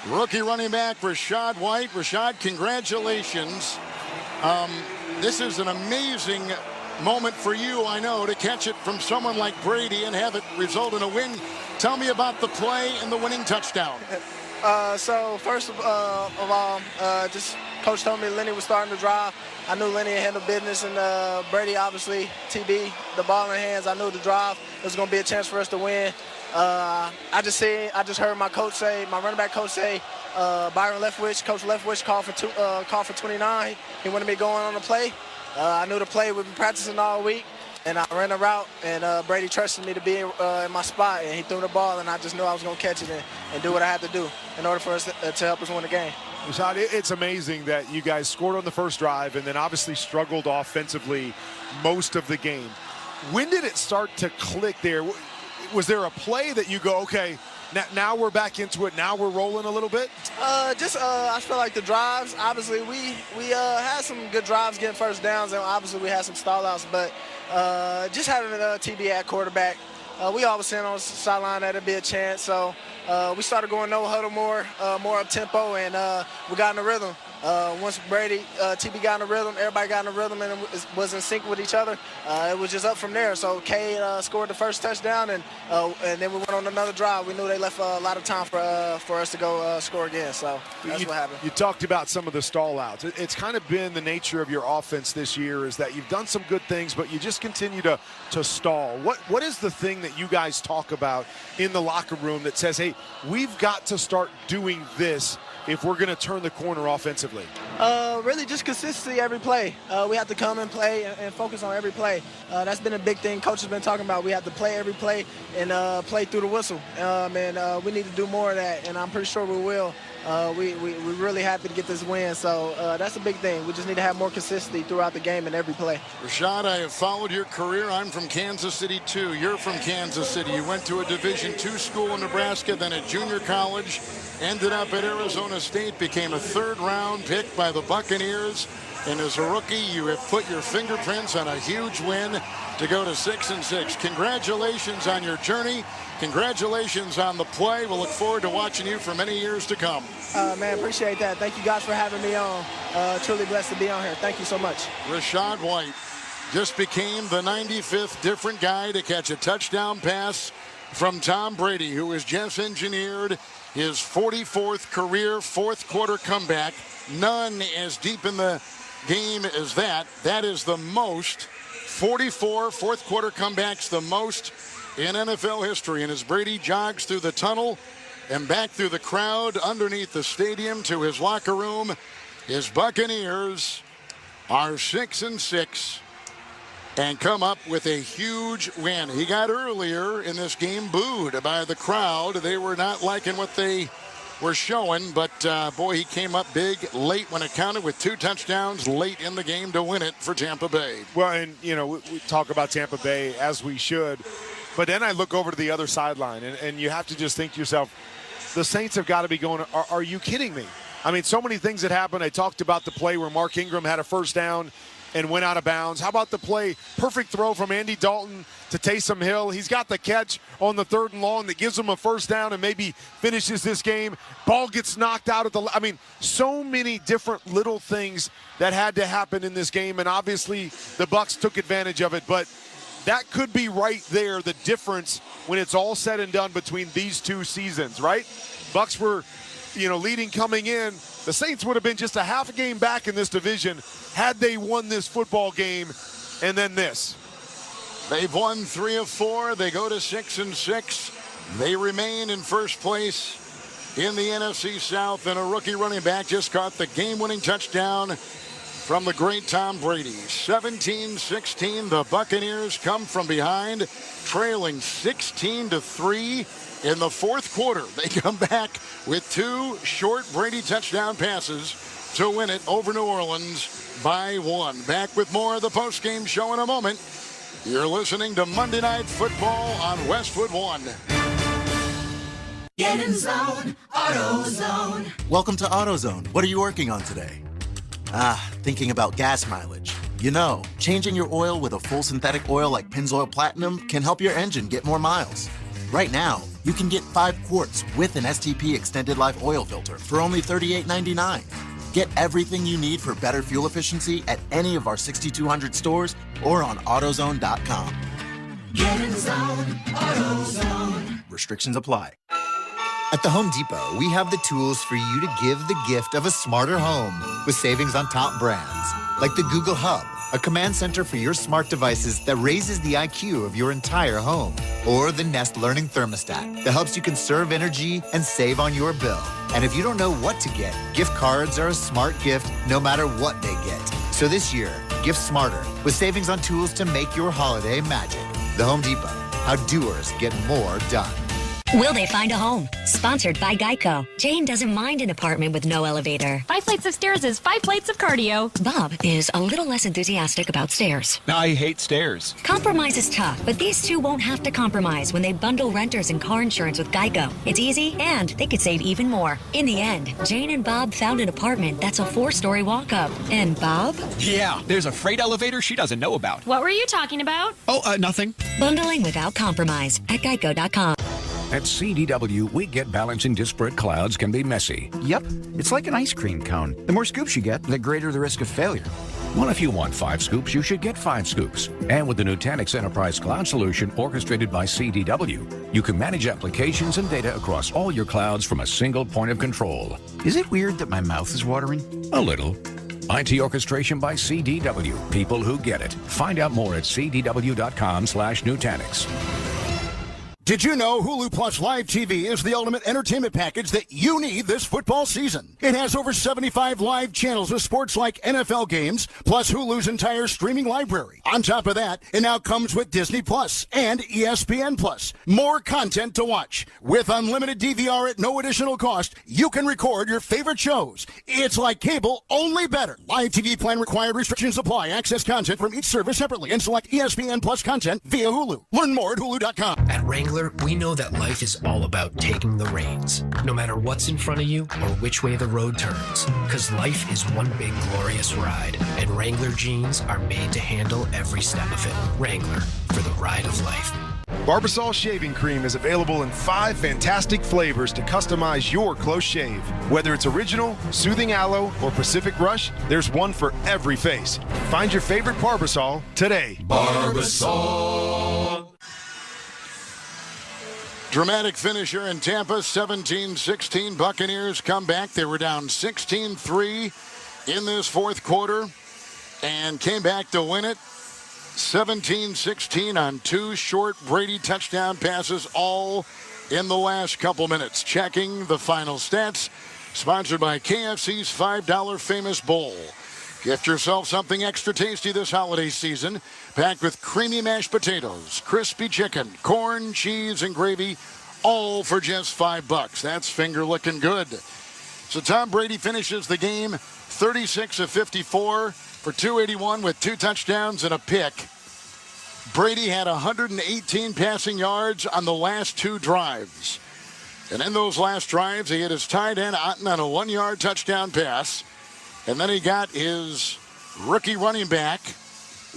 Speaker 4: Rookie running back Rachaad White. Rachaad, congratulations. This is an amazing moment for you, I know, to catch it from someone like Brady and have it result in a win. Tell me about the play and the winning touchdown.
Speaker 18: So first of all, just Coach told me Lenny was starting to drive. I knew Lenny had handled business, and Brady, obviously, TB, the ball in hands. I knew the drive was going to be a chance for us to win. I just heard my running back coach say, Byron Leftwich, Coach Leftwich called for 29. He wanted me going on the play. I knew the play. We've been practicing all week, and I ran a route, and Brady trusted me to be in my spot, and he threw the ball, and I just knew I was going to catch it and do what I had to do in order for us to help us win the game.
Speaker 10: Rachaad, it's amazing that you guys scored on the first drive and then obviously struggled offensively most of the game. When did it start to click there? Was there a play that you go, okay, now we're back into it, now we're rolling a little bit?
Speaker 18: I feel like the drives, obviously we had some good drives getting first downs, and obviously we had some stall outs, but just having a TB at quarterback, we always saying on the sideline that it'd be a chance. So we started going no huddle more up tempo, and we got in the rhythm. Once Brady, TB got in the rhythm, everybody got in the rhythm, and it was in sync with each other. It was just up from there. So K scored the first touchdown, and then we went on another drive. We knew they left a lot of time for us to go score again. So that's what happened.
Speaker 10: You talked about some of the stall outs. It's kind of been the nature of your offense this year, is that you've done some good things, but you just continue to stall. What is the thing that you guys talk about in the locker room that says, hey, we've got to start doing this if we're going to turn the corner offensively?
Speaker 18: Really just consistency every play. We have to come and play and focus on every play. That's been a big thing Coach has been talking about. We have to play every play and play through the whistle. And we need to do more of that, and I'm pretty sure we will. We're really happy to get this win, so that's a big thing. We just need to have more consistency throughout the game and every play.
Speaker 4: Rashad, I have followed your career. I'm from Kansas City, too. You're from Kansas City. You went to a Division II school in Nebraska, then a junior college, ended up at Arizona State, became a third-round pick by the Buccaneers. And as a rookie, you have put your fingerprints on a huge win to go to 6-6. Congratulations on your journey. Congratulations on the play. We'll look forward to watching you for many years to come.
Speaker 18: Man, appreciate that. Thank you guys for having me on. Truly blessed to be on here. Thank you so much.
Speaker 4: Rashad White just became the 95th different guy to catch a touchdown pass from Tom Brady, who has just engineered his 44th career fourth quarter comeback. None as deep in the game as that. That is the most 44 fourth quarter comebacks, the most in NFL history. And as Brady jogs through the tunnel and back through the crowd underneath the stadium to his locker room, his Buccaneers are 6-6 and come up with a huge win. He got earlier in this game booed by the crowd. They were not liking what they were showing, but boy, he came up big late when it counted with 2 touchdowns late in the game to win it for Tampa Bay.
Speaker 10: Well, and you know, we talk about Tampa Bay as we should, but then I look over to the other sideline, and you have to just think to yourself, the Saints have got to be going, are you kidding me? I mean, so many things that happened. I talked about the play where Mark Ingram had a first down and went out of bounds. How about the play, perfect throw from Andy Dalton to Taysom Hill? He's got the catch on the 3rd and long that gives him a first down and maybe finishes this game. Ball gets knocked out at the, I mean, so many different little things that had to happen in this game, and obviously the Bucs took advantage of it, but that could be right there, the difference when it's all said and done between these two seasons, right? Bucs were, leading coming in. The Saints would have been just a half a game back in this division had they won this football game, and then this.
Speaker 4: They've won 3 of 4. They go to 6-6. They remain in first place in the NFC South, and a rookie running back just caught the game-winning touchdown from the great Tom Brady. 17-16, the Buccaneers come from behind, trailing 16-3. In the fourth quarter, they come back with 2 short Brady touchdown passes to win it over New Orleans by 1. Back with more of the postgame show in a moment. You're listening to Monday Night Football on Westwood 1.
Speaker 16: Get in zone, AutoZone.
Speaker 3: Welcome to AutoZone. What are you working on today? Thinking about gas mileage. Changing your oil with a full synthetic oil like Pennzoil Platinum can help your engine get more miles. Right now, you can get 5 quarts with an STP extended life oil filter for only $38.99. Get everything you need for better fuel efficiency at any of our 6,200 stores or on AutoZone.com.
Speaker 16: Get in zone, AutoZone.
Speaker 3: Restrictions apply.
Speaker 19: At the Home Depot, we have the tools for you to give the gift of a smarter home with savings on top brands, like the Google Hub, a command center for your smart devices that raises the IQ of your entire home, or the Nest Learning Thermostat that helps you conserve energy and save on your bill. And if you don't know what to get, gift cards are a smart gift no matter what they get. So this year, gift smarter with savings on tools to make your holiday magic. The Home Depot, how doers get more done.
Speaker 6: Will they find a home? Sponsored by Geico. Jane doesn't mind an apartment with no elevator.
Speaker 7: 5 flights of stairs is 5 plates of cardio.
Speaker 6: Bob is a little less enthusiastic about stairs.
Speaker 20: I hate stairs.
Speaker 6: Compromise is tough, but these two won't have to compromise when they bundle renters and car insurance with Geico. It's easy, and they could save even more. In the end, Jane and Bob found an apartment that's a 4-story walk-up. And Bob?
Speaker 20: Yeah, there's a freight elevator she doesn't know about.
Speaker 7: What were you talking about?
Speaker 20: Oh, nothing.
Speaker 6: Bundling without compromise at geico.com.
Speaker 21: At CDW, we get balancing disparate clouds can be messy.
Speaker 2: Yep, it's like an ice cream cone. The more scoops you get, the greater the risk of failure.
Speaker 21: Well, if you want 5 scoops, you should get 5 scoops. And with the Nutanix Enterprise Cloud Solution orchestrated by CDW, you can manage applications and data across all your clouds from a single point of control.
Speaker 2: Is it weird that my mouth is watering?
Speaker 21: A little. IT orchestration by CDW. People who get it. Find out more at cdw.com/Nutanix.
Speaker 22: Did you know Hulu Plus Live TV is the ultimate entertainment package that you need this football season? It has over 75 live channels with sports like NFL games, plus Hulu's entire streaming library. On top of that, it now comes with Disney Plus and ESPN Plus. More content to watch. With unlimited DVR at no additional cost, you can record your favorite shows. It's like cable, only better. Live TV plan required, restrictions apply. Access content from each service separately and select ESPN Plus content via Hulu. Learn more at hulu.com.
Speaker 23: At Wrangler, we know that life is all about taking the reins, no matter what's in front of you or which way the road turns. Because life is one big glorious ride, and Wrangler jeans are made to handle every step of it. Wrangler, for the ride of life.
Speaker 10: Barbasol Shaving Cream is available in 5 fantastic flavors to customize your close shave. Whether it's original, soothing aloe, or Pacific Rush, there's one for every face. Find your favorite Barbasol today.
Speaker 4: Barbasol. Dramatic finisher in Tampa, 17-16. Buccaneers come back. They were down 16-3 in this fourth quarter and came back to win it. 17-16 on 2 short Brady touchdown passes, all in the last couple minutes. Checking the final stats, sponsored by KFC's $5 Famous Bowl. Gift yourself something extra tasty this holiday season, packed with creamy mashed potatoes, crispy chicken, corn, cheese, and gravy, all for just $5. That's finger licking good. So Tom Brady finishes the game 36 of 54 for 281 with 2 touchdowns and a pick. Brady had 118 passing yards on the last 2 drives. And in those last drives, he hit his tight end Otten on a 1-yard touchdown pass. And then he got his rookie running back,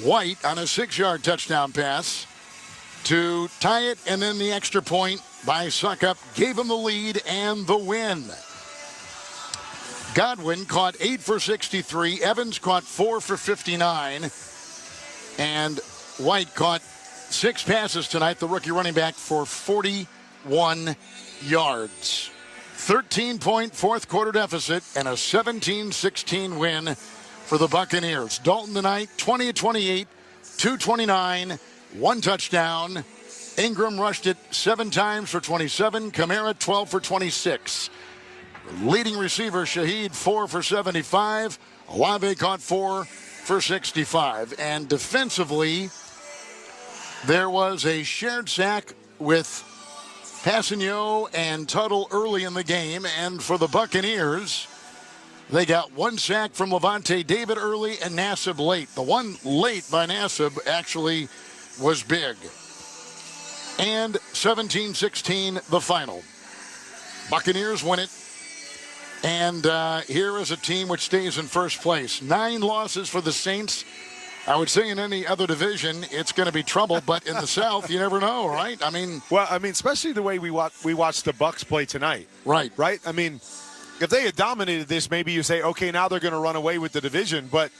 Speaker 4: White, on a 6-yard touchdown pass to tie it. And then the extra point by Suckup gave him the lead and the win. Godwin caught 8 for 63. Evans caught 4 for 59. And White caught 6 passes tonight, the rookie running back, for 41 yards. 13-point fourth quarter deficit and a 17-16 win for the Buccaneers. Dalton tonight, 20-28, 229, 1 touchdown. Ingram rushed it 7 times for 27. Kamara 12 for 26. Leading receiver Shaheed 4 for 75. Olave caught 4 for 65. And defensively, there was a shared sack with Passanio and Tuttle early in the game, and for the Buccaneers, they got 1 sack from Levante David early and Nassib late. The one late by Nassib actually was big. And 17-16, the final. Buccaneers win it. And here is a team which stays in first place. 9 losses for the Saints. I would say in any other division, it's going to be trouble, but in the South, you never know, right?
Speaker 10: Well, especially the way we watched the Bucs play tonight.
Speaker 4: Right.
Speaker 10: Right? If they had dominated this, maybe you say, okay, now they're going to run away with the division, but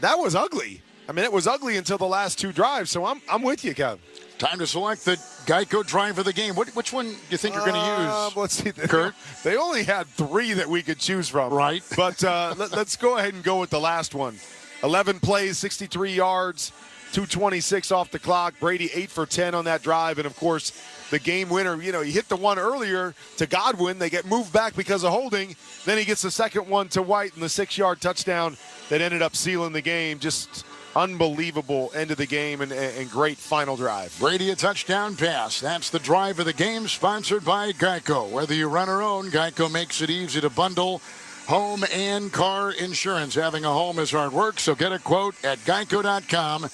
Speaker 10: that was ugly. It was ugly until the last 2 drives, so I'm with you, Kev.
Speaker 4: Time to select the Geico drive of the game. Which one do you think you're going to use?
Speaker 10: Let's see.
Speaker 4: Kurt?
Speaker 10: They only had 3 that we could choose from.
Speaker 4: Right.
Speaker 10: But let's go ahead and go with the last one. 11 plays, 63 yards, 2:26 off the clock. Brady 8 for 10 on that drive. And, of course, the game winner, he hit the one earlier to Godwin. They get moved back because of holding. Then he gets the second one to White and the 6-yard touchdown that ended up sealing the game. Just unbelievable end of the game and great final drive.
Speaker 4: Brady, a touchdown pass. That's the drive of the game, sponsored by Geico. Whether you run or own, Geico makes it easy to bundle home and car insurance. Having a home is hard work, so get a quote at geico.com.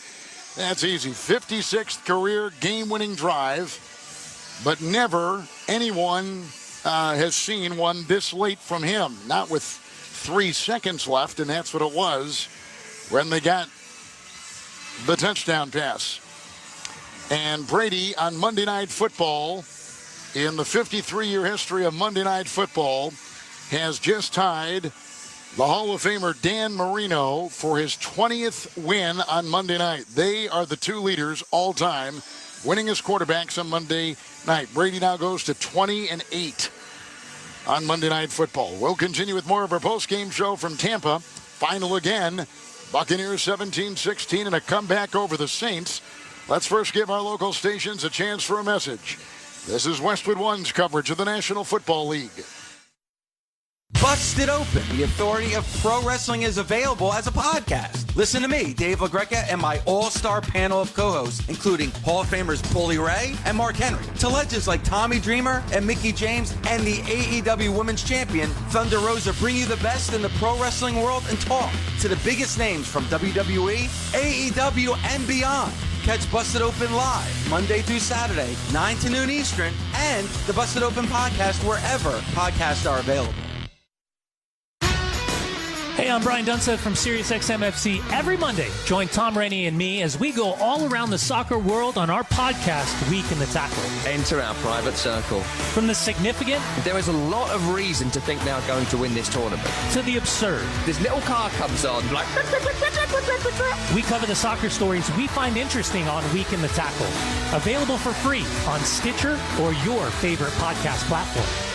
Speaker 4: That's easy. 56th career game-winning drive, but never anyone has seen one this late from him. Not with 3 seconds left, and that's what it was when they got the touchdown pass. And Brady on Monday Night Football, in the 53-year history of Monday Night Football, has just tied the Hall of Famer Dan Marino for his 20th win on Monday night. They are the two leaders all time, winningest quarterbacks on Monday night. Brady now goes to 20-8 on Monday Night Football. We'll continue with more of our post-game show from Tampa. Final again, Buccaneers 17-16 and a comeback over the Saints. Let's first give our local stations a chance for a message. This is Westwood One's coverage of the National Football League.
Speaker 8: Busted Open, the authority of pro wrestling, is available as a podcast. Listen to me, Dave LaGreca, and my all-star panel of co-hosts, including Hall of Famers Bully Ray and Mark Henry, to legends like Tommy Dreamer and Mickey James, and the AEW Women's Champion, Thunder Rosa, bring you the best in the pro wrestling world and talk to the biggest names from WWE, AEW, and beyond. Catch Busted Open live Monday through Saturday, 9 to noon Eastern, and the Busted Open podcast wherever podcasts are available.
Speaker 9: Hey, I'm Brian Dunsa from SiriusXM FC. Every Monday, join Tom Rainey and me as we go all around the soccer world on our podcast, Week in the Tackle.
Speaker 13: Enter our private circle.
Speaker 9: From the significant...
Speaker 13: There is a lot of reason to think they're going to win this tournament.
Speaker 9: ...to the absurd.
Speaker 13: This little car comes on, like...
Speaker 9: We cover the soccer stories we find interesting on Week in the Tackle. Available for free on Stitcher or your favorite podcast platform.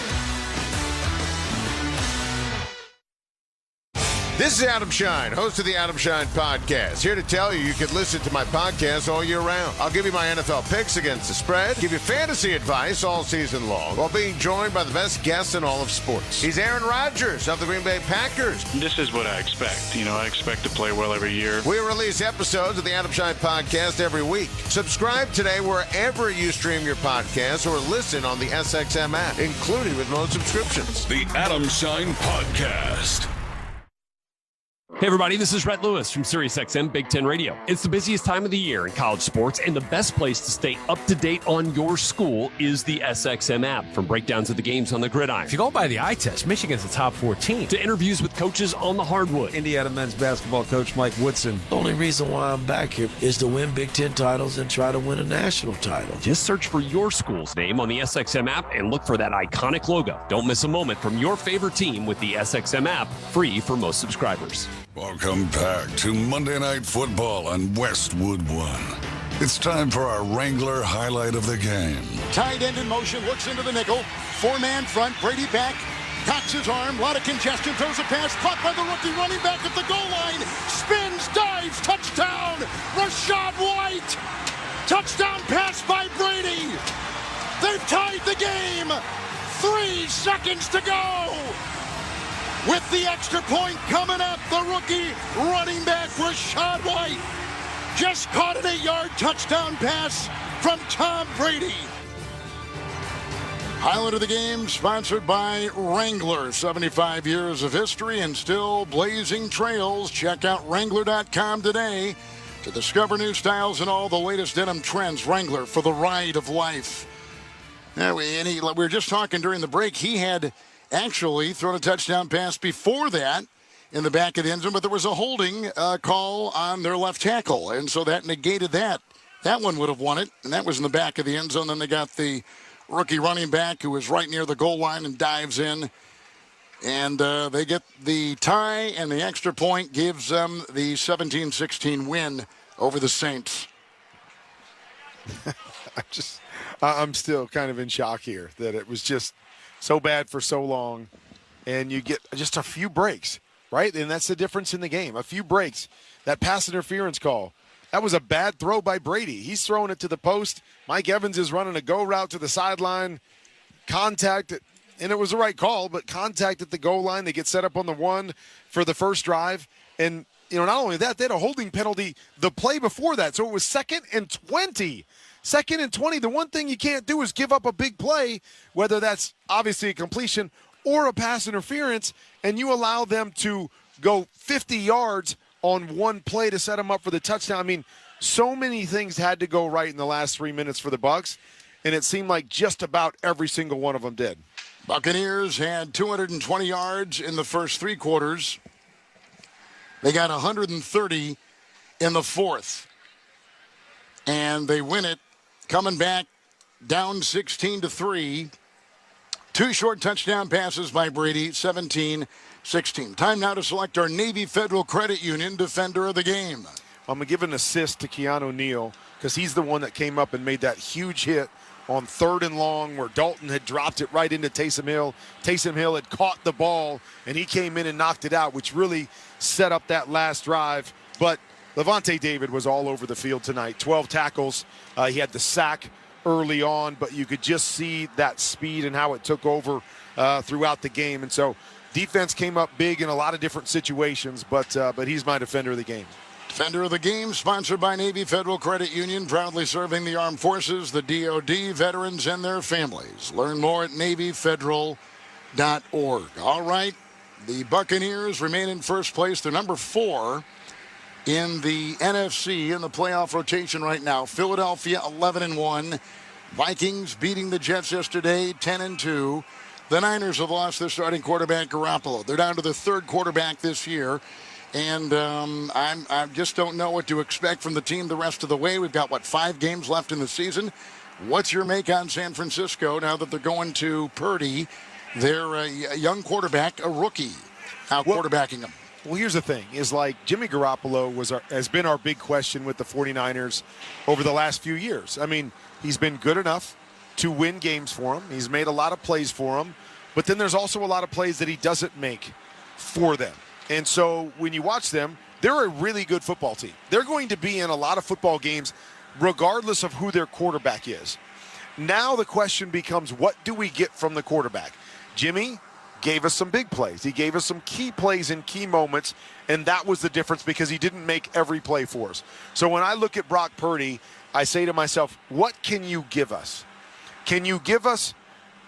Speaker 14: This is Adam Shine, host of the Adam Shine Podcast. Here to tell you can listen to my podcast all year round. I'll give you my NFL picks against the spread, give you fantasy advice all season long, while being joined by the best guests in all of sports. He's Aaron Rodgers of the Green Bay Packers.
Speaker 24: This is what I expect. I expect to play well every year.
Speaker 14: We release episodes of the Adam Shine Podcast every week. Subscribe today wherever you stream your podcasts or listen on the SXM app, including with most subscriptions.
Speaker 25: The Adam Shine Podcast.
Speaker 26: Hey everybody, this is Rhett Lewis from SiriusXM Big Ten Radio. It's the busiest time of the year in college sports, and the best place to stay up to date on your school is the SXM app. From breakdowns of the games on the gridiron,
Speaker 20: If you go by the eye test, Michigan's a top 14.
Speaker 26: to interviews with coaches on the hardwood.
Speaker 27: Indiana men's basketball coach Mike Woodson.
Speaker 28: The only reason why I'm back here is to win Big Ten titles and try to win a national title.
Speaker 26: Just search for your school's name on the SXM app and look for that iconic logo. Don't miss a moment from your favorite team with the SXM app, free for most subscribers.
Speaker 25: Welcome back to Monday Night Football on Westwood One. It's time for our Wrangler highlight of the game.
Speaker 4: Tight end in motion, looks into the nickel. Four-man front, Brady back, cocks his arm, a lot of congestion, throws a pass, caught by the rookie running back at the goal line, spins, dives, touchdown, Rachaad White. Touchdown pass by Brady. They've tied the game. 3 seconds to go. With the extra point coming up, the rookie running back Rachaad White just caught an 8-yard touchdown pass from Tom Brady. Highlight of the game sponsored by Wrangler. 75 years of history and still blazing trails. Check out Wrangler.com today to discover new styles and all the latest denim trends. Wrangler, for the ride of life. We were just talking during the break. He had actually thrown a touchdown pass before that in the back of the end zone, but there was a holding call on their left tackle, and so that negated that. That one would have won it, and that was in the back of the end zone. Then they got the rookie running back who was right near the goal line and dives in, and they get the tie, and the extra point gives them the 17-16 win over the Saints.
Speaker 10: I'm still kind of in shock here that it was just so bad for so long, and you get just a few breaks, right? And that's the difference in the game. A few breaks. That pass interference call, that was a bad throw by Brady. He's throwing it to the post. Mike Evans is running a go route to the sideline. Contact, and it was the right call, but contact at the goal line. They get set up on the one for the first drive, and not only that, they had a holding penalty the play before that. So it was 2nd and 20. 2nd and 20. The one thing you can't do is give up a big play, whether that's obviously a completion or a pass interference, and you allow them to go 50 yards on one play to set them up for the touchdown. I mean, so many things had to go right in the last 3 minutes for the Bucs, and it seemed like just about every single one of them did.
Speaker 4: Buccaneers had 220 yards in the first 3 quarters. They got 130 in the fourth. And they win it, coming back down 16-3. 2 short touchdown passes by Brady, 17-16. Time now to select our Navy Federal Credit Union Defender of the Game.
Speaker 10: I'm going to give an assist to Keanu Neal because he's the one that came up and made that huge hit on 3rd and long where Dalton had dropped it right into Taysom Hill. Taysom Hill had caught the ball, and he came in and knocked it out, which really set up that last drive. But Levante David was all over the field tonight. 12 tackles. He had the sack early on, but you could just see that speed and how it took over throughout the game. And so defense came up big in a lot of different situations, but he's my defender of the game.
Speaker 4: Defender of the Game, sponsored by Navy Federal Credit Union, proudly serving the armed forces, the DoD, veterans, and their families. Learn more at NavyFederal.org. All right, the Buccaneers remain in first place. They're number 4 in the NFC in the playoff rotation right now. Philadelphia 11-1. Vikings beating the Jets yesterday 10-2. The Niners have lost their starting quarterback Garoppolo. They're down to the 3rd quarterback this year. And I just don't know what to expect from the team the rest of the way. We've got, 5 games left in the season. What's your make on San Francisco now that they're going to Purdy, their young quarterback, a rookie, quarterbacking them?
Speaker 10: Well, here's the thing, is like Jimmy Garoppolo has been our big question with the 49ers over the last few years. I mean, he's been good enough to win games for them. He's made a lot of plays for them. But then there's also a lot of plays that he doesn't make for them. And so when you watch them, they're a really good football team. They're going to be in a lot of football games regardless of who their quarterback is. Now the question becomes, what do we get from the quarterback? Jimmy gave us some big plays. He gave us some key plays in key moments, and that was the difference because he didn't make every play for us. So when I look at Brock Purdy, I say to myself, what can you give us? Can you give us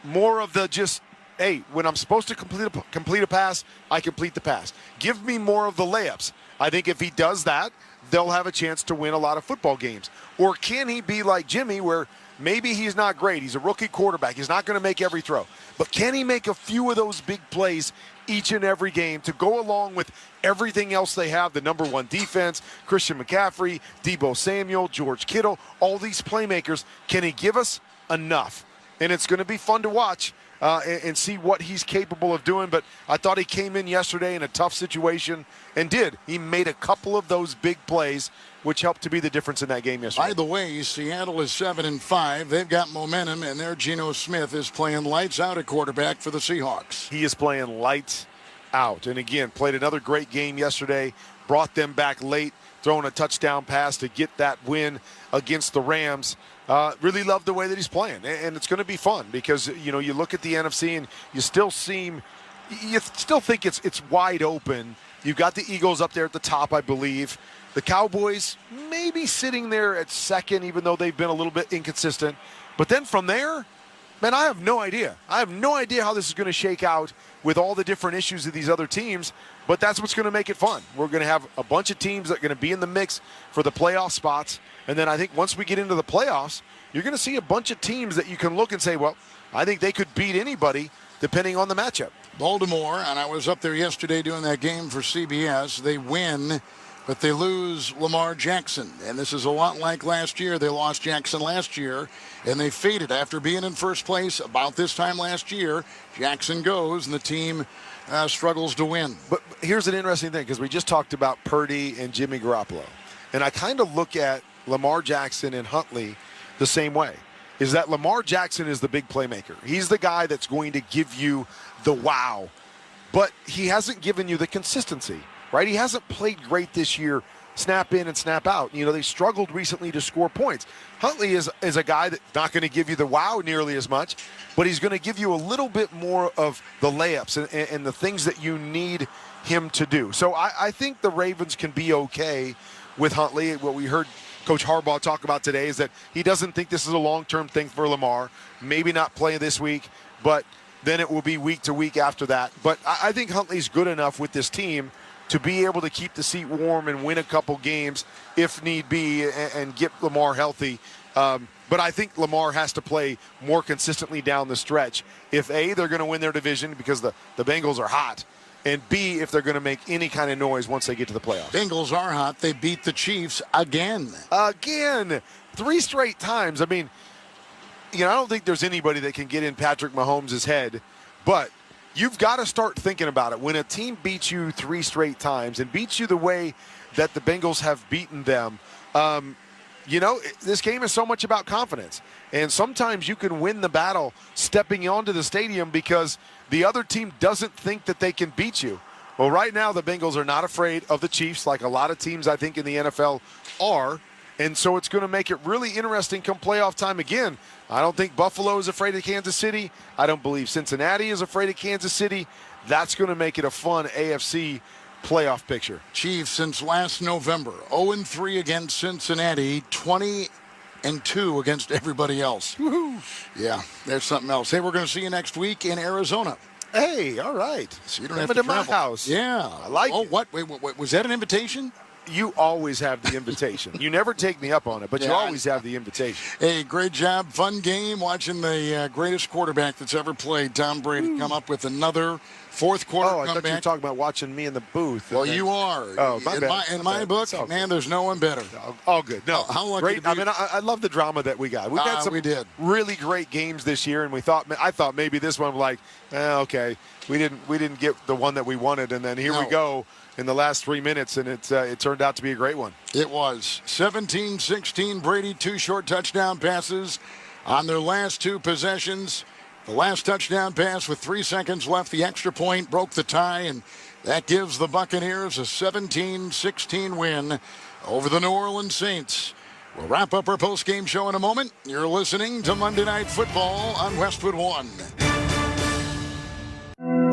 Speaker 10: more of the just, hey, when I'm supposed to complete a pass, I complete the pass. Give me more of the layups. I think if he does that, they'll have a chance to win a lot of football games. Or can he be like Jimmy, where maybe he's not great. He's a rookie quarterback. He's not going to make every throw. But can he make a few of those big plays each and every game to go along with everything else they have, the number 1 defense, Christian McCaffrey, Deebo Samuel, George Kittle, all these playmakers. Can he give us enough? And it's going to be fun to watch. And see what he's capable of doing. But I thought he came in yesterday in a tough situation and did. He made a couple of those big plays, which helped to be the difference in that game yesterday.
Speaker 4: By the way, Seattle is 7-5. They've got momentum, and their Geno Smith is playing lights out at quarterback for the Seahawks.
Speaker 10: He is playing lights out. And again, played another great game yesterday, brought them back late, throwing a touchdown pass to get that win against the Rams. Really love the way that he's playing, and it's going to be fun because you look at the NFC and you still think it's wide open. You've got the Eagles up there at the top, I believe. The Cowboys maybe sitting there at 2nd, even though they've been a little bit inconsistent. But then from there, man, I have no idea. I have no idea how this is going to shake out with all the different issues of these other teams. But that's what's going to make it fun. We're going to have a bunch of teams that are going to be in the mix for the playoff spots. And then I think once we get into the playoffs, you're going to see a bunch of teams that you can look and say, well, I think they could beat anybody depending on the matchup.
Speaker 4: Baltimore, and I was up there yesterday doing that game for CBS. They win, but they lose Lamar Jackson. And this is a lot like last year. They lost Jackson last year, and they faded after being in first place about this time last year. Jackson goes, and the team struggles to win.
Speaker 10: But here's an interesting thing, because we just talked about Purdy and Jimmy Garoppolo. And I kind of look at Lamar Jackson and Huntley the same way, is that Lamar Jackson is the big playmaker. He's the guy that's going to give you the wow. But he hasn't given you the consistency, right? He hasn't played great this year, snap in and snap out. They struggled recently to score points. Huntley is a guy that's not going to give you the wow nearly as much, but he's going to give you a little bit more of the layups and the things that you need
Speaker 1: him to do. So I think the Ravens can be okay with Huntley. What we heard Coach Harbaugh talk about today is that he doesn't think this is a long-term thing for Lamar. Maybe not play this week, but then it will be week to week after that. But I think Huntley's good enough with this team to be able to keep the seat warm and win a couple games if need be and get Lamar healthy. But I think Lamar has to play more consistently down the stretch. If A, they're going to win their division because the Bengals are hot, and B, if they're going to make any kind of noise once they get to the playoffs.
Speaker 4: Bengals are hot. They beat the Chiefs again.
Speaker 1: 3 straight times. I mean, I don't think there's anybody that can get in Patrick Mahomes' head, but you've got to start thinking about it. When a team beats you 3 straight times and beats you the way that the Bengals have beaten them, this game is so much about confidence. And sometimes you can win the battle stepping onto the stadium because the other team doesn't think that they can beat you. Well, right now the Bengals are not afraid of the Chiefs like a lot of teams I think in the NFL are. And so it's going to make it really interesting come playoff time again. I don't think Buffalo is afraid of Kansas City. I don't believe Cincinnati is afraid of Kansas City. That's going to make it a fun AFC playoff picture.
Speaker 4: Chiefs since last November, 0-3 against Cincinnati, 20-2 against everybody else.
Speaker 1: Woohoo!
Speaker 4: Yeah, there's something else. Hey, we're going to see you next week in Arizona.
Speaker 1: Hey, all right.
Speaker 4: So you don't have to travel.
Speaker 1: My house.
Speaker 4: Yeah.
Speaker 1: I like it.
Speaker 4: What? Wait, was that an invitation?
Speaker 1: You always have the invitation. You never take me up on it, but you always have the invitation.
Speaker 4: Hey, great job. Fun game watching the greatest quarterback that's ever played, Tom Brady, come up with another fourth quarter comeback.
Speaker 1: I thought you were talking about watching me in the booth.
Speaker 4: Well, you are.
Speaker 1: Oh, my bad.
Speaker 4: In my book, man, there's no one better.
Speaker 1: All good. No,
Speaker 4: how lucky
Speaker 1: great. I mean, I love the drama that we got. We've had some really great games this year, and I thought maybe this one okay, we didn't get the one that we wanted, and then here we go in the last 3 minutes, and it turned out to be a great one.
Speaker 4: It was 17-16. Brady, 2 short touchdown passes on their last 2 possessions. The last touchdown pass with 3 seconds left, the extra point broke the tie, and that gives the Buccaneers a 17-16 win over the New Orleans Saints. We'll wrap up our post-game show in a moment. You're listening to Monday Night Football on Westwood One.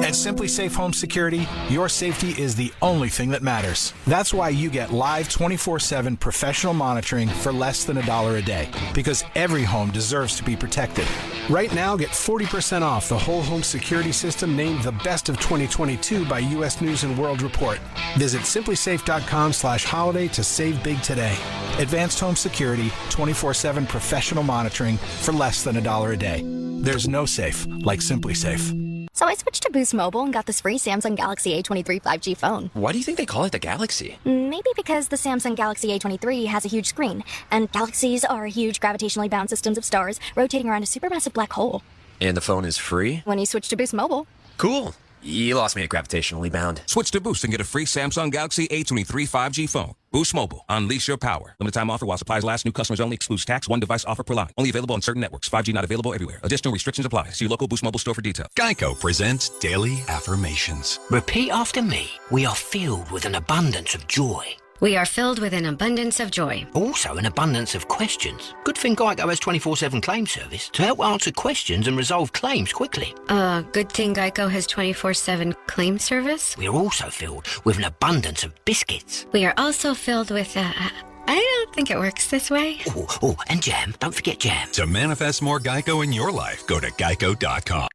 Speaker 5: At Simply Safe Home Security, your safety is the only thing that matters. That's why you get live 24/7 professional monitoring for less than $1 a day, because every home deserves to be protected. Right now, get 40% off the whole home security system named the best of 2022 by U.S. News & World Report. Visit simplysafe.com/holiday to save big today. Advanced home security, 24/7 professional monitoring for less than $1 a day. There's no safe like Simply Safe.
Speaker 11: So I switched to Boost Mobile and got this free Samsung Galaxy A23 5G phone.
Speaker 13: Why do you think they call it the Galaxy?
Speaker 11: Maybe because the Samsung Galaxy A23 has a huge screen, and galaxies are huge gravitationally bound systems of stars rotating around a supermassive black hole.
Speaker 13: And the phone is free?
Speaker 11: When you switch to Boost Mobile.
Speaker 13: Cool. You lost me at gravitationally bound.
Speaker 12: Switch to Boost and get a free Samsung Galaxy A23 5G phone. Boost Mobile. Unleash your power. Limited time offer while supplies last. New customers only. Excludes tax. 1 device offer per line. Only available on certain networks. 5G not available everywhere. Additional restrictions apply. See your local Boost Mobile store for details.
Speaker 15: Geico presents Daily Affirmations.
Speaker 16: Repeat after me. We are filled with an abundance of joy.
Speaker 17: We are filled with an abundance of joy.
Speaker 16: Also an abundance of questions. Good thing Geico has 24/7 claim service to help answer questions and resolve claims quickly.
Speaker 17: Good thing Geico has 24/7 claim service.
Speaker 16: We are also filled with an abundance of biscuits.
Speaker 17: We are also filled with, I don't think it works this way.
Speaker 16: Oh, and jam. Don't forget jam.
Speaker 15: To manifest more Geico in your life, go to geico.com.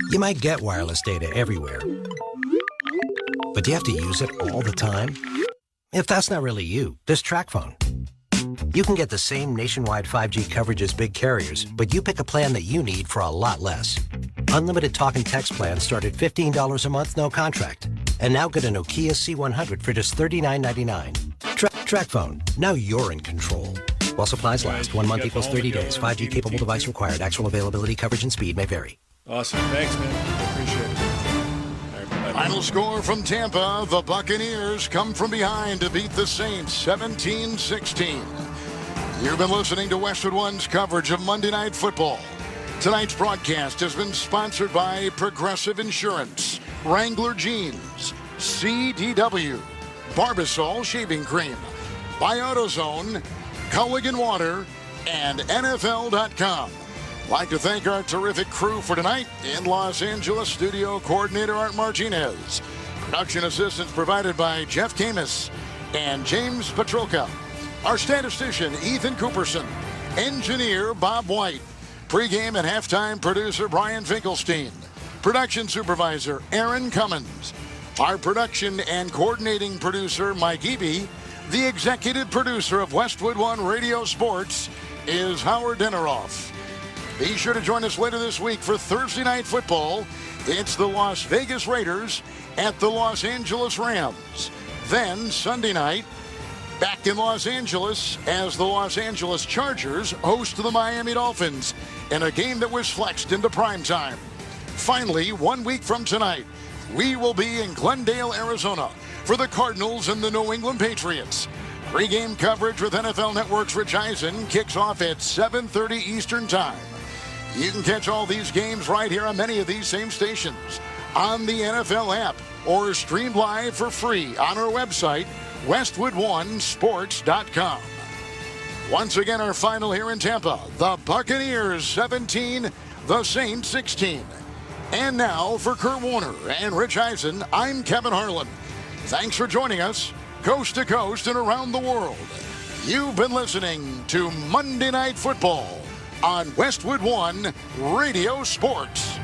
Speaker 18: You might get wireless data everywhere, but do you have to use it all the time? If that's not really you, there's TracFone. You can get the same nationwide 5G coverage as big carriers, but you pick a plan that you need for a lot less. Unlimited talk and text plans start at $15 a month, no contract. And now get a Nokia C100 for just $39.99. TracFone. Now you're in control. While supplies last, 1 month equals 30 days. 5G capable device required. Actual availability, coverage, and speed may vary.
Speaker 10: Awesome. Thanks, man. I appreciate it.
Speaker 4: Final score from Tampa. The Buccaneers come from behind to beat the Saints 17-16. You've been listening to Westwood One's coverage of Monday Night Football. Tonight's broadcast has been sponsored by Progressive Insurance, Wrangler Jeans, CDW, Barbasol Shaving Cream, by AutoZone, Culligan Water, and NFL.com. Like to thank our terrific crew for tonight. In Los Angeles, studio coordinator Art Martinez, Production assistance provided by Jeff Camus and James Petrolka. Our statistician, Ethan Cooperson. Engineer, Bob White. Pre-game and halftime producer, Brian Finkelstein. Production supervisor, Aaron Cummins. Our production and coordinating producer, Mike Eby. The executive producer of Westwood One Radio Sports is Howard Deneroff. Be sure to join us later this week for Thursday Night Football. It's the Las Vegas Raiders at the Los Angeles Rams. Then Sunday night, back in Los Angeles as the Los Angeles Chargers host the Miami Dolphins in a game that was flexed into prime time. Finally, 1 week from tonight, we will be in Glendale, Arizona for the Cardinals and the New England Patriots. Pre-game coverage with NFL Network's Rich Eisen kicks off at 7:30 Eastern Time. You can catch all these games right here on many of these same stations, on the NFL app, or stream live for free on our website, westwoodonesports.com. Once again, our final here in Tampa, the Buccaneers 17, the Saints 16. And now for Kurt Warner and Rich Eisen, I'm Kevin Harlan. Thanks for joining us, coast to coast and around the world. You've been listening to Monday Night Football on Westwood One Radio Sports.